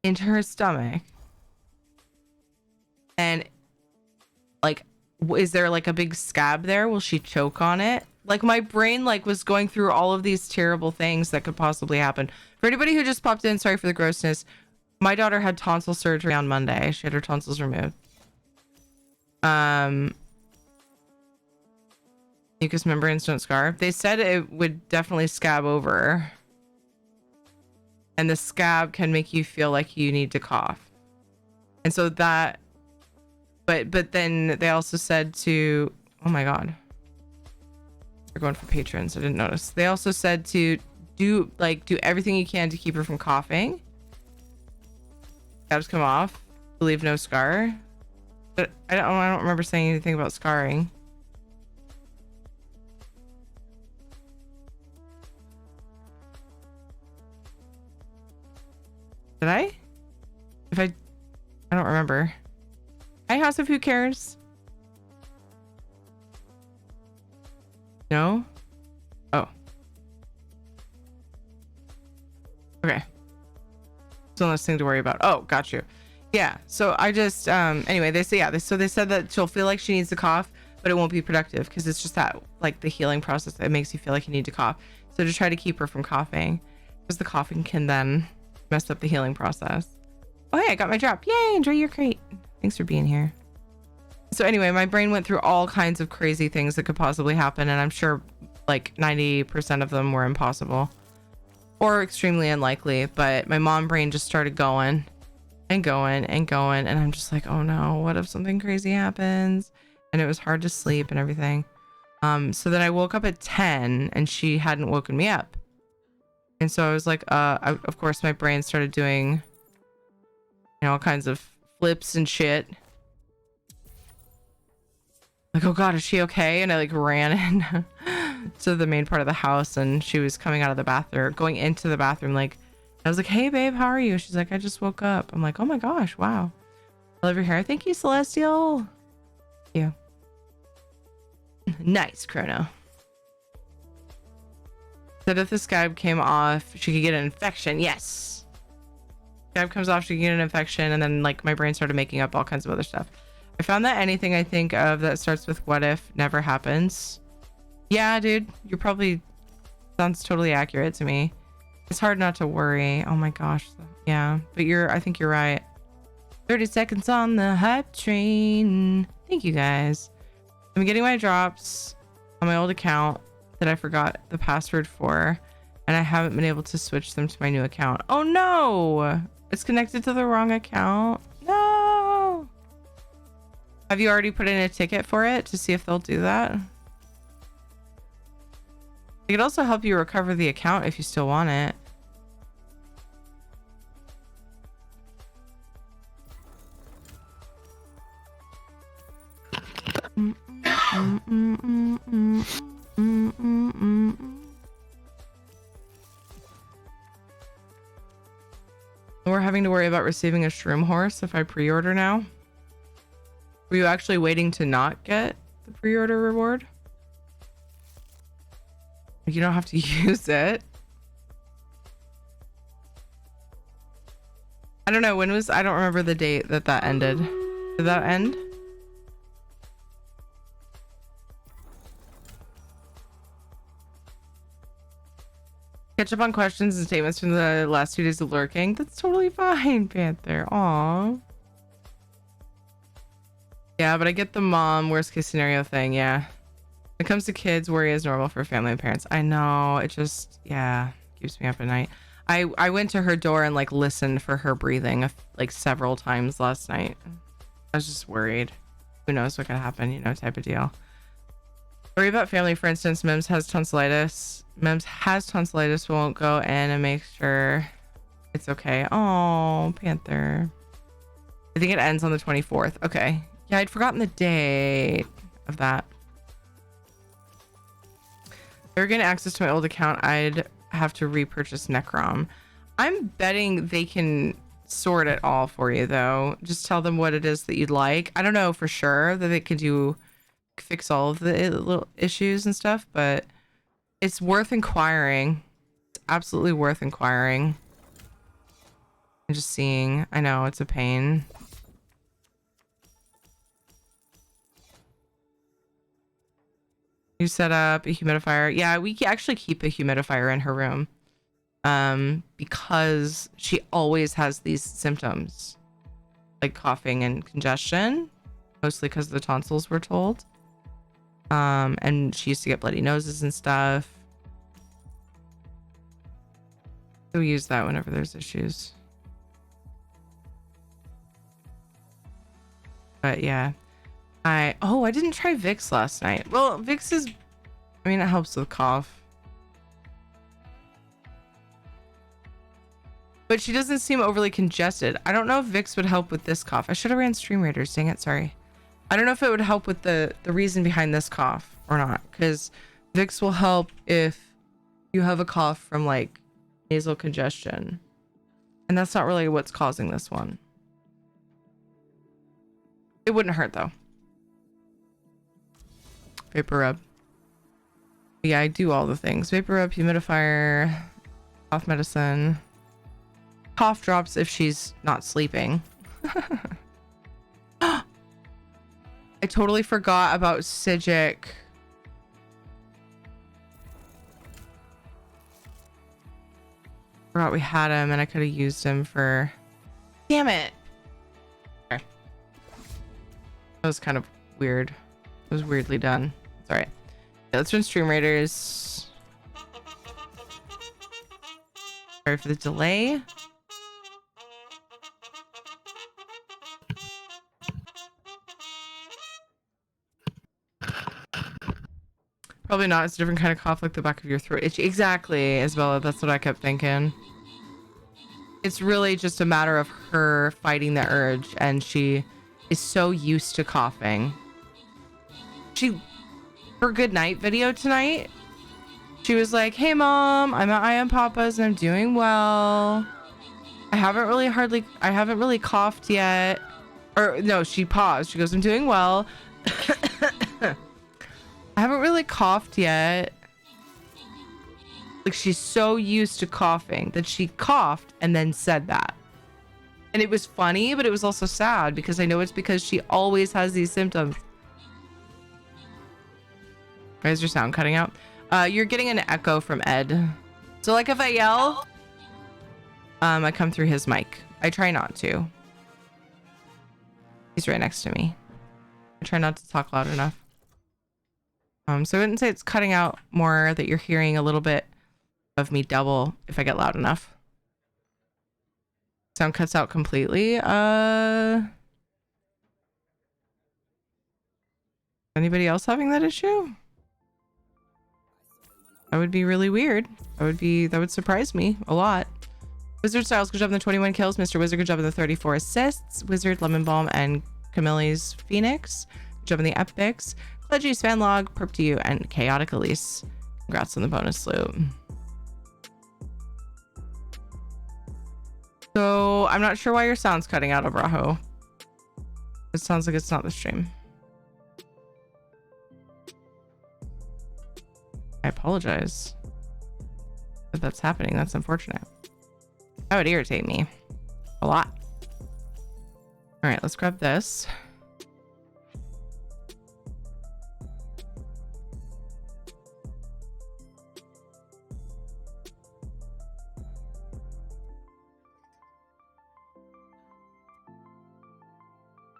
into her stomach. And like, is there like a big scab there? Will she choke on it? Like my brain like was going through all of these terrible things that could possibly happen. For anybody who just popped in, sorry for the grossness. My daughter had tonsil surgery on Monday. She had her tonsils removed. Mucous membranes don't scar. They said it would definitely scab over. And the scab can make you feel like you need to cough. And so that, but then they also said to, oh my God. They're going for patrons. I didn't notice. They also said to do everything you can to keep her from coughing. Scabs come off. To leave no scar. But I don't remember saying anything about scarring. Did I? I don't remember. Hi, House of Who Cares? No? Oh. Okay. Still less thing to worry about. Oh, got you. Yeah. So I just anyway, they say they said that she'll feel like she needs to cough, but it won't be productive because it's just that like the healing process that makes you feel like you need to cough. So to try to keep her from coughing, because the coughing can then mess up the healing process. Oh hey, I got my drop. Yay, enjoy your crate. Thanks for being here. So anyway, my brain went through all kinds of crazy things that could possibly happen, and I'm sure like 90% of them were impossible or extremely unlikely, but my mom brain just started going and going and going, and I'm just like, oh no, what if something crazy happens? And it was hard to sleep and everything. So then I woke up at 10 and she hadn't woken me up. And so I was like, of course my brain started doing, all kinds of flips and shit. Like, oh God, is she okay? And I like ran in to the main part of the house, and she was coming out of the bathroom, going into the bathroom. Like, I was like, hey babe, how are you? She's like, I just woke up. I'm like, oh my gosh, wow. I love your hair. Thank you, Celestial. Thank you. Nice, Chrono. Said if the scab came off, she could get an infection. Yes. Scab comes off, she can get an infection, and then like my brain started making up all kinds of other stuff. I found that anything I think of that starts with what if never happens. Yeah, dude, you're probably sounds totally accurate to me. It's hard not to worry. Oh my gosh. Yeah, but I think you're right. 30 seconds on the hype train. Thank you guys I'm getting my drops on my old account that I forgot the password for, and I haven't been able to switch them to my new account. Oh no! It's connected to the wrong account. No! Have you already put in a ticket for it to see if they'll do that? It could also help you recover the account if you still want it. We're having to worry about receiving a shroom horse if I pre-order now. Were you actually waiting to not get the pre-order reward? You don't have to use it. I don't know, I don't remember the date that ended. Did that end? Catch up on questions and statements from the last 2 days of lurking. That's totally fine, Panther. Aw. Yeah, but I get the mom worst case scenario thing. Yeah. When it comes to kids, worry is normal for family and parents. I know. It just, yeah, keeps me up at night. I went to her door and like listened for her breathing like several times last night. I was just worried. Who knows what could happen, you know, type of deal. Worry about family, for instance. Mems has tonsillitis. Won't go in and make sure it's okay. Oh, Panther. I think it ends on the 24th. Okay. Yeah, I'd forgotten the date of that. If I were getting access to my old account, I'd have to repurchase Necrom. I'm betting they can sort it all for you, though. Just tell them what it is that you'd like. I don't know for sure that they could fix all of the little issues and stuff, but it's worth inquiring. It's absolutely worth inquiring. I'm just seeing. I know it's a pain. You set up a humidifier. Yeah, we actually keep a humidifier in her room because she always has these symptoms like coughing and congestion, mostly because of the tonsils, we're told. And she used to get bloody noses and stuff. So we use that whenever there's issues. But yeah. I didn't try Vicks last night. Well, Vicks is, I mean, it helps with cough. But she doesn't seem overly congested. I don't know if Vicks would help with this cough. I should have ran Stream Raiders, dang it, sorry. I don't know if it would help with the reason behind this cough or not, because Vicks will help if you have a cough from like nasal congestion. And that's not really what's causing this one. It wouldn't hurt though. Vapor rub. Yeah, I do all the things. Vapor rub, humidifier, cough medicine, cough drops if she's not sleeping. I totally forgot about Sijic. Forgot we had him and I could have used him for... Damn it! Okay. That was kind of weird. It was weirdly done. It's alright. Yeah, let's run Stream Raiders. Sorry for the delay. Probably not. It's a different kind of cough, like the back of your throat itch. Exactly, Isabella. That's what I kept thinking. It's really just a matter of her fighting the urge, and she is so used to coughing. Her good night video tonight, she was like, "Hey mom, I'm at I Am Papa's and I'm doing well. I haven't really coughed yet." Or no, she paused. She goes, "I'm doing well. I haven't really coughed yet." Like, she's so used to coughing that she coughed and then said that. And it was funny, but it was also sad because I know it's because she always has these symptoms. Why is your sound cutting out? You're getting an echo from Ed. So like if I yell, I come through his mic. I try not to. He's right next to me. I try not to talk loud enough. So I wouldn't say it's cutting out more, that you're hearing a little bit of me double if I get loud enough. Sound cuts out completely. Anybody else having that issue? That would be really weird. That would surprise me a lot. Wizard Styles, good job on the 21 kills. Mr. Wizard, good job on the 34 assists. Wizard, Lemon Balm, and Camille's Phoenix, good job on the epics. Pledgy, Svanlog, Perp to you, and Chaotic Elise. Congrats on the bonus loot. So I'm not sure why your sound's cutting out, Abrajo. It sounds like it's not the stream. I apologize that that's happening. That's unfortunate. That would irritate me a lot. All right, let's grab this.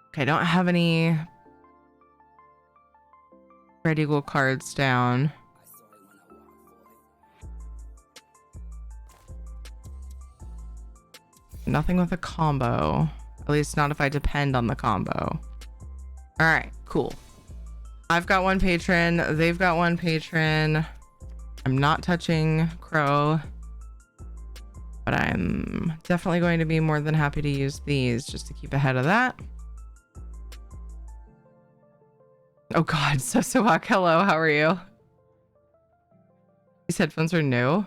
Okay, I don't have any Red Eagle cards down. Nothing with a combo. At least not if I depend on the combo. All right, cool. I've got one patron. They've got one patron. I'm not touching Crow. But I'm definitely going to be more than happy to use these just to keep ahead of that. Oh God, Sosoak, hello, how are you? These headphones are new.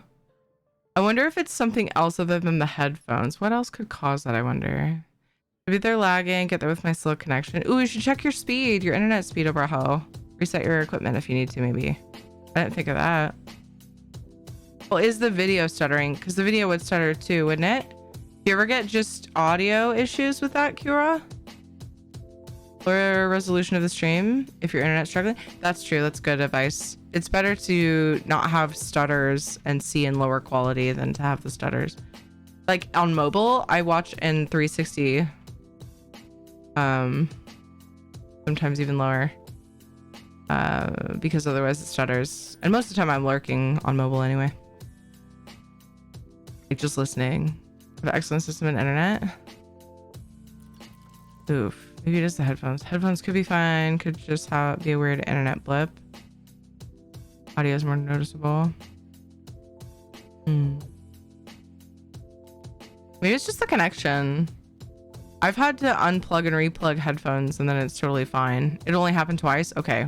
I wonder if it's something else other than the headphones. What else could cause that, I wonder? Maybe they're lagging, get there with my slow connection. Ooh, you should check your speed, your internet speed, Obraho. Reset your equipment if you need to, maybe. I didn't think of that. Well, is the video stuttering? Because the video would stutter too, wouldn't it? Do you ever get just audio issues with that, Kira? Or resolution of the stream if your internet's struggling? That's true. That's good advice. It's better to not have stutters and see in lower quality than to have the stutters. Like on mobile, I watch in 360. Sometimes even lower. Because otherwise it stutters. And most of the time I'm lurking on mobile anyway. Like just listening. Have an excellent system and internet. Oof. Maybe it is the headphones. Headphones could be fine. Could just be a weird internet blip. Audio is more noticeable. Maybe it's just the connection. I've had to unplug and replug headphones and then it's totally fine. It only happened twice. Okay.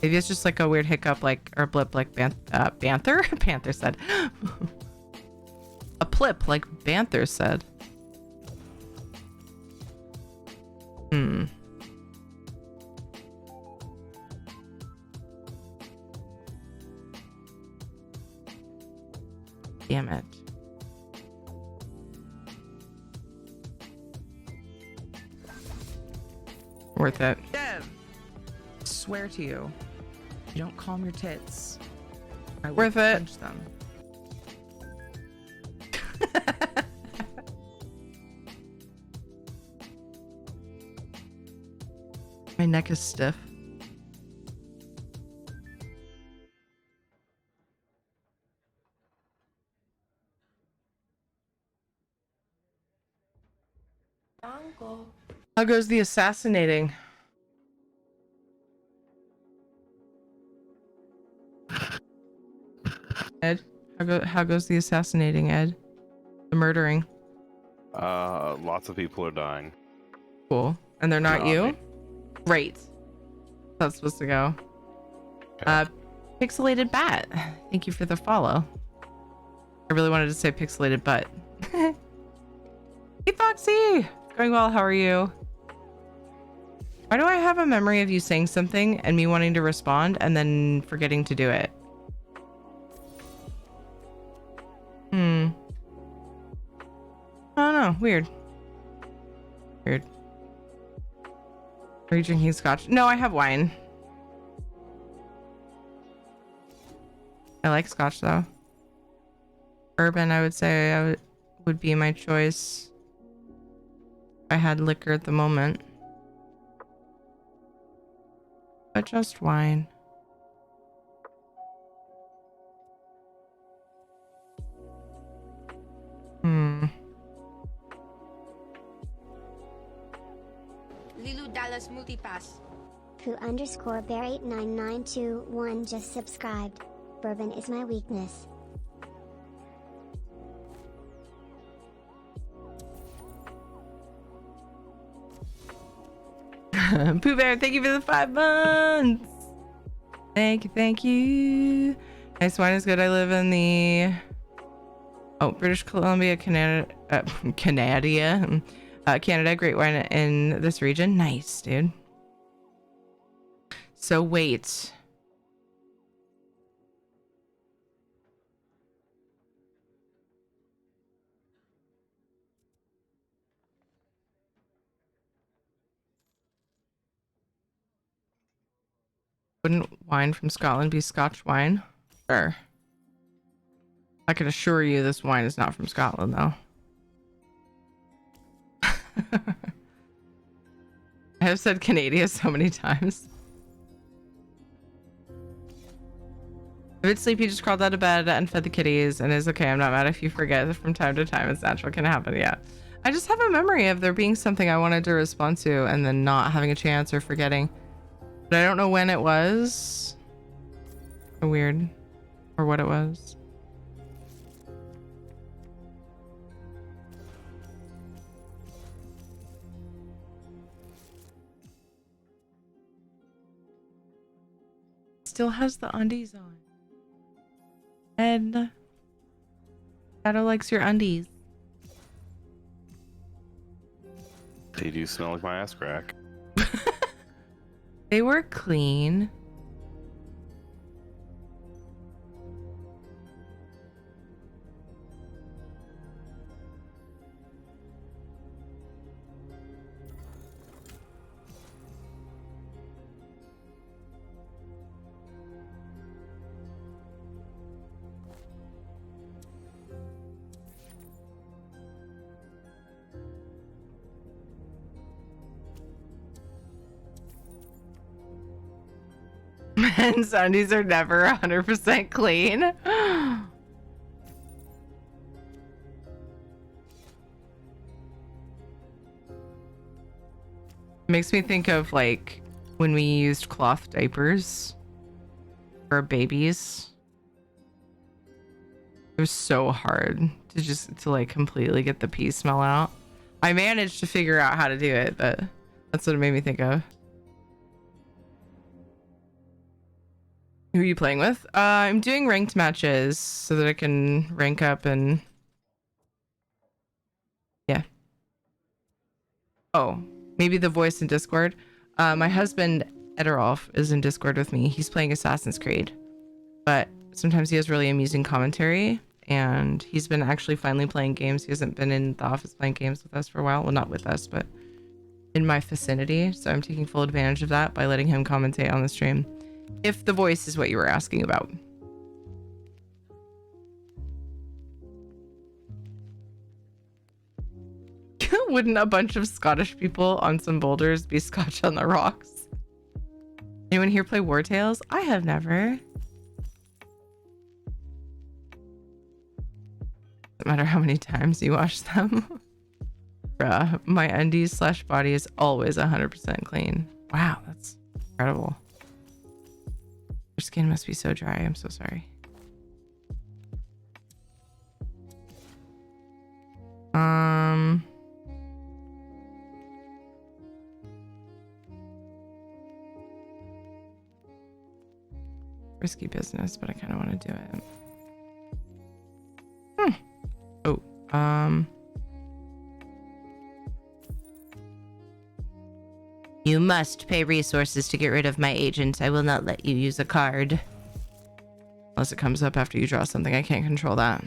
Maybe it's just like a weird hiccup, like, or blip, like Banther? Panther said. A plip, like Banther said. Damn it. Worth it. Dev, swear to you, you don't calm your tits. I will Worth it. punch them. My neck is stiff. Uncle. How goes the assassinating? Ed, how goes the assassinating, Ed? The murdering. Lots of people are dying. Cool. And they're not you? Me. Great. That's supposed to go. Pixelated Bat. Thank you for the follow. I really wanted to say pixelated butt. Hey Foxy! It's going well, how are you? Why do I have a memory of you saying something and me wanting to respond and then forgetting to do it? I don't know. Weird. Weird. Are you drinking scotch? No, I have wine. I like scotch though. Bourbon, I would say would be my choice. If I had liquor at the moment. But just wine. Deku_Barry9921 just subscribed. Bourbon is my weakness. Pooh Bear, thank you for the 5 months. Thank you. Nice wine is good. I live in the British Columbia, Canada. Canada, great wine in this region. Nice, dude. So wait. Wouldn't wine from Scotland be Scotch wine? Sure. I can assure you this wine is not from Scotland, though. I have said Canada so many times. If it's sleepy, just crawled out of bed and fed the kitties and is okay. I'm not mad if you forget from time to time. It's natural. It can happen. Yeah. I just have a memory of there being something I wanted to respond to and then not having a chance or forgetting. But I don't know when it was. Weird. Or what it was. Still has the undies on. And Shadow likes your undies. They do smell like my ass crack. They were clean. Men's undies are never 100% clean. Makes me think of like when we used cloth diapers for babies. It was so hard to like completely get the pee smell out. I managed to figure out how to do it, but that's what it made me think of. Who are you playing with? I'm doing ranked matches so that I can rank up and... Yeah. Oh, maybe the voice in Discord. My husband, Ederolf, is in Discord with me. He's playing Assassin's Creed. But sometimes he has really amusing commentary. And he's been actually finally playing games. He hasn't been in the office playing games with us for a while. Well, not with us, but in my vicinity. So I'm taking full advantage of that by letting him commentate on the stream. If the voice is what you were asking about. Wouldn't a bunch of Scottish people on some boulders be Scotch on the rocks? Anyone here play War Tales? I have never. No matter how many times you wash them. Bruh, my undies / body is always 100% clean. Wow, that's incredible. Your skin must be so dry. I'm so sorry. Risky business, but I kind of want to do it. You must pay resources to get rid of my agent. I will not let you use a card. Unless it comes up after you draw something. I can't control that.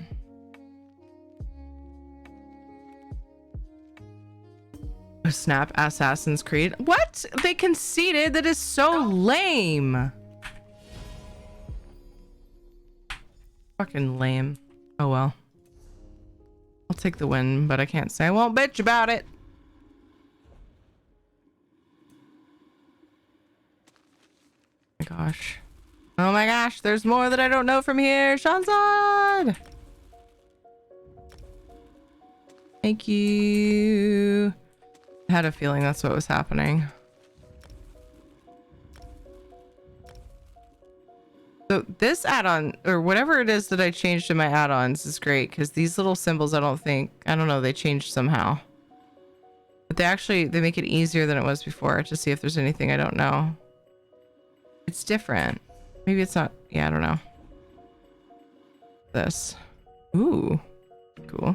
Oh, snap. Assassin's Creed. What? They conceded? That is so lame. Fucking lame. Oh well. I'll take the win, but I can't say I won't bitch about it. Oh my gosh. Oh my gosh, there's more that I don't know from here. Shanzad! Thank you. I had a feeling that's what was happening. So this add-on, or whatever it is that I changed in my add-ons, is great because these little symbols, I don't know, they changed somehow. But they make it easier than it was before to see if there's anything I don't know. It's different. Maybe it's not, yeah, I don't know. This. Ooh, cool.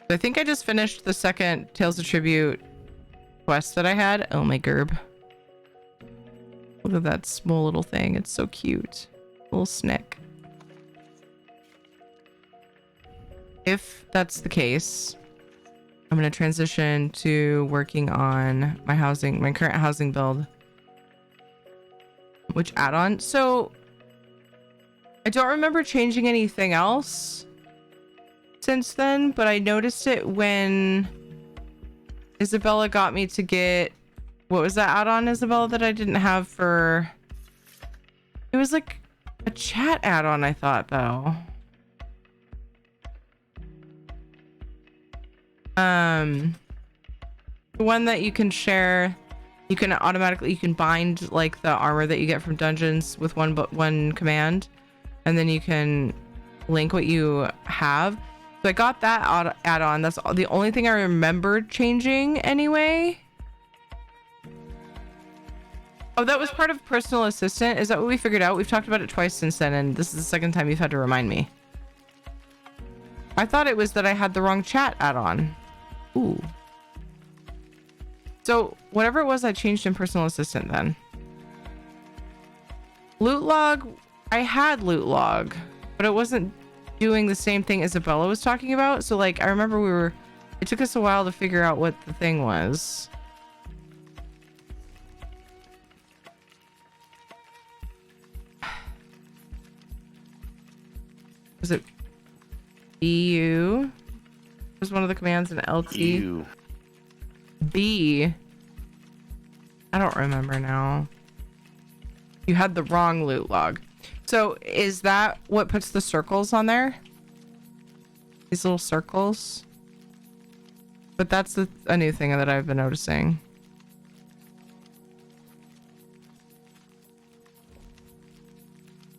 So I think I just finished the second Tales of Tribute quest that I had. Oh my gerb. Look at that small little thing. It's so cute. Little snick. If that's the case, I'm going to transition to working on my current housing build. Which add-on? So I don't remember changing anything else since then, but I noticed it when Isabella got me to get, what was that add-on, Isabella, that I didn't have for, it was like a chat add-on, I thought, though. The one that you can share, you can bind like the armor that you get from dungeons with one command, and then you can link what you have. So I got that add-on. That's the only thing I remembered changing anyway. Oh, that was part of personal assistant. Is that what we figured out? We've talked about it twice since then, and this is the second time you've had to remind me. I thought it was that I had the wrong chat add-on. Ooh. So whatever it was, I changed in personal assistant then. Loot log, I had loot log, but it wasn't doing the same thing Isabella was talking about. So like, I remember it took us a while to figure out what the thing was. Was it BU? Was one of the commands in LT? BU. B. I don't remember now. You had the wrong loot log. So is that what puts the circles on there? These little circles? But that's a new thing that I've been noticing.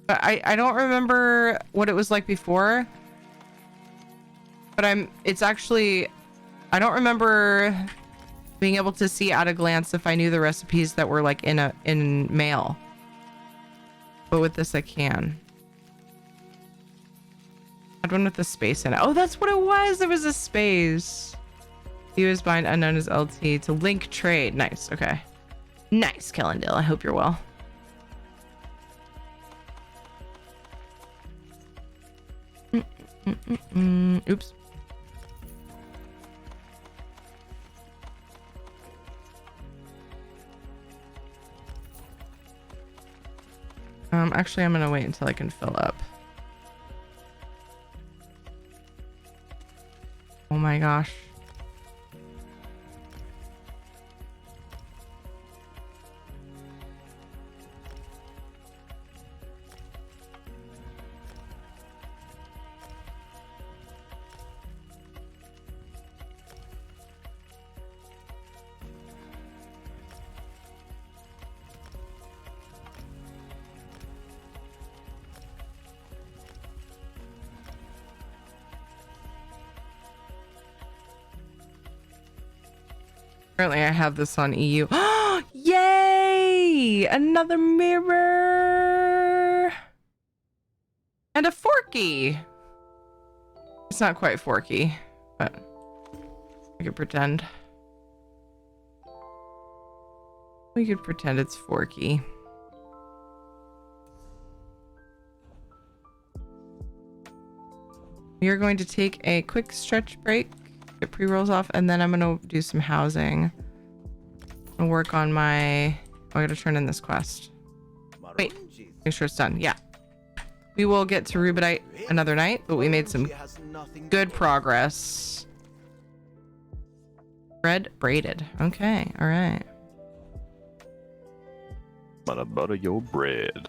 But I don't remember what it was like before. But it's actually, I don't remember being able to see at a glance if I knew the recipes that were like in mail. But with this I can. I had one with a space in it. Oh, that's what it was. There was a space. Use bind unknown as LT to link trade. Nice. Okay. Nice, Kellendale. I hope you're well. Oops. Actually, I'm gonna wait until I can fill up. Oh my gosh. Currently, I have this on EU. Yay! Another mirror! And a forky! It's not quite forky, but I could pretend. We could pretend it's forky. We are going to take a quick stretch break. Get pre-rolls off, and then I'm gonna do some housing and work on my I gotta turn in this quest. Wait, make sure it's done. Yeah, we will get to Rubedite another night, but we made some good progress. Bread braided. Okay, all right. Butter your bread.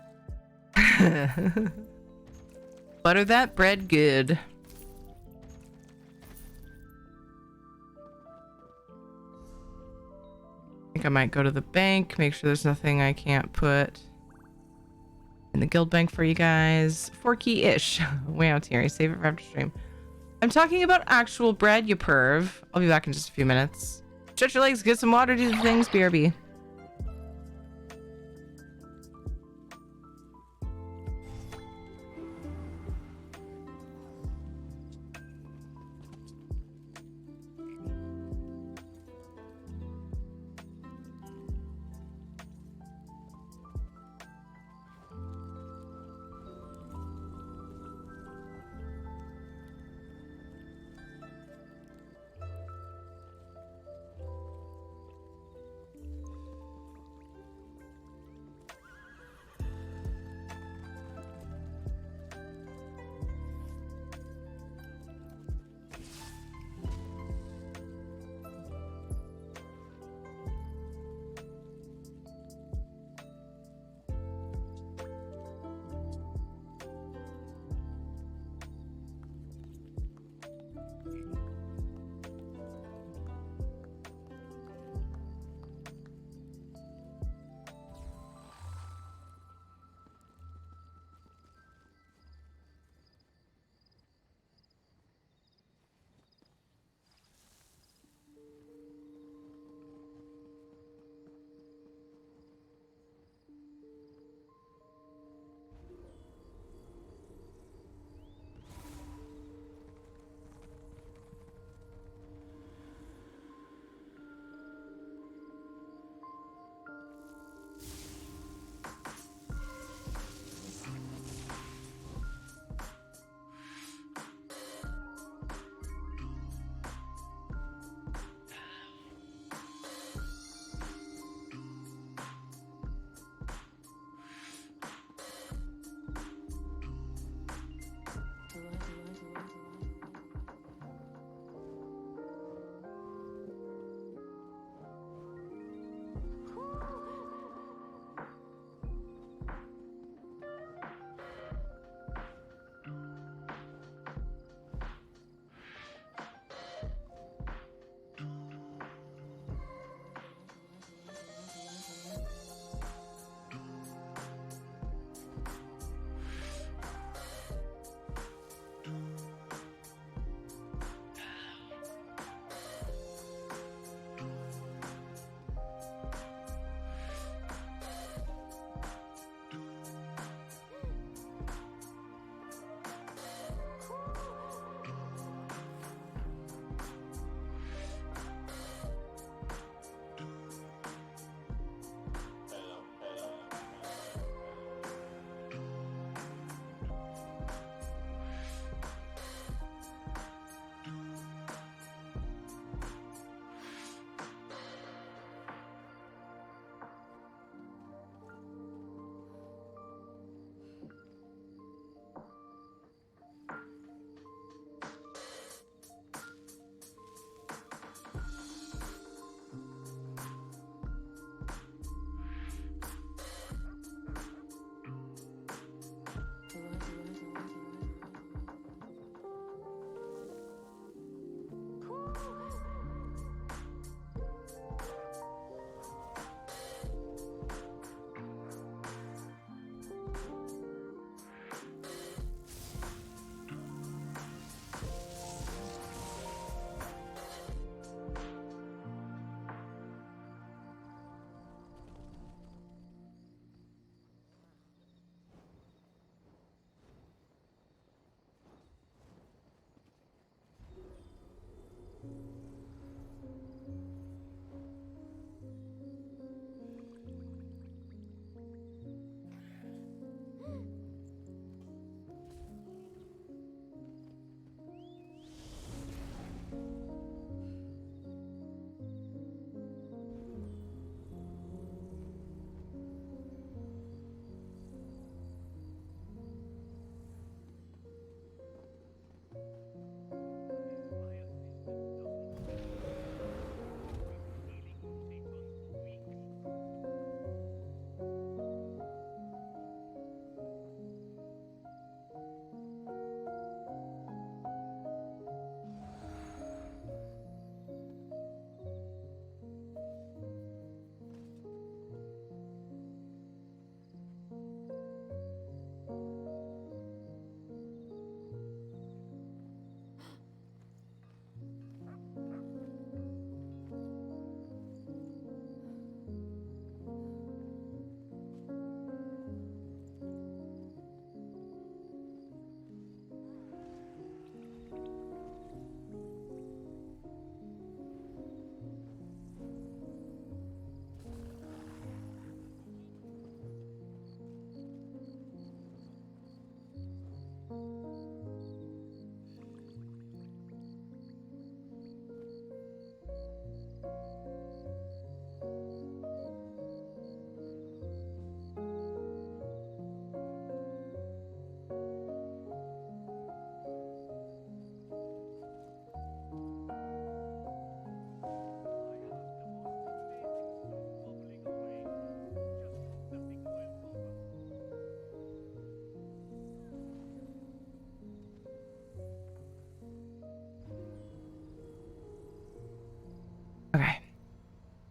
Butter that bread good. I think I might go to the bank, make sure there's nothing I can't put in the guild bank for you guys. 4-key-ish. Way out here. Save it for after stream. I'm talking about actual bread, you perv. I'll be back in just a few minutes. Stretch your legs, get some water, do the things, BRB.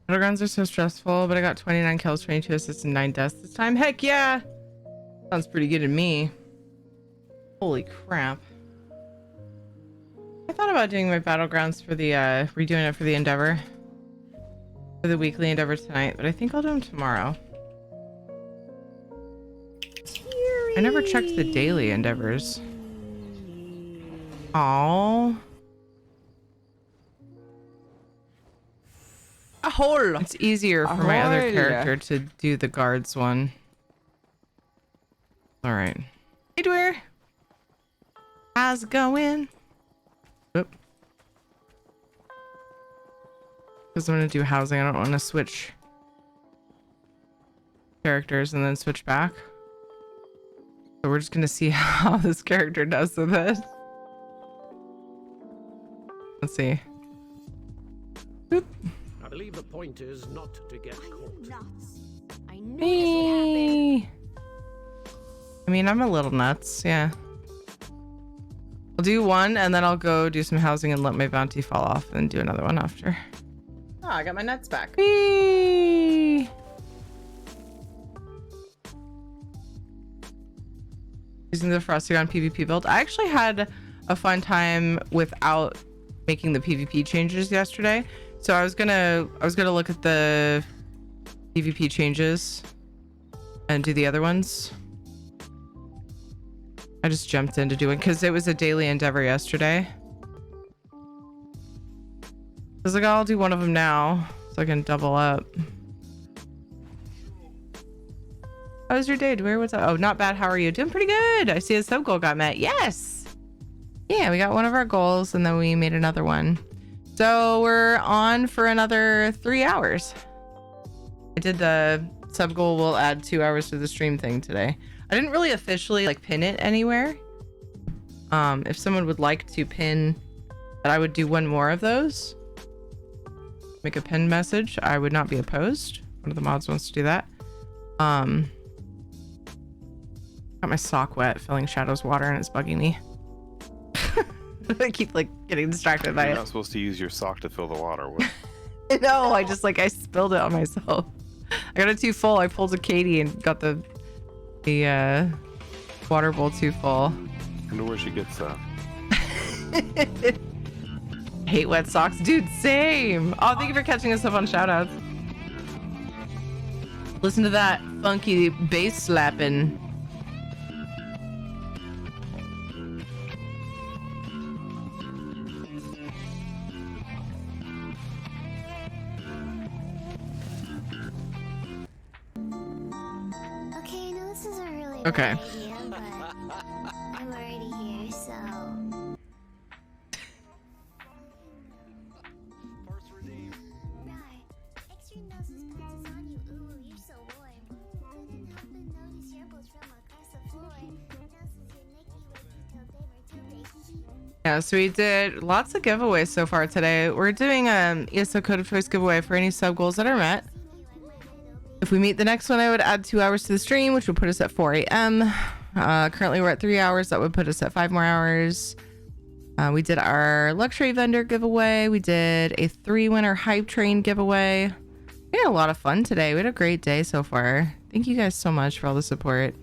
Battlegrounds are so stressful, but I got 29 kills, 22 assists, and 9 deaths this time. Heck yeah! Sounds pretty good to me. Holy crap. I thought about doing my Battlegrounds for the, redoing it for the Endeavor. For the weekly Endeavor tonight, but I think I'll do them tomorrow. I never checked the daily Endeavors. Aww. A hole. It's easier for my other character to do the guards one. All right. Hey, Dwyer. How's it going? Oop. Because I'm going to do housing. I don't want to switch characters and then switch back. So we're just going to see how this character does with it. Let's see. Boop. I believe the point is not to get caught. I knew this would happen. I mean, I'm a little nuts, yeah. I'll do one and then I'll go do some housing and let my bounty fall off and do another one after. Oh, I got my nuts back. Whee! Using the Frostygon PvP build. I actually had a fun time without making the PvP changes yesterday. So I was gonna look at the PvP changes and do the other ones. I just jumped into doing because it was a daily endeavor yesterday. I was like, I'll do one of them now so I can double up. How was your day? Where was I? Oh, not bad. How are you? Doing pretty good. I see a sub goal got met. Yes. Yeah, we got one of our goals and then we made another one. So we're on for another 3 hours. I did the sub goal. We'll add 2 hours to the stream thing today. I didn't really officially like pin it anywhere. If someone would like to pin that I would do one more of those, make a pin message, I would not be opposed. One of the mods wants to do that. Got my sock wet filling Shadow's water and it's bugging me. I keep like getting distracted by it. You're not supposed to use your sock to fill the water. No, I just like I spilled it on myself. I got it too full. I pulled a Katie and got the water bowl too full. I wonder where she gets that. Hate wet socks, dude. Same. Oh, thank you for catching us up on shoutouts. Listen to that funky bass slapping. Okay, I know this is a really Okay. bad idea, but I'm already here, so. Right. Extreme Noses punches on you. Ooh, you're so warm. Couldn't help but notice your bones from across the floor. Noses, you're Nicky with detailed day. Yeah, so we did lots of giveaways so far today. We're doing ESO Code of Choice giveaway for any sub goals that are met. If we meet the next one, I would add 2 hours to the stream, which would put us at 4 a.m. Currently, we're at 3 hours. That would put us at 5 more hours. We did our luxury vendor giveaway. We did a 3-winner hype train giveaway. We had a lot of fun today. We had a great day so far. Thank you guys so much for all the support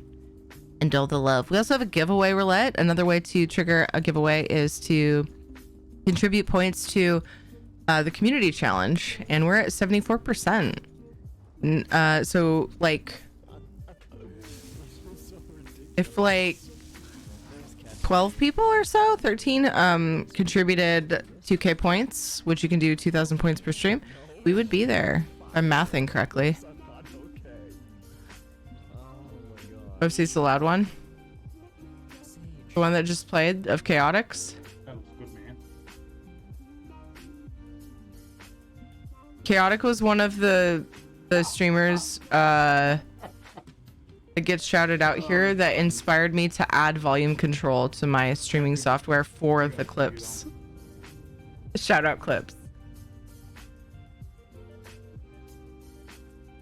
and all the love. We also have a giveaway roulette. Another way to trigger a giveaway is to contribute points to the community challenge, and we're at 74%. So like if like 12 people or so, 13 contributed 2k points, which you can do 2,000 points per stream, we would be there. If I'm mathing correctly. OC's the loud one. The one that just played of Chaotix. That was good, man. Chaotic was one of the streamers that gets shouted out here that inspired me to add volume control to my streaming software for the clips. Shout out clips.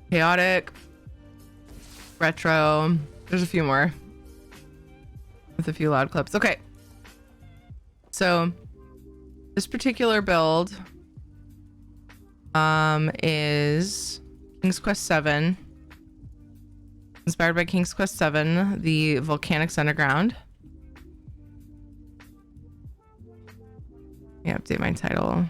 Chaotic, retro, there's a few more with a few loud clips. Okay, so this particular build is King's Quest 7. Inspired by King's Quest 7, the Volcanics Underground. Yeah, update my title.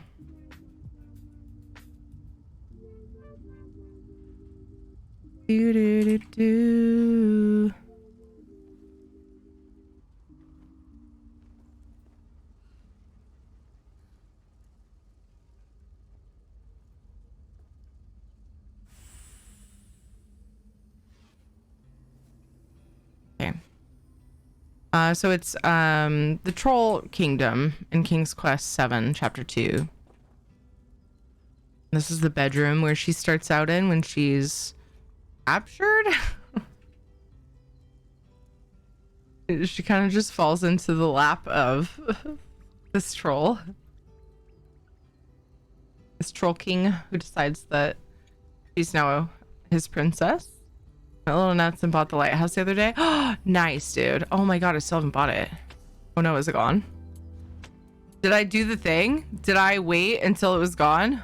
Do do do do. Okay. So it's the Troll Kingdom in King's Quest 7, Chapter 2. This is the bedroom where she starts out in when she's captured. She kind of just falls into the lap of this troll. This troll king who decides that she's now his princess. Went a little nuts and bought the lighthouse the other day. Oh, nice, dude. Oh my god, I still haven't bought it. Oh no, is it gone? Did I do the thing? Did I wait until it was gone?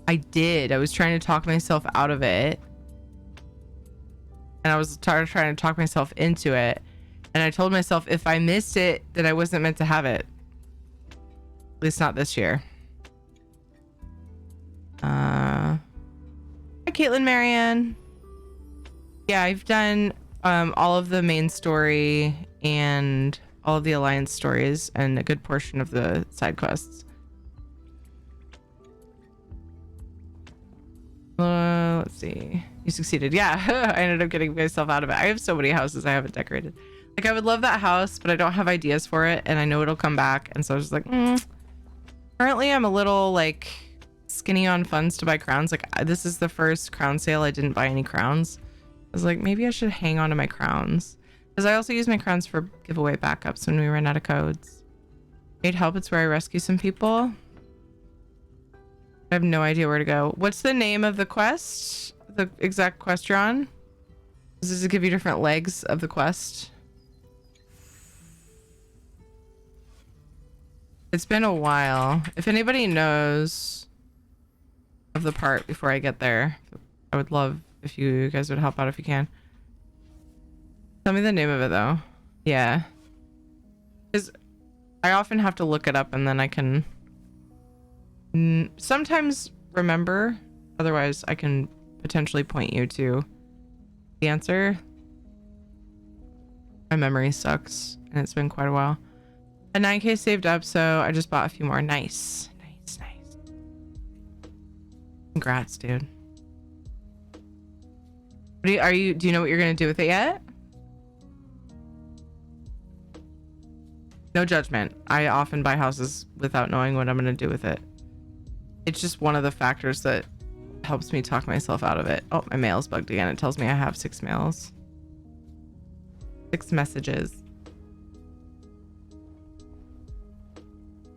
I did. I was trying to talk myself out of it. And I was trying to talk myself into it. And I told myself if I missed it, then I wasn't meant to have it. At least not this year. Hi, Caitlin Marianne. Yeah, I've done all of the main story and all of the alliance stories and a good portion of the side quests. Let's see. You succeeded. Yeah, I ended up getting myself out of it. I have so many houses I haven't decorated. Like, I would love that house, but I don't have ideas for it, and I know it'll come back. And so I was just like, Currently, I'm a little, like, skinny on funds to buy crowns. Like, this is the first crown sale. I didn't buy any crowns. I was like, maybe I should hang on to my crowns. Because I also use my crowns for giveaway backups when we run out of codes. Need help? It's where I rescue some people. I have no idea where to go. What's the name of the quest? The exact quest you're on? Does it give you different legs of the quest? It's been a while. If anybody knows of the part before I get there, I would love if you guys would help out if you can. Tell me the name of it though. Yeah. Because I often have to look it up and then I can sometimes remember. Otherwise, I can potentially point you to the answer. My memory sucks and it's been quite a while. A 9k saved up, so I just bought a few more. Nice. Nice, nice. Congrats, dude. Do you know what you're gonna do with it yet? No judgment. I often buy houses without knowing what I'm gonna do with it. It's just one of the factors that helps me talk myself out of it. Oh, my mail's bugged again. It tells me I have 6 mails. 6 messages.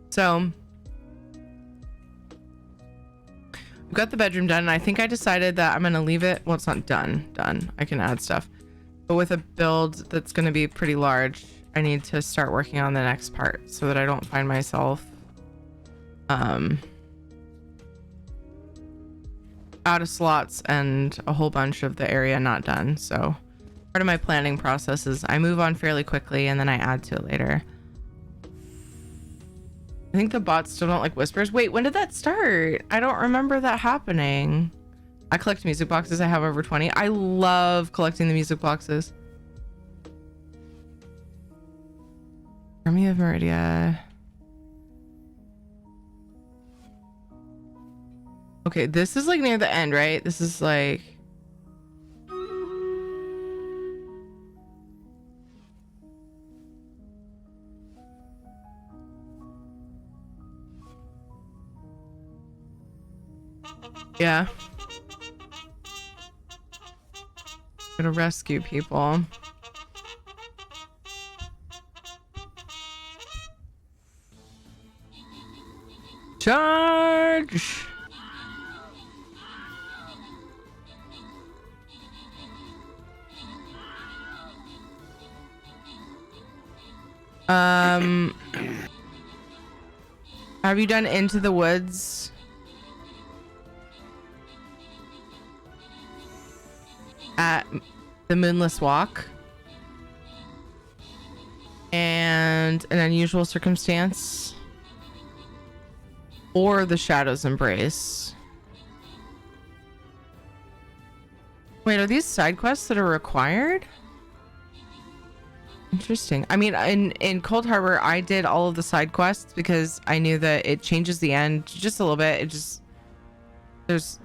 So we've got the bedroom done, and I think I decided that I'm gonna leave it. Well, it's not done. I can add stuff, but with a build that's gonna be pretty large, I need to start working on the next part so that I don't find myself out of slots and a whole bunch of the area not done. So part of my planning process is I move on fairly quickly and then I add to it later. I think the bots still don't like whispers. Wait, when did that start? I don't remember that happening. I collect music boxes. I have over 20. I love collecting the music boxes. Army of Meridia. Okay, this is like near the end, right? This is like... Yeah. Gonna rescue people. Charge! Have you done Into the Woods? At the Moonless Walk? And An Unusual Circumstance? Or The Shadow's Embrace? Wait, are these side quests that are required? Interesting. I mean, in Cold Harbor, I did all of the side quests because I knew that it changes the end just a little bit. It just, there's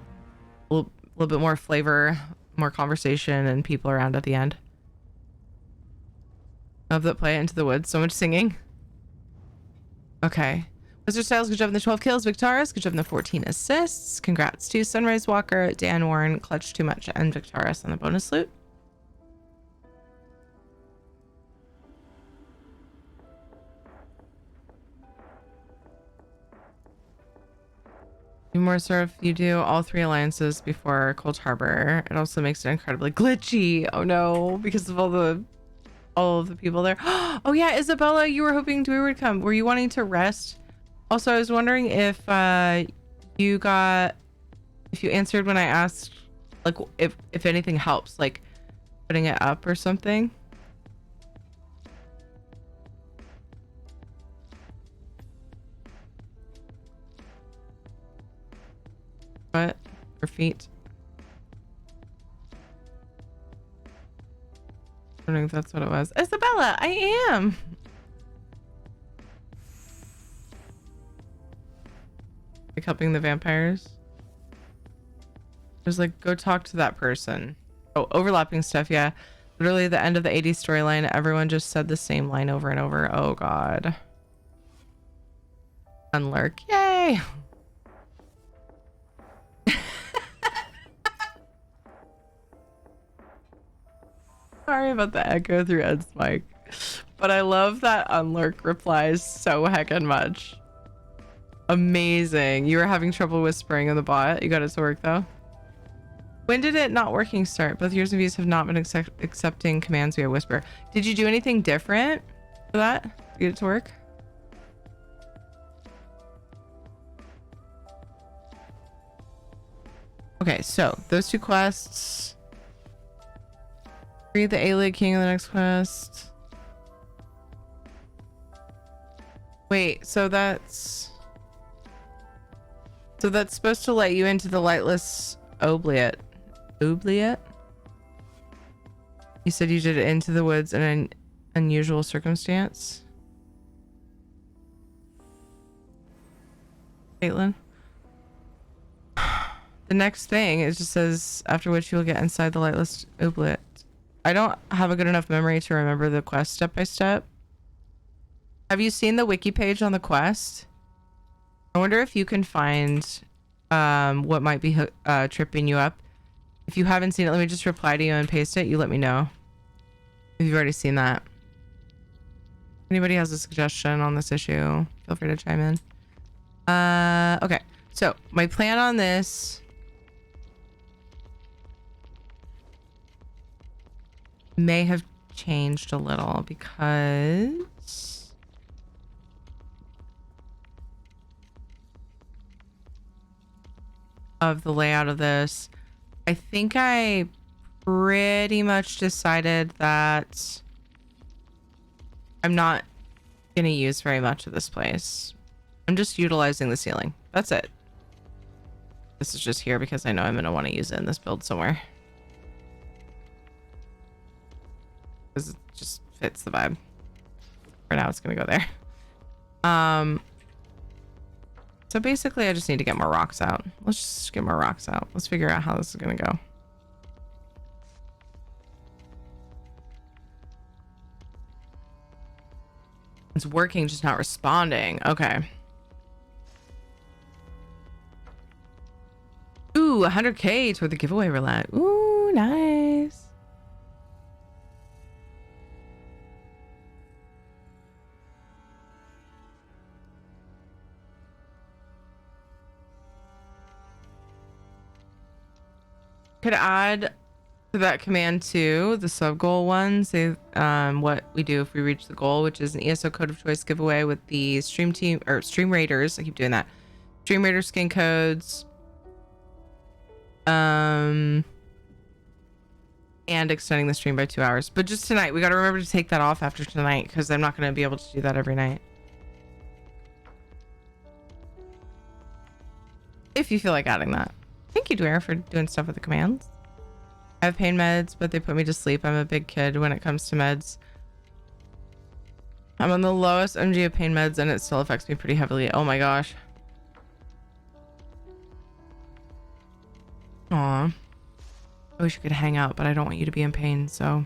a little bit more flavor, more conversation, and people around at the end. Love that play Into the Woods. So much singing. Okay. Mr. Styles, good job in the 12 kills. Victaris, good job in the 14 assists. Congrats to Sunrise Walker, Dan Warren, Clutch Too Much, and Victaris on the bonus loot. More so if you do all 3 alliances before Cold Harbor. It also makes it incredibly glitchy. Oh no, because of all of the people there. Oh yeah, Isabella, you were hoping Dewey would come. Were you wanting to rest? Also, I was wondering if you answered when I asked, like, if anything helps, like putting it up or something. What? Her feet. I don't know if that's what it was. Isabella, I am. Like helping the vampires. There's like, go talk to that person. Oh, overlapping stuff, yeah. Literally the end of the 80s storyline, everyone just said the same line over and over. Oh god. Unlurk. Yay! Sorry about the echo through Ed's mic. But I love that Unlurk replies so heckin' much. Amazing. You were having trouble whispering in the bot. You got it to work though. When did it not working start? Both yours and views have not been accepting commands via whisper. Did you do anything different for that to get it to work? Okay, so those 2 quests. Read the A-League King in the next quest. Wait, so that's supposed to let you into the lightless oubliette. Oubliette? You said you did it Into the Woods in an Unusual Circumstance. Caitlin? The next thing, it just says, after which you'll get inside the lightless oubliette. I don't have a good enough memory to remember the quest step by step. Have you seen the wiki page on the quest? I wonder if you can find what might be tripping you up. If you haven't seen it, let me just reply to you and paste it. You let me know if you've already seen that. Anybody has a suggestion on this issue, feel free to chime in. Okay, so my plan on this may have changed a little because of the layout of this. I think I pretty much decided that I'm not going to use very much of this place. I'm just utilizing the ceiling. That's it. This is just here because I know I'm going to want to use it in this build somewhere. Because it just fits the vibe. For now, it's going to go there. So basically, I just need to get more rocks out. Let's just get more rocks out. Let's figure out how this is going to go. It's working, just not responding. Okay. Ooh, 100K toward the giveaway roulette. Ooh, nice. Could add to that command too, the sub goal ones. They what we do if we reach the goal, which is an ESO code of choice giveaway with the stream team or stream raiders. I keep doing that. Stream raider skin codes. And extending the stream by 2 hours. But just tonight, we got to remember to take that off after tonight because I'm not going to be able to do that every night. If you feel like adding that. Thank you, Dwayne, for doing stuff with the commands. I have pain meds, but they put me to sleep. I'm a big kid when it comes to meds. I'm on the lowest MG of pain meds and it still affects me pretty heavily. Oh my gosh. Aw. I wish you could hang out, but I don't want you to be in pain, so.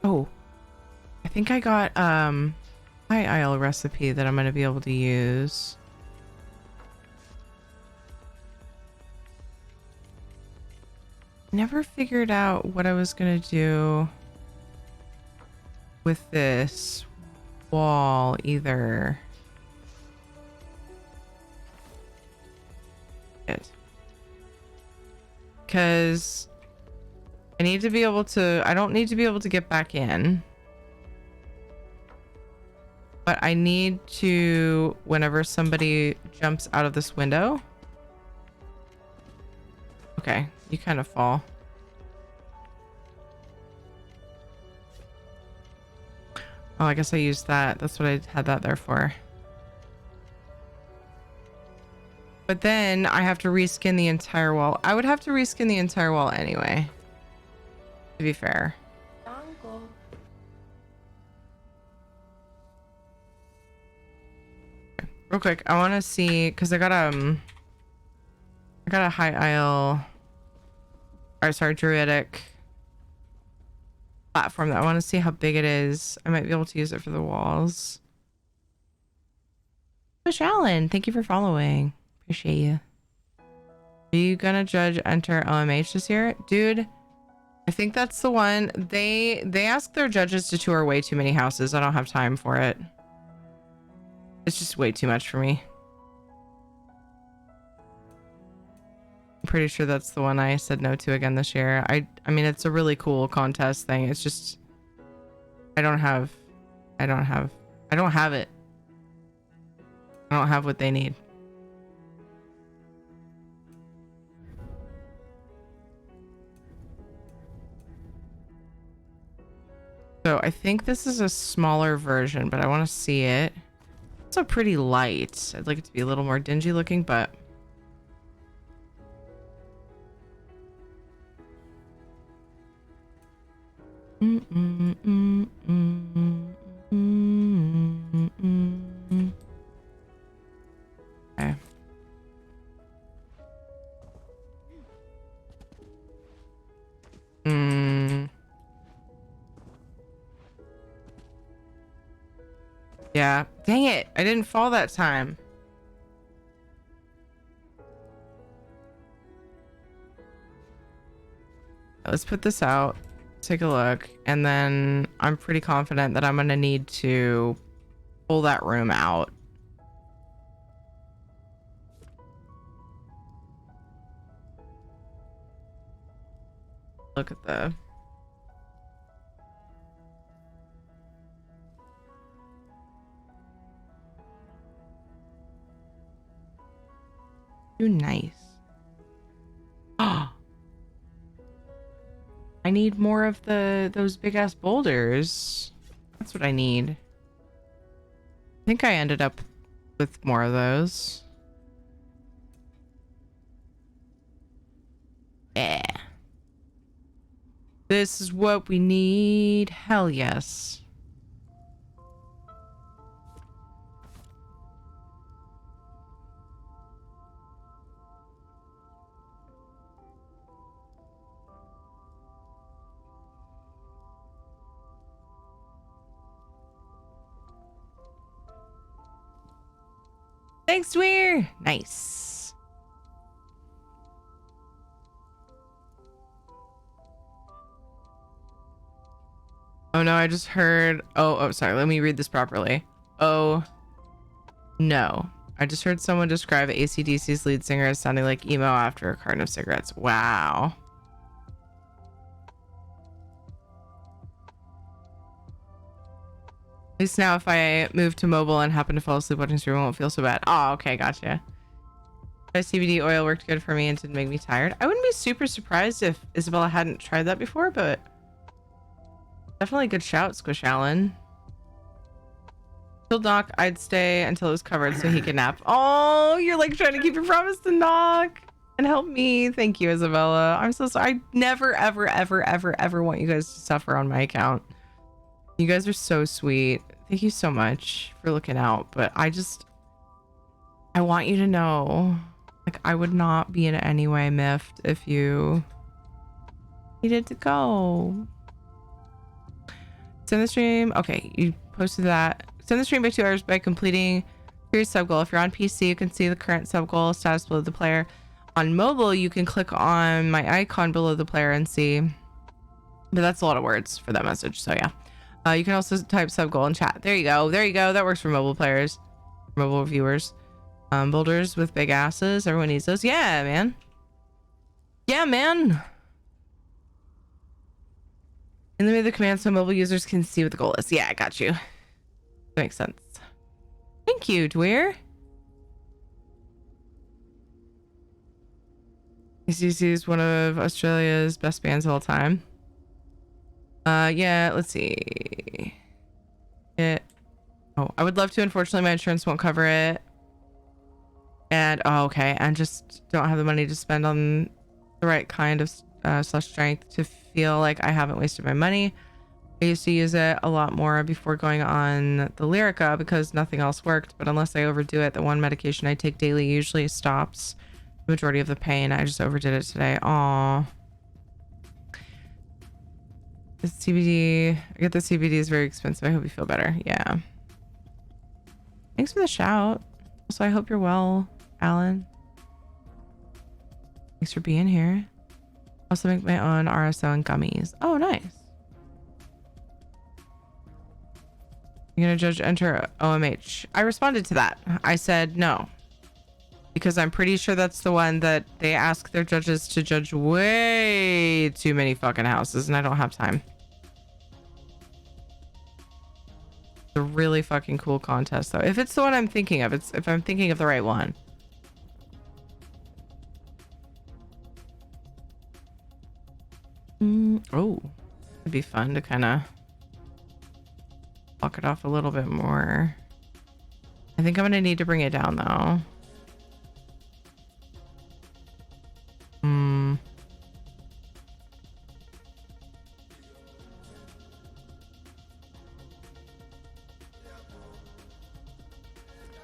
Oh. I think I got high IL recipe that I'm gonna be able to use. Never figured out what I was gonna do with this wall either. Because I need to be able to, I don't need to be able to get back in, but I need to, whenever somebody jumps out of this window. Okay, you kind of fall. Oh, I guess I used that. That's what I had that there for. But then I have to reskin the entire wall. I would have to reskin the entire wall anyway, to be fair. Uncle. Real quick, I want to see, because I got a high IL, or sorry, druidic platform that I want to see how big it is. I might be able to use it for the walls. Bush Allen, thank you for following. Appreciate you. Are you gonna judge enter LMH this year? Dude, I think that's the one. They ask their judges to tour way too many houses. I don't have time for it. It's just way too much for me. I'm pretty sure that's the one I said no to again this year. I mean, it's a really cool contest thing. It's just I don't have it. I don't have what they need. So I think this is a smaller version, but I want to see it. It's a pretty light. I'd like it to be a little more dingy looking, but okay. Yeah. Dang it. I didn't fall that time. Let's put this out. Take a look. And then I'm pretty confident that I'm going to need to pull that room out. Look at the... Too nice. I need more of those big ass boulders. That's what I need. I think I ended up with more of those. Yeah. This is what we need. Hell yes. Thanks, Dweer. Nice. Oh no, I just heard. Oh, sorry. Let me read this properly. Oh no. I just heard someone describe AC/DC's lead singer as sounding like emo after a carton of cigarettes. Wow. At least now if I move to mobile and happen to fall asleep watching stream, I won't feel so bad. Oh, okay, gotcha. CBD oil worked good for me and didn't make me tired. I wouldn't be super surprised if Isabella hadn't tried that before, but definitely a good shout, Squish Allen. Till Knock, I'd stay until it was covered so he could nap. Oh, you're like trying to keep your promise to Knock and help me. Thank you, Isabella. I'm so sorry. I never, ever, ever, ever, ever want you guys to suffer on my account. You guys are so sweet. Thank you so much for looking out. But I want you to know, like, I would not be in any way miffed if you needed to go. Send the stream. Okay, you posted that. Send the stream by 2 hours by completing your sub goal. If you're on PC, you can see the current sub goal status below the player. On mobile, you can click on my icon below the player and see. But that's a lot of words for that message. So yeah. You can also type sub goal in chat. There you go. There you go. That works for mobile players, mobile viewers. Boulders with big asses. Everyone needs those. Yeah, man. Yeah, man. And then the command so mobile users can see what the goal is. Yeah, I got you. That makes sense. Thank you, Dweer. ACDC is one of Australia's best bands of all time. Yeah, let's see. I would love to. Unfortunately, my insurance won't cover it. And okay, and just don't have the money to spend on the right kind of slash strength to feel like I haven't wasted my money. I used to use it a lot more before going on the Lyrica because nothing else worked, but unless I overdo it, the one medication I take daily usually stops the majority of the pain. I just overdid it today. Aw. The CBD, I get the CBD is very expensive. I hope you feel better. Yeah. Thanks for the shout. Also, I hope you're well, Alan. Thanks for being here. Also make my own RSO and gummies. Oh, nice. You're gonna judge enter OMH. I responded to that. I said no. Because I'm pretty sure that's the one that they ask their judges to judge way too many fucking houses, and I don't have time. It's a really fucking cool contest, though. If it's the one I'm thinking of, if I'm thinking of the right one. Oh, it'd be fun to kind of block it off a little bit more. I think I'm gonna need to bring it down, though.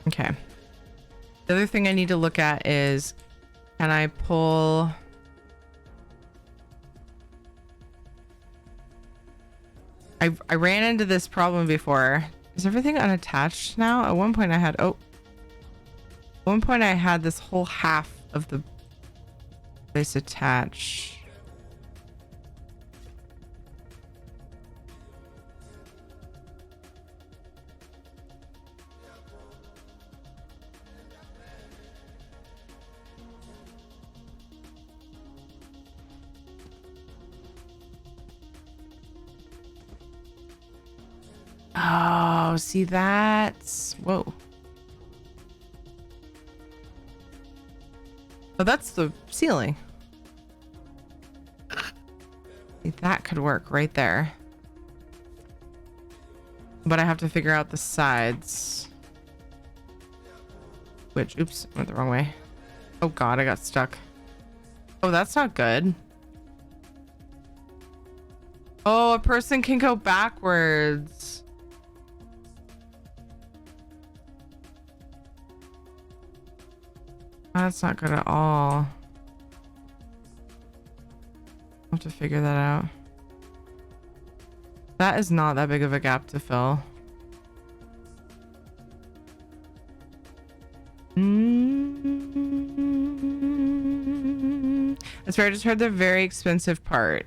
Okay. The other thing I need to look at is, can I pull... I ran into this problem before. Is everything unattached now? At one point I had... Oh. At one point I had this whole half of the place attached. Oh, see that's... Whoa. Oh, that's the ceiling. See, that could work right there. But I have to figure out the sides. Which, oops, went the wrong way. Oh god, I got stuck. Oh, that's not good. Oh, a person can go backwards. That's not good at all. I'll have to figure that out. That is not that big of a gap to fill. That's right, I just heard the very expensive part.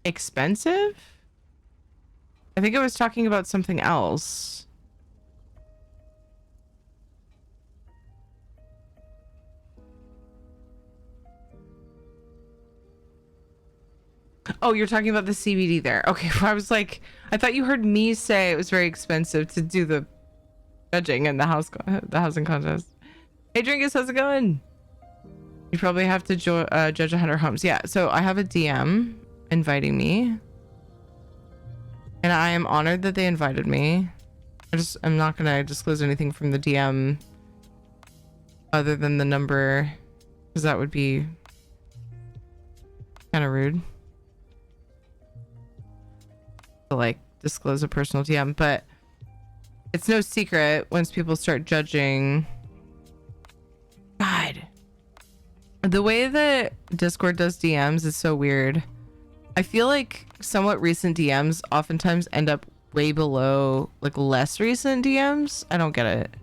Expensive? I think I was talking about something else. Oh, you're talking about the CBD there. Okay, I was like, I thought you heard me say it was very expensive to do the judging in the housing contest. Hey, Drinkus, how's it going? You probably have to judge 100 homes. Yeah, so I have a DM inviting me. And I am honored that they invited me. I'm not going to disclose anything from the DM other than the number, because that would be kind of rude to like disclose a personal DM, but it's no secret once people start judging. God, the way that Discord does DMs is so weird. I feel like somewhat recent DMs oftentimes end up way below like less recent DMs. I don't get it.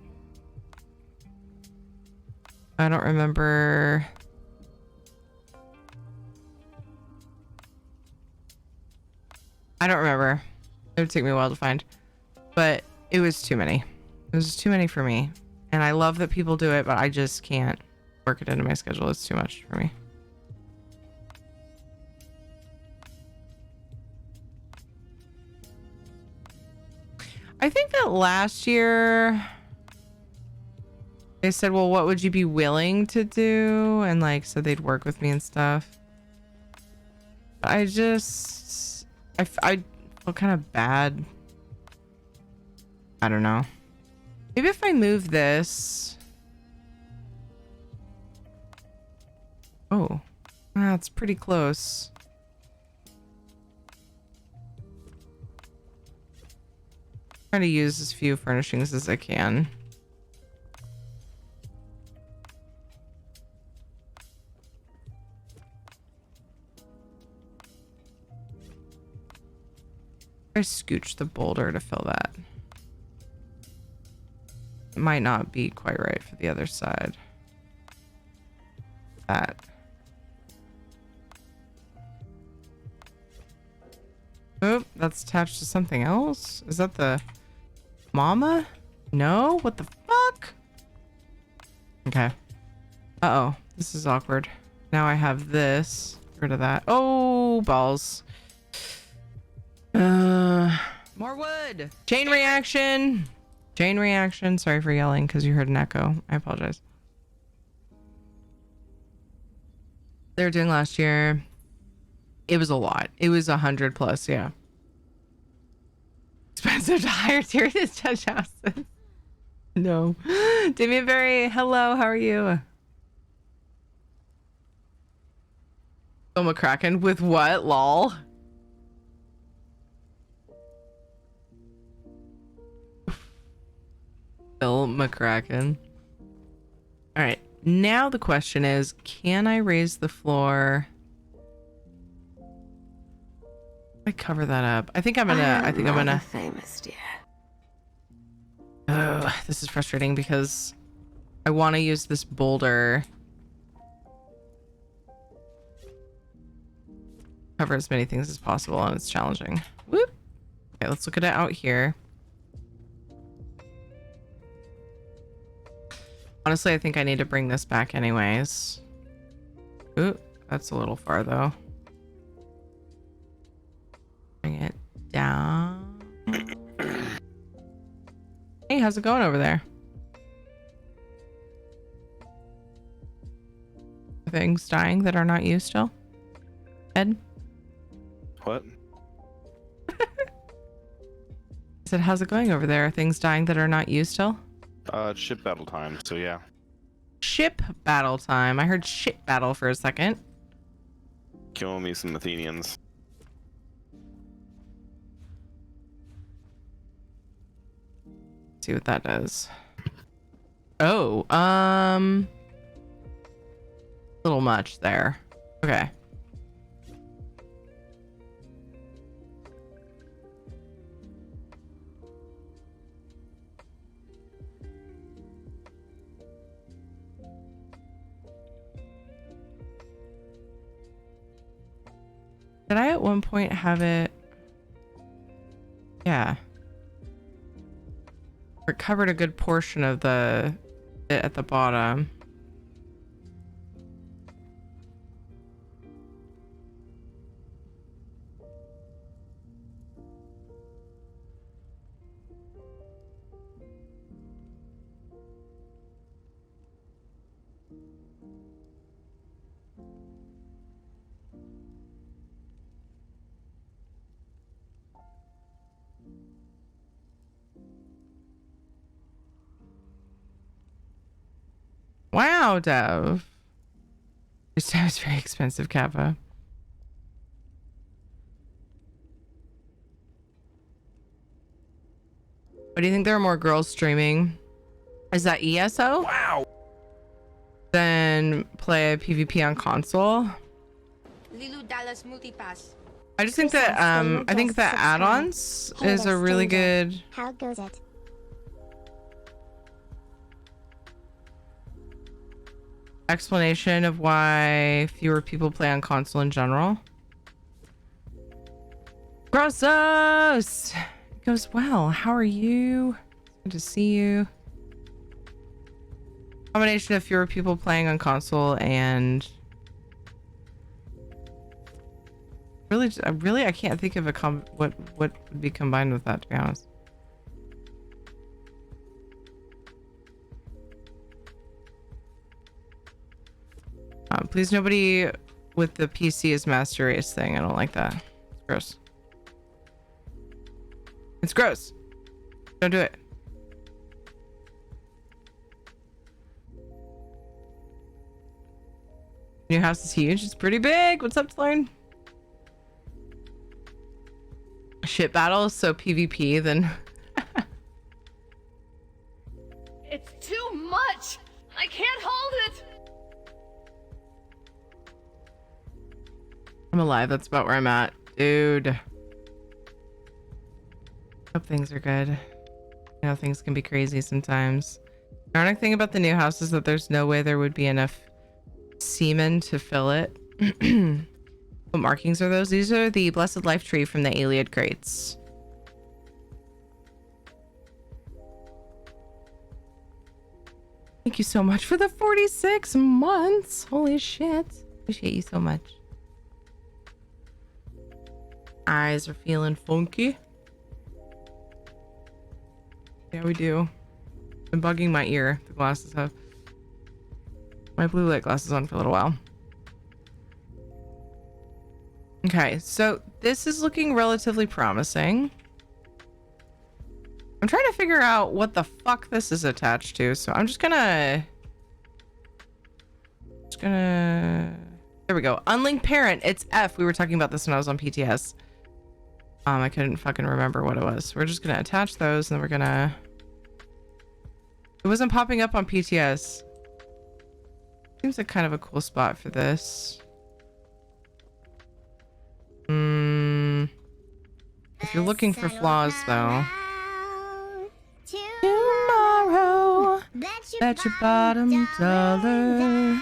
I don't remember. It would take me a while to find, but it was too many. It was too many for me. And I love that people do it, but I just can't work it into my schedule. It's too much for me. I think that last year they said, well, what would you be willing to do? And like, so they'd work with me and stuff. I feel kind of bad. I don't know. Maybe if I move this. Oh, that's pretty close. Trying to use as few furnishings as I can. I scooch the boulder to fill that. It might not be quite right for the other side. That. Oh, that's attached to something else. Is that the mama? No? What the fuck? Okay. Uh-oh. This is awkward. Now I have this. Get rid of that. Oh, balls. More wood. Chain reaction. Chain reaction. Sorry for yelling because you heard an echo. I apologize. They were doing last year. It was a lot. It was 100 plus. Yeah. Expensive to hire tier to judge houses. No. Damian Berry. Hello. How are you? Oh, McCracken with what? Lol. Bill McCracken. All right. Now the question is, can I raise the floor? I cover that up. I think I'm gonna. Famous, dear. Oh, this is frustrating because I want to use this boulder. Cover as many things as possible, and it's challenging. Whoop. Okay, let's look at it out here. Honestly, I think I need to bring this back anyways. Ooh, that's a little far though. Bring it down. Hey, how's it going over there? Things dying that are not you still? Ed? What? I said, how's it going over there? Are things dying that are not you still? It's ship battle time, so yeah. Ship battle time. I heard ship battle for a second. Killing me some Athenians. See what that does. Oh, little much there. Okay. Did I at one point have it? Yeah. It covered a good portion of the bit at the bottom. Wow, Dev. This time is very expensive, Kappa. What do you think there are more girls streaming? Is that ESO? Wow. Then play a PvP on console? Lilu Dallas Multipass. I just think that I think that add-ons is a really good How goes it? explanation of why fewer people play on console in general. Grossos! It goes well. How are you? Good to see you. Combination of fewer people playing on console and really I can't think of what would be combined with that, to be honest. Please, nobody with the PC is master race thing. I don't like that. It's gross. It's gross. Don't do it. New house is huge. It's pretty big. What's up, Sloan? Shit battles, so PvP then. It's too much! I can't hold it! I'm alive. That's about where I'm at. Dude. Hope things are good. You know, things can be crazy sometimes. The ironic thing about the new house is that there's no way there would be enough semen to fill it. What markings are those? These are the Blessed Life Tree from the Iliad crates. Thank you so much for the 46 months. Holy shit. Appreciate you so much. Eyes are feeling funky. Yeah, we do. Been bugging my ear. The glasses have my blue light glasses on for a little while. Okay, so this is looking relatively promising. I'm trying to figure out what the fuck this is attached to, so I'm just gonna there we go. Unlinked parent. It's F. We were talking about this when I was on PTS. I couldn't fucking remember what it was. We're just gonna attach those and then we're gonna... It wasn't popping up on PTS. Seems like kind of a cool spot for this. If you're looking for flaws though. Tomorrow, bet your bottom dollar.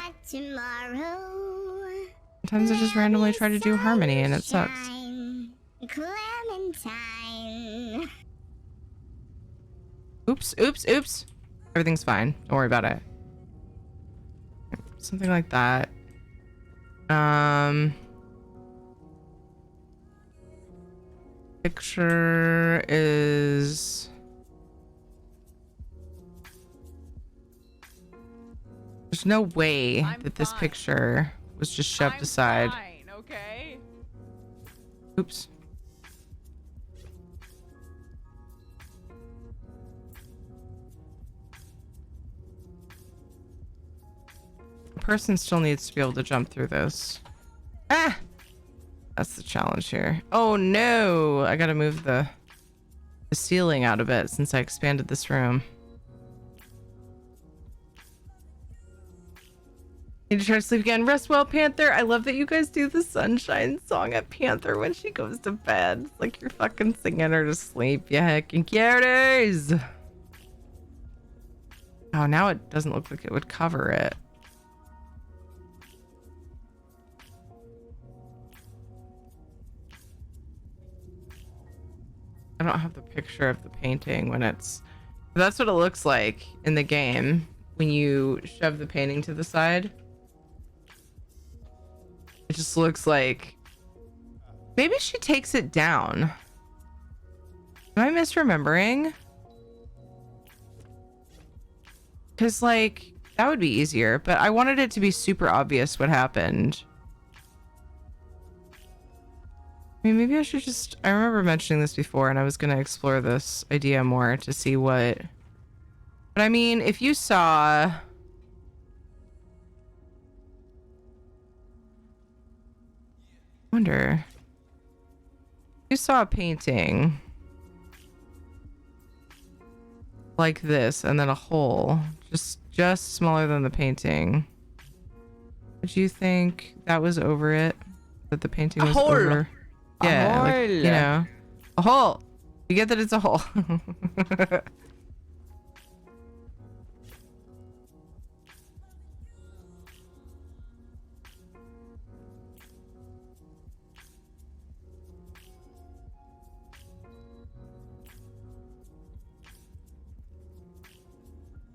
Sometimes I just randomly try to do harmony and it sucks. Clementine. Oops, oops, oops. Everything's fine. Don't worry about it. Something like that. Picture is... There's no way that this picture was just shoved aside. Fine, okay? Oops. The person still needs to be able to jump through this. Ah! That's the challenge here. Oh no! I gotta move the ceiling out a bit since I expanded this room. Need to try to sleep again. Rest well, Panther. I love that you guys do the sunshine song at Panther when she goes to bed. It's like you're fucking singing her to sleep. You heckin' cuties. Oh, now it doesn't look like it would cover it. I don't have the picture of the painting when it's... That's what it looks like in the game when you shove the painting to the side. It just looks like... Maybe she takes it down. Am I misremembering? Because, like, that would be easier, but I wanted it to be super obvious what happened. I mean, maybe I should just... I remember mentioning this before, and I was going to explore this idea more to see what... But I mean, if you saw... I wonder... If you saw a painting... like this, and then a hole, just smaller than the painting. Did you think that was over it? That the painting was over? Yeah, like, you know, a hole. You get that it's a hole.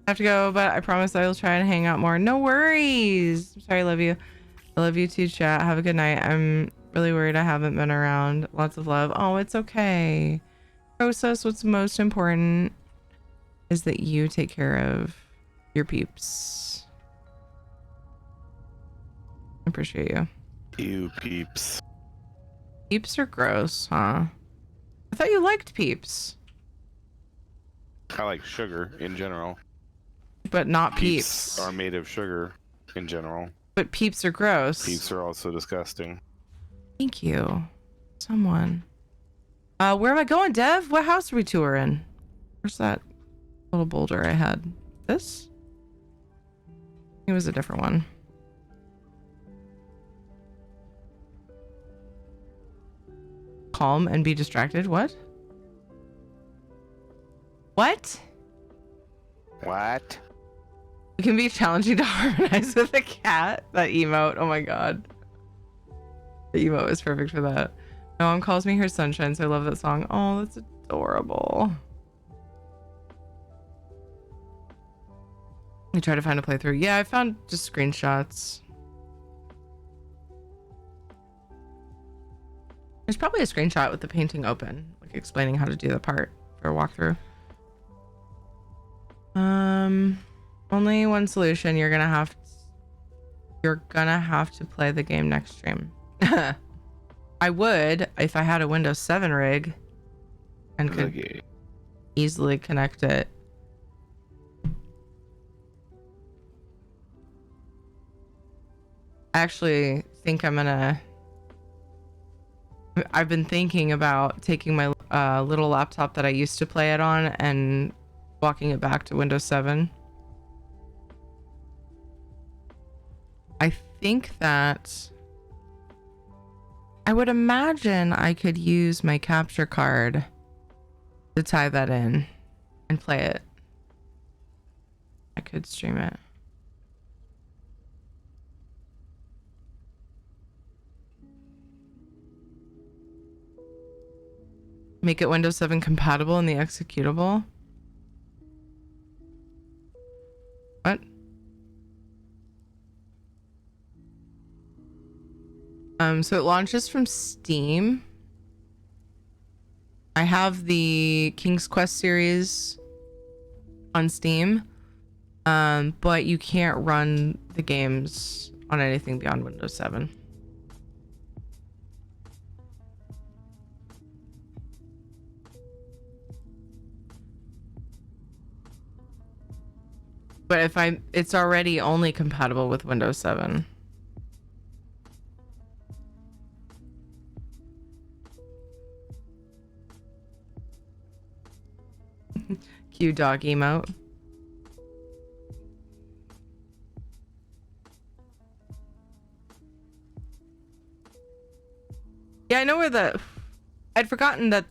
I have to go, but I promise I will try and hang out more. No worries. I'm sorry, I love you. I love you too, chat. Have a good night. I'm really worried I haven't been around. Lots of love. Oh, it's okay. Process, what's most important is that you take care of your peeps. I appreciate you. You peeps. Peeps are gross, huh? I thought you liked peeps. I like sugar in general. But not peeps. Are made of sugar in general. But peeps are gross. Peeps are also disgusting. Thank you. Someone. Where am I going, Dev? What house are we touring? Where's that little boulder I had? This? It was a different one. Calm and be distracted. What? What? What? It can be challenging to harmonize with a cat. That emote. Oh my god. The emote is perfect for that. My mom calls me her sunshine, so I love that song. Oh, that's adorable. I try to find a playthrough. Yeah, I found just screenshots. There's probably a screenshot with the painting open, like explaining how to do the part for a walkthrough. Only one solution. You're gonna have to play the game next stream. I would if I had a Windows 7 rig and could easily connect it. I actually think I've been thinking about taking my little laptop that I used to play it on and walking it back to Windows 7. I think that I would imagine I could use my capture card to tie that in and play it. I could stream it. Make it Windows 7 compatible in the executable. What? So it launches from Steam. I have the King's Quest series on Steam, but you can't run the games on anything beyond Windows 7. But it's already only compatible with Windows 7. Cue dog emote. Yeah, I know where I'd forgotten that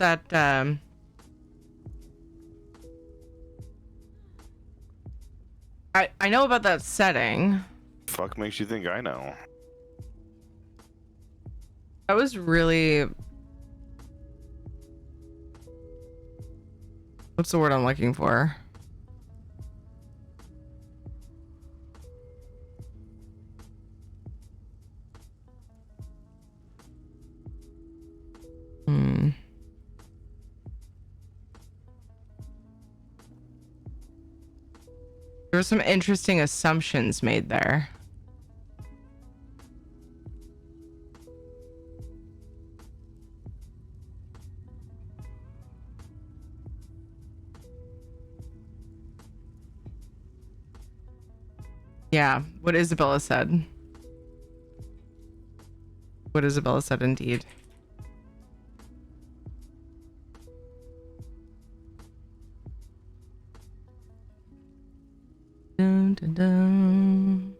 I know about that setting. Fuck makes you think I know? That was really What's the word I'm looking for? There were some interesting assumptions made there. Yeah, what Isabella said. What Isabella said indeed. Dun, dun, dun.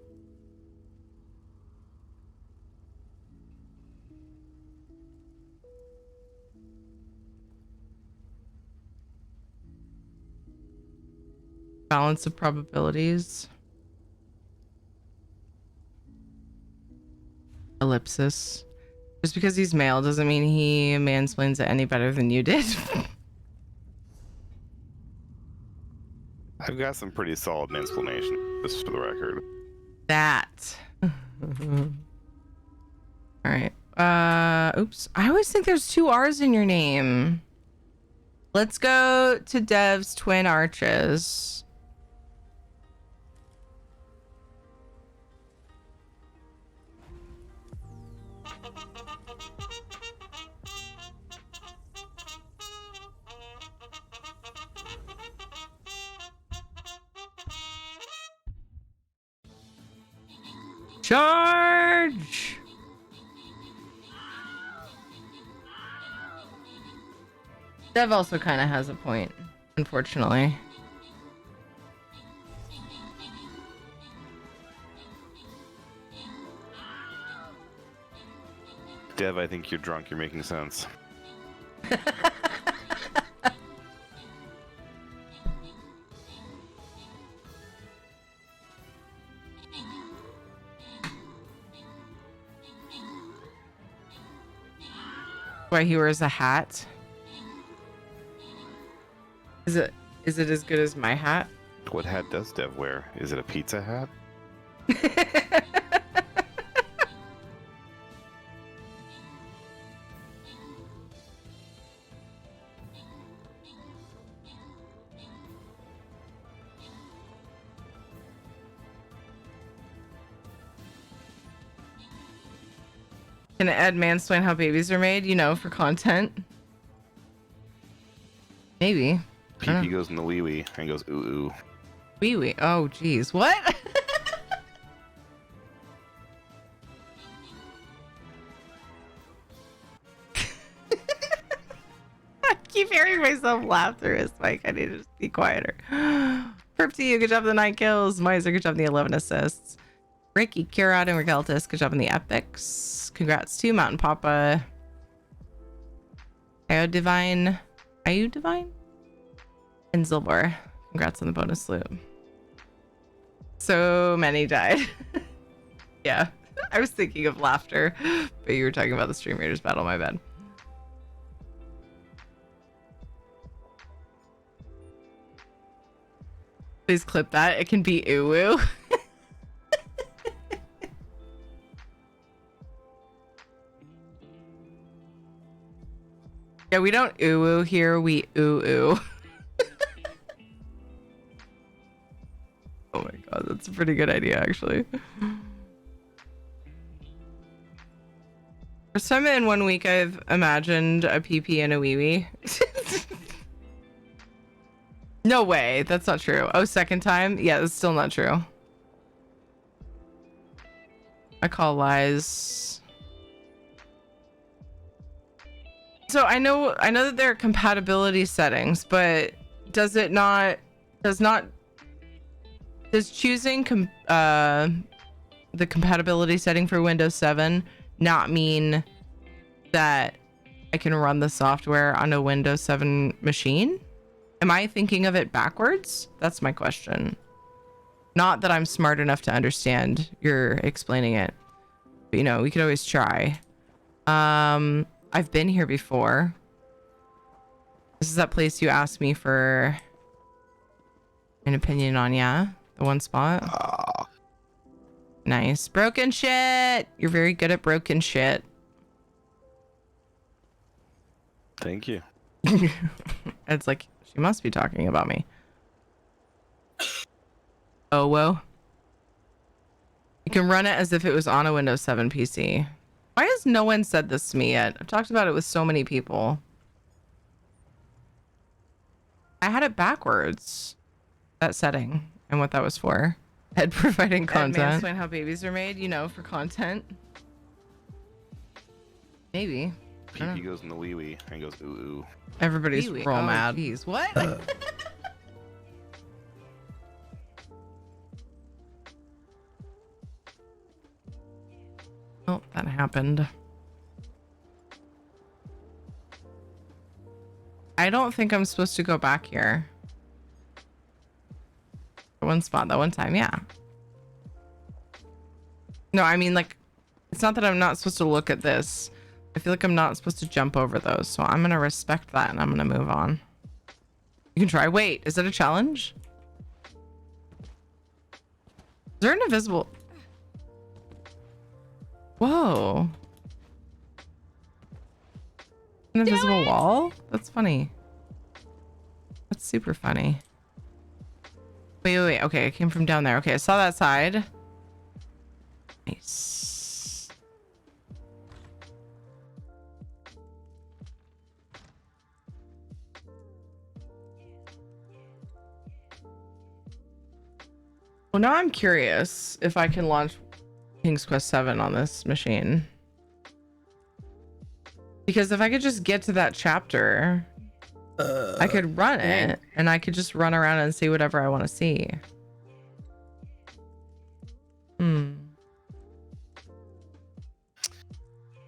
Balance of probabilities. Ellipsis. Just because he's male doesn't mean he mansplains it any better than you did. I've got some pretty solid mansplaination, just for the record. That. All right. Oops. I always think there's 2 R's in your name. Let's go to Dev's twin arches. Charge! Dev also kind of has a point, unfortunately. Dev, I think you're drunk. You're making sense. Why he wears a hat? Is it as good as my hat? What hat does Dev wear? Is it a pizza hat? Can Ed mansplain how babies are made, you know, for content? Maybe. Pee goes in the wee wee and goes ooh ooh. Wee wee. Oh, geez. What? I keep hearing myself laugh through his mic. I need to just be quieter. Perp to you. Good job on the 9 kills. Miser, good job on the 11 assists. Ricky, Kurad, and Regaltis, good job on the epics. Congrats to Mountain Papa. Ayo Divine. And Zilbor. Congrats on the bonus loot. So many died. Yeah. I was thinking of laughter, but you were talking about the Stream Raiders battle, my bad. Please clip that. It can be ooh-woo. Yeah, we don't ooh-woo here, we ooh-ooh. Oh my god, that's a pretty good idea, actually. First time in 1 week I've imagined a pee-pee and a wee-wee. No way, that's not true. Oh, second time? Yeah, that's still not true. I call lies. So I know that there are compatibility settings, but does choosing the compatibility setting for Windows 7 not mean that I can run the software on a Windows 7 machine? Am I thinking of it backwards? That's my question. Not that I'm smart enough to understand you're explaining it, but you know, we could always try. I've been here before. This is that place you asked me for an opinion on, yeah? The one spot? Nice. Broken shit! You're very good at broken shit. Thank you. It's like, she must be talking about me. Oh, whoa. You can run it as if it was on a Windows 7 PC. Why has no one said this to me yet? I've talked about it with so many people. I had it backwards. That setting and what that was for. Ed providing content. Explain how babies are made, you know, for content. Maybe. PP goes in the wee wee and goes ooh ooh. Everybody's real mad. Geez, what? Oh, that happened. I don't think I'm supposed to go back here. One spot that one time, yeah. No, I mean, like, it's not that I'm not supposed to look at this. I feel like I'm not supposed to jump over those, so I'm gonna respect that and I'm gonna move on. You can try. Wait, is it a challenge? Is there an invisible... Whoa. An invisible wall? That's funny. That's super funny. Wait. Okay, I came from down there. Okay, I saw that side. Nice. Well, now I'm curious if I can launch King's Quest 7 on this machine. Because if I could just get to that chapter, I could run it and I could just run around and see whatever I want to see.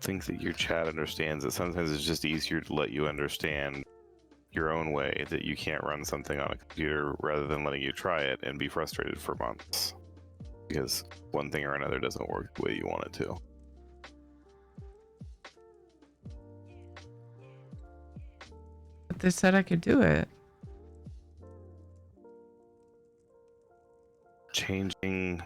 Think that your chat understands that sometimes it's just easier to let you understand your own way that you can't run something on a computer rather than letting you try it and be frustrated for months because one thing or another doesn't work the way you want it to. But they said I could do it. Changing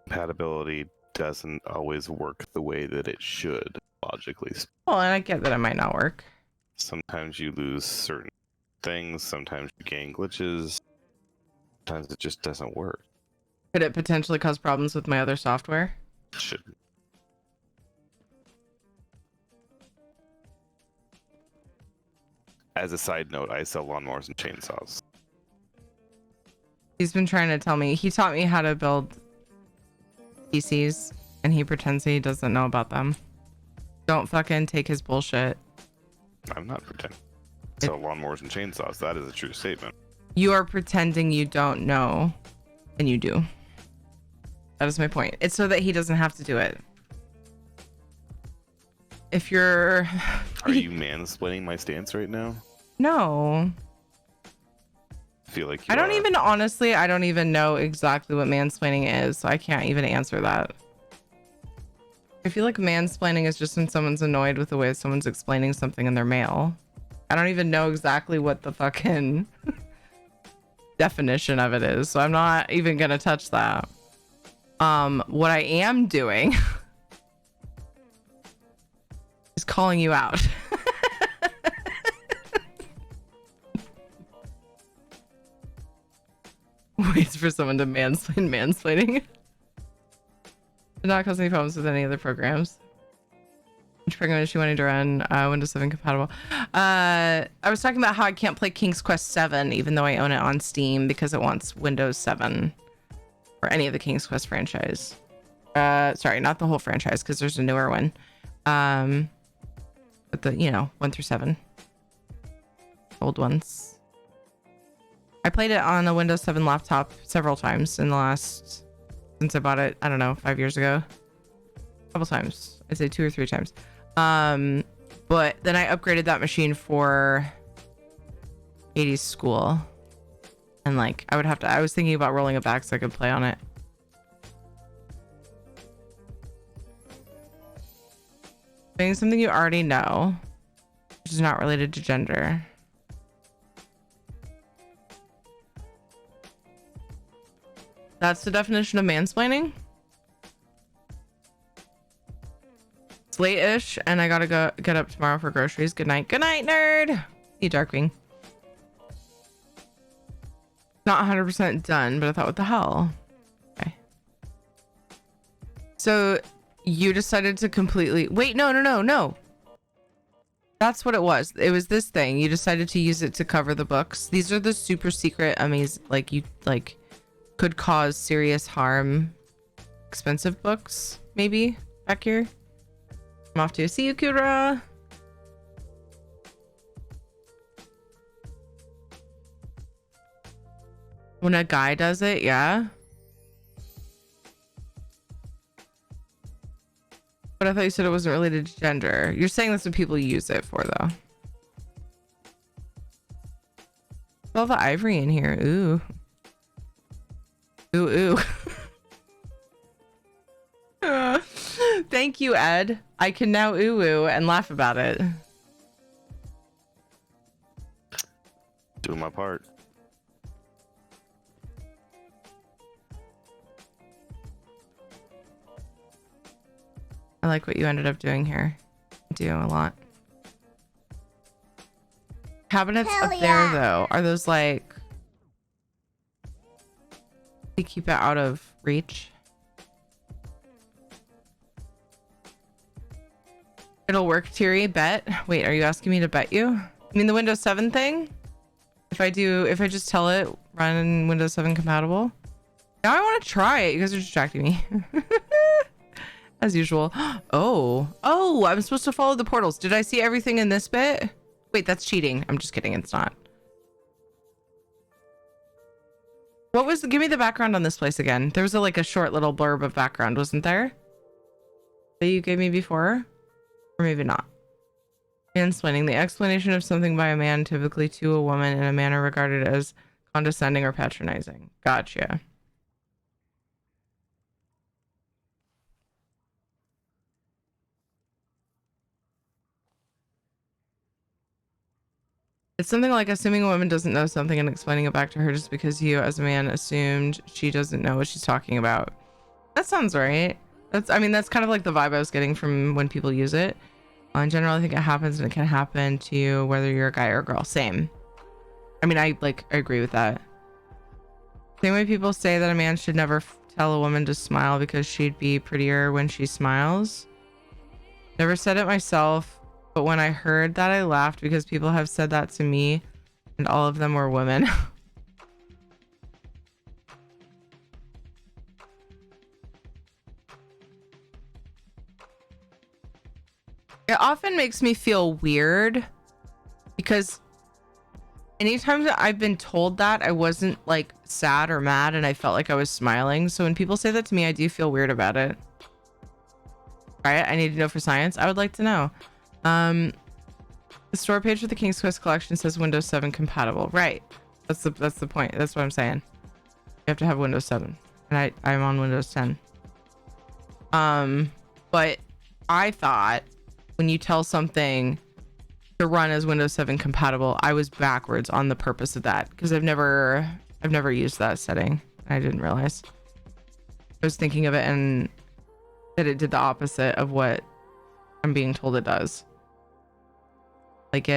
compatibility doesn't always work the way that it should, logically. Well, and I get that it might not work. Sometimes you lose certain things, sometimes you gain glitches, sometimes it just doesn't work. Could it potentially cause problems with my other software? It shouldn't. As a side note, I sell lawnmowers and chainsaws. He's been trying to tell me. He taught me how to build PCs, and he pretends he doesn't know about them. Don't fucking take his bullshit. I'm not pretending. I sell lawnmowers and chainsaws. That is a true statement. You are pretending you don't know, and you do. That is my point. It's so that he doesn't have to do it. If you're... Are you mansplaining my stance right now? No. I feel like you I don't are. even, honestly, I don't even know exactly what mansplaining is, so I can't even answer that. I feel like mansplaining is just when someone's annoyed with the way someone's explaining something in their mail. I don't even know exactly what the fucking definition of it is, so I'm not even gonna touch that. What I am doing is calling you out. Waits for someone to mansplain mansplaining. Did not cause any problems with any other programs. Which program is she wanting to run? Windows 7 compatible. I was talking about how I can't play King's Quest 7 even though I own it on Steam because it wants Windows 7 or any of the King's Quest franchise. Sorry, not the whole franchise because there's a newer one. But the, 1 through 7. Old ones. I played it on a Windows 7 laptop several times in the last, since I bought it, I don't know, 5 years ago. A couple times. I'd say 2 or 3 times. But then I upgraded that machine for 80s school. And like, I was thinking about rolling it back so I could play on it. Saying something you already know, which is not related to gender. That's the definition of mansplaining. It's late-ish, and I gotta go get up tomorrow for groceries. Good night. Good night, nerd. See you, Darkwing. Not 100% done, but I thought, what the hell? Okay. So you decided to completely wait. No. That's what it was. It was this thing. You decided to use it to cover the books. These are the super secret, amazing, like you like could cause serious harm, expensive books. Maybe back here. I'm off to see you, Kura. When a guy does it, yeah. But I thought you said it wasn't related to gender. You're saying that's what people use it for, though. All the ivory in here. Ooh. Ooh. Thank you, Ed. I can now ooh and laugh about it. Doing my part. I like what you ended up doing here. I do a lot. Cabinets Hell up there, though. Are those like... They keep it out of reach? It'll work, Tiri. Bet. Wait, are you asking me to bet you? You mean the Windows 7 thing? If I just tell it run Windows 7 compatible? Now I want to try it. You guys are distracting me. As usual. Oh, I'm supposed to follow the portals. Did I see everything in this bit? Wait, that's cheating. I'm just kidding. It's not. What was give me the background on this place again? There was like a short little blurb of background, wasn't there? That you gave me before? Or maybe not. Mansplaining, the explanation of something by a man, typically to a woman, in a manner regarded as condescending or patronizing. Gotcha. It's something like assuming a woman doesn't know something and explaining it back to her just because you, as a man, assumed she doesn't know what she's talking about. That sounds right. That's kind of like the vibe I was getting from when people use it. In general, I think it happens, and it can happen to you whether you're a guy or a girl. Same. I agree with that. Same way people say that a man should never tell a woman to smile because she'd be prettier when she smiles. Never said it myself, but when I heard that, I laughed because people have said that to me, and all of them were women. It often makes me feel weird because anytime that I've been told that, I wasn't like sad or mad and I felt like I was smiling. So when people say that to me, I do feel weird about it. Right? I need to know for science. I would like to know. The store page for the King's Quest collection says Windows 7 compatible. Right. That's the point. That's what I'm saying. You have to have Windows 7. And I'm on Windows 10. But I thought when you tell something to run as Windows 7 compatible, I was backwards on the purpose of that because I've never used that setting. I didn't realize. I was thinking of it and that it did the opposite of what I'm being told it does. Like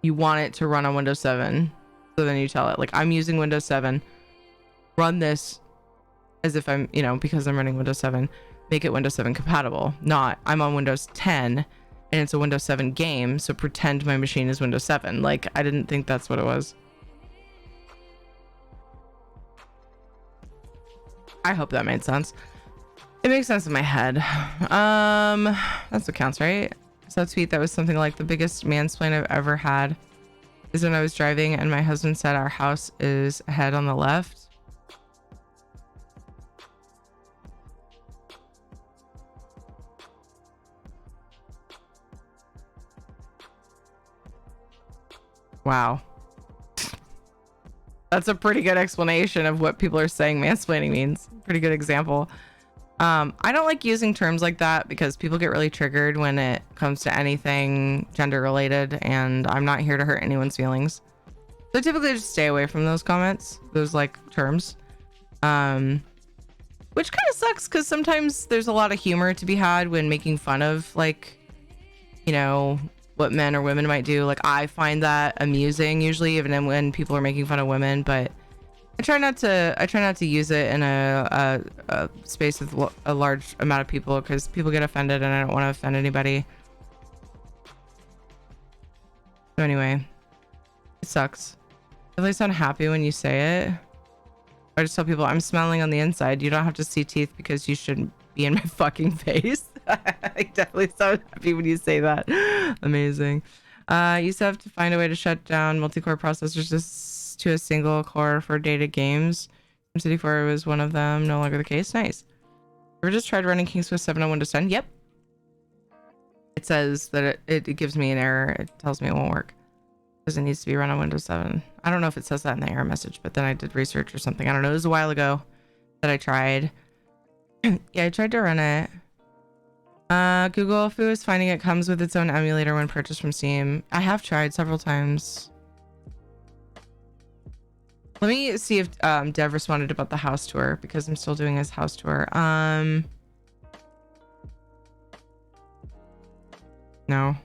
you want it to run on Windows 7, so then you tell it like I'm using Windows 7, run this as if I'm, because I'm running Windows 7, make it Windows 7 compatible. Not I'm on Windows 10 and it's a Windows 7 game, so pretend my machine is Windows 7. Like I didn't think that's what it was. I hope that made sense. It makes sense in my head. That's what counts, right? So tweet that was something like the biggest mansplain I've ever had is when I was driving and my husband said our house is ahead on the left. Wow. That's a pretty good explanation of what people are saying mansplaining means. Pretty good example. I don't like using terms like that because people get really triggered when it comes to anything gender related, and I'm not here to hurt anyone's feelings. So I typically just stay away from those comments, those like terms. Which kind of sucks because sometimes there's a lot of humor to be had when making fun of, like, you know, what men or women might do. Like, I find that amusing usually, even when people are making fun of women, but I try not to use it in a space with a large amount of people because people get offended and I don't want to offend anybody. So anyway, it sucks. At least I'm happy when you say it. I just tell people I'm smiling on the inside. You don't have to see teeth because you shouldn't be in my fucking face. I definitely sound happy when you say that. Amazing. You used to have to find a way to shut down multi-core processors just to a single core for data games. SimCity 4 was one of them. No longer the case. Nice. Ever just tried running King Swift 7 on Windows 10? Yep. It says that it gives me an error. It tells me it won't work because it needs to be run on Windows 7. I don't know if it says that in the error message, but then I did research or something. I don't know. It was a while ago that I tried. Yeah, I tried to run it. Google Fu is finding it comes with its own emulator when purchased from Steam. I have tried several times. Let me see if Dev responded about the house tour because I'm still doing his house tour. No.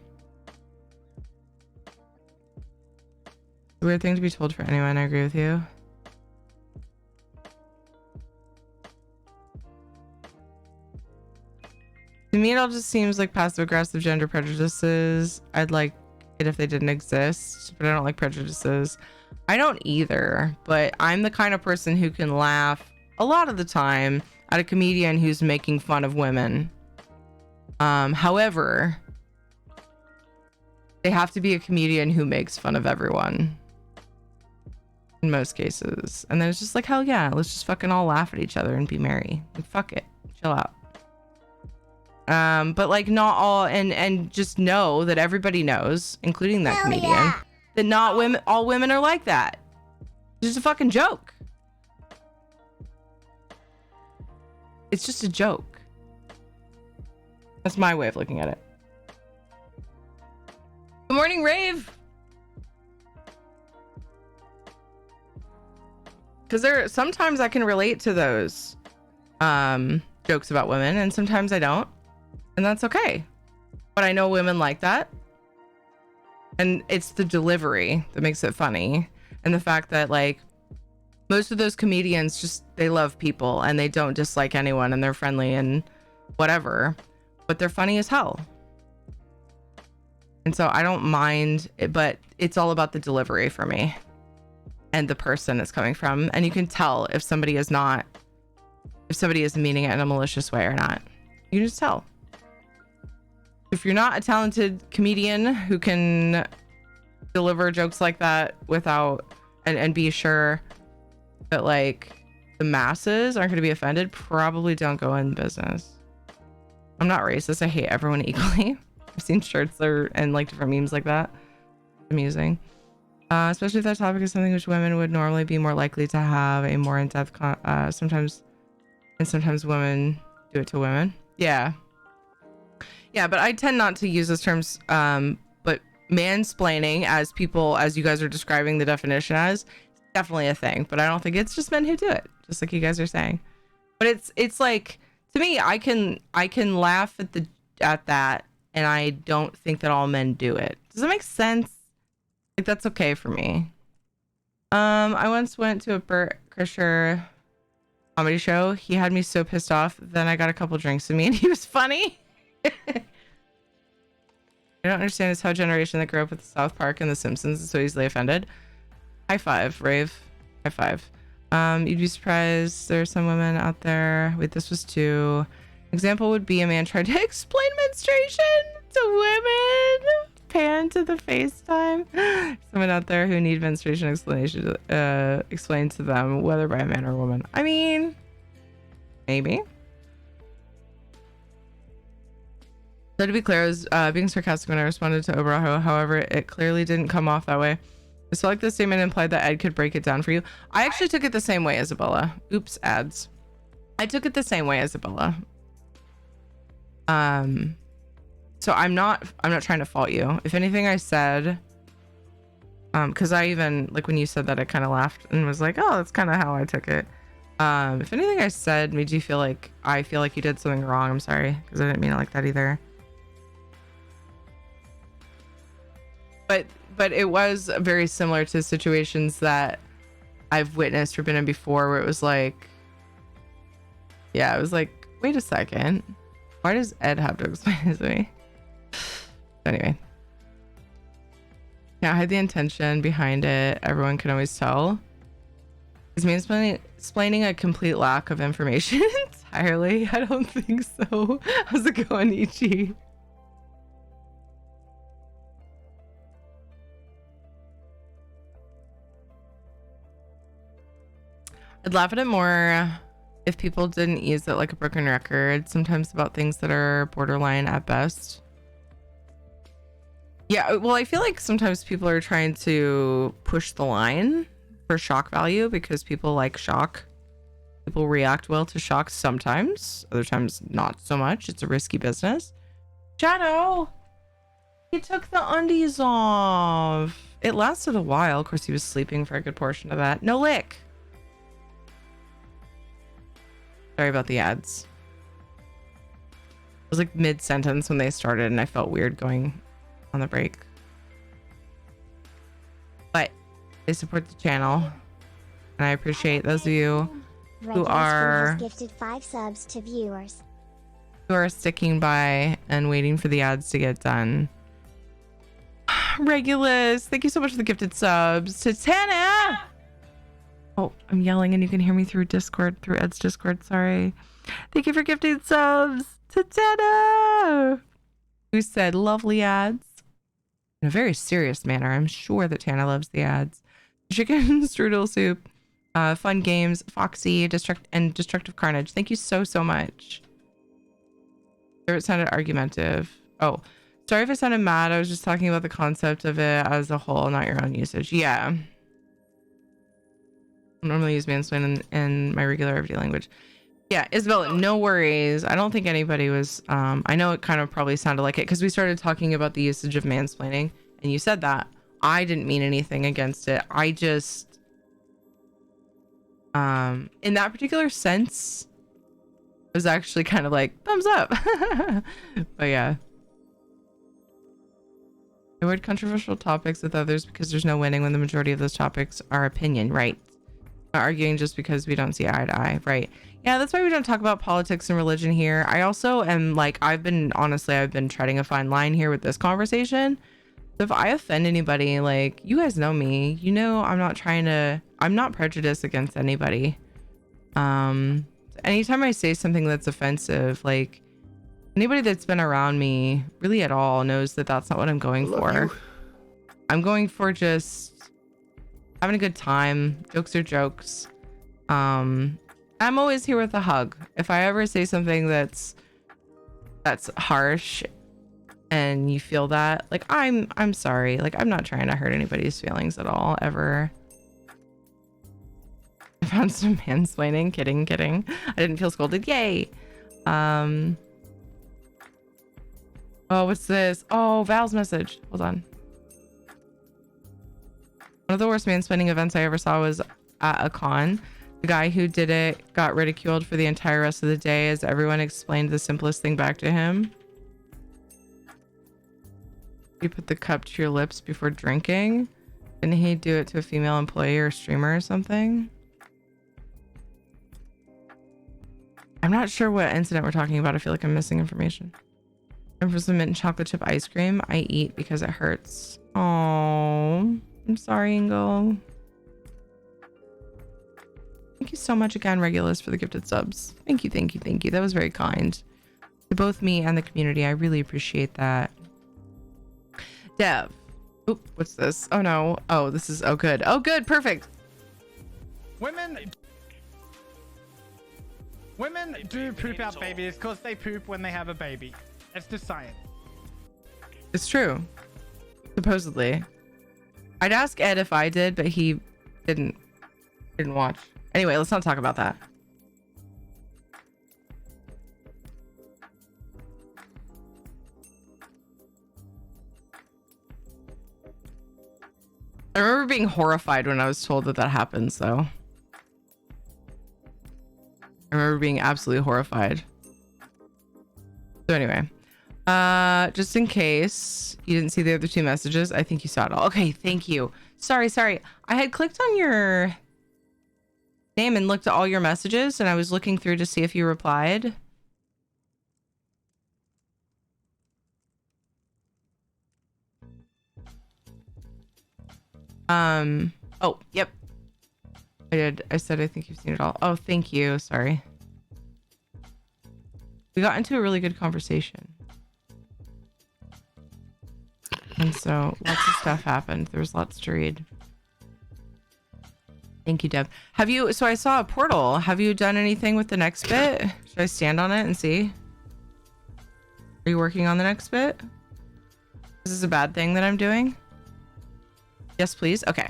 It's a weird thing to be told for anyone. I agree with you. To me, it all just seems like passive-aggressive gender prejudices. I'd like it if they didn't exist, but I don't like prejudices. I don't either, but I'm the kind of person who can laugh a lot of the time at a comedian who's making fun of women. However, they have to be a comedian who makes fun of everyone. In most cases. And then it's just like, hell yeah, let's just fucking all laugh at each other and be merry. Like, fuck it. Chill out. But like not all, and just know that everybody knows, including that comedian, that not women, all women are like that. It's just a fucking joke. It's just a joke. That's my way of looking at it. Good morning, Rave. Because sometimes I can relate to those jokes about women, and sometimes I don't. And that's okay. But I know women like that. And it's the delivery that makes it funny. And the fact that, like, most of those comedians just, they love people and they don't dislike anyone and they're friendly and whatever. But they're funny as hell. And so I don't mind it, but it's all about the delivery for me and the person it's coming from. And you can tell if somebody is meaning it in a malicious way or not. You can just tell. If you're not a talented comedian who can deliver jokes like that without and be sure that like the masses aren't going to be offended, probably don't go in business. I'm not racist. I hate everyone equally. I've seen shirts there and like different memes like that. Amusing. Especially if that topic is something which women would normally be more likely to have a more in-depth sometimes women do it to women. Yeah, but I tend not to use those terms, but mansplaining, as you guys are describing the definition as, definitely a thing, but I don't think it's just men who do it, just like you guys are saying. But it's like, to me, I can laugh at that, and I don't think that all men do it. Does that make sense? Like, that's okay for me. I once went to a Bert Kreischer comedy show. He had me so pissed off. Then I got a couple drinks in me and he was funny. I don't understand this how generation that grew up with South Park and The Simpsons is so easily offended. High five, Rave. High five. You'd be surprised there's some women out there. Wait, this was 2. Example would be a man trying to explain menstruation to women. Pan to the FaceTime. Someone out there who need menstruation explanation explained to them, whether by a man or a woman. I mean, maybe. So to be clear, I was being sarcastic when I responded to Obrajo. However, it clearly didn't come off that way. I felt like the statement implied that Ed could break it down for you. I actually took it the same way, Isabella. Oops, ads. I took it the same way, Isabella. So I'm not trying to fault you. If anything I said, because I even, like when you said that, I kind of laughed and was like, oh, that's kind of how I took it. If anything I said made you feel like I feel like you did something wrong, I'm sorry, because I didn't mean it like that either. But it was very similar to situations that I've witnessed or been in before, where it was like, yeah, it was like, wait a second, why does Ed have to explain this to me? Anyway, yeah, I had the intention behind it. Everyone can always tell. Is mansplaining a complete lack of information entirely? I don't think so. How's it going, Ichi? I'd laugh at it more if people didn't use it like a broken record, sometimes about things that are borderline at best. Yeah, well, I feel like sometimes people are trying to push the line for shock value because people like shock. People react well to shock sometimes, other times not so much. It's a risky business. Shadow! He took the undies off. It lasted a while. Of course, he was sleeping for a good portion of that. No lick. Sorry about the ads. It was like mid-sentence when they started and I felt weird going on the break. But they support the channel and I appreciate those of you who are gifted 5 subs to viewers. Who are sticking by and waiting for the ads to get done. Regulus, thank you so much for the gifted subs. Titana! Oh, I'm yelling and you can hear me through Discord, through Ed's Discord. Sorry. Thank you for gifting subs to Tana, who said lovely ads in a very serious manner. I'm sure that Tana loves the ads. Chicken strudel soup, fun games, Foxy, Destructive Carnage. Thank you so much. It sounded argumentative. Oh, sorry if I sounded mad. I was just talking about the concept of it as a whole, not your own usage. Yeah. I normally use mansplain in my regular everyday language. Yeah, Isabel, no worries. I don't think anybody was, I know it kind of probably sounded like it because we started talking about the usage of mansplaining and you said that. I didn't mean anything against it. I just, in that particular sense, it was actually kind of like, thumbs up. But yeah. Avoid controversial topics with others because there's no winning when the majority of those topics are opinion, right? Not arguing just because we don't see eye to eye, right? Yeah, that's why we don't talk about politics and religion here. I also am like, I've been treading a fine line here with this conversation. So if I offend anybody, like, you guys know me, you know, I'm not prejudiced against anybody. Anytime I say something that's offensive, like, anybody that's been around me really at all knows that that's not what I'm going for. I'm going for just having a good time. Jokes are jokes. I'm always here with a hug. If I ever say something that's harsh and you feel that, like, I'm sorry. Like, I'm not trying to hurt anybody's feelings at all, ever. I found some mansplaining. Kidding. I didn't feel scolded. Yay. Oh, what's this? Oh, Val's message. Hold on. One of the worst mansplaining events I ever saw was at a con. The guy who did it got ridiculed for the entire rest of the day as everyone explained the simplest thing back to him. You put the cup to your lips before drinking. Didn't he do it to a female employee or streamer or something? I'm not sure what incident we're talking about. I feel like I'm missing information. And for some mint and chocolate chip ice cream, I eat because it hurts. Oh, I'm sorry, Ingo. Thank you so much again, Regulus, for the gifted subs. Thank you. That was very kind to both me and the community. I really appreciate that. Dev. Oop, what's this? Oh no. Oh, this is, oh good. Oh good, perfect. Women do poop out babies because they poop when they have a baby. It's just science. It's true. Supposedly. I'd ask Ed if I did, but he didn't watch. Anyway, let's not talk about that. I remember being horrified when I was told that happens, though. I remember being absolutely horrified. So anyway, just in case you didn't see the other two messages, I think you saw it all. Okay, thank you. Sorry. I had clicked on your name and looked at all your messages, and I was looking through to see if you replied. Oh, yep. I did. I said I think you've seen it all. Oh, thank you. Sorry. We got into a really good conversation. And so lots of stuff happened. There was lots to read. Thank you, Deb. So I saw a portal. Have you done anything with the next bit? Should I stand on it and see? Are you working on the next bit? Is this a bad thing that I'm doing? Yes, please. Okay.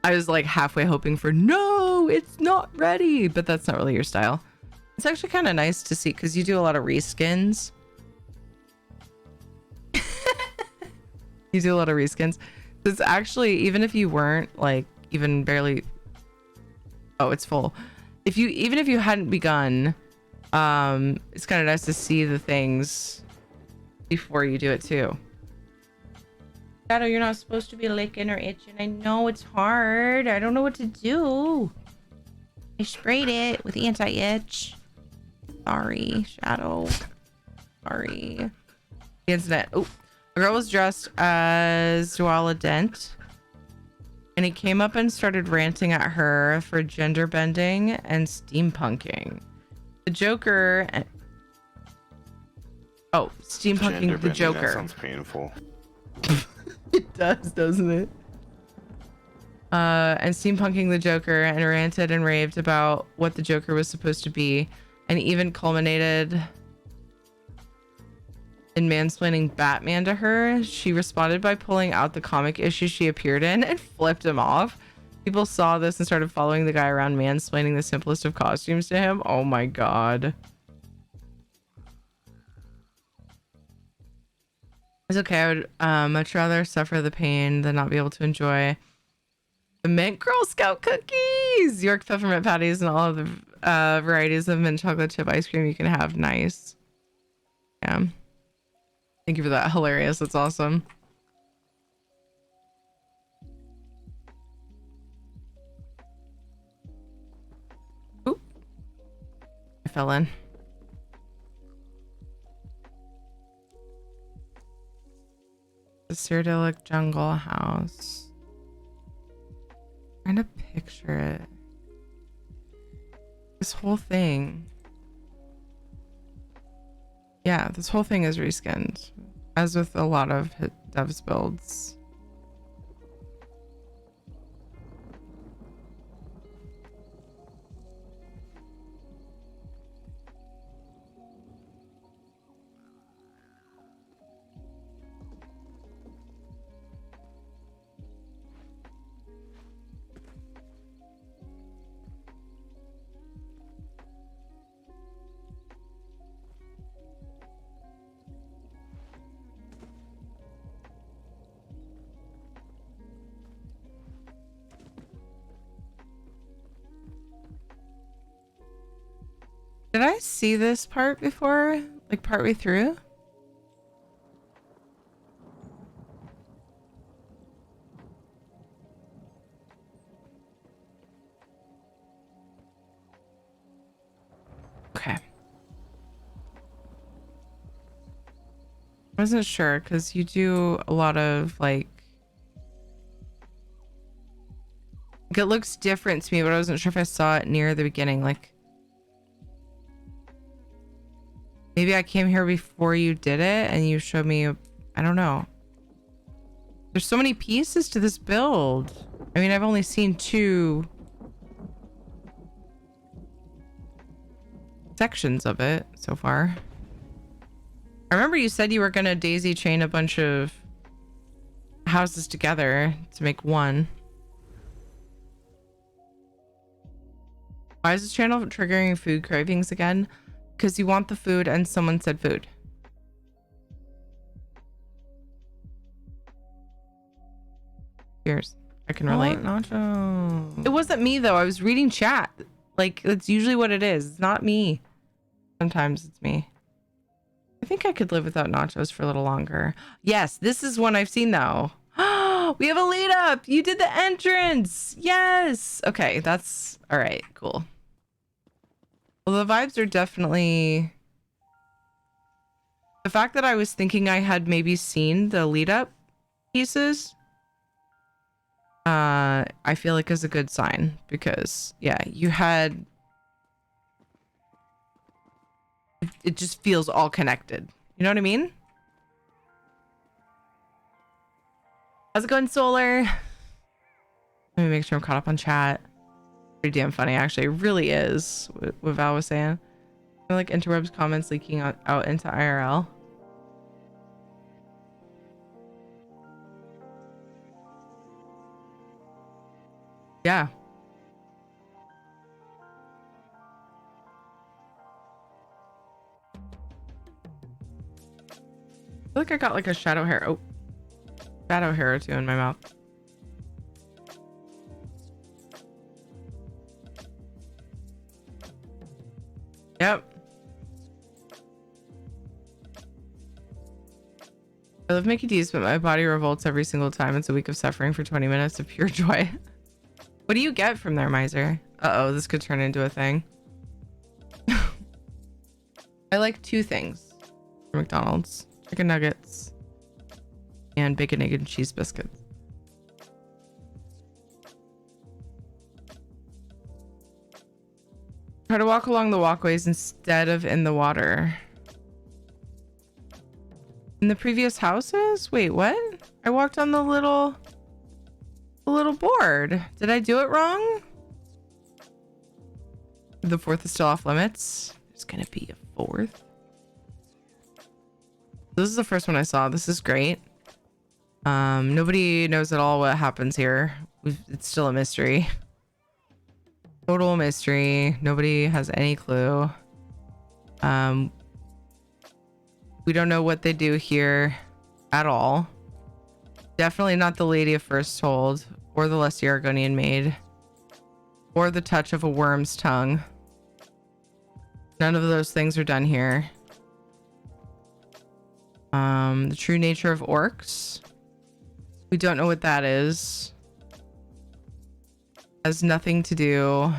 I was like halfway hoping for, no, it's not ready, but that's not really your style. It's actually kind of nice to see because you do a lot of reskins. You do a lot of reskins. It's actually, even if you weren't like even barely, oh, it's full. Even if you hadn't begun, it's kind of nice to see the things before you do it too. Shadow, you're not supposed to be licking or itching. I know it's hard. I don't know what to do. I sprayed it with anti-itch. Sorry, Shadow. Sorry. The internet. Oh, a girl was dressed as Dwala Dent, and he came up and started ranting at her for gender bending and steampunking. The Joker. Oh, steampunking the Joker. That sounds painful. It does, doesn't it? And steampunking the Joker, and ranted and raved about what the Joker was supposed to be, and even culminated in mansplaining Batman to her. She responded by pulling out the comic issue she appeared in and flipped him off. People saw this and started following the guy around, mansplaining the simplest of costumes to him. Oh my god. It's okay. I would much rather suffer the pain than not be able to enjoy the mint Girl Scout cookies, York peppermint patties, and all of the varieties of mint chocolate chip ice cream you can have. Nice. Yeah. Thank you for that. Hilarious. That's awesome. Oop. I fell in. The Cyrdelic Jungle House. Trying to picture it. This whole thing. Yeah, this whole thing is reskinned, as with a lot of Dev's builds. Did I see this part before? Like partway through? Okay. I wasn't sure because you do a lot of like it looks different to me, but I wasn't sure if I saw it near the beginning. Like maybe I came here before you did it and you showed me, I don't know. There's so many pieces to this build. I mean, I've only seen 2 sections of it so far. I remember you said you were gonna daisy chain a bunch of houses together to make one. Why is this channel triggering food cravings again? Because you want the food and someone said food. Cheers. I can relate. Nacho. It wasn't me though. I was reading chat. Like that's usually what it is. It's not me. Sometimes it's me. I think I could live without nachos for a little longer. Yes, this is one I've seen though. We have a lead up. You did the entrance. Yes. Okay, that's all right. Cool. Well, the vibes are definitely. The fact that I was thinking I had maybe seen the lead up pieces, I feel like is a good sign because yeah, you had. It just feels all connected. You know what I mean? How's it going, Solar? Let me make sure I'm caught up on chat. Pretty damn funny, actually. It really is. What Val was saying. I feel like interwebs comments leaking out into IRL. Yeah. I feel like I got like a shadow hair. Oh, shadow hair or two in my mouth. Yep. I love Mickey D's, but my body revolts every single time. It's a week of suffering for 20 minutes of pure joy. What do you get from there, Miser? Uh-oh, this could turn into a thing. I like two things from McDonald's. Chicken nuggets and bacon, egg, and cheese biscuits. Try to walk along the walkways instead of in the water. In the previous houses? Wait, what? I walked on the little board. Did I do it wrong? The fourth is still off limits. There's gonna be a fourth. This is the first one I saw. This is great. Nobody knows at all what happens here. It's still a mystery. Total mystery. Nobody has any clue. We don't know what they do here at all. Definitely not the Lady of First Hold, or the Lusty Argonian Maid, or the touch of a worm's tongue. None of those things are done here. The true nature of orcs. We don't know what that is. Has nothing to do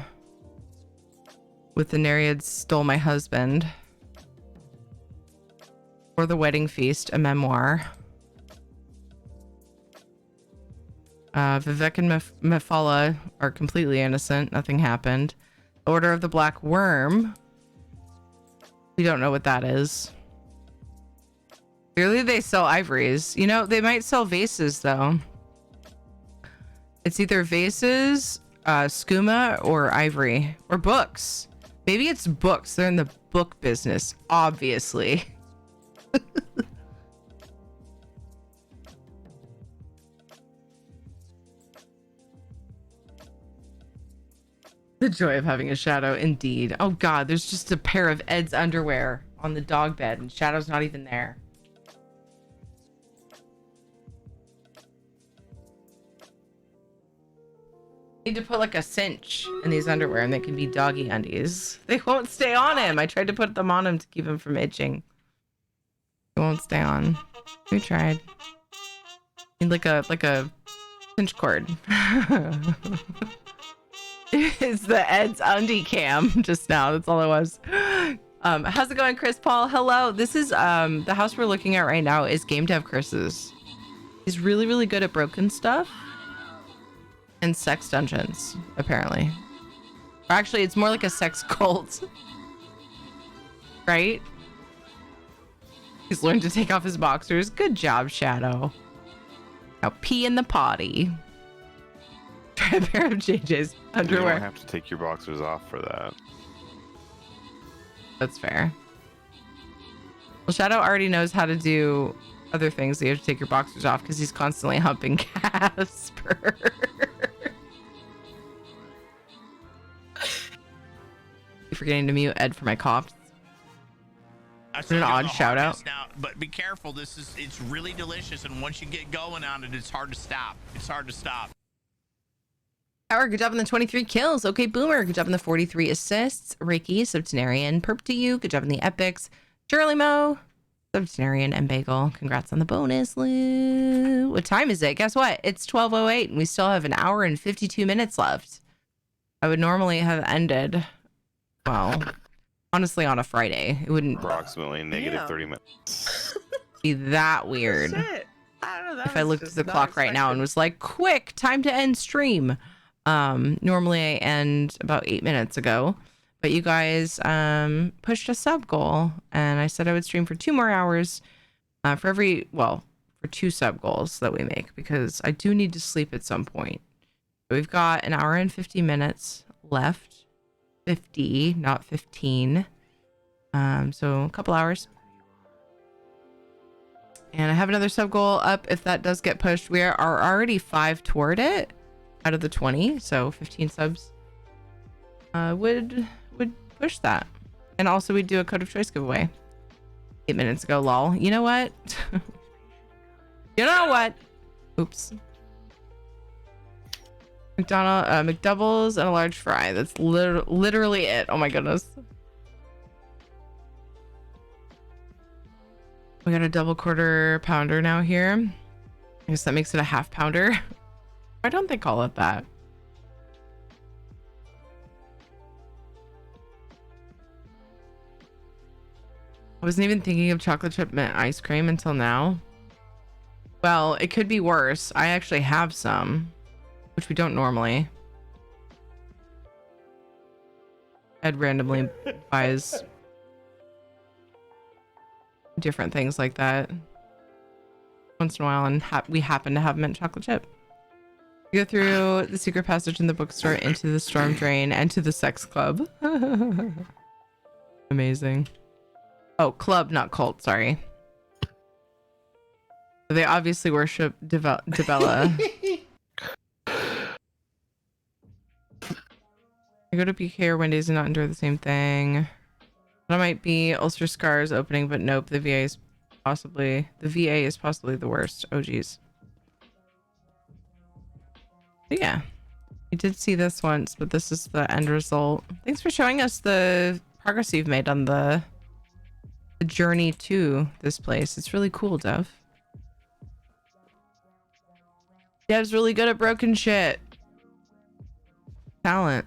with the Nereids stole my husband. Or the wedding feast, a memoir. Vivek and Mephala are completely innocent. Nothing happened. Order of the Black Worm. We don't know what that is. Clearly they sell ivories. You know, they might sell vases though. It's either vases, skooma, or ivory, or books. Maybe it's books. They're in the book business, obviously. The joy of having a shadow, indeed. Oh god, there's just a pair of Ed's underwear on the dog bed and Shadow's not even there. Need to put like a cinch in these underwear and they can be doggy undies. They won't stay on him. I tried to put them on him to keep him from itching. They won't stay on. We tried. Need like a cinch cord. It's the Ed's undie cam just now. That's all it was. How's it going, Chris Paul? Hello. This is the house we're looking at right now is Game Dev Curses. He's really, really good at broken stuff. And sex dungeons, apparently. Or actually, it's more like a sex cult. Right? He's learned to take off his boxers. Good job, Shadow. Now pee in the potty. Try a pair of JJ's underwear. You don't have to take your boxers off for that. That's fair. Well, Shadow already knows how to do other things that you have to take your boxers off because he's constantly humping Casper. Forgetting to mute Ed for my coughs. It's an odd shout out. Now, but be careful. It's really delicious, and once you get going on it, it's hard to stop. It's hard to stop. Power, good job on the 23 kills. Okay, Boomer, good job on the 43 assists. Reiki, Septenarian, Perp to you, good job on the epics. Shirley Mo, Septenarian, and Bagel, congrats on the bonus loot. What time is it? Guess what? It's 12:08 and we still have an hour and 52 minutes left. I would normally have ended, well, honestly on a Friday. It wouldn't Approximately negative Yeah. 30 minutes. be that weird. Shit. I don't know. That If I was looked at just the not clock right now and expected. was like, quick, time to end stream. Normally I end about 8 minutes ago, but you guys pushed a sub goal and I said I would stream for 2 more hours for 2 sub goals that we make, because I do need to sleep at some point. We've got an hour and 50 minutes left. 50, not 15. So a couple hours. And I have another sub goal up if that does get pushed. We are already 5 toward it out of the 20, so 15 subs would push that. And also we'd do a code of choice giveaway 8 minutes ago. Lol. You know what? You know what? Oops. McDoubles and a large fry. That's literally it. Oh my goodness. We got a double quarter pounder now here. I guess that makes it a half pounder. Why don't they call it that? I wasn't even thinking of chocolate chip mint ice cream until now. Well, it could be worse. I actually have some, which we don't normally. Ed randomly buys different things like that once in a while, and we happen to have mint chocolate chip. You go through the secret passage in the bookstore into the storm drain and to the sex club. Amazing. Oh, club, not cult, sorry. They obviously worship Debella. I go to PK or Wendy's and not enjoy the same thing. That might be ulcer scars opening, but nope, the VA is possibly the worst. Oh geez. But yeah, we did see this once, but this is the end result. Thanks for showing us the progress you've made on the journey to this place. It's really cool, Dev. Dev's really good at broken shit. Talent.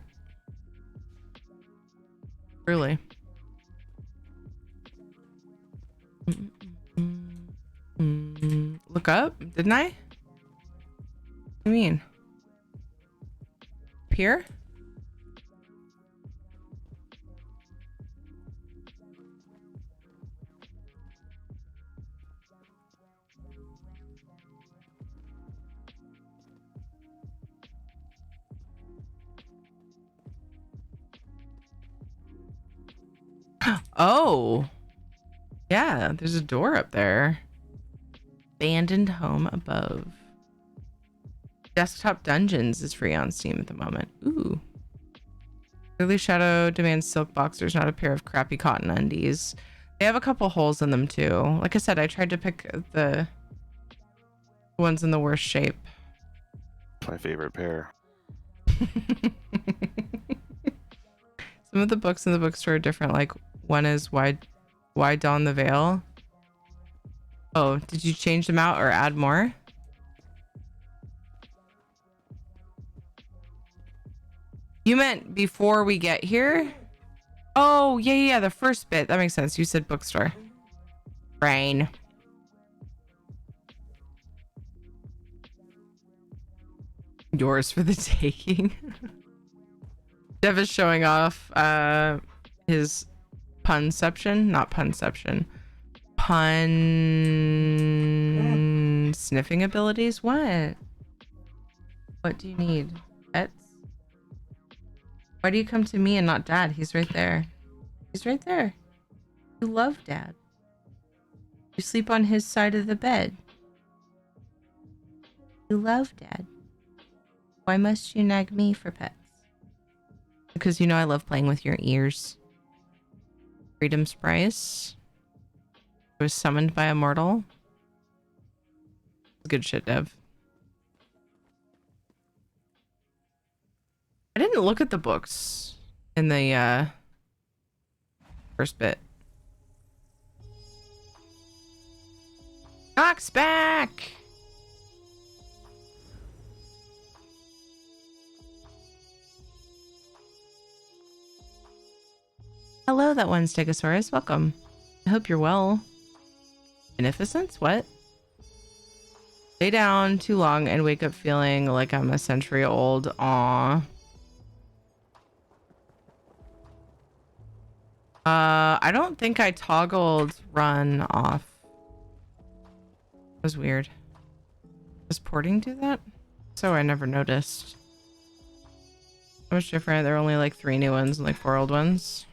Really. Look up, didn't I? What do you mean? Here? Oh. Yeah, there's a door up there. Abandoned home above. Desktop Dungeons is free on Steam at the moment. Ooh. Clearly Shadow demands silk boxers, not a pair of crappy cotton undies. They have a couple holes in them too. Like I said, I tried to pick the ones in the worst shape. My favorite pair. Some of the books in the bookstore are different. Like one is Why Don the Veil? Oh, did you change them out or add more? You meant before we get here? Oh, yeah, the first bit. That makes sense. You said bookstore. Brain. Yours for the taking. Dev is showing off his punception, not punception. Pun sniffing abilities? What? What do you need? Pets? Why do you come to me and not Dad? He's right there. He's right there. You love Dad. You sleep on his side of the bed. You love Dad. Why must you nag me for pets? Because you know I love playing with your ears. Freedom's Price. I was summoned by a mortal. Good shit, Dev. didn't look at the books in the first bit. Knock's back! Hello, that one, Stegosaurus. Welcome. I hope you're well. Beneficence? What? Lay down too long and wake up feeling like I'm a century old. Aww. I don't think I toggled run off. That was weird. Does porting do that? So I never noticed. So much different. There are only like 3 new ones and like 4 old ones.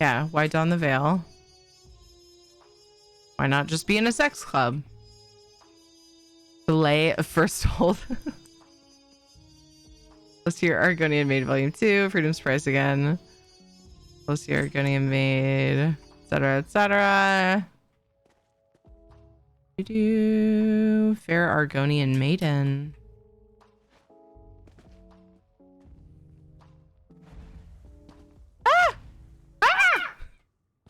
Yeah, why don the veil? Why not just be in a sex club? Delay of first hold. Let's hear Argonian Maid Volume 2, Freedom's Prize again. Let's hear Argonian Maid, etc., etc. Fair Argonian Maiden.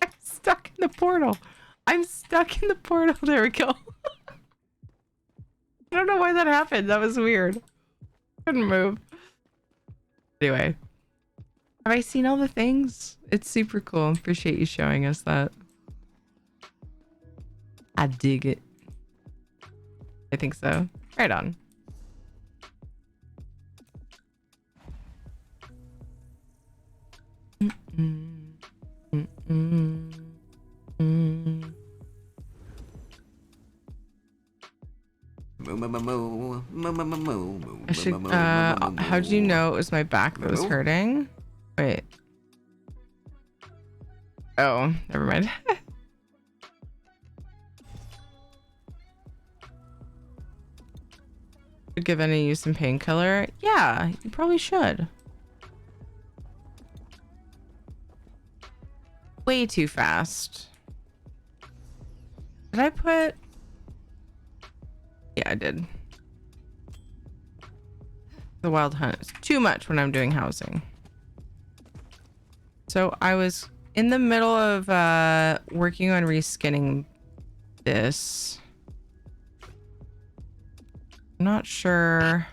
I'm stuck in the portal. I'm stuck in the portal. There we go. I don't know why that happened. That was weird. Couldn't move. Anyway. Have I seen all the things? It's super cool. Appreciate you showing us that. I dig it. I think so. Right on. I should, how'd you know it was my back that was hurting? Wait. Oh, never mind. Should give any use some painkiller? Yeah, you probably should. Way too fast. Did I put... Yeah, I did. The wild hunt is too much when I'm doing housing. So I was in the middle of working on reskinning this. I'm not sure.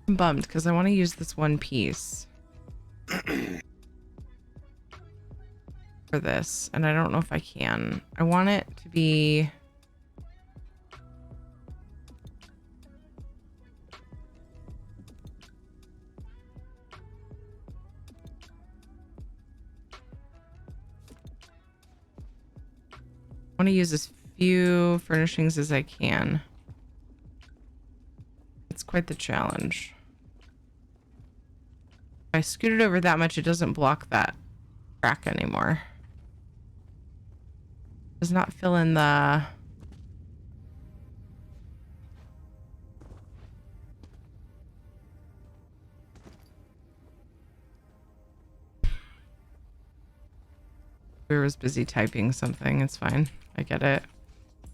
I'm bummed because I want to use this one piece for this, and I don't know if I can. I want it to be... I want to use as few furnishings as I can. It's quite the challenge. If I scoot it over that much, it doesn't block that crack anymore. Does not fill in the... We was busy typing something. It's fine. I get it.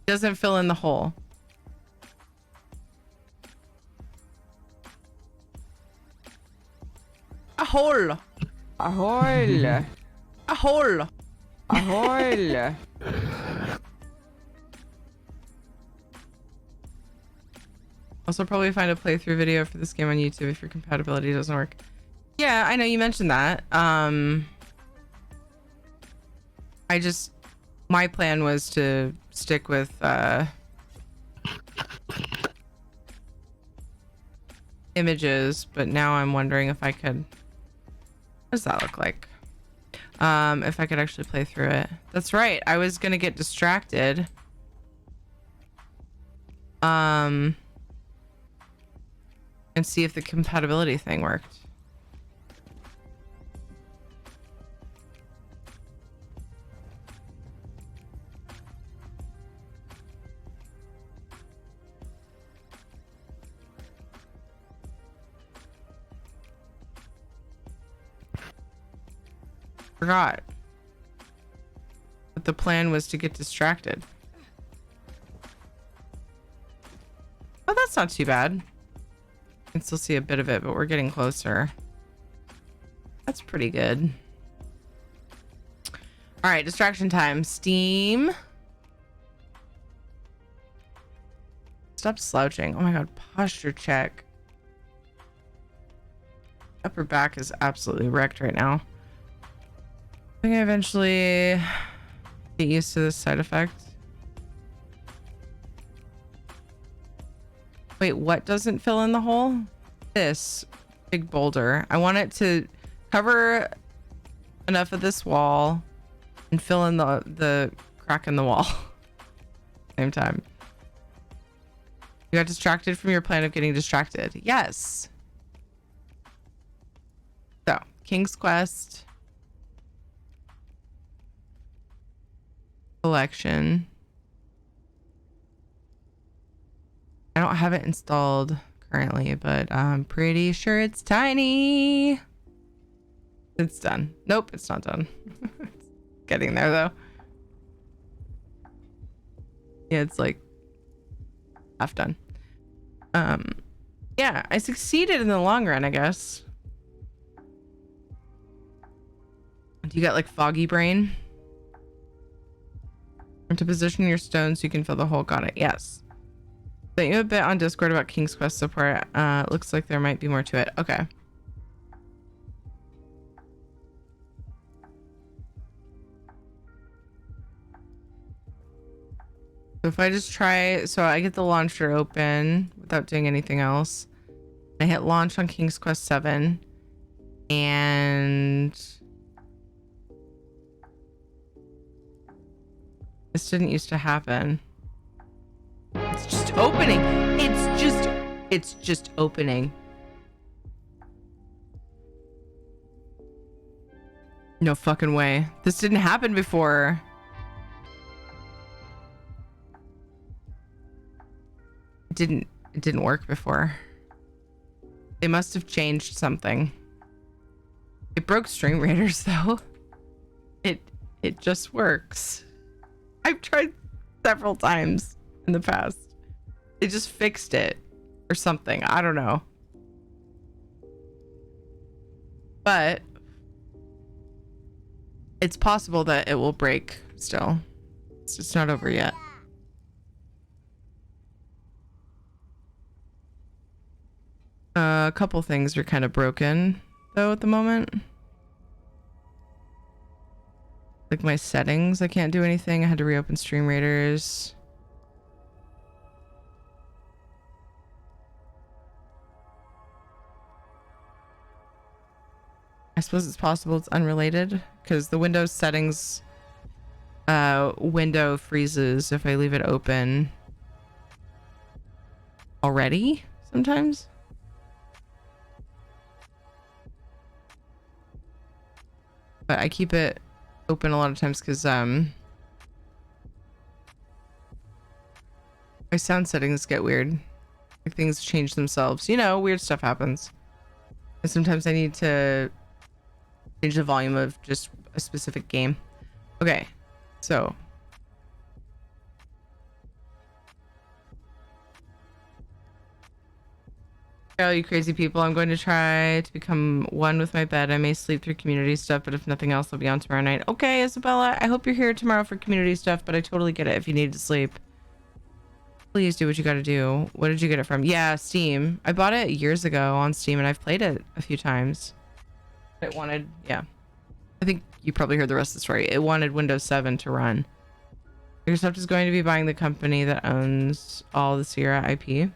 Doesn't fill in the hole. A hole. A hole. A hole. A hole. Also, probably find a playthrough video for this game on YouTube if your compatibility doesn't work. Yeah, I know you mentioned that. My plan was to stick with images, but now I'm wondering if I could... What does that look like? If I could actually play through it. That's right, I was gonna get distracted. And see if the compatibility thing worked. Forgot. But the plan was to get distracted. Oh, that's not too bad. You can still see a bit of it, but we're getting closer. That's pretty good. All right, distraction time. Steam. Stop slouching. Oh my god, posture check. Upper back is absolutely wrecked right now. I think I eventually get used to this side effect. Wait, what doesn't fill in the hole? This big boulder. I want it to cover enough of this wall and fill in the crack in the wall. Same time. You got distracted from your plan of getting distracted. Yes. So, King's Quest. Collection. I don't have it installed currently, but I'm pretty sure it's tiny. It's done. Nope, it's not done. It's getting there though. Yeah, it's like half done. Yeah, I succeeded in the long run, I guess. Do you got like foggy brain? And to position your stone so you can fill the hole. Got it. Yes. Sent you a bit on Discord about King's Quest support. Looks like there might be more to it. Okay. So if I just try, so I get the launcher open without doing anything else. I hit launch on King's Quest 7 and this didn't used to happen. It's just opening. It's just opening. No fucking way. This didn't happen before. It didn't work before. They must have changed something. It broke Stream Raiders though. It just works. I've tried several times in the past. They just fixed it or something. I don't know. But it's possible that it will break still. It's just not over yet. A couple things are kind of broken though at the moment. Like my settings, I can't do anything. I had to reopen Stream Raiders. I suppose it's possible it's unrelated because the Windows settings window freezes if I leave it open already sometimes. But I keep it open a lot of times because my sound settings get weird. Like things change themselves. You know, weird stuff happens. And sometimes I need to change the volume of just a specific game. Okay, so oh, you crazy people. I'm going to try to become one with my bed. I may sleep through community stuff, but if nothing else, I'll be on tomorrow night. Okay, Isabella, I hope you're here tomorrow for community stuff, but I totally get it if you need to sleep. Please do what you gotta do. What did you get it from? Yeah, Steam. I bought it years ago on Steam, and I've played it a few times. It wanted, yeah. I think you probably heard the rest of the story. It wanted Windows 7 to run. Microsoft is going to be buying the company that owns all the Sierra IP.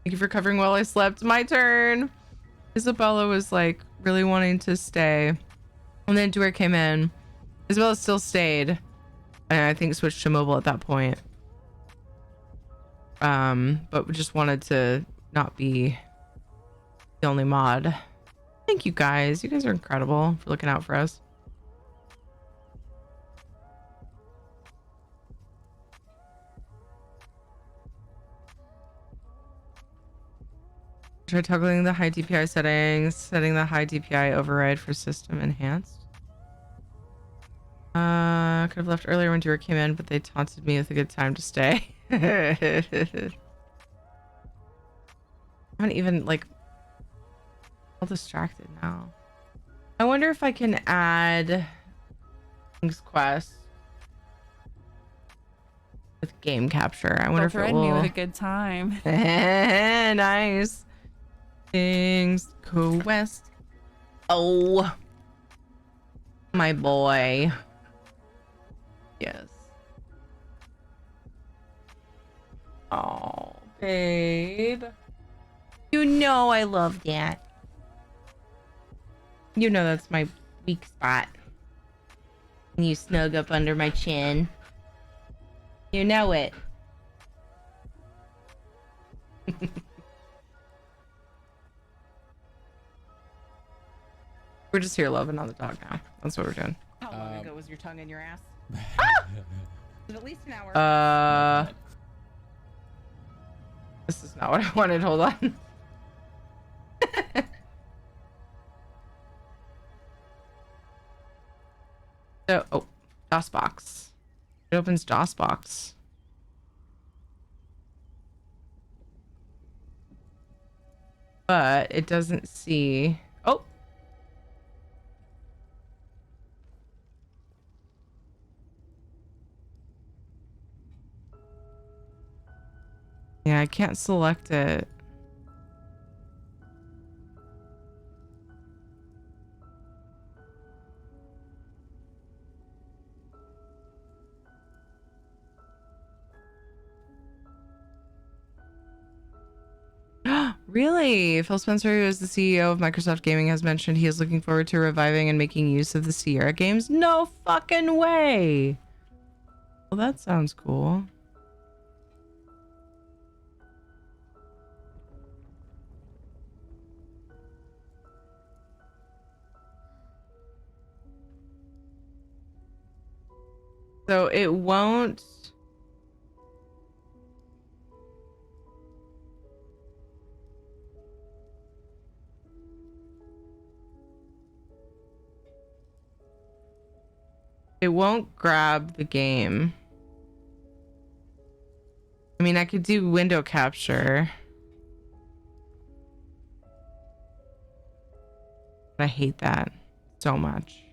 Thank you for covering while I slept. My turn. Isabella was like really wanting to stay. And then Dwyer came in. Isabella still stayed. And I think switched to mobile at that point. But we just wanted to not be the only mod. Thank you guys. You guys are incredible for looking out for us. Try toggling the high DPI settings, setting the high DPI override for system enhanced. Could have left earlier when Dura came in, but they taunted me with a good time to stay. I haven't even, like, all distracted now. I wonder if I can add King's Quest with game capture. I wonder if it Threaten will. me with a good time. Nice. King's Quest. Oh, my boy. Yes. Oh, babe. You know I love that. You know that's my weak spot. And you snug up under my chin. You know it. We're just here loving on the dog now. That's what we're doing. How long ago was your tongue in your ass? Ah! Was it at least an hour? This is not what I wanted. Hold on. So, oh, DOSBox. It opens DOSBox. But it doesn't see. Oh. Yeah, I can't select it. Really? Phil Spencer, who is the CEO of Microsoft Gaming, has mentioned he is looking forward to reviving and making use of the Sierra games. No fucking way. Well, that sounds cool. So it won't. It won't grab the game. I mean, I could do window capture. But I hate that so much.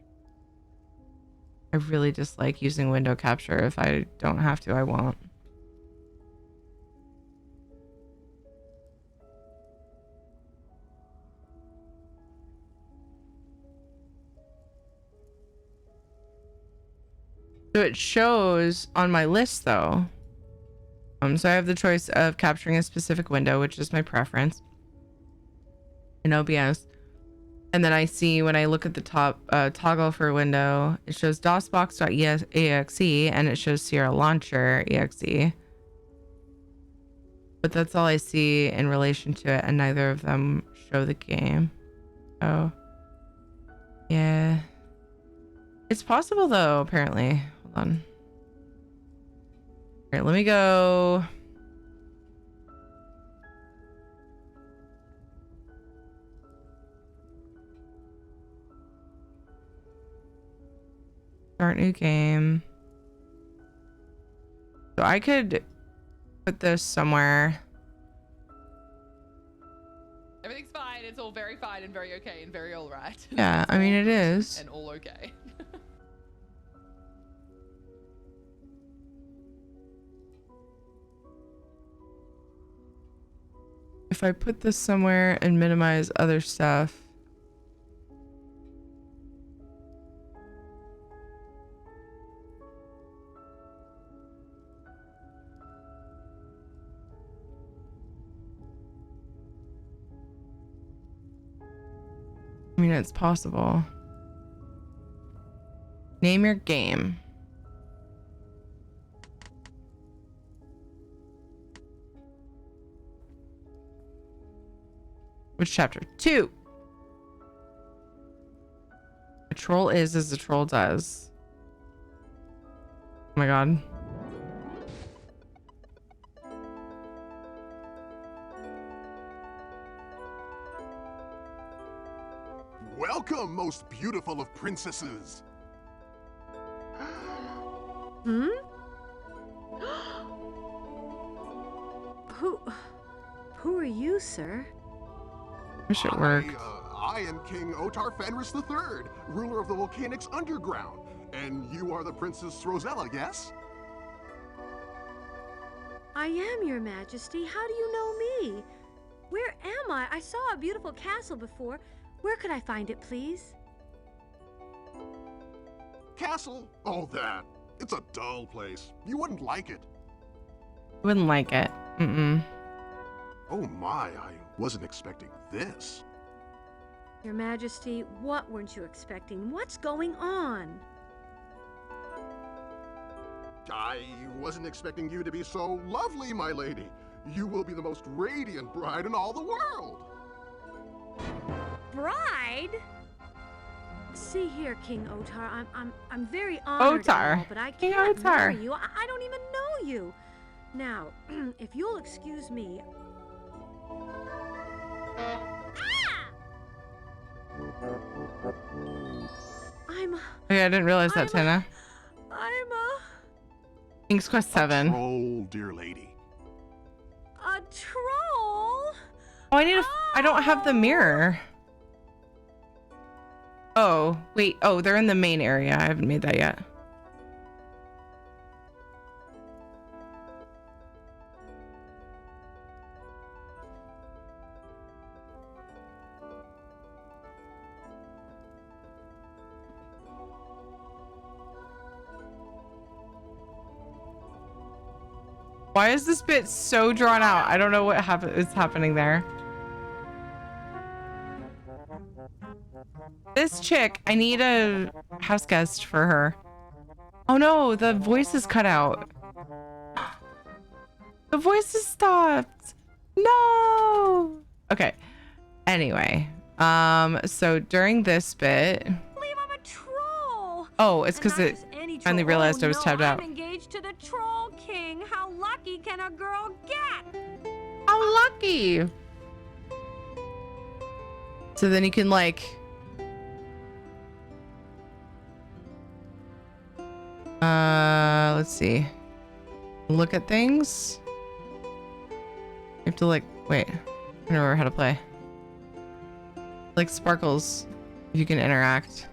I really dislike using window capture. If I don't have to, I won't. So it shows on my list though. So I have the choice of capturing a specific window, which is my preference in OBS. And then I see when I look at the top toggle for window, it shows DOSBox.exe and it shows Sierra Launcher exe. But that's all I see in relation to it, and neither of them show the game. Oh. Yeah. It's possible though, apparently. Hold on. Alright, let me go. Start new game. So I could put this somewhere. Everything's fine. It's all very fine and very okay and very all right. Yeah, I mean, it is. And all okay. If I put this somewhere and minimize other stuff. I mean, it's possible. Name your game. Which chapter? 2. A troll is as a troll does. Oh my god. Welcome, most beautiful of princesses. Hmm? Who are you, sir? Wish it worked. I am King Otar Fenris III, ruler of the Volcanics Underground. And you are the Princess Rosella, yes? I am, Your Majesty. How do you know me? Where am I? I saw a beautiful castle before. Where could I find it, please? Castle? Oh, that. It's a dull place. You wouldn't like it. Wouldn't like it. Mm-mm. Oh my, I wasn't expecting this. Your Majesty, what weren't you expecting? What's going on? I wasn't expecting you to be so lovely, my lady. You will be the most radiant bride in all the world. Bride? See here, King Otar. I'm very honored, and all, but I can't marry you. I don't even know you. Now, if you'll excuse me. Okay, I didn't realize that, Tina. I'm King's Quest 7. Troll, dear lady. a troll. Oh, I don't have the mirror. Oh, wait. Oh, they're in the main area. I haven't made that yet. Why is this bit so drawn out? I don't know what is happening there. This chick, I need a house guest for her. Oh no, the voice is cut out. The voice is stopped. No. Okay. Anyway, so during this bit. I believe I'm a troll. Oh, it's because it finally realized I was tabbed out. I'm engaged to the Troll King. How lucky can a girl get? How lucky. So then you can like let's see. Look at things. You have to like wait. I don't remember how to play. Like sparkles if you can interact.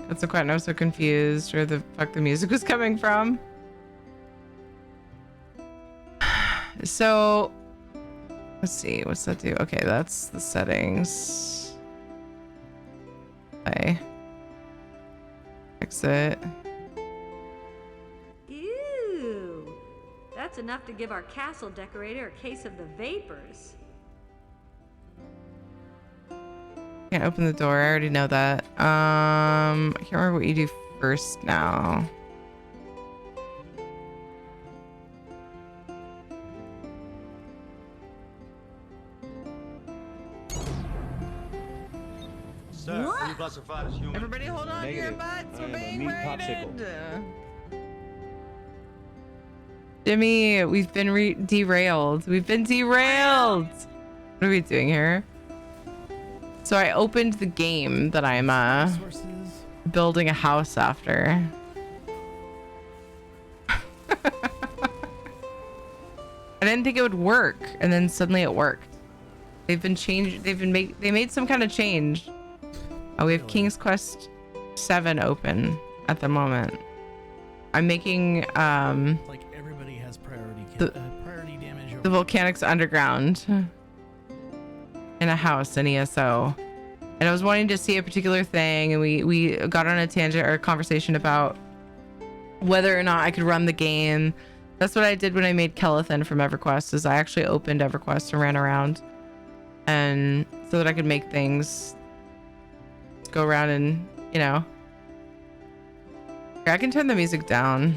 That's quite I was so confused where the fuck the music was coming from. So let's see, what's that do? Okay, that's the settings. Play. Exit. Ew. That's enough to give our castle decorator a case of the vapors. Can't open the door. I already know that. I can't remember what you do first now. Sir, What? are you classified as human? Everybody hold on to your butts. We're being raided. Jimmy, we've been derailed. We've been derailed. What are we doing here? So I opened the game that I'm building a house after. I didn't think it would work, and then suddenly it worked. They've been changed. They made some kind of change. Oh, we have King's Quest 7 open at the moment. I'm making Like everybody has priority damage over the Volcanics Underground in a house in ESO. And I was wanting to see a particular thing, and we got on a tangent or a conversation about whether or not I could run the game. That's what I did when I made Kelethan from EverQuest, is I actually opened EverQuest and ran around, and so that I could make things go around and, you know. I can turn the music down.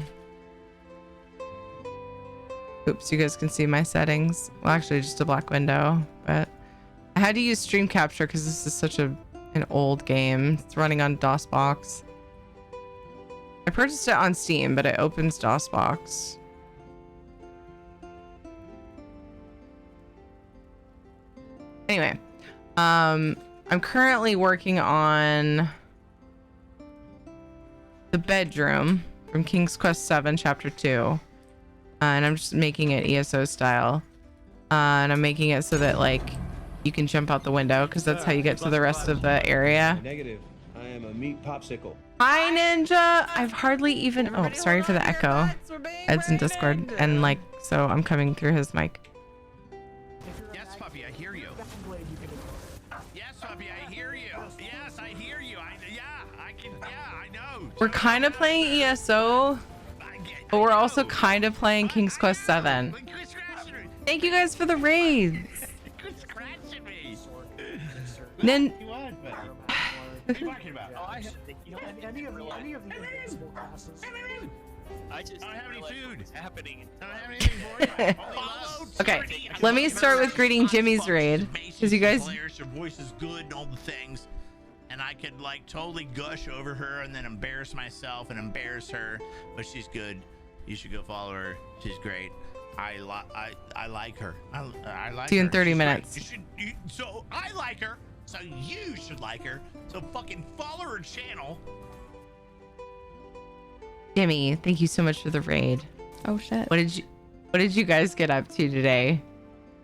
Oops, you guys can see my settings. Well, actually just a black window, but I had to use stream capture because this is such an old game. It's running on DOSBox. I purchased it on Steam, but it opens DOSBox. Anyway, I I'm currently working on the bedroom from King's Quest 7 Chapter 2. And I'm just making it ESO style. And I'm making it so that like you can jump out the window because that's how you get to the rest of the area. Negative. I am a meat popsicle. Hi Ninja! I've hardly even sorry for the echo. Ed's in Discord and like so I'm coming through his mic. Yes, puppy, I hear you. Yes, puppy, I hear you. Yes, I hear you. I know. We're kind of playing ESO, but we're also kind of playing King's Quest 7. Thank you guys for the raids. Quit scratching me. Nin What are you talking about? Oh, any of the classes. I just don't have any food. Happening. I don't have anything for you. Okay, let me start with greeting Jimmy's raid because you guys. Her voice is good and all the things, and I could like totally gush over her and then embarrass myself and embarrass her, but she's good. You should go follow her. She's great. I like her. I like her. See you in 30 She's minutes. great. So I like her. So you should like her. So fucking follow her channel. Jimmy, thank you so much for the raid. Oh shit. What did you guys get up to today?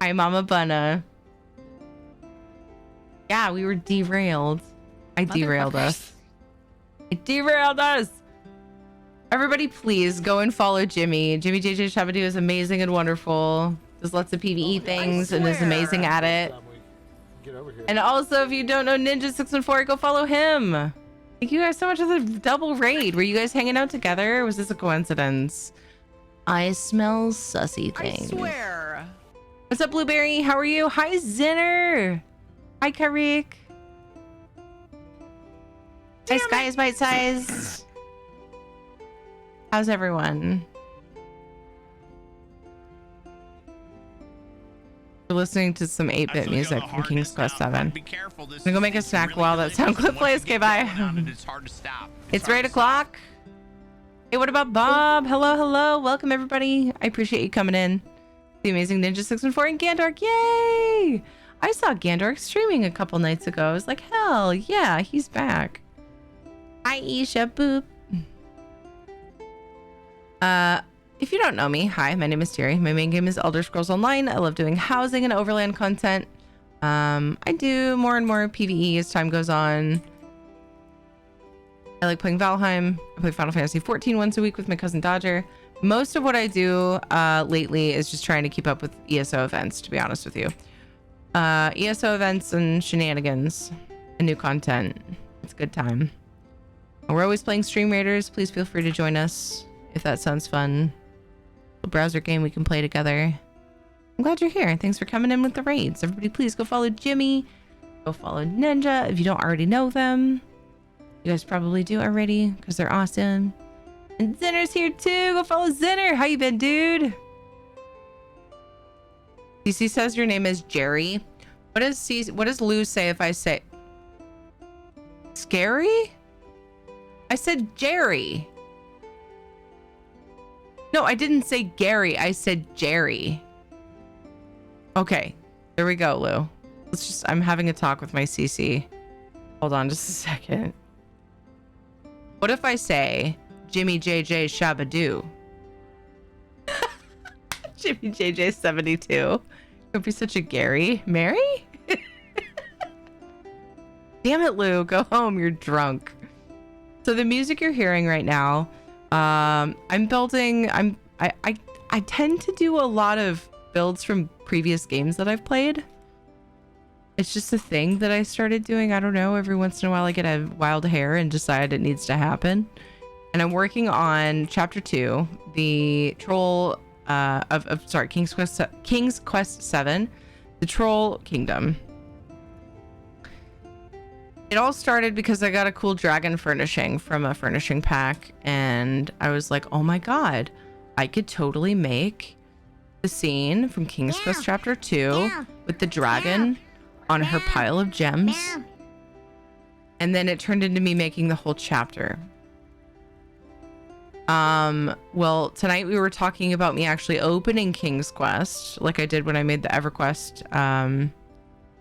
Hi Mama Bunna. Yeah, we were derailed. I derailed us. It derailed us. Everybody please go and follow Jimmy. Jimmy JJ Shabadoo is amazing and wonderful. Does lots of PvE things and is amazing at it. And also, if you don't know Ninja614, go follow him. Thank you guys so much for the double raid. Were you guys hanging out together? Or was this a coincidence? I smell sussy things. I swear. What's up, Blueberry? How are you? Hi, Zinner. Hi, Karik. Hi, Sky is bite size. How's everyone? We're listening to some 8-bit music from King's Quest 7. Be careful. This I'm gonna go make a snack while that sound clip plays. Okay, bye. It's hard to stop. It's 8 o'clock. Hey, what about Bob? Hello, hello. Welcome, everybody. I appreciate you coming in. The amazing Ninja 614 and Gandork. Yay! I saw Gandork streaming a couple nights ago. I was like, hell yeah, he's back. Hi, Isha Boop. If you don't know me, hi, my name is Terry. My main game is Elder Scrolls Online. I love doing housing and overland content. I do more and more PvE as time goes on. I like playing Valheim. I play Final Fantasy 14 once a week with my cousin Dodger. Most of what I do lately is just trying to keep up with ESO events, to be honest with you. ESO events and shenanigans and new content. It's a good time. We're always playing Stream Raiders. Please feel free to join us if that sounds fun. A browser game we can play together. I'm glad you're here. Thanks for coming in with the raids. Everybody please go follow Jimmy. Go follow Ninja if you don't already know them. You guys probably do already because they're awesome. And Zinner's here too. Go follow Zinner. How you been, dude? CC says your name is Jerry. What does Lou say if I say scary? I said Jerry. No, I didn't say Gary. I said Jerry. Okay, there we go, Lou. I'm having a talk with my CC. Hold on just a second. What if I say Jimmy JJ Shabadoo? Jimmy JJ 72. Don't be such a Gary. Mary? Damn it, Lou. Go home. You're drunk. So the music you're hearing right now, I'm building. I tend to do a lot of builds from previous games that I've played. It's just a thing that I started doing. I don't know. Every once in a while, I get a wild hair and decide it needs to happen. And I'm working on Chapter 2, the Troll King's Quest 7, the Troll Kingdom. It all started because I got a cool dragon furnishing from a furnishing pack, and I was like, oh my god, I could totally make the scene from King's Quest Chapter 2 with the dragon on her pile of gems. And then it turned into me making the whole chapter. Well, tonight we were talking about me actually opening King's Quest, like I did when I made the EverQuest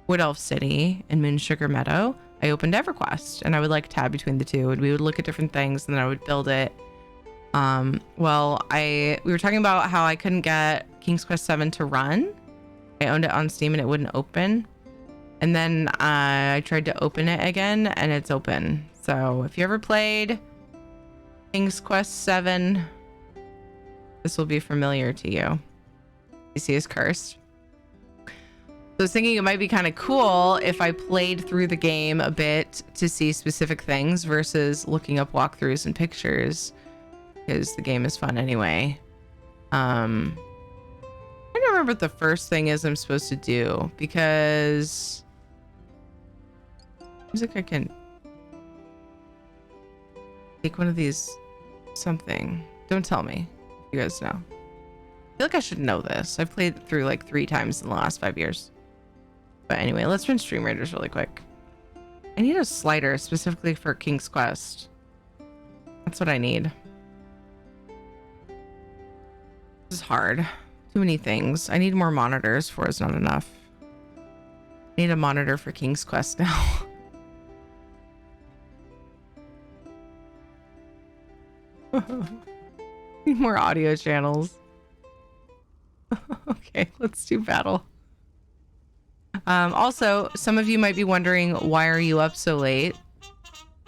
Wood Elf City and Moon Sugar Meadow, I opened EverQuest, and I would like tab between the two, and we would look at different things, and then I would build it. Well, we were talking about how I couldn't get King's Quest 7 to run. I owned it on Steam and it wouldn't open. And then I tried to open it again and it's open. So if you ever played King's Quest 7, this will be familiar to you. PC is cursed. So I was thinking it might be kind of cool if I played through the game a bit to see specific things versus looking up walkthroughs and pictures, because the game is fun anyway. I don't remember what the first thing is I'm supposed to do, because seems like I can take one of these something. Don't tell me. You guys know. I feel like I should know this. I've played it through like 3 times in the last 5 years. But anyway, let's run Stream Raiders really quick. I need a slider specifically for King's Quest. That's what I need. This is hard. Too many things. I need more monitors. 4 is not enough. I need a monitor for King's Quest now. Need more audio channels. Okay, let's do battle. Also, some of you might be wondering, why are you up so late?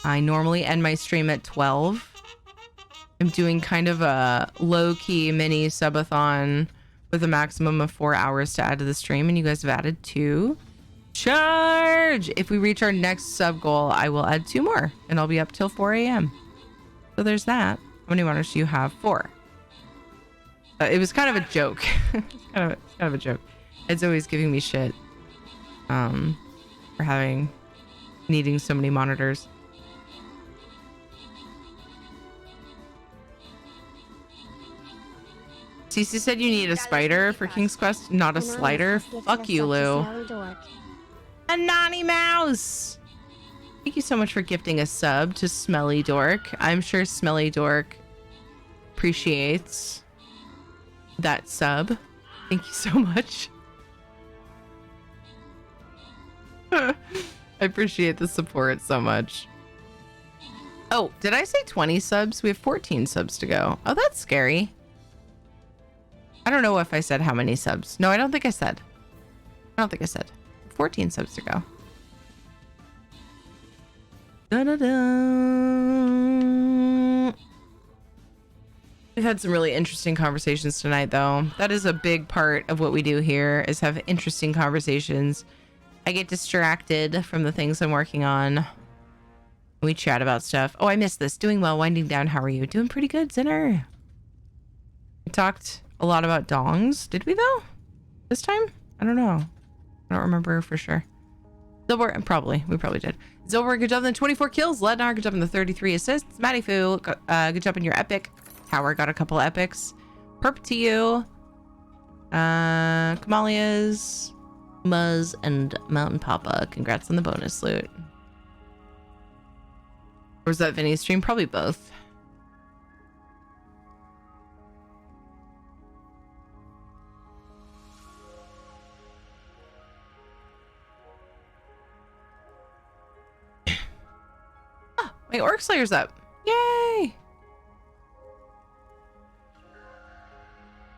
I normally end my stream at 12. I'm doing kind of a low-key mini subathon with a maximum of 4 hours to add to the stream, and you guys have added 2. Charge! If we reach our next sub goal, I will add 2 more, and I'll be up till 4 a.m. So there's that. How many monitors do you have? 4. It was kind of a joke. It's kind of a joke. It's always giving me shit for needing so many monitors. Cece said you need a spider for King's Quest, not a slider. Fuck you, Lou. A naughty mouse! Thank you so much for gifting a sub to Smelly Dork. I'm sure Smelly Dork appreciates that sub. Thank you so much. I appreciate the support so much. Oh, did I say 20 subs? We have 14 subs to go. Oh, that's scary. I don't know if I said how many subs. No, I don't think I said. 14 subs to go. Da-da-da. We've had some really interesting conversations tonight, though. That is a big part of what we do here, is have interesting conversations. I get distracted from the things I'm working on. We chat about stuff. Oh, I missed this. Doing well, winding down. How are you? Doing pretty good, Zinner. We talked a lot about dongs. Did we, though? This time? I don't know. I don't remember for sure. Zilbor, we probably did. Zilbor, good job on the 24 kills. Lednar, good job on the 33 assists. Matty Fu, good job on your epic. Tower got a couple epics. Perp to you. Kamalias, Muzz, and Mountain Papa. Congrats on the bonus loot. Or was that Vinny's stream? Probably both. Oh, my Orc Slayer's up. Yay!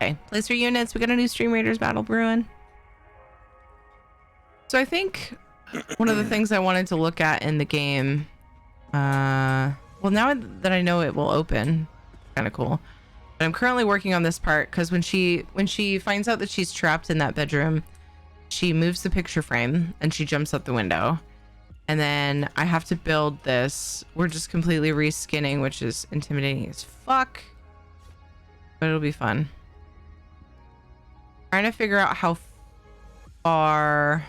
Okay, place your units. We got a new Stream Raiders battle brewing. So I think one of the things I wanted to look at in the game, well, now that I know it will open, kind of cool. But I'm currently working on this part because when she finds out that she's trapped in that bedroom, she moves the picture frame and she jumps out the window. And then I have to build this. We're just completely reskinning, which is intimidating as fuck. But it'll be fun. Trying to figure out how far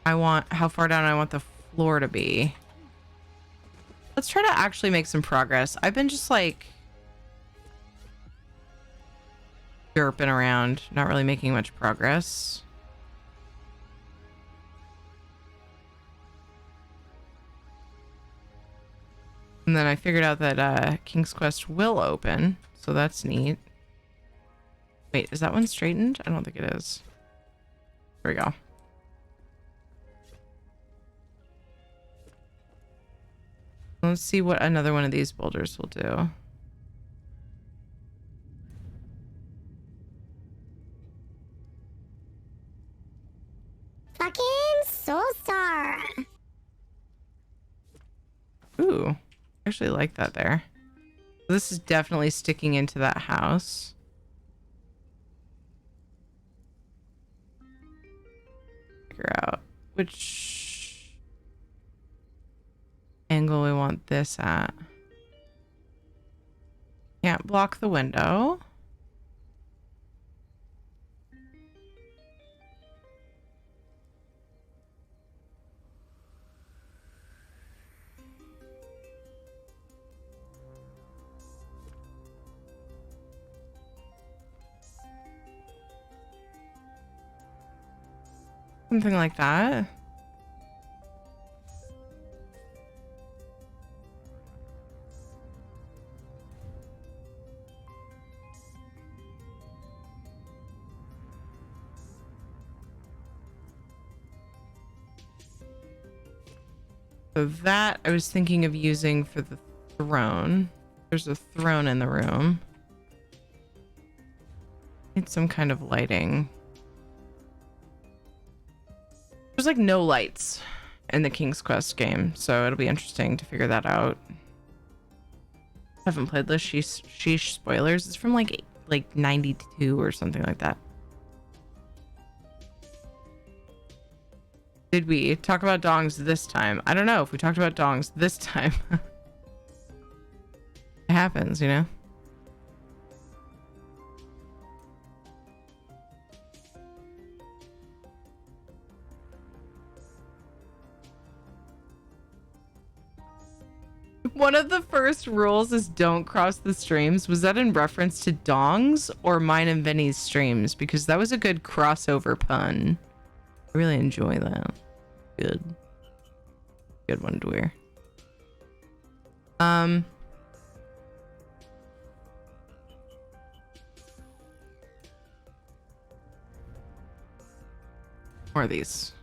down I want the floor to be. Let's try to actually make some progress. I've been just like derping around, not really making much progress. And then I figured out that King's Quest will open, so that's neat. Wait, is that one straightened? I don't think it is. There we go. Let's see what another one of these boulders will do. Fucking Soul Star. Ooh, I actually like that there. This is definitely sticking into that house. Figure out which angle we want this at. Can't block the window. Something like that. So that I was thinking of using for the throne. There's a throne in the room. Need some kind of lighting. There's like no lights in the King's Quest game, so it'll be interesting to figure that out. Haven't played this. Sheesh spoilers. It's from like 92 or something like that. Did we talk about dongs this time? I don't know if we talked about dongs this time. It happens, you know? One of the first rules is don't cross the streams. Was that in reference to dongs or mine and Vinny's streams? Because that was a good crossover pun. I really enjoy that. Good one to wear. More of these.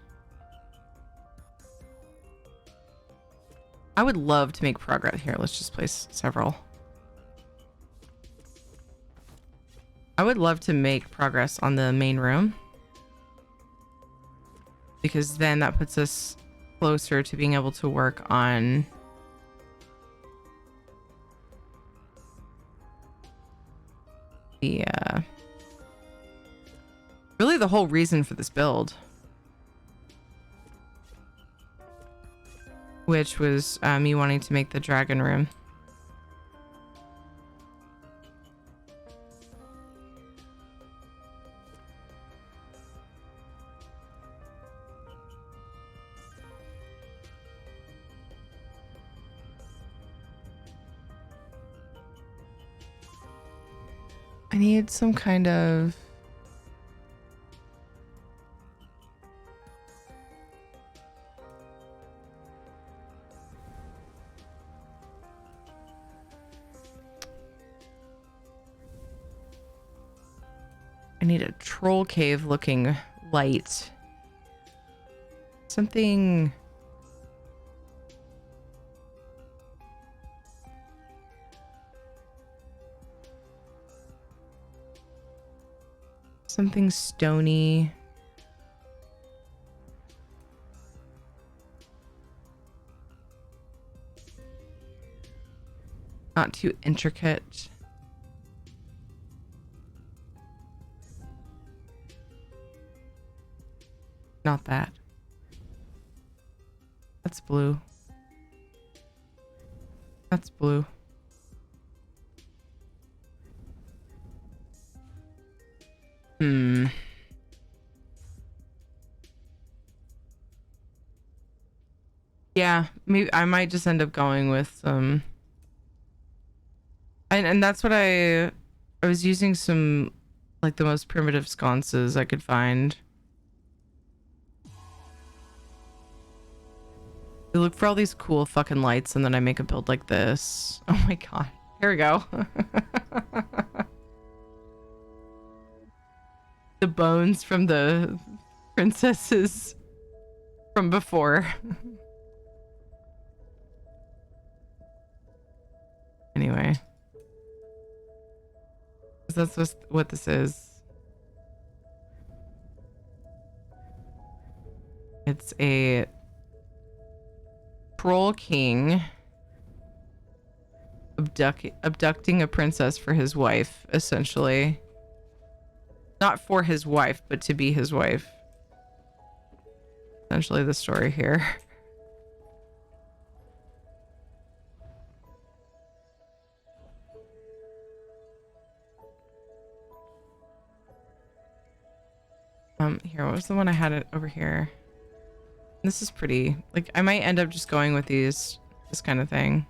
I would love to make progress here. Let's just place several. I would love to make progress on the main room, because then that puts us closer to being able to work on the really the whole reason for this build, which was me wanting to make the dragon room. I need some kind of I need a troll cave looking light. Something stony. Not too intricate. Not that. That's blue. That's blue. Yeah, maybe I might just end up going with some. And that's what I was using some, like the most primitive sconces I could find. I look for all these cool fucking lights and then I make a build like this. Oh my god. Here we go. The bones from the princesses from before. Anyway. That's just what this is. It's a troll king abducting a princess for his wife, essentially. Not for his wife, but to be his wife. Essentially the story here. Here, what was the one I had it over here? This is pretty. Like, I might end up just going with this kind of thing.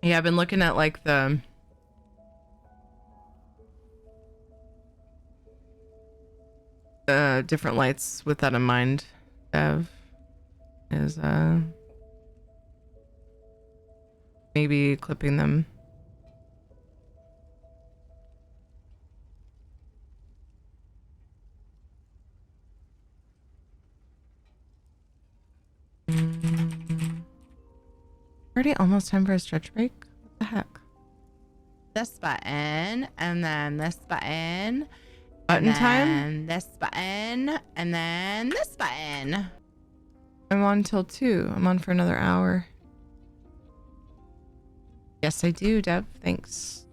Yeah, I've been looking at like the different lights with that in mind. Dev is maybe clipping them. Already almost time for a stretch break? What the heck? This button, and then this button. Button time? And this button, and then this button. I'm on till 2. I'm on for another hour. Yes, I do, Deb. Thanks.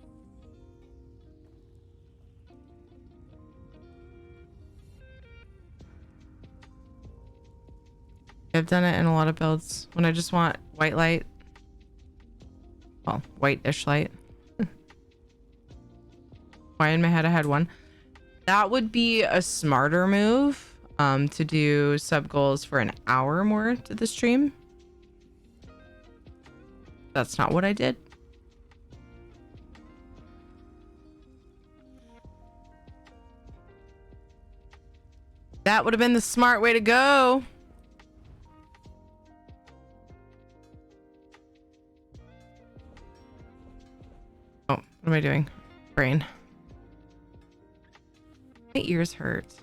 I've done it in a lot of builds when I just want white light. Well, white-ish light. Why in my head I had one. That would be a smarter move to do sub goals for an hour more to the stream. That's not what I did. That would have been the smart way to go. Oh, what am I doing? Brain. My ears hurt.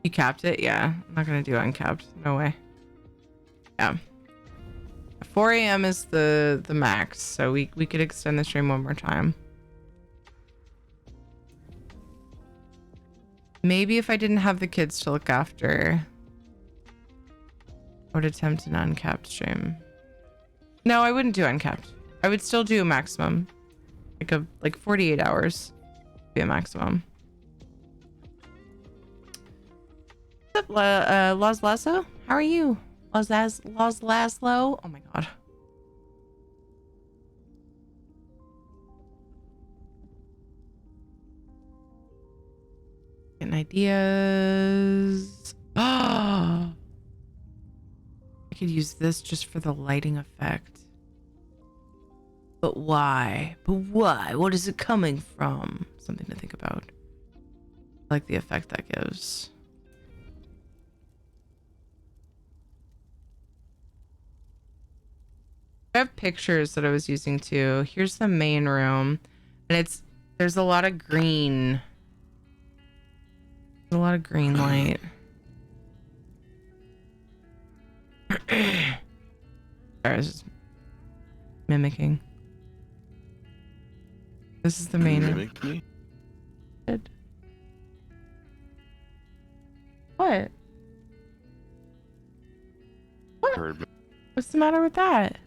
You capped it? Yeah. I'm not gonna do uncapped. No way. Yeah. 4 a.m. is the max, so we could extend the stream one more time. Maybe if I didn't have the kids to look after, I would attempt an uncapped stream. No, I wouldn't do uncapped. I would still do a maximum. Like 48 hours would be a maximum. What's up, Los Lasso? How are you? Los Laszlo? Oh my god. Getting ideas. Ah, I could use this just for the lighting effect. But why? But why? What is it coming from? Something to think about. I like the effect that gives. I have pictures that I was using too. Here's the main room, and there's a lot of green. There's a lot of green light. Sorry, I was just mimicking. This is the main room. Mimic me? What? What? Heard me. What's the matter with that?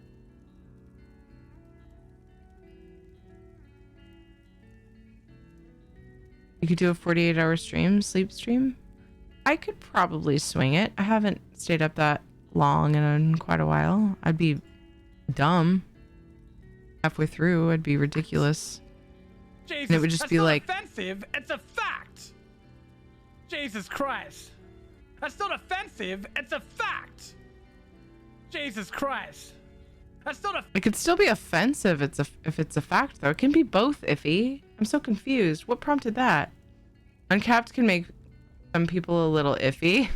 You could do a 48-hour stream, sleep stream. I could probably swing it. I haven't stayed up that long in quite a while. I'd be dumb. Halfway through, I'd be ridiculous. Jesus, and it would just that's be not like offensive. It's a fact. Jesus Christ. That's not offensive. It's a fact. Jesus Christ. That's not a. It could still be offensive. If it's a fact though. It can be both. Iffy. I'm so confused. What prompted that? Uncapped can make some people a little iffy.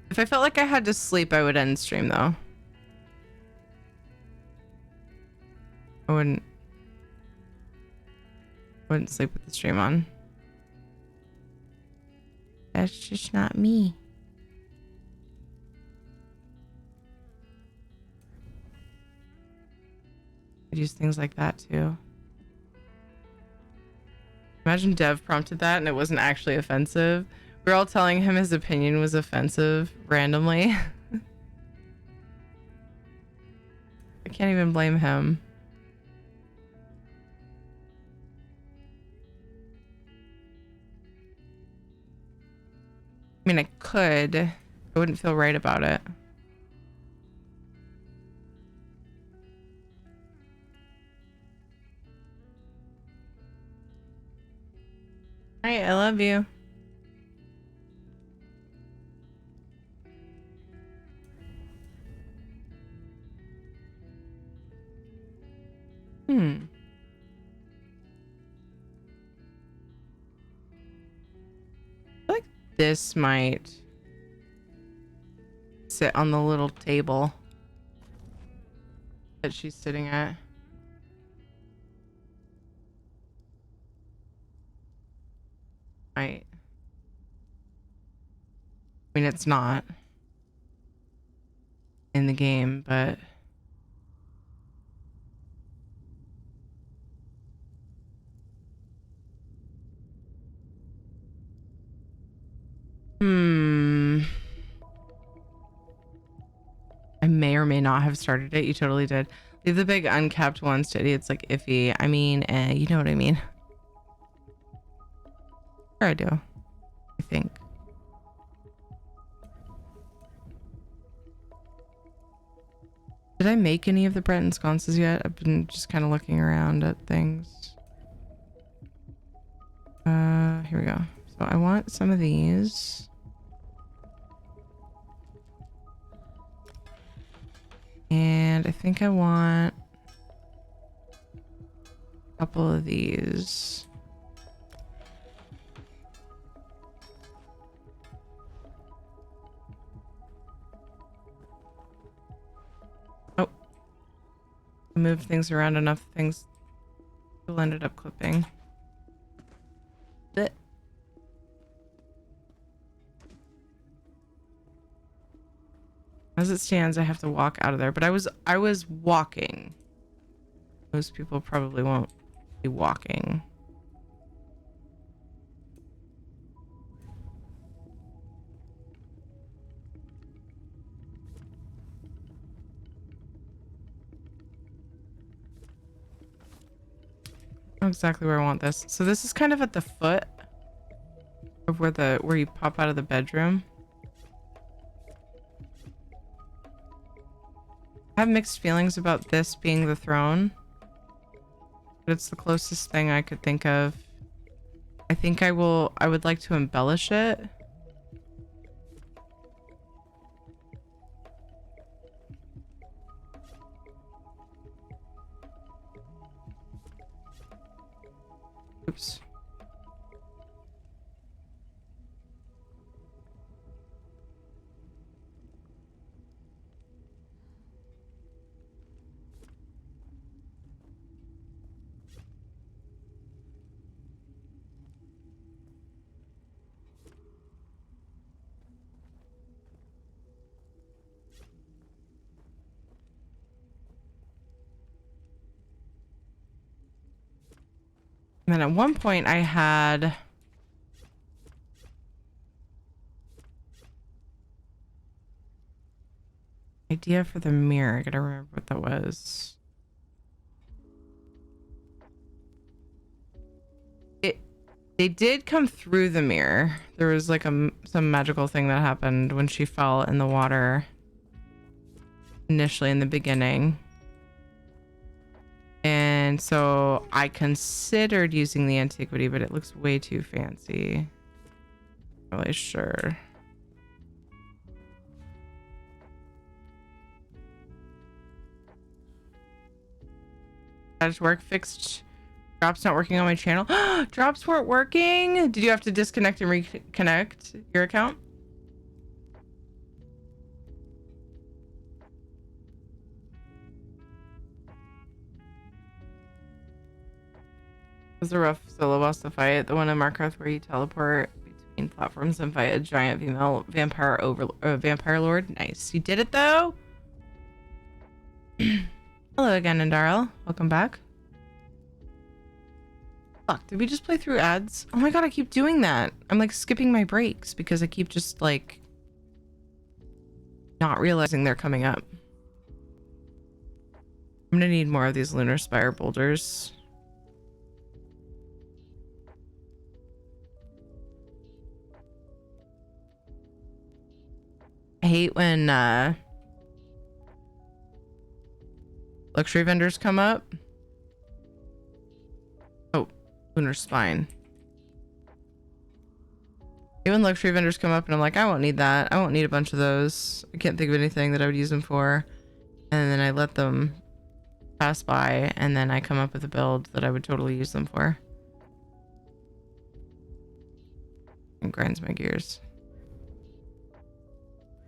If I felt like I had to sleep, I would end stream though. I wouldn't sleep with the stream on. That's just not me. I'd use things like that too. Imagine Dev prompted that and it wasn't actually offensive. We're all telling him his opinion was offensive randomly. I can't even blame him. I mean, I could. I wouldn't feel right about it. Hi, I love you. I feel like this might sit on the little table that she's sitting at. Right. I mean, it's not in the game, but I may or may not have started it. You totally did. Leave the big uncapped ones to idiots like iffy. I mean, you know what I mean. Sure I do. I think. Did I make any of the Breton sconces yet? I've been just kind of looking around at things. Here we go. So I want some of these. And I think I want a couple of these. Oh. I moved things around enough, things still ended up clipping. But as it stands, I have to walk out of there, but I was walking. Most people probably won't be walking. I know exactly where I want this. So this is kind of at the foot of where you pop out of the bedroom. I have mixed feelings about this being the throne, but it's the closest thing I could think of. I think I would like to embellish it. Oops. And then at one point I had Idea for the mirror. I gotta remember what that was. They did come through the mirror. There was like some magical thing that happened when she fell in the water initially in the beginning. And so I considered using the antiquity, but it looks way too fancy. Not really sure. Work fixed. Drops not working on my channel. Drops weren't working. Did you have to disconnect and reconnect your account? It was a rough solo boss to fight. The one in Markarth where you teleport between platforms and fight a giant female vampire vampire lord. Nice. You did it though. Hello again, Indarl. Welcome back. Fuck, did we just play through ads? Oh my god, I keep doing that. I'm like skipping my breaks because I keep just like not realizing they're coming up. I'm gonna need more of these lunar spire boulders. I hate when luxury vendors come up. Oh, lunar spine. Even luxury vendors come up and I'm like, I won't need that. I won't need a bunch of those. I can't think of anything that I would use them for. And then I let them pass by and then I come up with a build that I would totally use them for. It grinds my gears.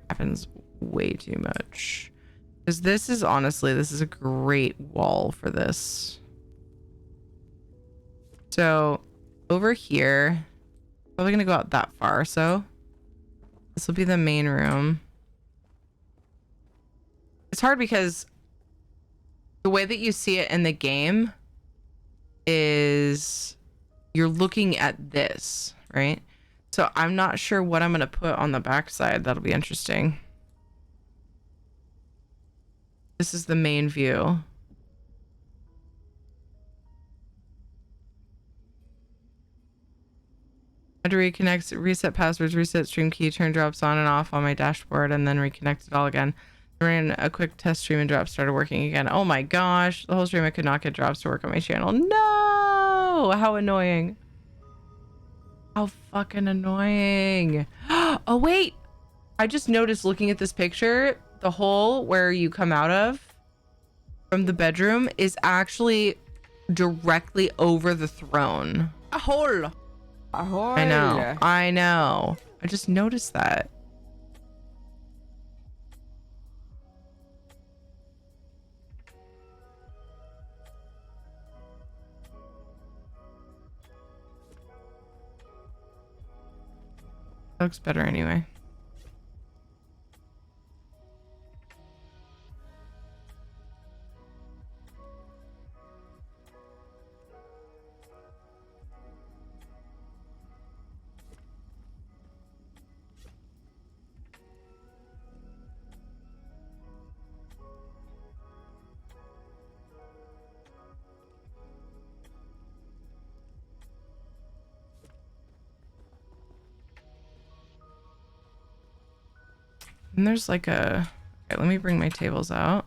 Happens way too much. Because this is honestly, this is a great wall for this. So over here, probably gonna go out that far. So this will be the main room. It's hard because the way that you see it in the game is you're looking at this, right? So I'm not sure what I'm gonna put on the backside. That'll be interesting. This is the main view. How to reconnect, reset passwords, reset stream key, turn drops on and off on my dashboard, and then reconnect it all again. I ran a quick test stream and drops started working again. Oh my gosh, the whole stream I could not get drops to work on my channel. No! How annoying. How fucking annoying. Oh wait, I just noticed looking at this picture, the hole where you come out of from the bedroom is actually directly over the throne. A hole. A hole. I know. I know. I just noticed that. Looks better anyway. And there's like a... Okay, let me bring my tables out.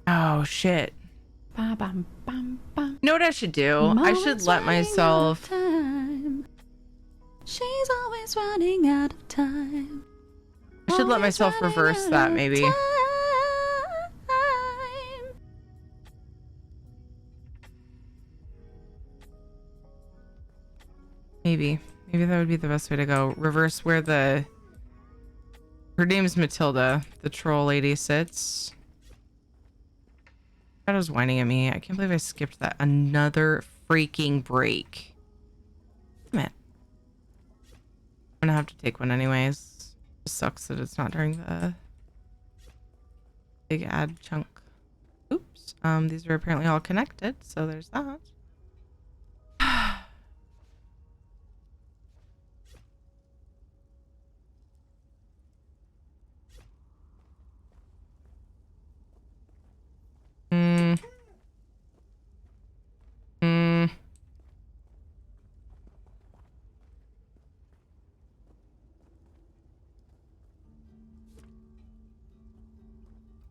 Oh shit. Ba, bam, bam, bam. You know what I should do? I should let myself... Time. She's always running out of time. I should let myself reverse that maybe. Maybe that would be the best way to go. Reverse where her name's Matilda, the troll lady, sits. Shadow's whining at me. I can't believe I skipped that. Another freaking break. Damn it. I'm gonna have to take one anyways. It sucks that it's not during the big ad chunk. Oops. These are apparently all connected, so there's that.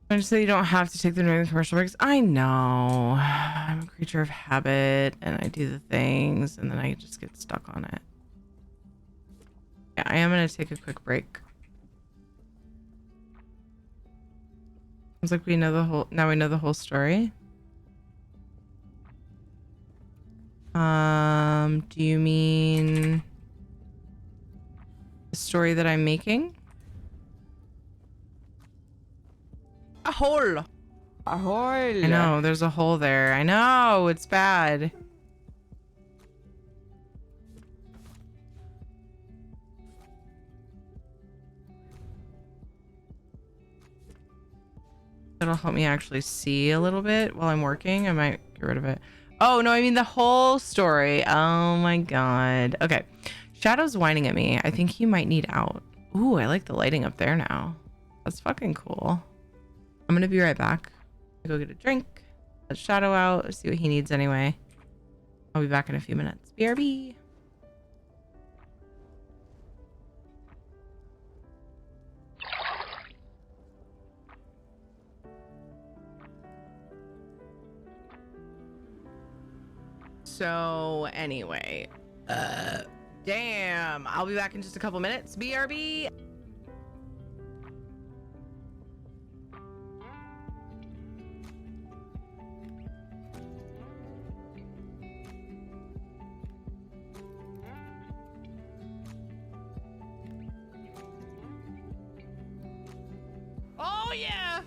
I just say you don't have to take them during the commercial breaks. I know. I'm a creature of habit and I do the things and then I just get stuck on it. Yeah, I am going to take a quick break. Sounds like we know the whole story. Do you mean the story that I'm making? A hole. A hole. I know, there's a hole there. I know, it's bad. That'll help me actually see a little bit while I'm working. I might get rid of it. Oh, no, I mean the whole story. Oh my god. Okay. Shadow's whining at me. I think he might need out. Ooh, I like the lighting up there now. That's fucking cool. I'm gonna be right back. Go get a drink. Let Shadow out. See what he needs anyway. I'll be back in a few minutes. BRB. So anyway, damn, I'll be back in just a couple minutes. BRB. Oh yeah!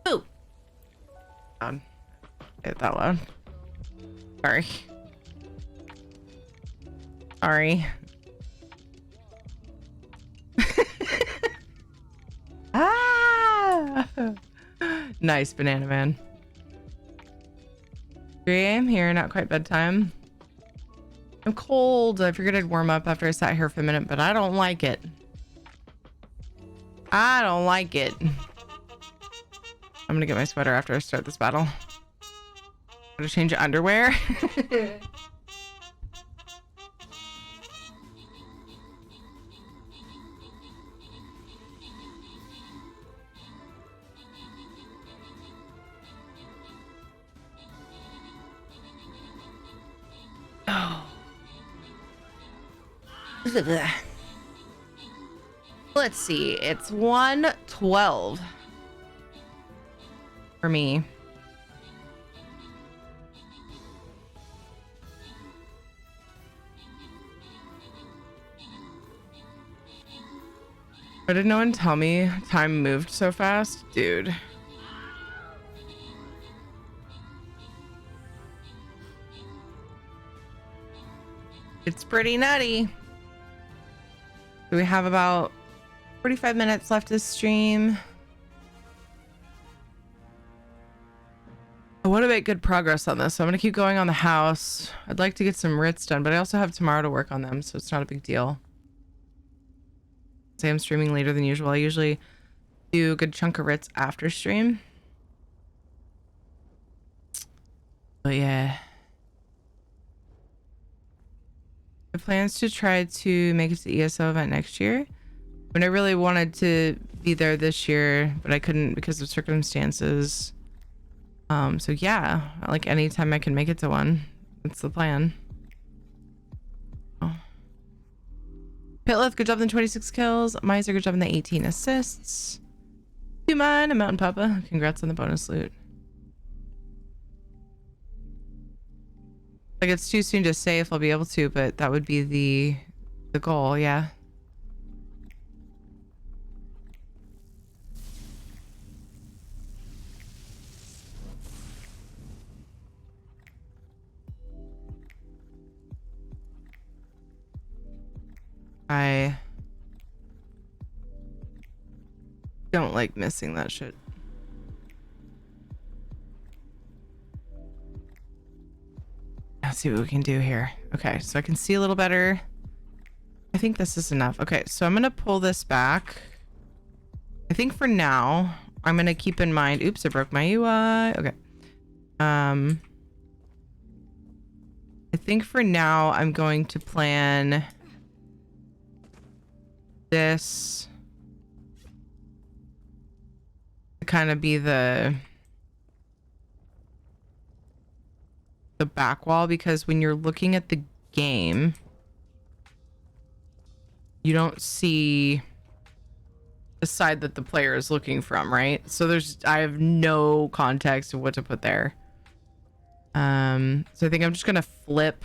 Ooh. It that loud. Sorry. Sorry. Ah! Nice, Banana Man. 3 a.m. here, not quite bedtime. I'm cold. I figured I'd warm up after I sat here for a minute, but I don't like it. I don't like it. I'm gonna get my sweater after I start this battle. Gotta change underwear. Oh. Let's see. It's 1:12 for me. Why did no one tell me time moved so fast? Dude. It's pretty nutty. So we have about 45 minutes left to stream. I want to make good progress on this, so I'm going to keep going on the house. I'd like to get some writs done, but I also have tomorrow to work on them, so it's not a big deal. Say I'm streaming later than usual. I usually do a good chunk of writs after stream. But yeah. The plans to try to make it to the ESO event next year. When I really wanted to be there this year, but I couldn't because of circumstances. So yeah, like anytime I can make it to one, that's the plan. Oh. Pitleth, good job on the 26 kills. Miser, good job on the 18 assists. Do mine and Mountain Papa, congrats on the bonus loot. Like, it's too soon to say if I'll be able to, but that would be the goal, yeah. I don't like missing that shit. Let's see what we can do here. Okay, so I can see a little better. I think this is enough. Okay, so I'm gonna pull this back. I think for now, I'm gonna keep in mind, oops, I broke my UI. Okay. I think for now, I'm going to plan this to kind of be the back wall, because when you're looking at the game, you don't see the side that the player is looking from, right? So I have no context of what to put there. So I think I'm just gonna flip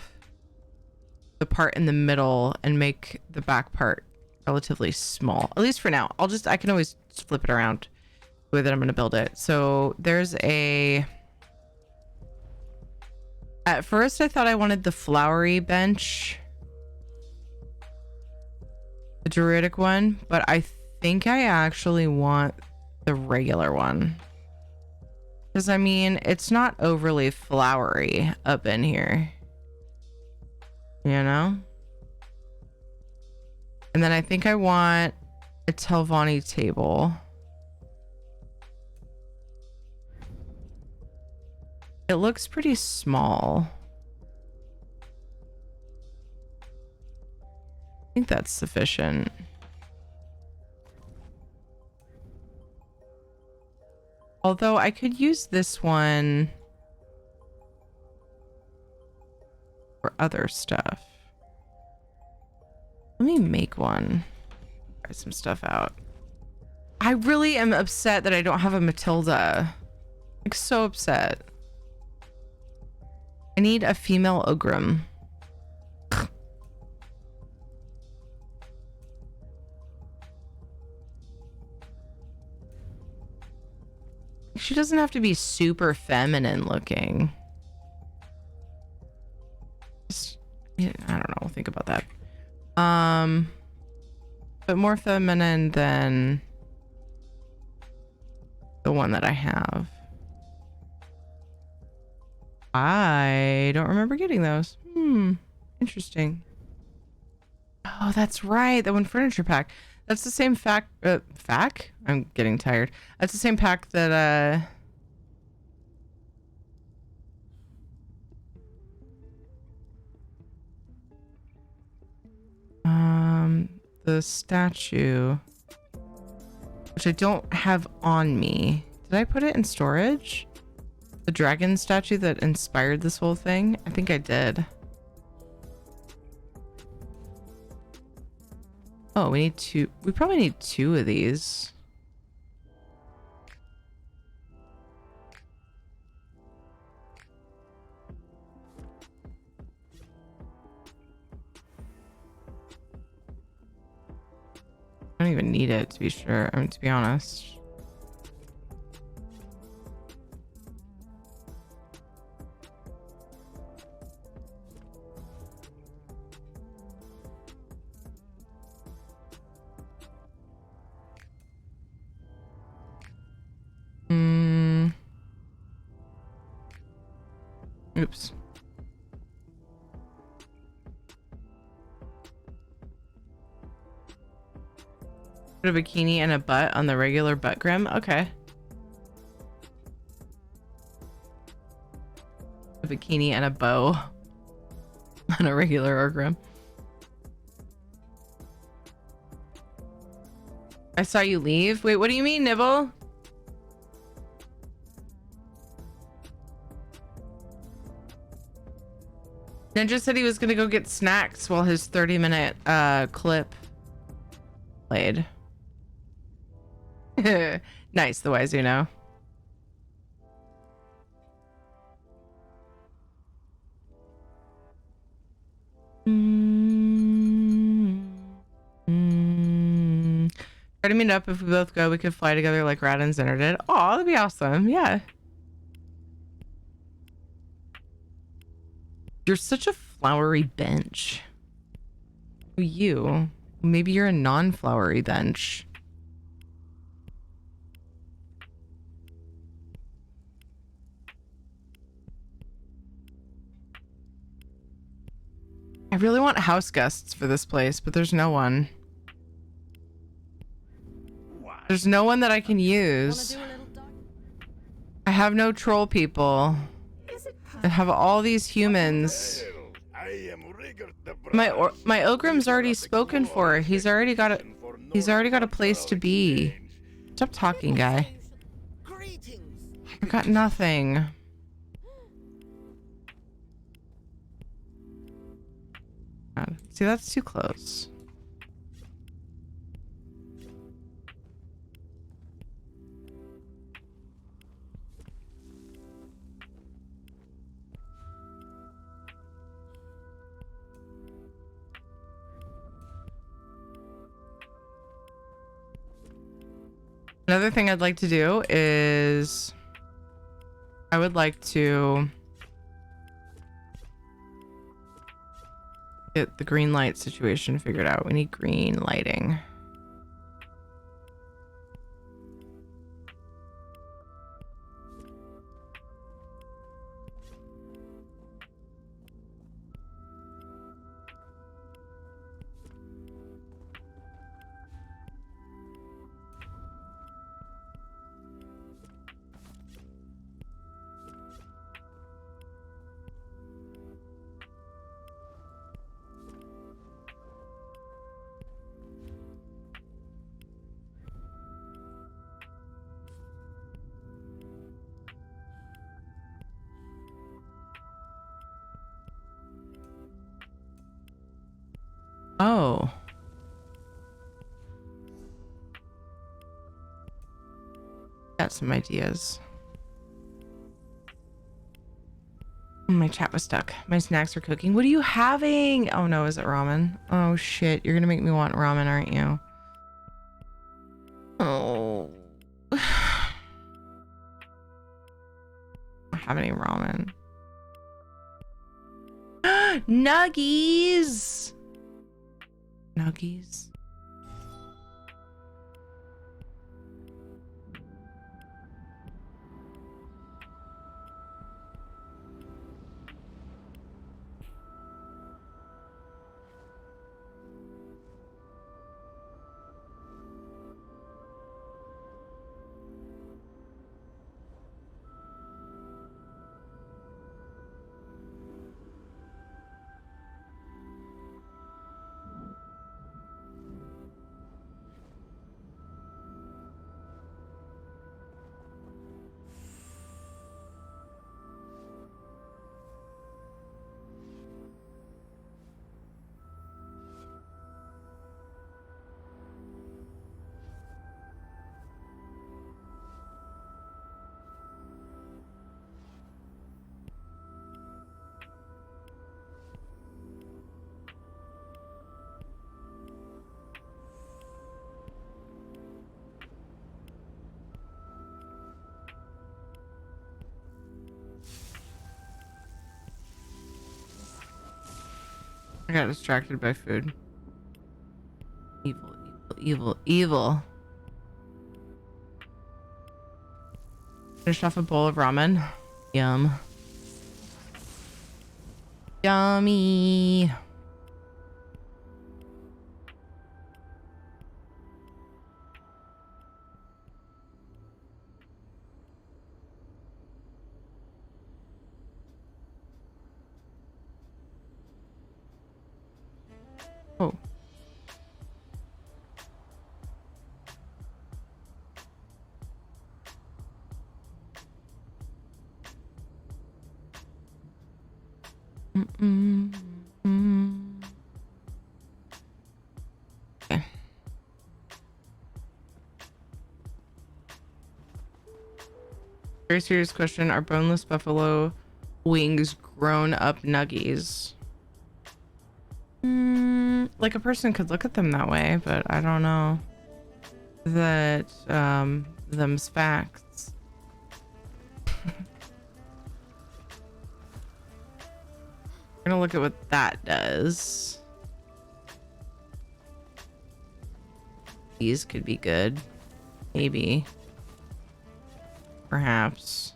the part in the middle and make the back part relatively small, at least for now. I can always flip it around the way that I'm gonna build it. So there's at first I thought I wanted the flowery bench, the druidic one, but I think I actually want the regular one. Because, I mean, it's not overly flowery up in here. You know? And then I think I want a Telvanni table. It looks pretty small. I think that's sufficient. Although I could use this one for other stuff. Let me make one. Try some stuff out. I really am upset that I don't have a Matilda. Like, so upset. I need a female Ogrim. She doesn't have to be super feminine looking. Just, yeah, I don't know. We'll think about that. But more feminine than the one that I have. I don't remember getting those. Interesting. Oh, that's right. That one furniture pack. That's the same fact. I'm getting tired. That's the same pack that the statue, which I don't have on me. Did I put it in storage? The dragon statue that inspired this whole thing? I think I did. Oh, we need two. We probably need two of these. I don't even need it, to be sure. I mean, to be honest. Oops. Put a bikini and a butt on the regular butt grim. Okay. A bikini and a bow on a regular Orgrim. I saw you leave. Wait, what do you mean, Nibble? Ninja said he was gonna go get snacks while his 30-minute clip played. Nice, the wise you know. Try to meet up. If we both go, we could fly together like Rad and Zinner did. Oh, that'd be awesome. Yeah. You're such a flowery bench. You. Maybe you're a non-flowery bench. I really want house guests for this place, but there's no one. There's no one that I can use. I have no troll people. I have all these humans. My Ogrim's already spoken for. He's already got a place to be. Stop talking, guy. I got nothing. See, that's too close. Another thing I'd like to do is I would like to get the green light situation figured out. We need green lighting. Oh. Got some ideas. My chat was stuck. My snacks are cooking. What are you having? Oh no, is it ramen? Oh shit, you're gonna make me want ramen, aren't you? Oh. I don't have any ramen. Nuggies! Nuggies. I got distracted by food. Evil, evil, evil, evil. Finished off a bowl of ramen. Yum. Yummy. Oh. Okay. Very serious question. Are boneless buffalo wings grown up nuggies? Like a person could look at them that way, but I don't know that them's facts. We're gonna look at what that does. These could be good. Maybe. Perhaps.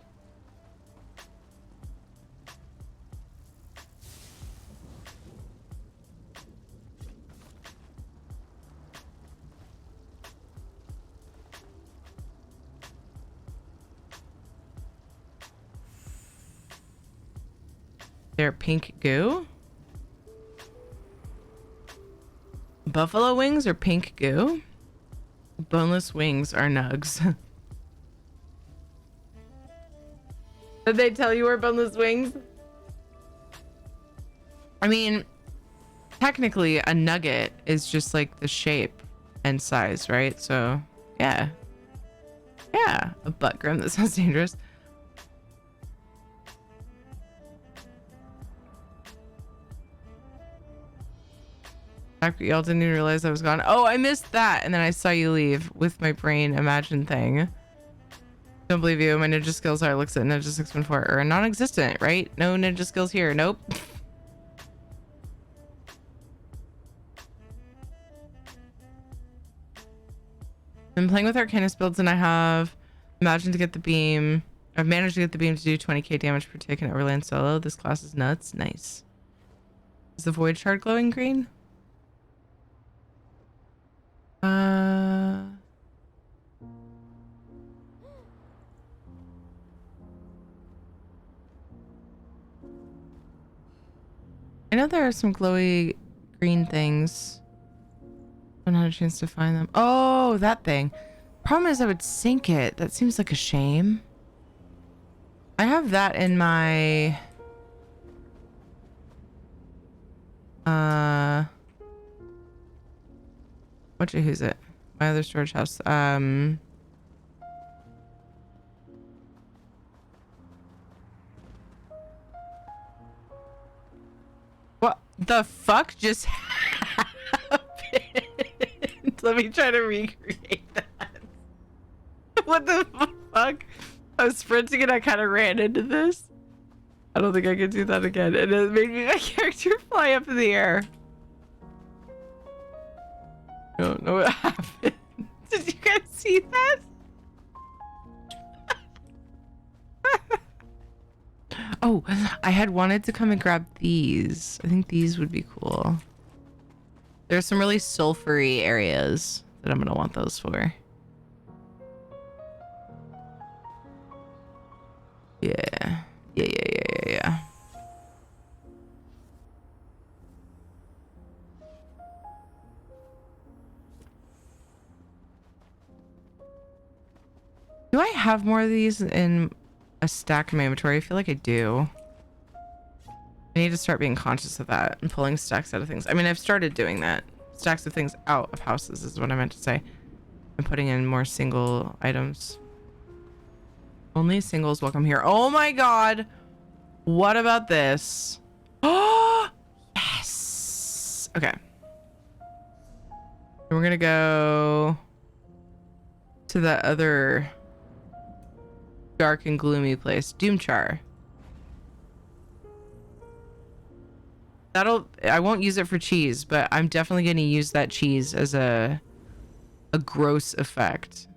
They're pink goo? Buffalo wings are pink goo? Boneless wings are nugs. Did they tell you we're boneless wings? I mean, technically a nugget is just like the shape and size, right? So, yeah. Yeah, a butt grim. That sounds dangerous. Y'all didn't even realize I was gone. Oh, I missed that. And then I saw you leave with my brain imagine thing. Don't believe you. My ninja skills are looks at ninja 614 or non-existent, right? No ninja skills here. Nope. Been playing with Arcanus builds and I have imagined to get the beam. I've managed to get the beam to do 20k damage per tick in Overland solo. This class is nuts. Nice. Is the void shard glowing green? I know there are some glowy green things. I haven't had a chance to find them. Oh, that thing. Problem is I would sink it. That seems like a shame. I have that in my... who's it? My other storage house. What the fuck just happened? Let me try to recreate that. What the fuck? I was sprinting and I kind of ran into this. I don't think I can do that again. And it made my character fly up in the air. I don't know what happened. Did you guys see that? Oh, I had wanted to come and grab these. I think these would be cool. There's some really sulfury areas that I'm gonna want those for. Yeah. Yeah. Do I have more of these in a stack in my inventory? I feel like I do. I need to start being conscious of that and pulling stacks out of things. I mean, I've started doing that. Stacks of things out of houses is what I meant to say. I'm putting in more single items. Only singles welcome here. Oh my god. What about this? Oh, yes. Okay. We're gonna go to that other dark and gloomy place. Doomchar. I won't use it for cheese, but I'm definitely going to use that cheese as a gross effect.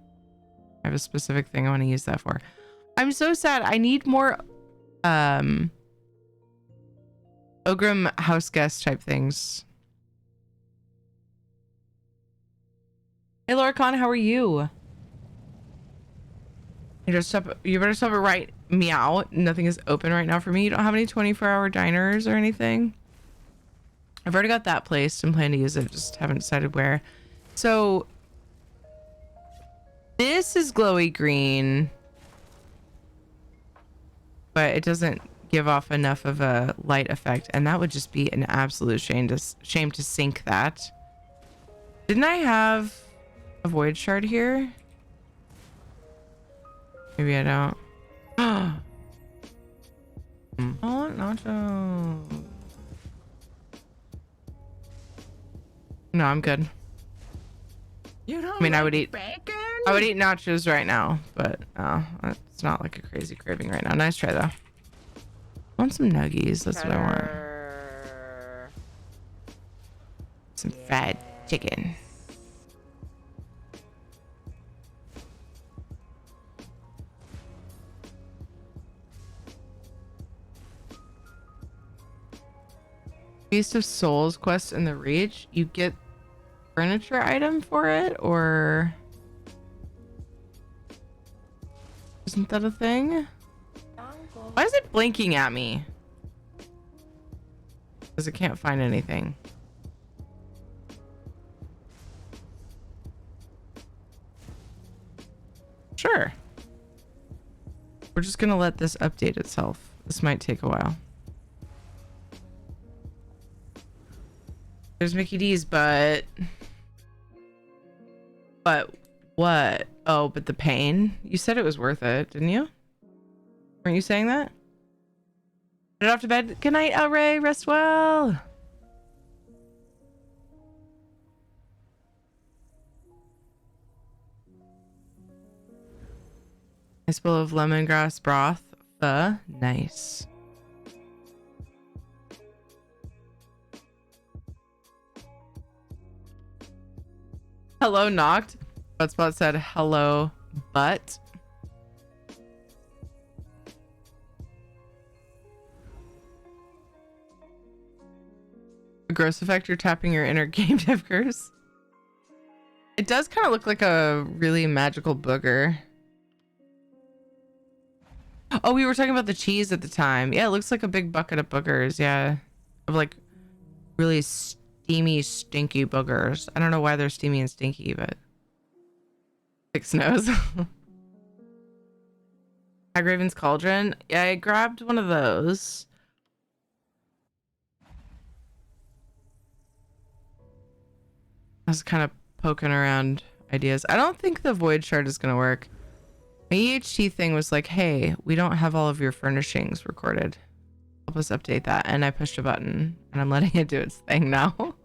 I have a specific thing I want to use that for. I'm so sad. I need more Ogrim house guest type things. Hey Lorcon, how are you? You better stop it right meow. Nothing is open right now for me. You don't have any 24-hour diners or anything? I've already got that placed and plan to use it, just haven't decided where. So this is glowy green, but it doesn't give off enough of a light effect, and that would just be an absolute shame to sink that. Didn't I have a void shard here? Maybe I don't. Oh, nacho. No, I'm good. You don't I mean, like I would eat nachos right now, but it's not like a crazy craving right now. Nice try though. I want some nuggies. That's what I want. Some fried chicken. Feast of Souls quest in the Reach. You get furniture item for it, or isn't that a thing? Why is it blinking at me? Because it can't find anything. Sure. We're just gonna let this update itself. This might take a while. There's Mickey D's, but what? Oh, but the pain? You said it was worth it, didn't you? Weren't you saying that? Head off to bed. Good night, El Rey. Rest well. Nice bowl of lemongrass broth. Nice. Hello, knocked. Butspot said hello, but. A gross effect, you're tapping your inner game dev curse. It does kind of look like a really magical booger. Oh, we were talking about the cheese at the time. Yeah, it looks like a big bucket of boogers. Yeah. Of like really steamy, stinky boogers. I don't know why they're steamy and stinky, but. Six nose. Hagraven's Cauldron. Yeah, I grabbed one of those. I was kind of poking around ideas. I don't think the void shard is gonna work. My EHT thing was like, hey, we don't have all of your furnishings recorded. Help us update that. And I pushed a button and I'm letting it do its thing now.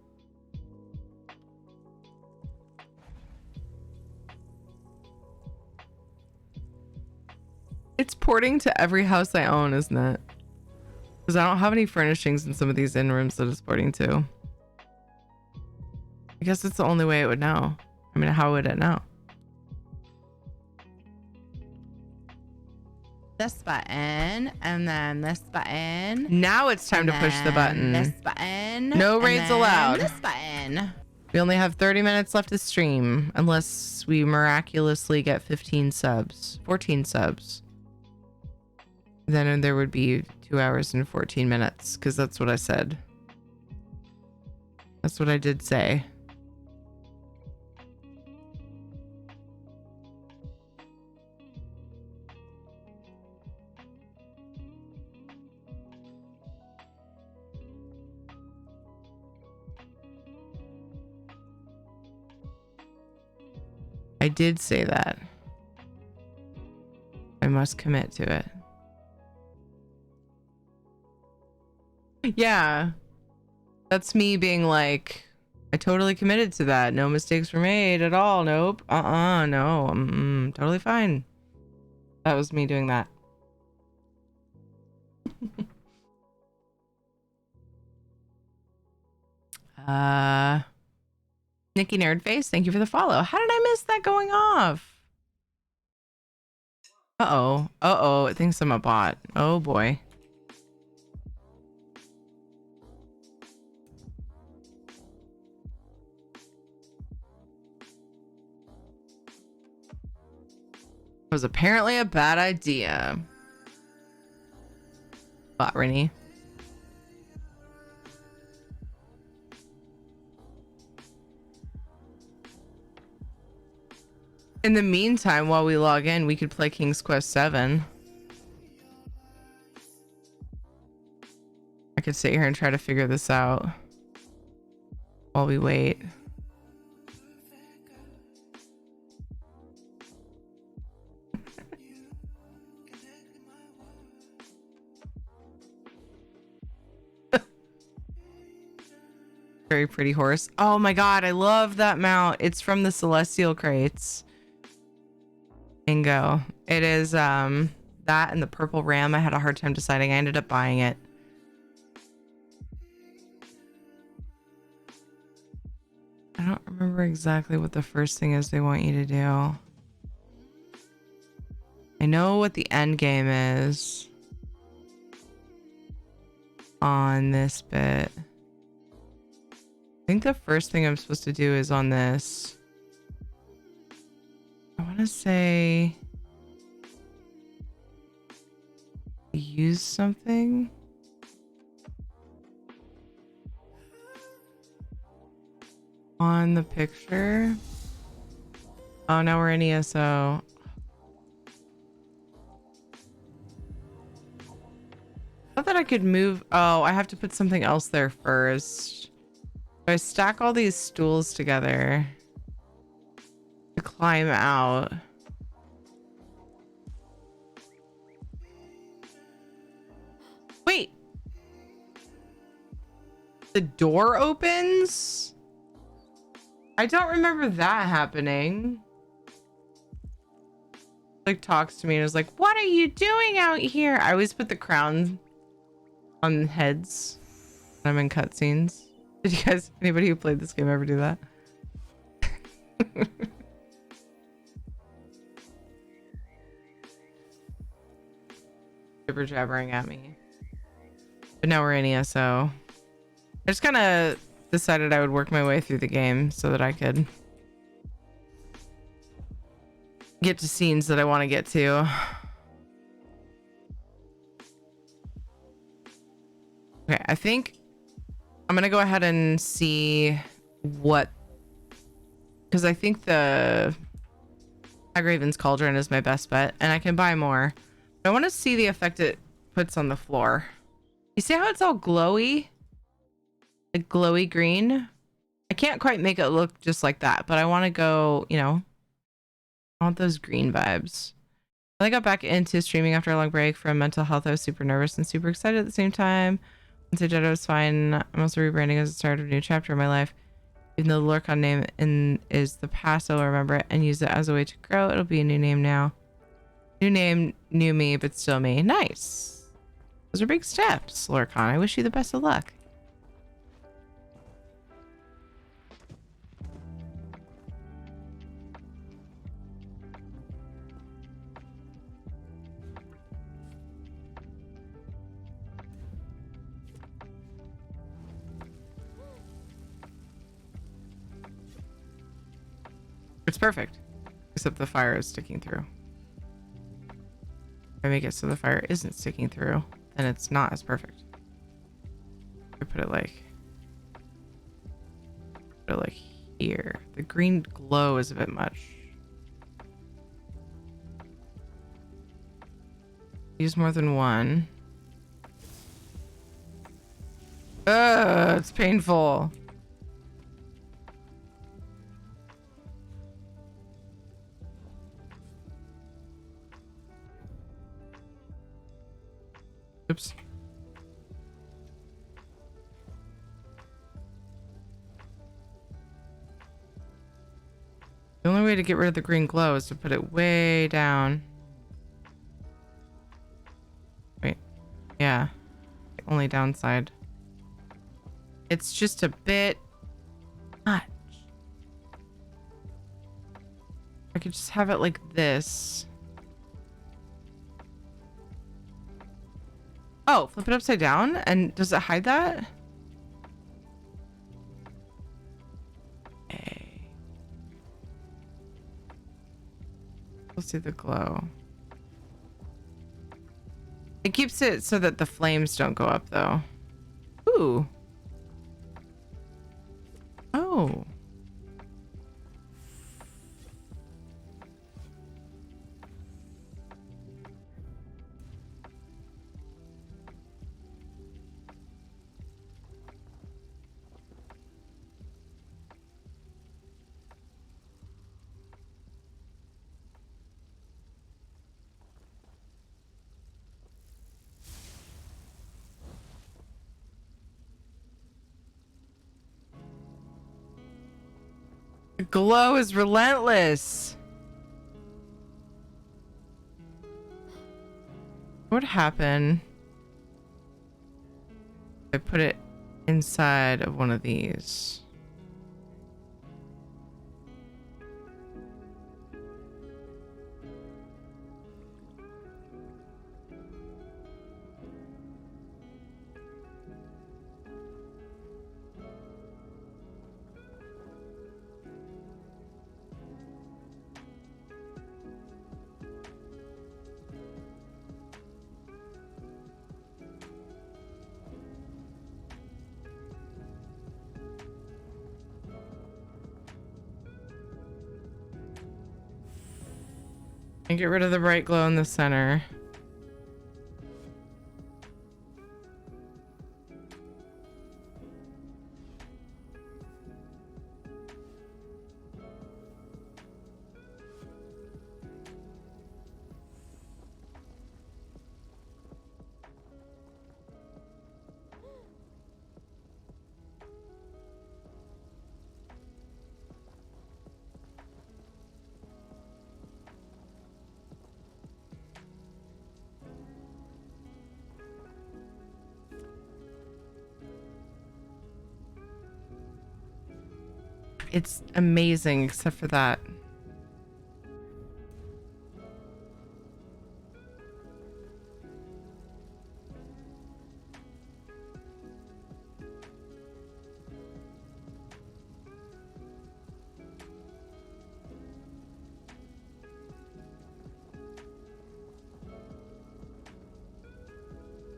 It's porting to every house I own, isn't it? Because I don't have any furnishings in some of these in rooms that it's porting to. I guess it's the only way it would know. I mean, how would it know? This button, and then this button. Now it's time to push the button. This button. No and raids then allowed. This button. We only have 30 minutes left to stream, unless we miraculously get 15 subs, 14 subs. Then there would be 2 hours and 14 minutes, because that's what I said. That's what I did say. I did say that. I must commit to it. Yeah. That's me being like, I totally committed to that. No mistakes were made at all. Nope. No. Totally fine. That was me doing that. Nikki Nerdface, thank you for the follow. How did I miss that going off? Uh-oh, it thinks I'm a bot. Oh boy. It was apparently a bad idea. Bot Rennie. In the meantime, while we log in, we could play King's Quest 7. I could sit here and try to figure this out while we wait. Very pretty horse. Oh my god, I love that mount. It's from the Celestial Crates. Bingo. It is that and the purple ram. I had a hard time deciding. I ended up buying it. I don't remember exactly what the first thing is they want you to do. I know what the end game is on this bit. I think the first thing I'm supposed to do is on this. I want to say use something. On the picture. Oh, now we're in ESO. I thought that I could move. Oh, I have to put something else there first. So I stack all these stools together to climb out. Wait. The door opens? I don't remember that happening. Like talks to me and is like, "What are you doing out here?" I always put the crown on heads when I'm in cutscenes. Did you guys, anybody who played this game ever do that? Jibber jabbering at me. But now we're in ESO. I just kind of decided I would work my way through the game so that I could get to scenes that I want to get to. Okay, I think I'm gonna go ahead and see what, because I think the Hagraven's Cauldron is my best bet, and I can buy more. But I want to see the effect it puts on the floor. You see how it's all glowy? Like glowy green? I can't quite make it look just like that, but I want to go, you know, I want those green vibes. When I got back into streaming after a long break from mental health, I was super nervous and super excited at the same time. Once I did, I was fine. I'm also rebranding as the start of a new chapter in my life. Even though the Lurkon name is the past, I'll remember it and use it as a way to grow. It'll be a new name now. New name, new me, but still me. Nice. Those are big steps, Lurkon. I wish you the best of luck. It's perfect. Except the fire is sticking through. If I make it so the fire isn't sticking through, then it's not as perfect. I put it like here. The green glow is a bit much. Use more than one. Ugh, it's painful. Oops. The only way to get rid of the green glow is to put it way down. Wait. Yeah. The only downside. It's just a bit much. I could just have it like this. Oh, flip it upside down? And does it hide that? Okay. We'll see the glow. It keeps it so that the flames don't go up, though. Ooh. Oh. The glow is relentless. What would happen if I put it inside of one of these? And get rid of the bright glow in the center. It's amazing, except for that.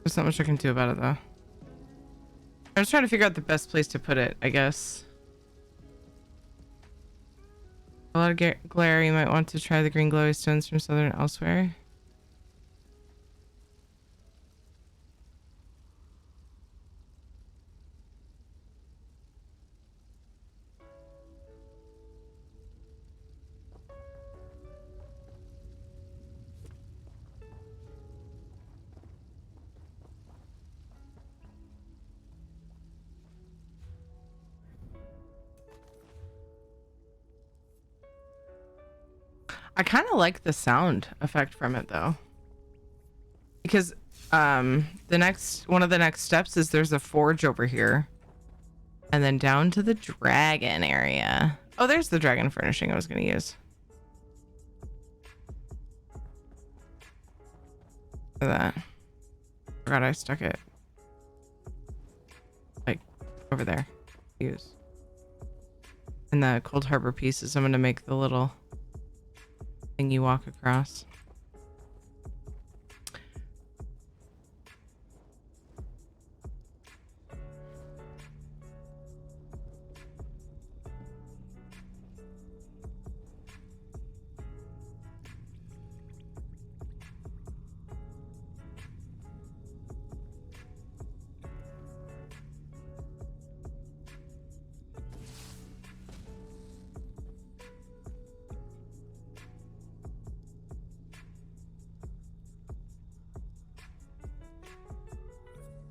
There's not much I can do about it, though. I'm just trying to figure out the best place to put it, I guess. A lot of glare. You might want to try the green glowy stones from southern elsewhere. I kind of like the sound effect from it though, because one of the next steps is there's a forge over here, and then down to the dragon area. Oh, there's the dragon furnishing I was gonna use. Look at that. Forgot I stuck it like over there. Use. And the Cold Harbor pieces, I'm gonna make the little thing you walk across.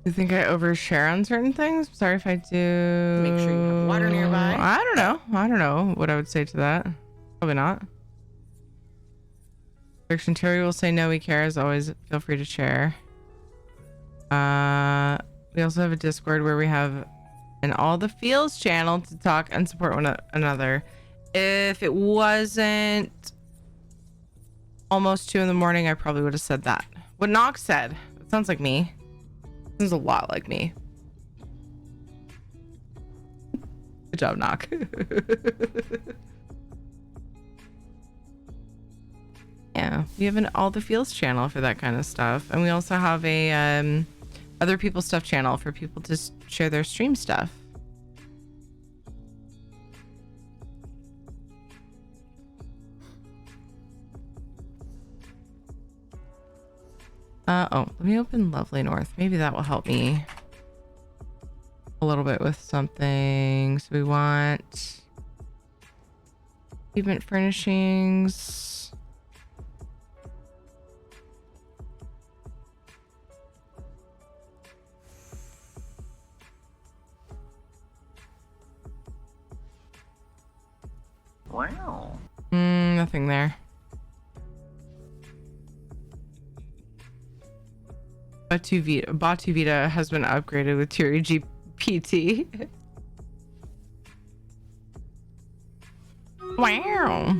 You think I overshare on certain things? Sorry if I do. Make sure you have water nearby. I don't know what I would say to that. Probably not. Friction Terry will say no, we care. As always, feel free to share. We also have a Discord where we have an All the Feels channel to talk and support one another. If it wasn't almost 2 in the morning, I probably would have said that. What Nox said. It sounds like me. This is a lot like me. Good job, Knock. Yeah, we have an All the Feels channel for that kind of stuff, and we also have a other people's stuff channel for people to share their stream stuff. Oh, let me open Lovely North. Maybe that will help me a little bit with something. So we want pavement furnishings. Wow. Nothing there. Batu Vita has been upgraded with Turi GPT. Wow.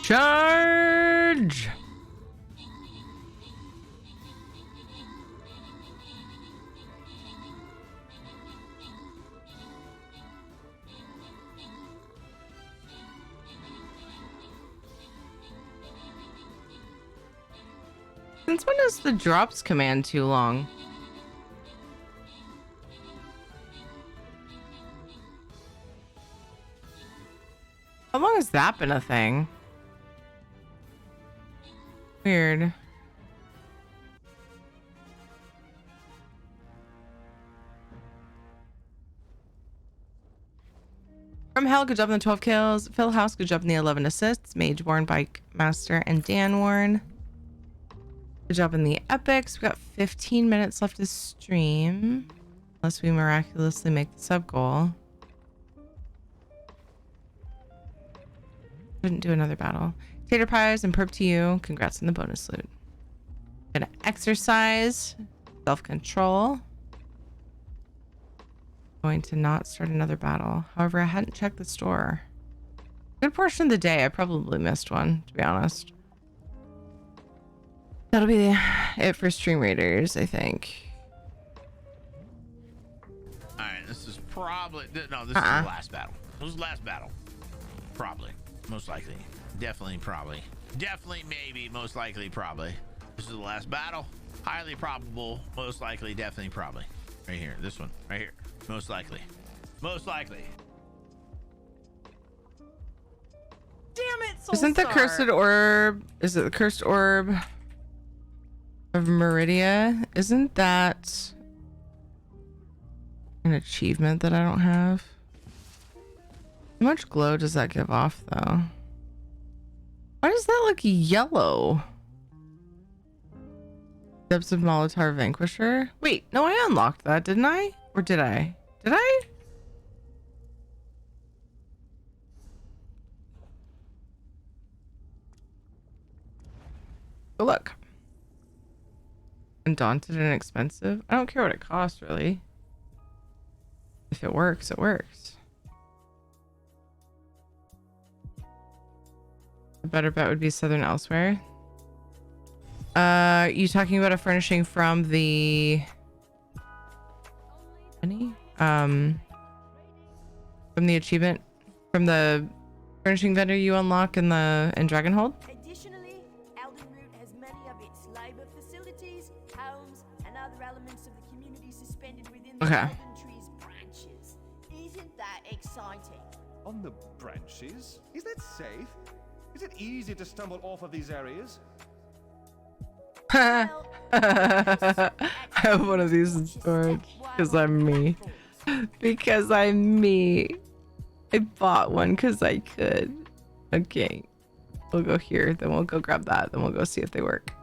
Charge! Since when is the drops command too long? How long has that been a thing? Weird. From Hell, good job on the 12 kills. Phil House, good job on the 11 assists. Mage Warren, Bike Master, and Dan Warren. Good job in the epics. We got 15 minutes left to stream. Unless we miraculously make the sub goal. Couldn't do another battle. Tater pies and perp to you. Congrats on the bonus loot. Gonna exercise. Self-control. Going to not start another battle. However, I hadn't checked the store. Good portion of the day. I probably missed one, to be honest. That'll be it for Stream Raiders, I think. Alright, this is probably... No, this is the last battle. This is the last battle. Probably. Most likely. Definitely, probably. Definitely, maybe. Most likely, probably. This is the last battle. Highly probable. Most likely, definitely, probably. Right here. This one. Right here. Most likely. Most likely. Damn it, Soulstar. Isn't the cursed orb... Is it the cursed orb of Meridia? Isn't that an achievement that I don't have? How much glow does that give off, though? Why does that look yellow? Depths of Molotov Vanquisher? Wait, no, I unlocked that, didn't I? Or did I? Did I? Oh, look. Undaunted and expensive. I don't care what it costs, really. If it works, it works. A better bet would be Southern Elsewhere. You talking about a furnishing from the from the achievement, from the furnishing vendor you unlock in Dragonhold? Additionally, Eldenroot has many of its labor facilities, homes, and other elements of the community suspended within the Elden Tree's branches. Isn't that exciting? On the branches? Is that safe? Is it easy to stumble off of these areas? I have one of these in storage because I'm me. Because I'm me. I bought one because I could. Okay. We'll go here, then we'll go grab that, then we'll go see if they work.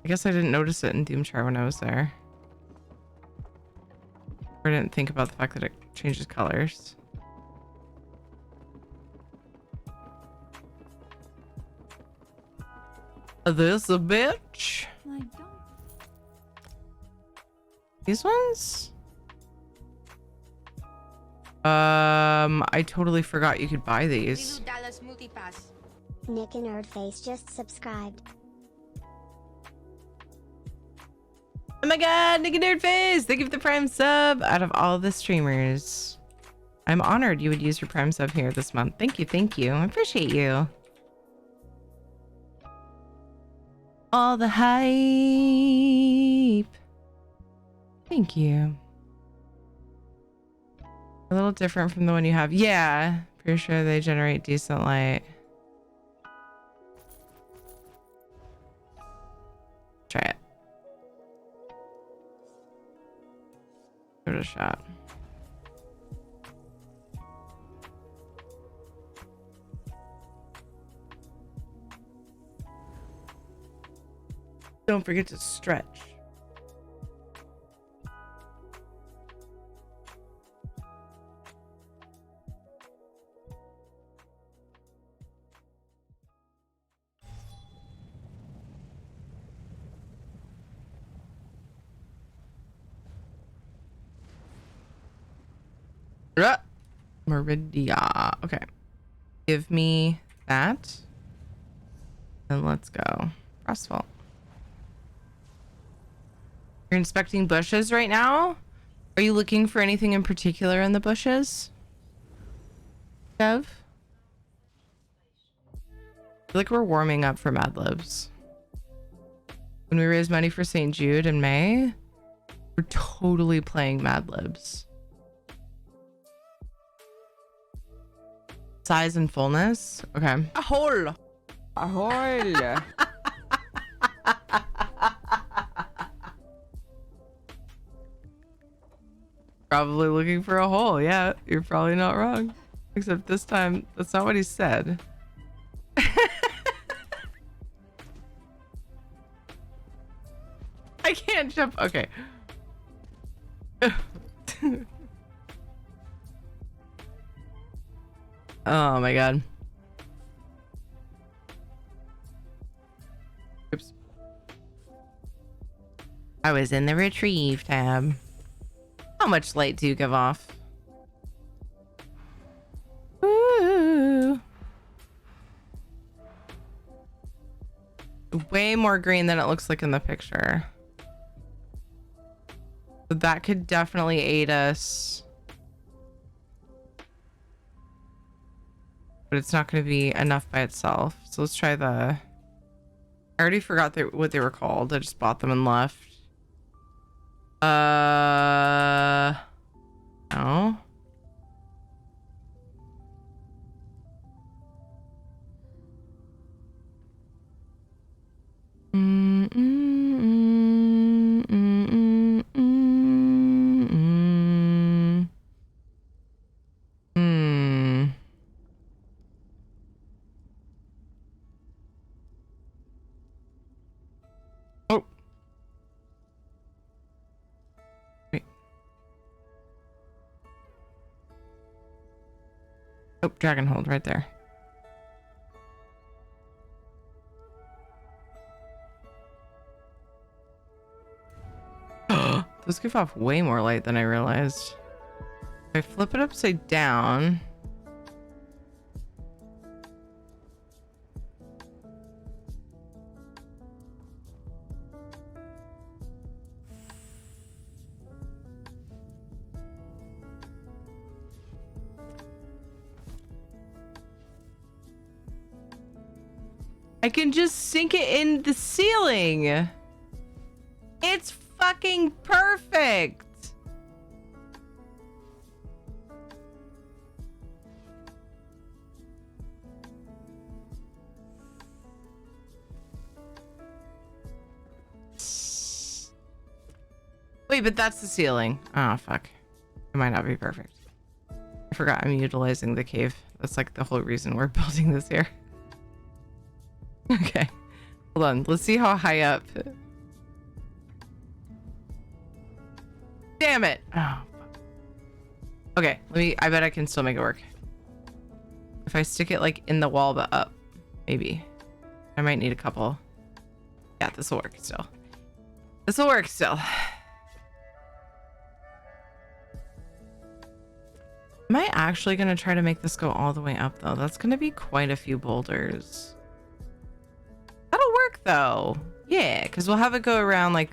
I guess I didn't notice it in Doomchar when I was there. Or didn't think about the fact that it changes colors. This a bitch. These ones? I totally forgot you could buy these. Nick and Nerdface just subscribed. Oh my god, Nick and Nerdface! Thank you for the Prime sub. Out of all the streamers, I'm honored you would use your Prime sub here this month. Thank you, thank you. I appreciate you. All the hype. Thank you. A little different from the one you have. Yeah, pretty sure they generate decent light. Try it. Give it a shot. Don't forget to stretch. Meridia. Okay. Give me that. And let's go. Frostfall. You're inspecting bushes right now? Are you looking for anything in particular in the bushes? Dev? I feel like we're warming up for Mad Libs. When we raise money for St. Jude in May, we're totally playing Mad Libs. Size and fullness? Okay. Ahol! Ahol! Probably looking for a hole. Yeah, you're probably not wrong. Except this time, that's not what he said. I can't jump. Okay. Oh my god. Oops. I was in the retrieve tab. How much light do you give off? Ooh. Way more green than it looks like in the picture. So that could definitely aid us. But it's not going to be enough by itself. So let's try the... I already forgot what they were called. I just bought them and left. No. Oh, dragon hold right there. Those give off way more light than I realized. If I flip it upside down. I can just sink it in the ceiling. It's fucking perfect. Wait, but that's the ceiling. Oh, fuck. It might not be perfect. I forgot I'm utilizing the cave. That's like the whole reason we're building this here. Okay. Hold on. Let's see how high up. Damn it. Oh, fuck. Okay. I bet I can still make it work. If I stick it like in the wall but up. Maybe. I might need a couple. Yeah, this will work still. This will work still. Am I actually going to try to make this go all the way up, though? That's going to be quite a few boulders. That'll work, though. Yeah, because we'll have it go around like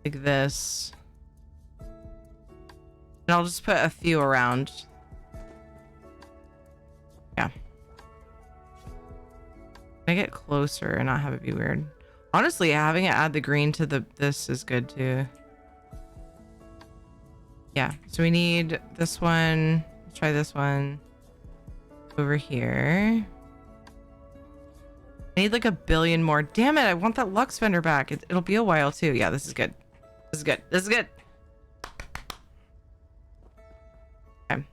this. And I'll just put a few around. Yeah. Can I get closer and not have it be weird? Honestly, having it add the green to this is good, too. Yeah, so we need this one. Let's try this one over here. I need like a billion more. Damn it, I want that Lux Fender back. It'll be a while too. Yeah, this is good. This is good. This is good. Okay.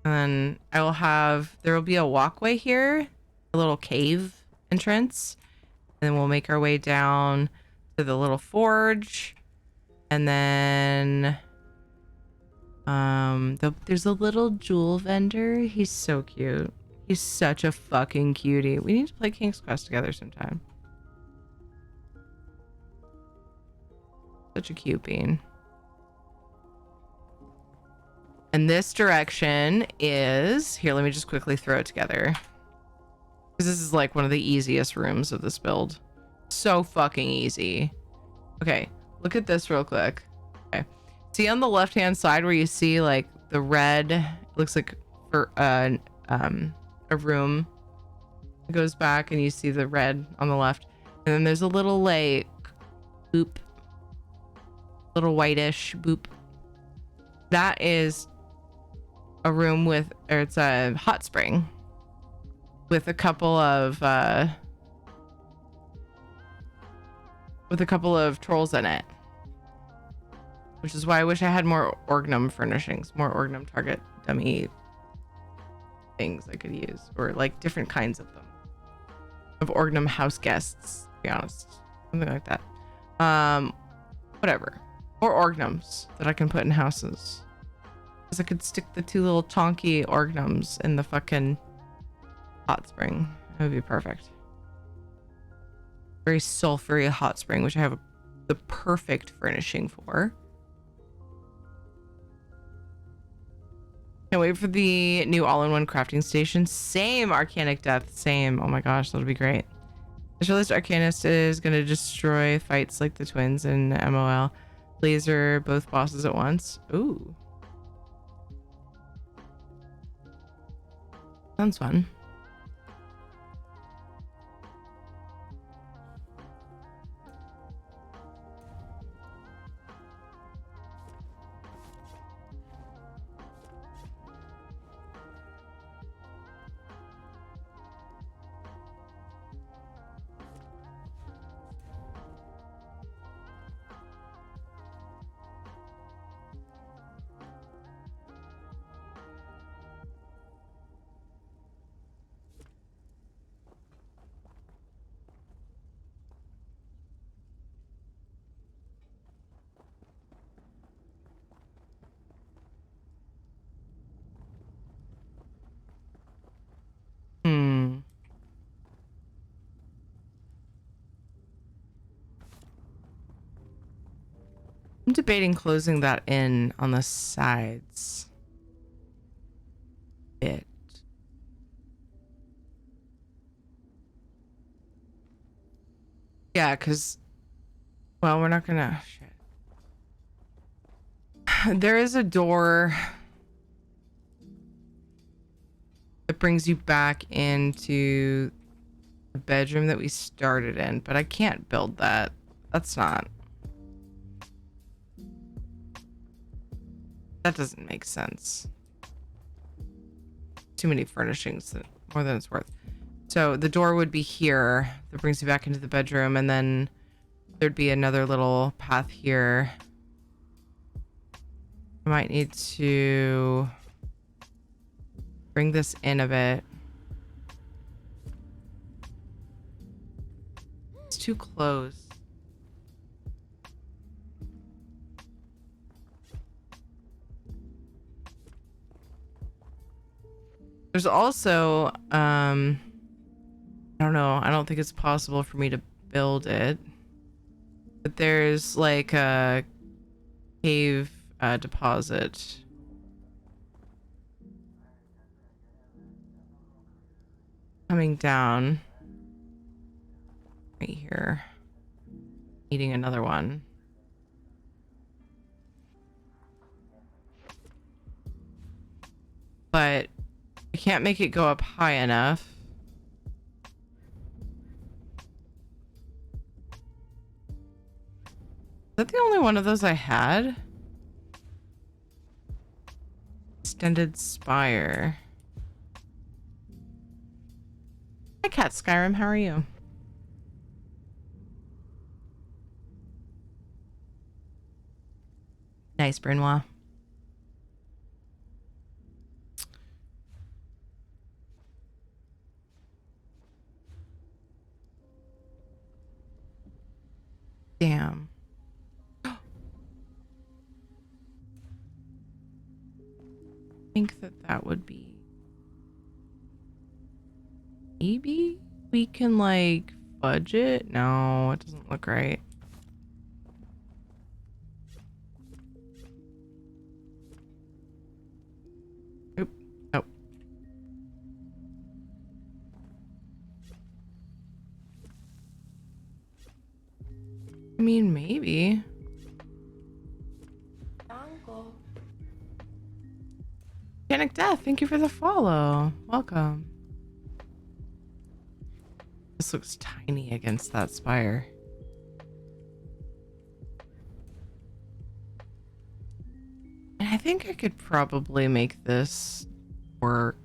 And then I will have, there will be a walkway here, a little cave entrance. And then we'll make our way down to the little forge. And then there's a little jewel vendor. He's so cute. He's such a fucking cutie. We need to play King's Quest together sometime. Such a cute bean. And this direction is here. Let me just quickly throw it together, because this is like one of the easiest rooms of this build. So fucking easy. Okay, look at this real quick. Okay. See on the left-hand side where you see like the red, it looks like for a room. It goes back and you see the red on the left. And then there's a little lake. Boop. Little whitish boop. That is a room with, or it's a hot spring with a couple of trolls in it. Which is why I wish I had more Orgnum furnishings, more Orgnum target dummy things I could use, or like different kinds of them. Of Orgnum house guests, to be honest. Something like that. Whatever. Or Orgnums that I can put in houses. Because I could stick the two little chonky Orgnums in the fucking hot spring. That would be perfect. Very sulfury hot spring, which I have the perfect furnishing for. Can't wait for the new all-in-one crafting station. Same, Arcanic Death. Same. Oh my gosh, that'll be great. Specialist Arcanist is going to destroy fights like the twins in MOL. Laser both bosses at once. Ooh. Sounds fun. I'm debating closing that in on the sides. Bit. Yeah, because, well, we're not gonna, shit. There is a door that brings you back into the bedroom that we started in, but I can't build that. That doesn't make sense. Too many furnishings, more than it's worth. So the door would be here that brings you back into the bedroom, and then there'd be another little path here. I might need to bring this in a bit. It's too close. There's also, I don't know. I don't think it's possible for me to build it. But there's like a cave deposit. Coming down. Right here. Eating another one. But I can't make it go up high enough. Is that the only one of those I had? Extended spire. Hi, Cat Skyrim. How are you? Nice, Brinois. Damn. I think that would be... Maybe we can, like, fudge it? No, it doesn't look right. Oop. Nope. I mean, maybe. Panic Death, thank you for the follow. Welcome. This looks tiny against that spire. And I think I could probably make this work.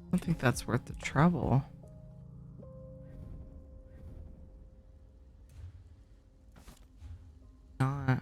I don't think that's worth the trouble. Not.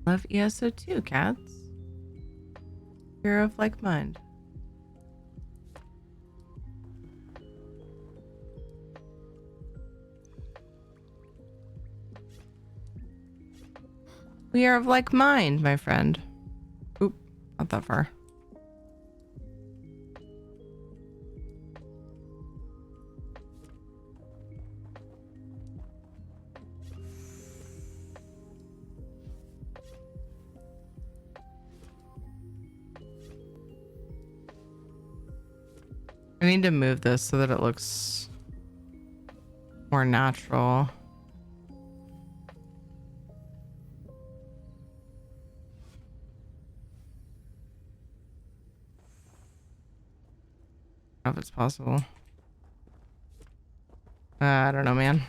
Love ESO too, cats. You're of like mind. We are of like mind, my friend. Oop, not that far. I need to move this so that it looks more natural. I don't know if it's possible. I don't know, man.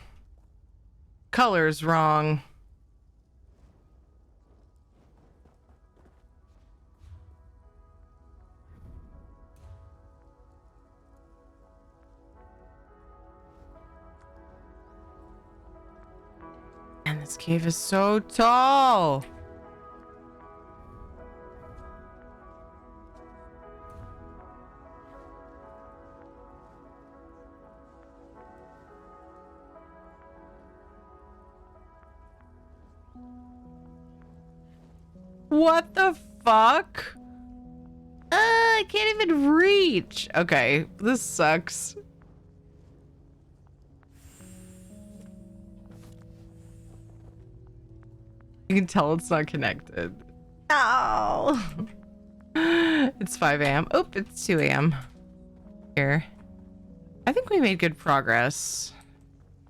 Color's wrong. And this cave is so tall. What the fuck? I can't even reach. Okay, this sucks. You can tell it's not connected. No. It's 5 a.m. Oh, it's 2 a.m. here. I think we made good progress.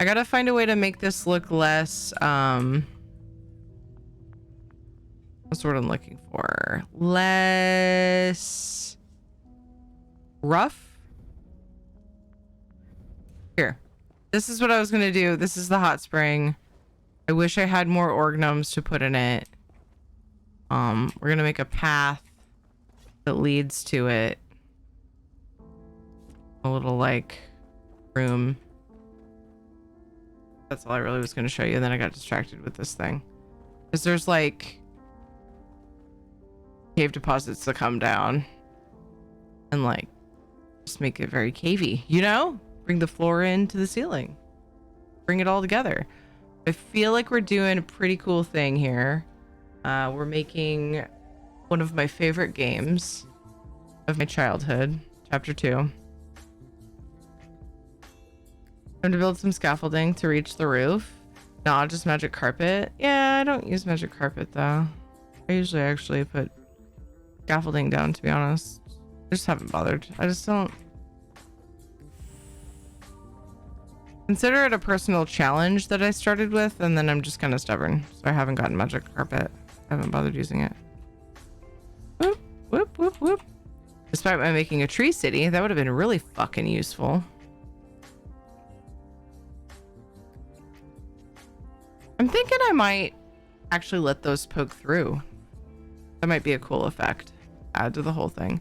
I gotta find a way to make this look less, what's the word I'm looking for? Less rough? Here. This is what I was gonna do. This is the hot spring. I wish I had more org gnomes to put in it. We're gonna make a path that leads to it. A little like room. That's all I really was gonna show you, and then I got distracted with this thing. Because there's like cave deposits that come down and like just make it very cavey, you know? Bring the floor into the ceiling. Bring it all together. I feel like we're doing a pretty cool thing here. We're making one of my favorite games of my childhood, chapter 2. I'm to build some scaffolding to reach the roof. Not just magic carpet. Yeah, I don't use magic carpet though. I usually actually put scaffolding down, to be honest. I just haven't bothered. I just don't consider it a personal challenge that I started with, and then I'm just kind of stubborn, so I haven't gotten magic carpet. I haven't bothered using it. Whoop, whoop, whoop, whoop. Despite my making a tree city, that would have been really fucking useful. I'm thinking I might actually let those poke through. That might be a cool effect. Add to the whole thing.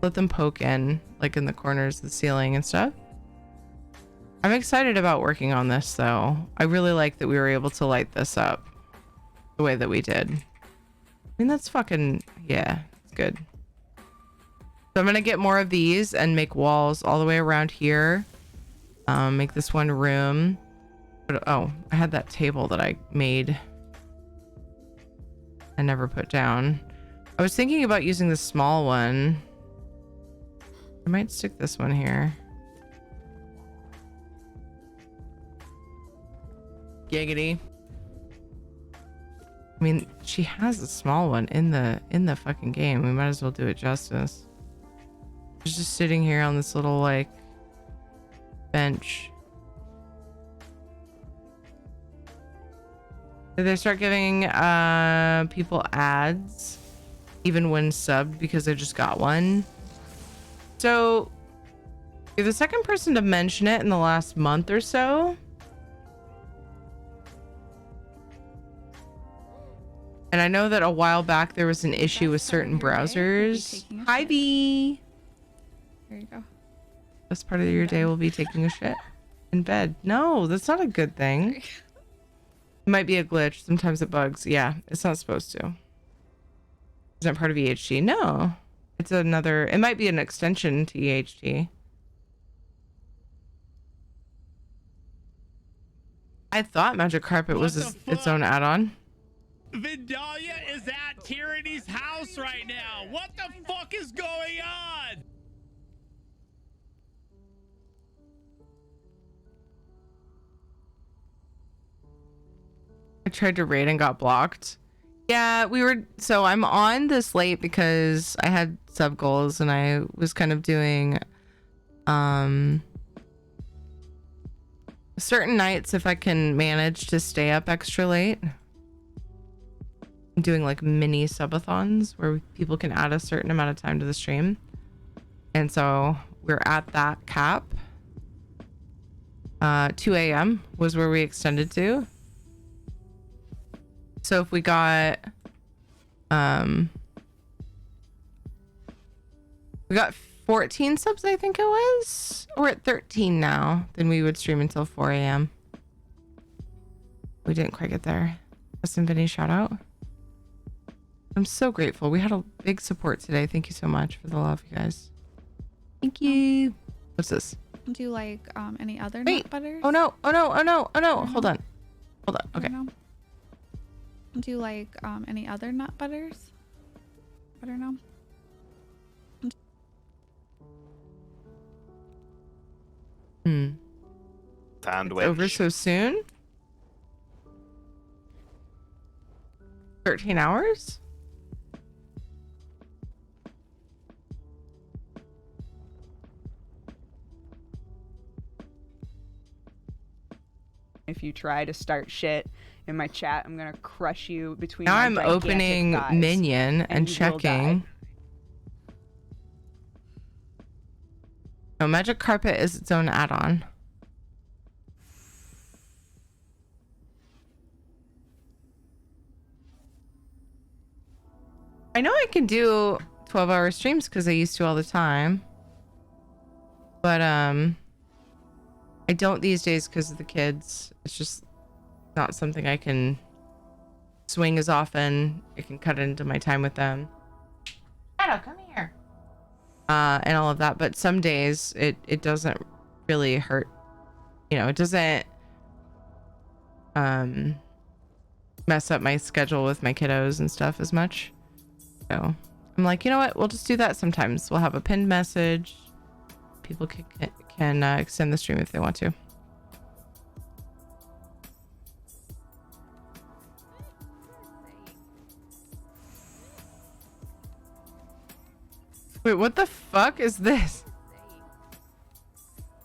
Let them poke in, like in the corners of the ceiling and stuff. I'm excited about working on this though. I really like that we were able to light this up the way that we did. I mean, that's fucking, yeah, it's good. So I'm gonna get more of these and make walls all the way around here. Make this one room. But, oh, I had that table that I made. I never put down. I was thinking about using the small one. I might stick this one here. Giggity. I mean, she has a small one in the fucking game. We might as well do it justice. She's just sitting here on this little like bench. Did they start giving people ads even when subbed because I just got one? So you're the second person to mention it in the last month or so. And I know that a while back there was an issue with certain browsers. Hi, B. There you go. This part of your day will be taking a shit in bed. No, that's not a good thing. It might be a glitch. Sometimes it bugs. Yeah, it's not supposed to. Is that part of EHT? No. It's another... It might be an extension to EHT. I thought Magic Carpet was its own add-on. Vidalia is at Tyranny's house right now. What the fuck is going on? I tried to raid and got blocked. Yeah, we were... So I'm on this late because I had sub goals and I was kind of doing... certain nights if I can manage to stay up extra late. I'm doing like mini subathons where people can add a certain amount of time to the stream. And so we're at that cap. 2 a.m. was where we extended to. So if we got 14 subs, I think it was. We're at 13 now. Then we would stream until 4 a.m. We didn't quite get there. Justin Vinny, shout out. I'm so grateful. We had a big support today. Thank you so much for the love, you guys. Thank you. What's this? Do you like any other Wait. nut butters? Oh no. Oh no. Oh no. Oh no. Hold on. Hold on. Okay. Do you like any other nut butters? I don't know. Sandwich. It's over so soon? 13 hours? If you try to start shit in my chat, I'm gonna crush you between Now my I'm gigantic opening thighs, Minion and you will die. checking. No, Magic Carpet is its own add-on. I know I can do 12-hour streams because I used to all the time. But I don't these days because of the kids. It's just not something I can swing as often. I can cut into my time with them. Shadow, come here. And all of that. But some days it doesn't really hurt. You know, it doesn't mess up my schedule with my kiddos and stuff as much. So I'm like, you know what? We'll just do that sometimes. We'll have a pinned message. People can extend the stream if they want to. Wait, what the fuck is this?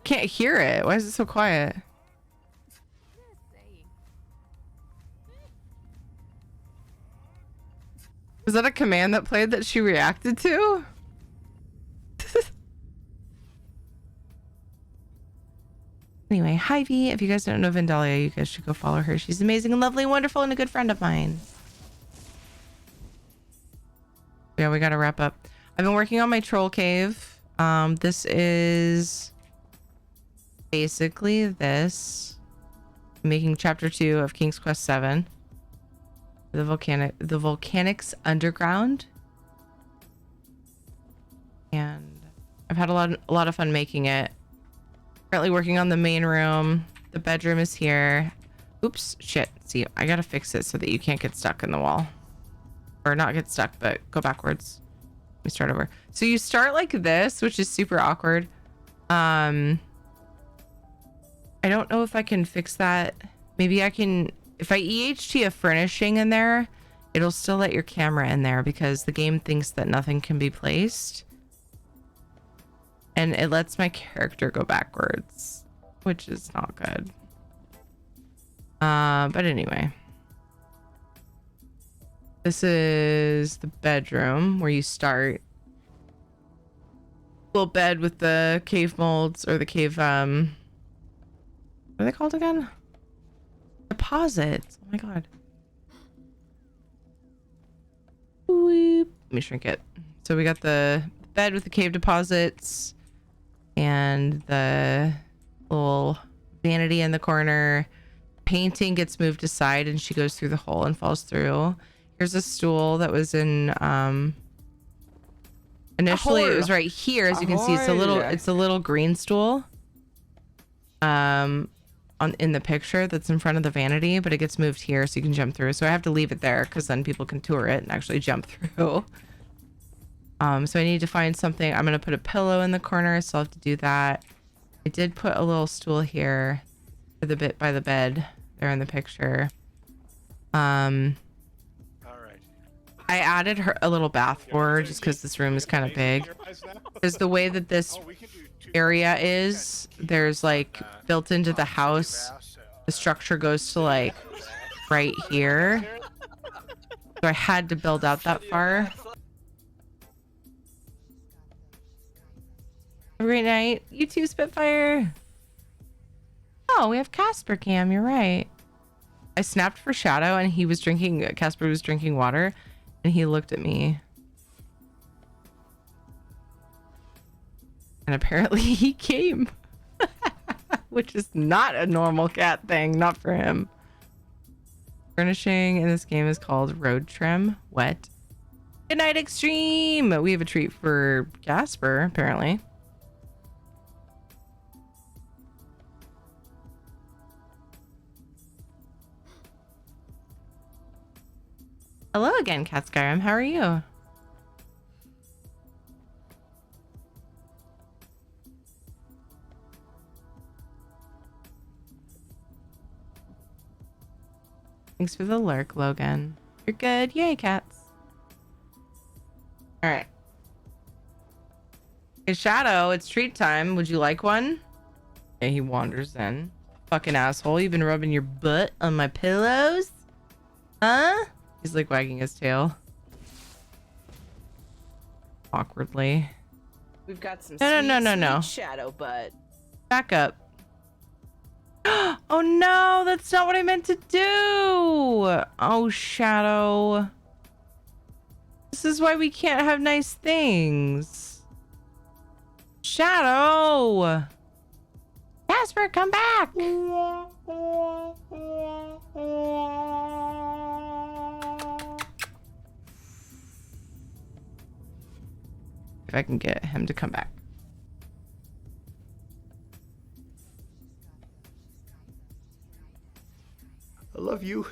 Can't hear it. Why is it so quiet? Was that a command that played that she reacted to? Anyway, hi V. If you guys don't know Vandalia, you guys should go follow her. She's amazing and lovely, wonderful, and a good friend of mine. Yeah, we gotta wrap up. I've been working on my troll cave. This is basically this. I'm making chapter 2 of King's Quest 7. The Volcanics Underground. And I've had a lot of fun making it. Currently working on the main room. The bedroom is here. Oops, shit. See, I gotta fix it so that you can't get stuck in the wall. Or not get stuck, but go backwards. Let me start over. So you start like this, which is super awkward. I don't know if I can fix that. Maybe I can, if I EHT a furnishing in there, it'll still let your camera in there because the game thinks that nothing can be placed. And it lets my character go backwards, which is not good. But anyway. This is the bedroom where you start. Little bed with the cave molds or the cave, what are they called again? Deposits. Oh my god. Weep. Let me shrink it. So we got the bed with the cave deposits and the little vanity in the corner. Painting gets moved aside and she goes through the hole and falls through. Here's a stool that was in initially it was right here. As you can see, it's a little green stool in the picture that's in front of the vanity, but it gets moved here so you can jump through. So I have to leave it there because then people can tour it and actually jump through. So I need to find something. I'm gonna put a pillow in the corner, so I'll have to do that. I did put a little stool here for the bit by the bed there in the picture. I added her a little bath for her just because this room is kind of big. Because the way that this area is, there's like built into the house, the structure goes to like right here. So I had to build out that far. Have a great night. You too, Spitfire. Oh, we have Casper Cam. You're right. I snapped for Shadow and he was drinking, Casper was drinking water and he looked at me. And apparently he came. Which is not a normal cat thing. Not for him. Furnishing in this game is called Road Trim. Wet. Good night, Extreme. We have a treat for Casper, apparently. Hello again, Cat Skyrim. How are you? Thanks for the lurk, Logan. You're good. Yay, cats. All right. Hey, Shadow, it's treat time. Would you like one? Yeah, he wanders in. Fucking asshole. You've been rubbing your butt on my pillows? Huh? He's like wagging his tail. Awkwardly. We've got some No. shadow butt. Back up. Oh no, that's not what I meant to do. Oh, Shadow. This is why we can't have nice things. Shadow. Casper, come back. If I can get him to come back. I love you.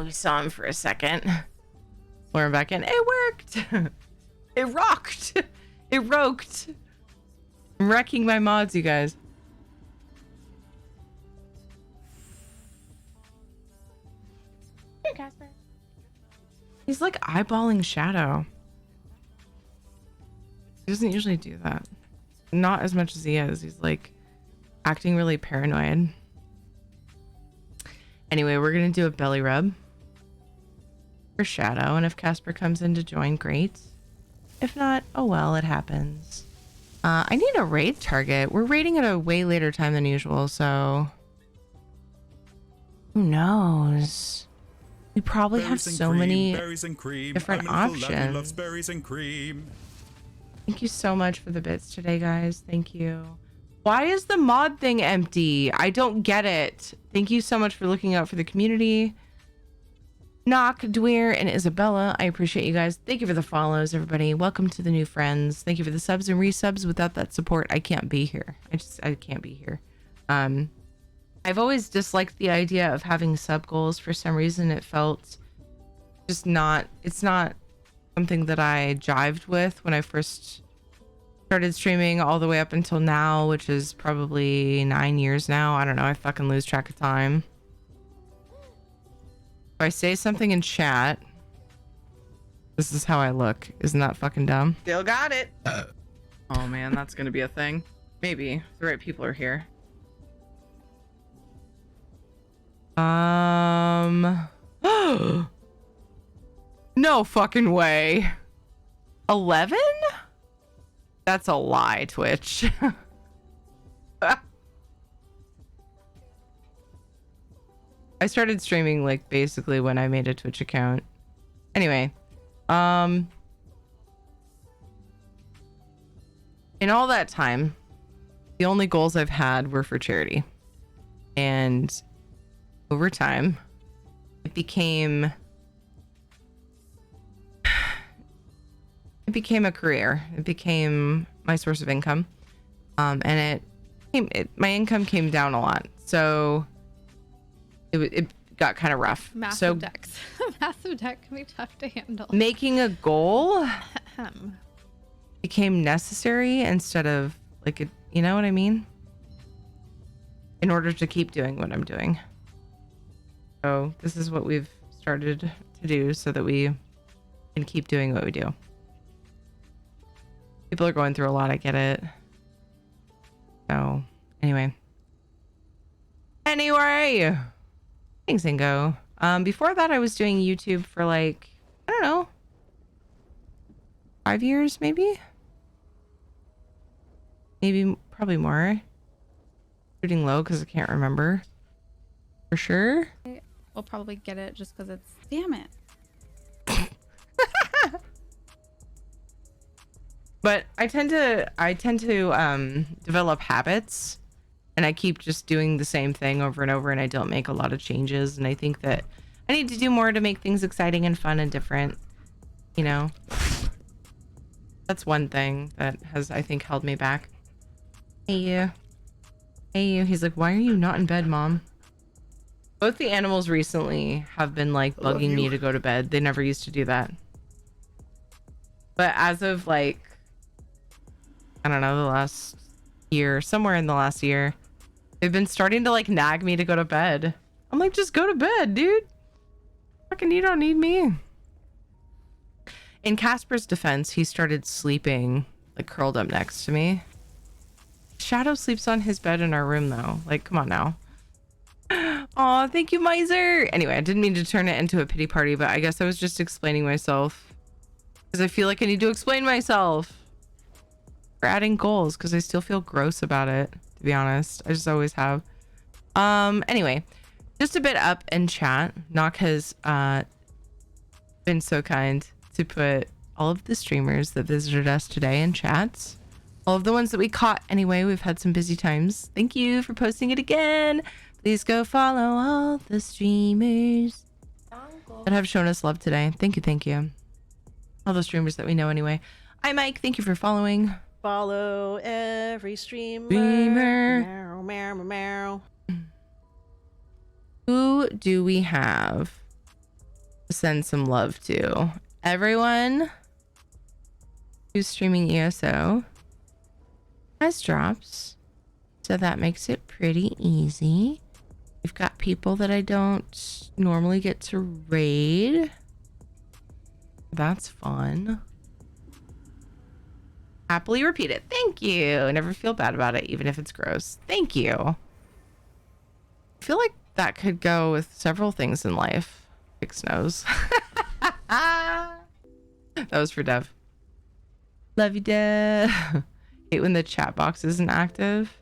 We saw him for a second. Lure him back in. It worked. It rocked. It roked. I'm wrecking my mods, you guys. Here, Casper. He's like eyeballing Shadow. He doesn't usually do that. Not as much as he is. He's like acting really paranoid. Anyway, we're gonna do a belly rub for Shadow, and if Casper comes in to join, great. If not, oh well, it happens. I need a raid target. We're raiding at a way later time than usual, so who knows? We probably have so many different options. Loves berries and cream. Thank you so much for the bits today, guys. Thank you. Why is the mod thing empty? I don't get it. Thank you so much for looking out for the community. Knock, Dweer, and Isabella. I appreciate you guys. Thank you for the follows, everybody. Welcome to the new friends. Thank you for the subs and resubs. Without that support, I can't be here. I can't be here. I've always disliked the idea of having sub goals. For some reason, it felt just not, it's not something that I jived with when I first started streaming all the way up until now, which is probably 9 years now. I don't know. I fucking lose track of time. If I say something in chat, this is how I look. Isn't that fucking dumb? Still got it. Oh man, that's gonna be a thing. Maybe the right people are here. No fucking way. 11? That's a lie, Twitch. I started streaming like basically when I made a Twitch account. Anyway, in all that time, the only goals I've had were for charity. And over time, it became a career. It became my source of income. And my income came down a lot. So it got kind of rough. Massive So decks. Massive deck can be tough to handle. making a goal became necessary instead of like, you know what I mean? In order to keep doing what I'm doing. So this is what we've started to do so that we can keep doing what we do. People are going through a lot. I get it. So anyway. Thanks, Ingo. Before that, I was doing YouTube for like, I don't know, 5 years, maybe probably more. Shooting low because I can't remember for sure. We'll probably get it just because it's, damn it. But I tend to develop habits, and I keep just doing the same thing over and over, and I don't make a lot of changes. And I think that I need to do more to make things exciting and fun and different. You know, that's one thing that has, I think, held me back. Hey you. Hey you. He's like, why are you not in bed, Mom? Both the animals recently have been like bugging me to go to bed. They never used to do that. But as of like, I don't know, the last year, somewhere in the last year, they've been starting to like nag me to go to bed. I'm like, just go to bed, dude. Fucking, you don't need me. In Casper's defense, he started sleeping like curled up next to me. Shadow sleeps on his bed in our room though. Like, come on now. Aw, thank you, Miser. Anyway, I didn't mean to turn it into a pity party, but I guess I was just explaining myself because I feel like I need to explain myself. For adding goals because I still feel gross about it, to be honest. I just always have. Anyway, just a bit up in chat. Knock has been so kind to put all of the streamers that visited us today in chats. All of the ones that we caught anyway. We've had some busy times. Thank you for posting it again. Please go follow all the streamers that have shown us love today. Thank you, thank you. All the streamers that we know anyway. Hi, Mike. Thank you for following. Follow every streamer. Streamer. Meow, meow, meow. Who do we have to send some love to? Everyone who's streaming ESO has drops, so that makes it pretty easy. We've got people that I don't normally get to raid. That's fun. Happily repeat it. Thank you. Never feel bad about it, even if it's gross. Thank you. I feel like that could go with several things in life. Fix nose. That was for Dev. Love you, Dev. Hate when the chat box isn't active.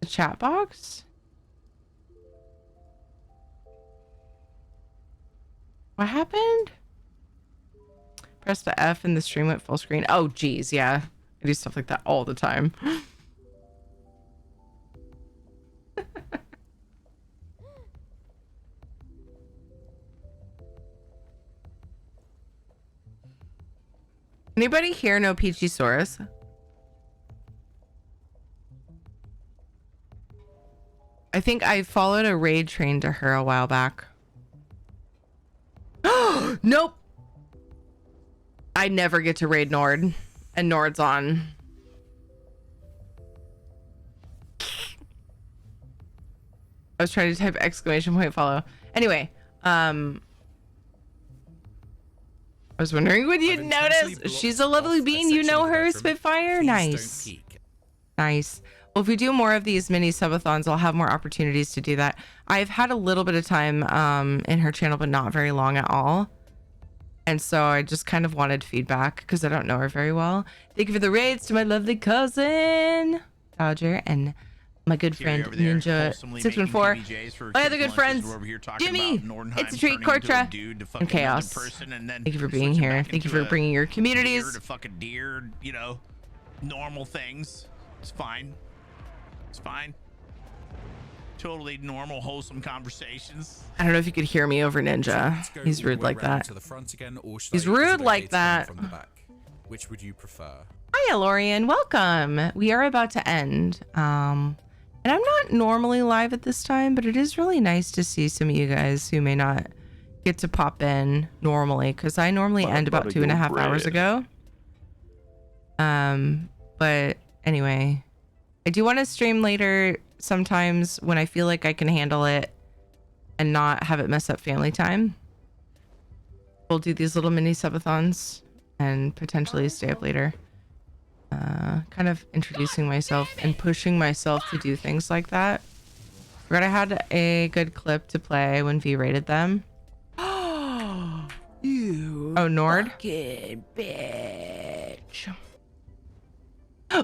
The chat box? What happened? Press the F and the stream went full screen. Oh, geez, yeah. I do stuff like that all the time. Anybody here know Peachy Saurus? I think I followed a raid train to her a while back. Nope. I never get to raid Nord, and Nord's on. I was trying to type exclamation point follow. Anyway, I was wondering, would you notice? She's a lovely bean. You know her, Spitfire? Nice. Nice. Well, if we do more of these mini subathons, I'll have more opportunities to do that. I've had a little bit of time in her channel, but not very long at all. And so I just kind of wanted feedback because I don't know her very well. Thank you for the raids to my lovely cousin, Dodger, and my good friend, Ninja 614. My other good friends, Jimmy, It's a Treat, Kortra, and Chaos. Thank you for being here. Thank you for bringing your communities. To fuck a deer, you know, normal things. It's fine. It's fine. Totally normal, wholesome conversations. I don't know if you could hear me over Ninja. He's rude like that. He's rude like that. Which would you prefer? Hiya, Lorian. Welcome. We are about to end. And I'm not normally live at this time, but it is really nice to see some of you guys who may not get to pop in normally, because I normally end about 2.5 hours ago. But anyway, I do want to stream later sometimes when I feel like I can handle it and not have it mess up family time. We'll do these little mini subathons and potentially stay up later. Kind of introducing myself and pushing myself to do things like that. Forgot I had a good clip to play when V rated them. You Nord? fucking bitch.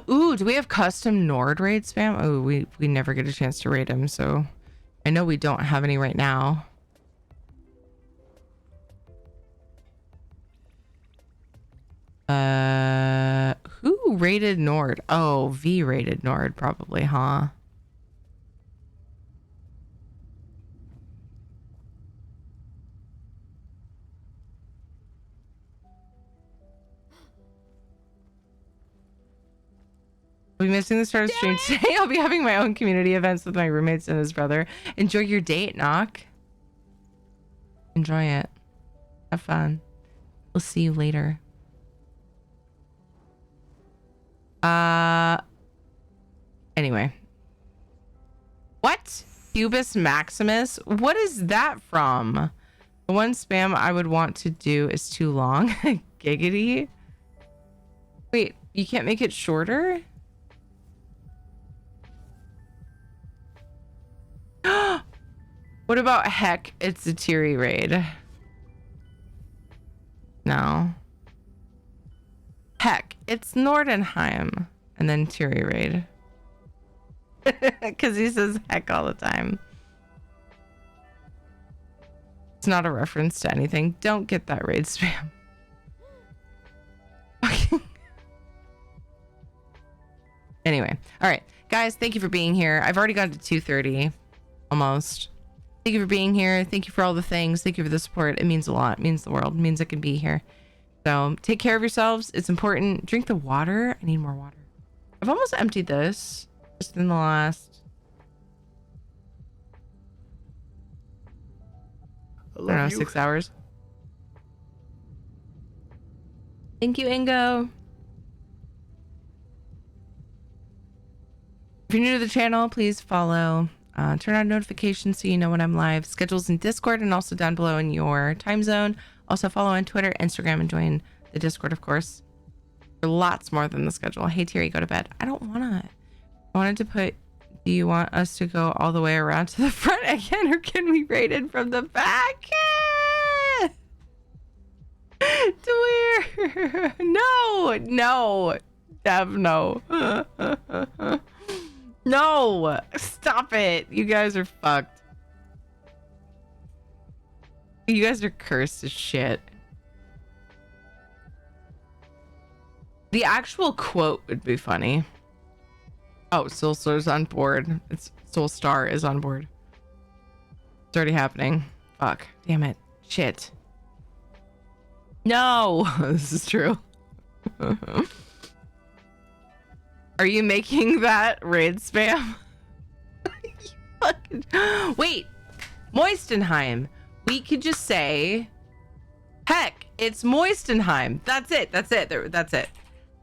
Ooh, do we have custom Nord raid spam? Oh, we never get a chance to raid him, so I know we don't have any right now. Who rated Nord? Oh, V rated Nord probably, huh? I'll be missing the start of stream today. I'll be having my own community events with my roommates and his brother. Enjoy your date, Knock. Enjoy it. Have fun. We'll see you later. Anyway. What? Cubus Maximus? What is that from? The one spam I would want to do is too long. Giggity? Wait, you can't make it shorter? What about heck? It's a Tiri raid. No. Heck, it's Nordenheim and then Tiri raid. Because he says heck all the time. It's not a reference to anything. Don't get that raid spam. Anyway, all right, guys, thank you for being here. I've already got to 2:30 almost. Thank you for being here. Thank you for all the things. Thank you for the support. It means a lot. It means the world. It means I can be here. So take care of yourselves. It's important. Drink the water. I need more water. I've almost emptied this just in the last, I don't know, 6 hours. Thank you, Ingo. If you're new to the channel, please follow. Turn on notifications so you know when I'm live. Schedules in Discord and also down below in your time zone. Also follow on Twitter, Instagram, and join the Discord, of course. For lots more than the schedule. Hey, Terry, go to bed. I don't want to. I wanted to put, do you want us to go all the way around to the front again, or can we raid it from the back? Weird. No. Dev, no. No, stop it. You guys are fucked. You guys are cursed as shit. The actual quote would be funny. Oh, Soulstar's on board. Soulstar is on board. It's already happening. Fuck. Damn it. Shit. No, this is true. Are you making that raid spam? Wait, Moistenheim. We could just say, heck, it's Moistenheim. That's it.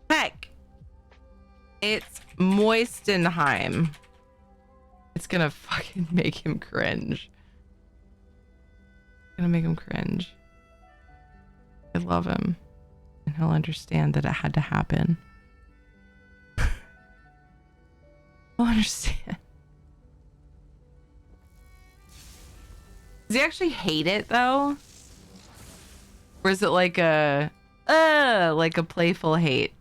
Heck, it's Moistenheim. It's gonna fucking make him cringe. Gonna make him cringe. I love him. And he'll understand that it had to happen. He'll understand. Does he actually hate it though? Or is it like a playful hate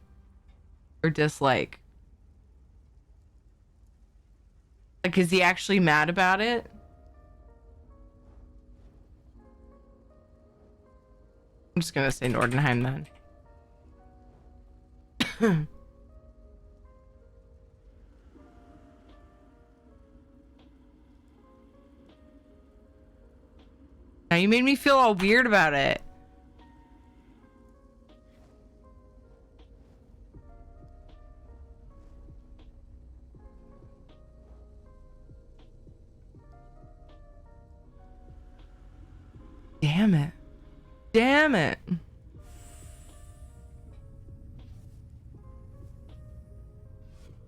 or dislike? Like, is he actually mad about it? I'm just gonna say Nordenheim then. Now you made me feel all weird about it. Damn it. Damn it.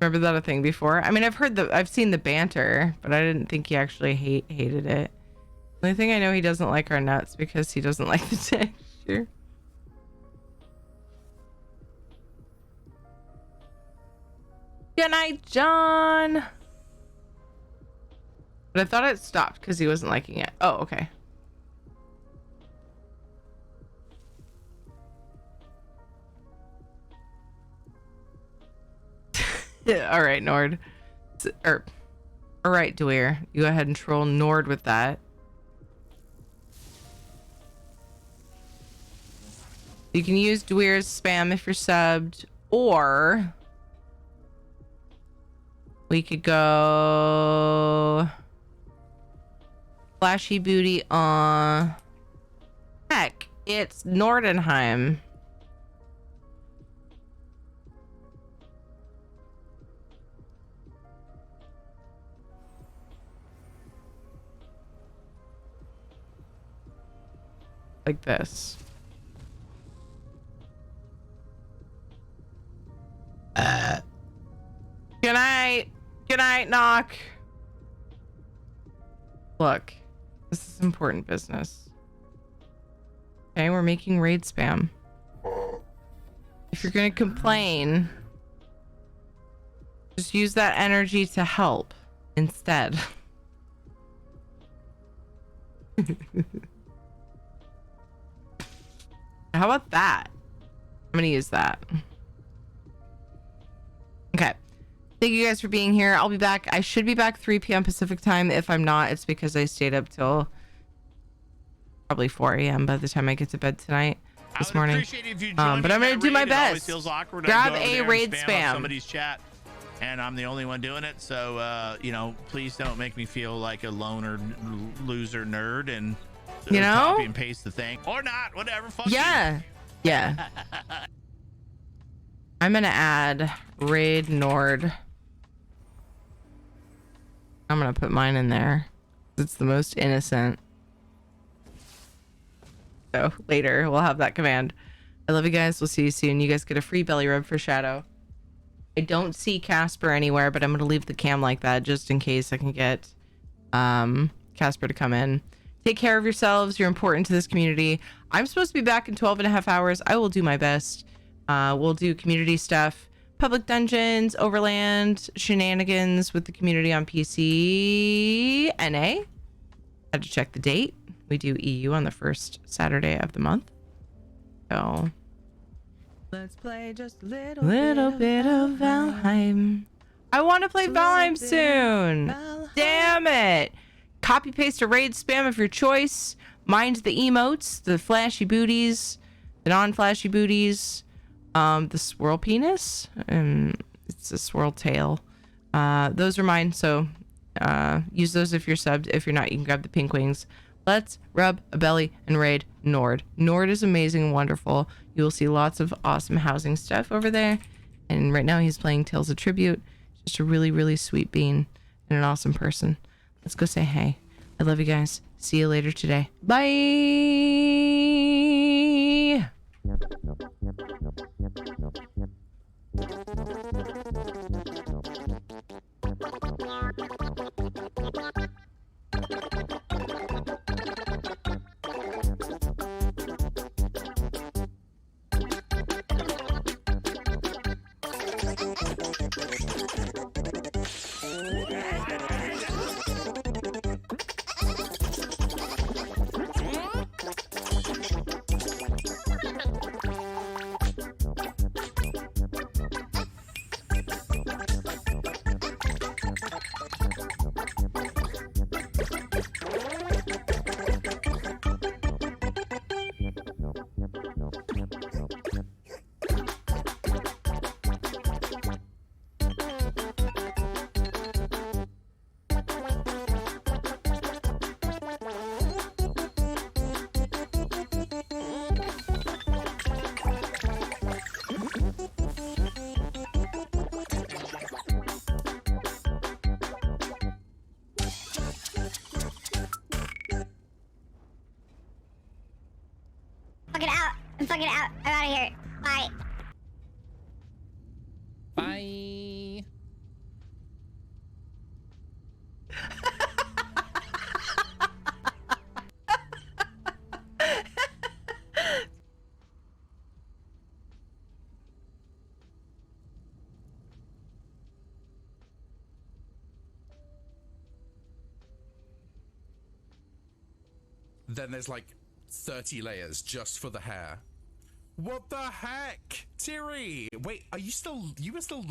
Remember that a thing before? I mean, I've seen the banter, but I didn't think he actually hated it. The only thing I know, he doesn't like our nuts because he doesn't like the texture. Good night, John. But I thought it stopped because he wasn't liking it. Oh, okay. All right, Nord. All right, Dweer. You go ahead and troll Nord with that. You can use Dweer's spam if you're subbed, or we could go flashy booty on. Heck, it's Nordenheim. Like this. Good night. Good night, Knock. Look, this is important business. Okay, we're making raid spam. If you're gonna complain, just use that energy to help instead. How about that? I'm gonna use that. Okay. Thank you guys for being here. I'll be back. I should be back 3 p.m. Pacific time. If I'm not, it's because I stayed up till probably 4 a.m. by the time I get to bed tonight, this morning. But I'm gonna do my best. Grab a raid spam. Somebody's chat, and I'm the only one doing it. So you know, please don't make me feel like a loner loser nerd and you know, copy and paste the thing or not, whatever. Fuck yeah, yeah. I'm gonna add raid Nord. I'm gonna put mine in there. It's the most innocent. So later we'll have that command. I love you guys. We'll see you soon. You guys get a free belly rub for Shadow. I don't see Casper anywhere, but I'm gonna leave the cam like that just in case I can get Casper to come in. Take care of yourselves. You're important to this community. I'm supposed to be back in 12.5 hours. I will do my best. We'll do community stuff, public dungeons, overland, shenanigans with the community on PC, NA. Had to check the date. We do EU on the first Saturday of the month. So let's play just a little bit of Valheim. I want to play Valheim soon. Damn it. Copy paste a raid spam of your choice. Mind the emotes, the flashy booties, the non-flashy booties. The swirl penis, and it's a swirl tail. Those are mine, so use those if you're subbed. If you're not, you can grab the pink wings. Let's rub a belly and raid Nord. Nord is amazing and wonderful. You will see lots of awesome housing stuff over there. And right now he's playing Tales of Tribute. Just a really, really sweet bean and an awesome person. Let's go say hey. I love you guys. See you later today. Bye. Fucking out. I'm fucking out. I'm out of here. Bye. Bye. Then there's like 30 layers just for the hair. What the heck? Tiri! Wait, you were still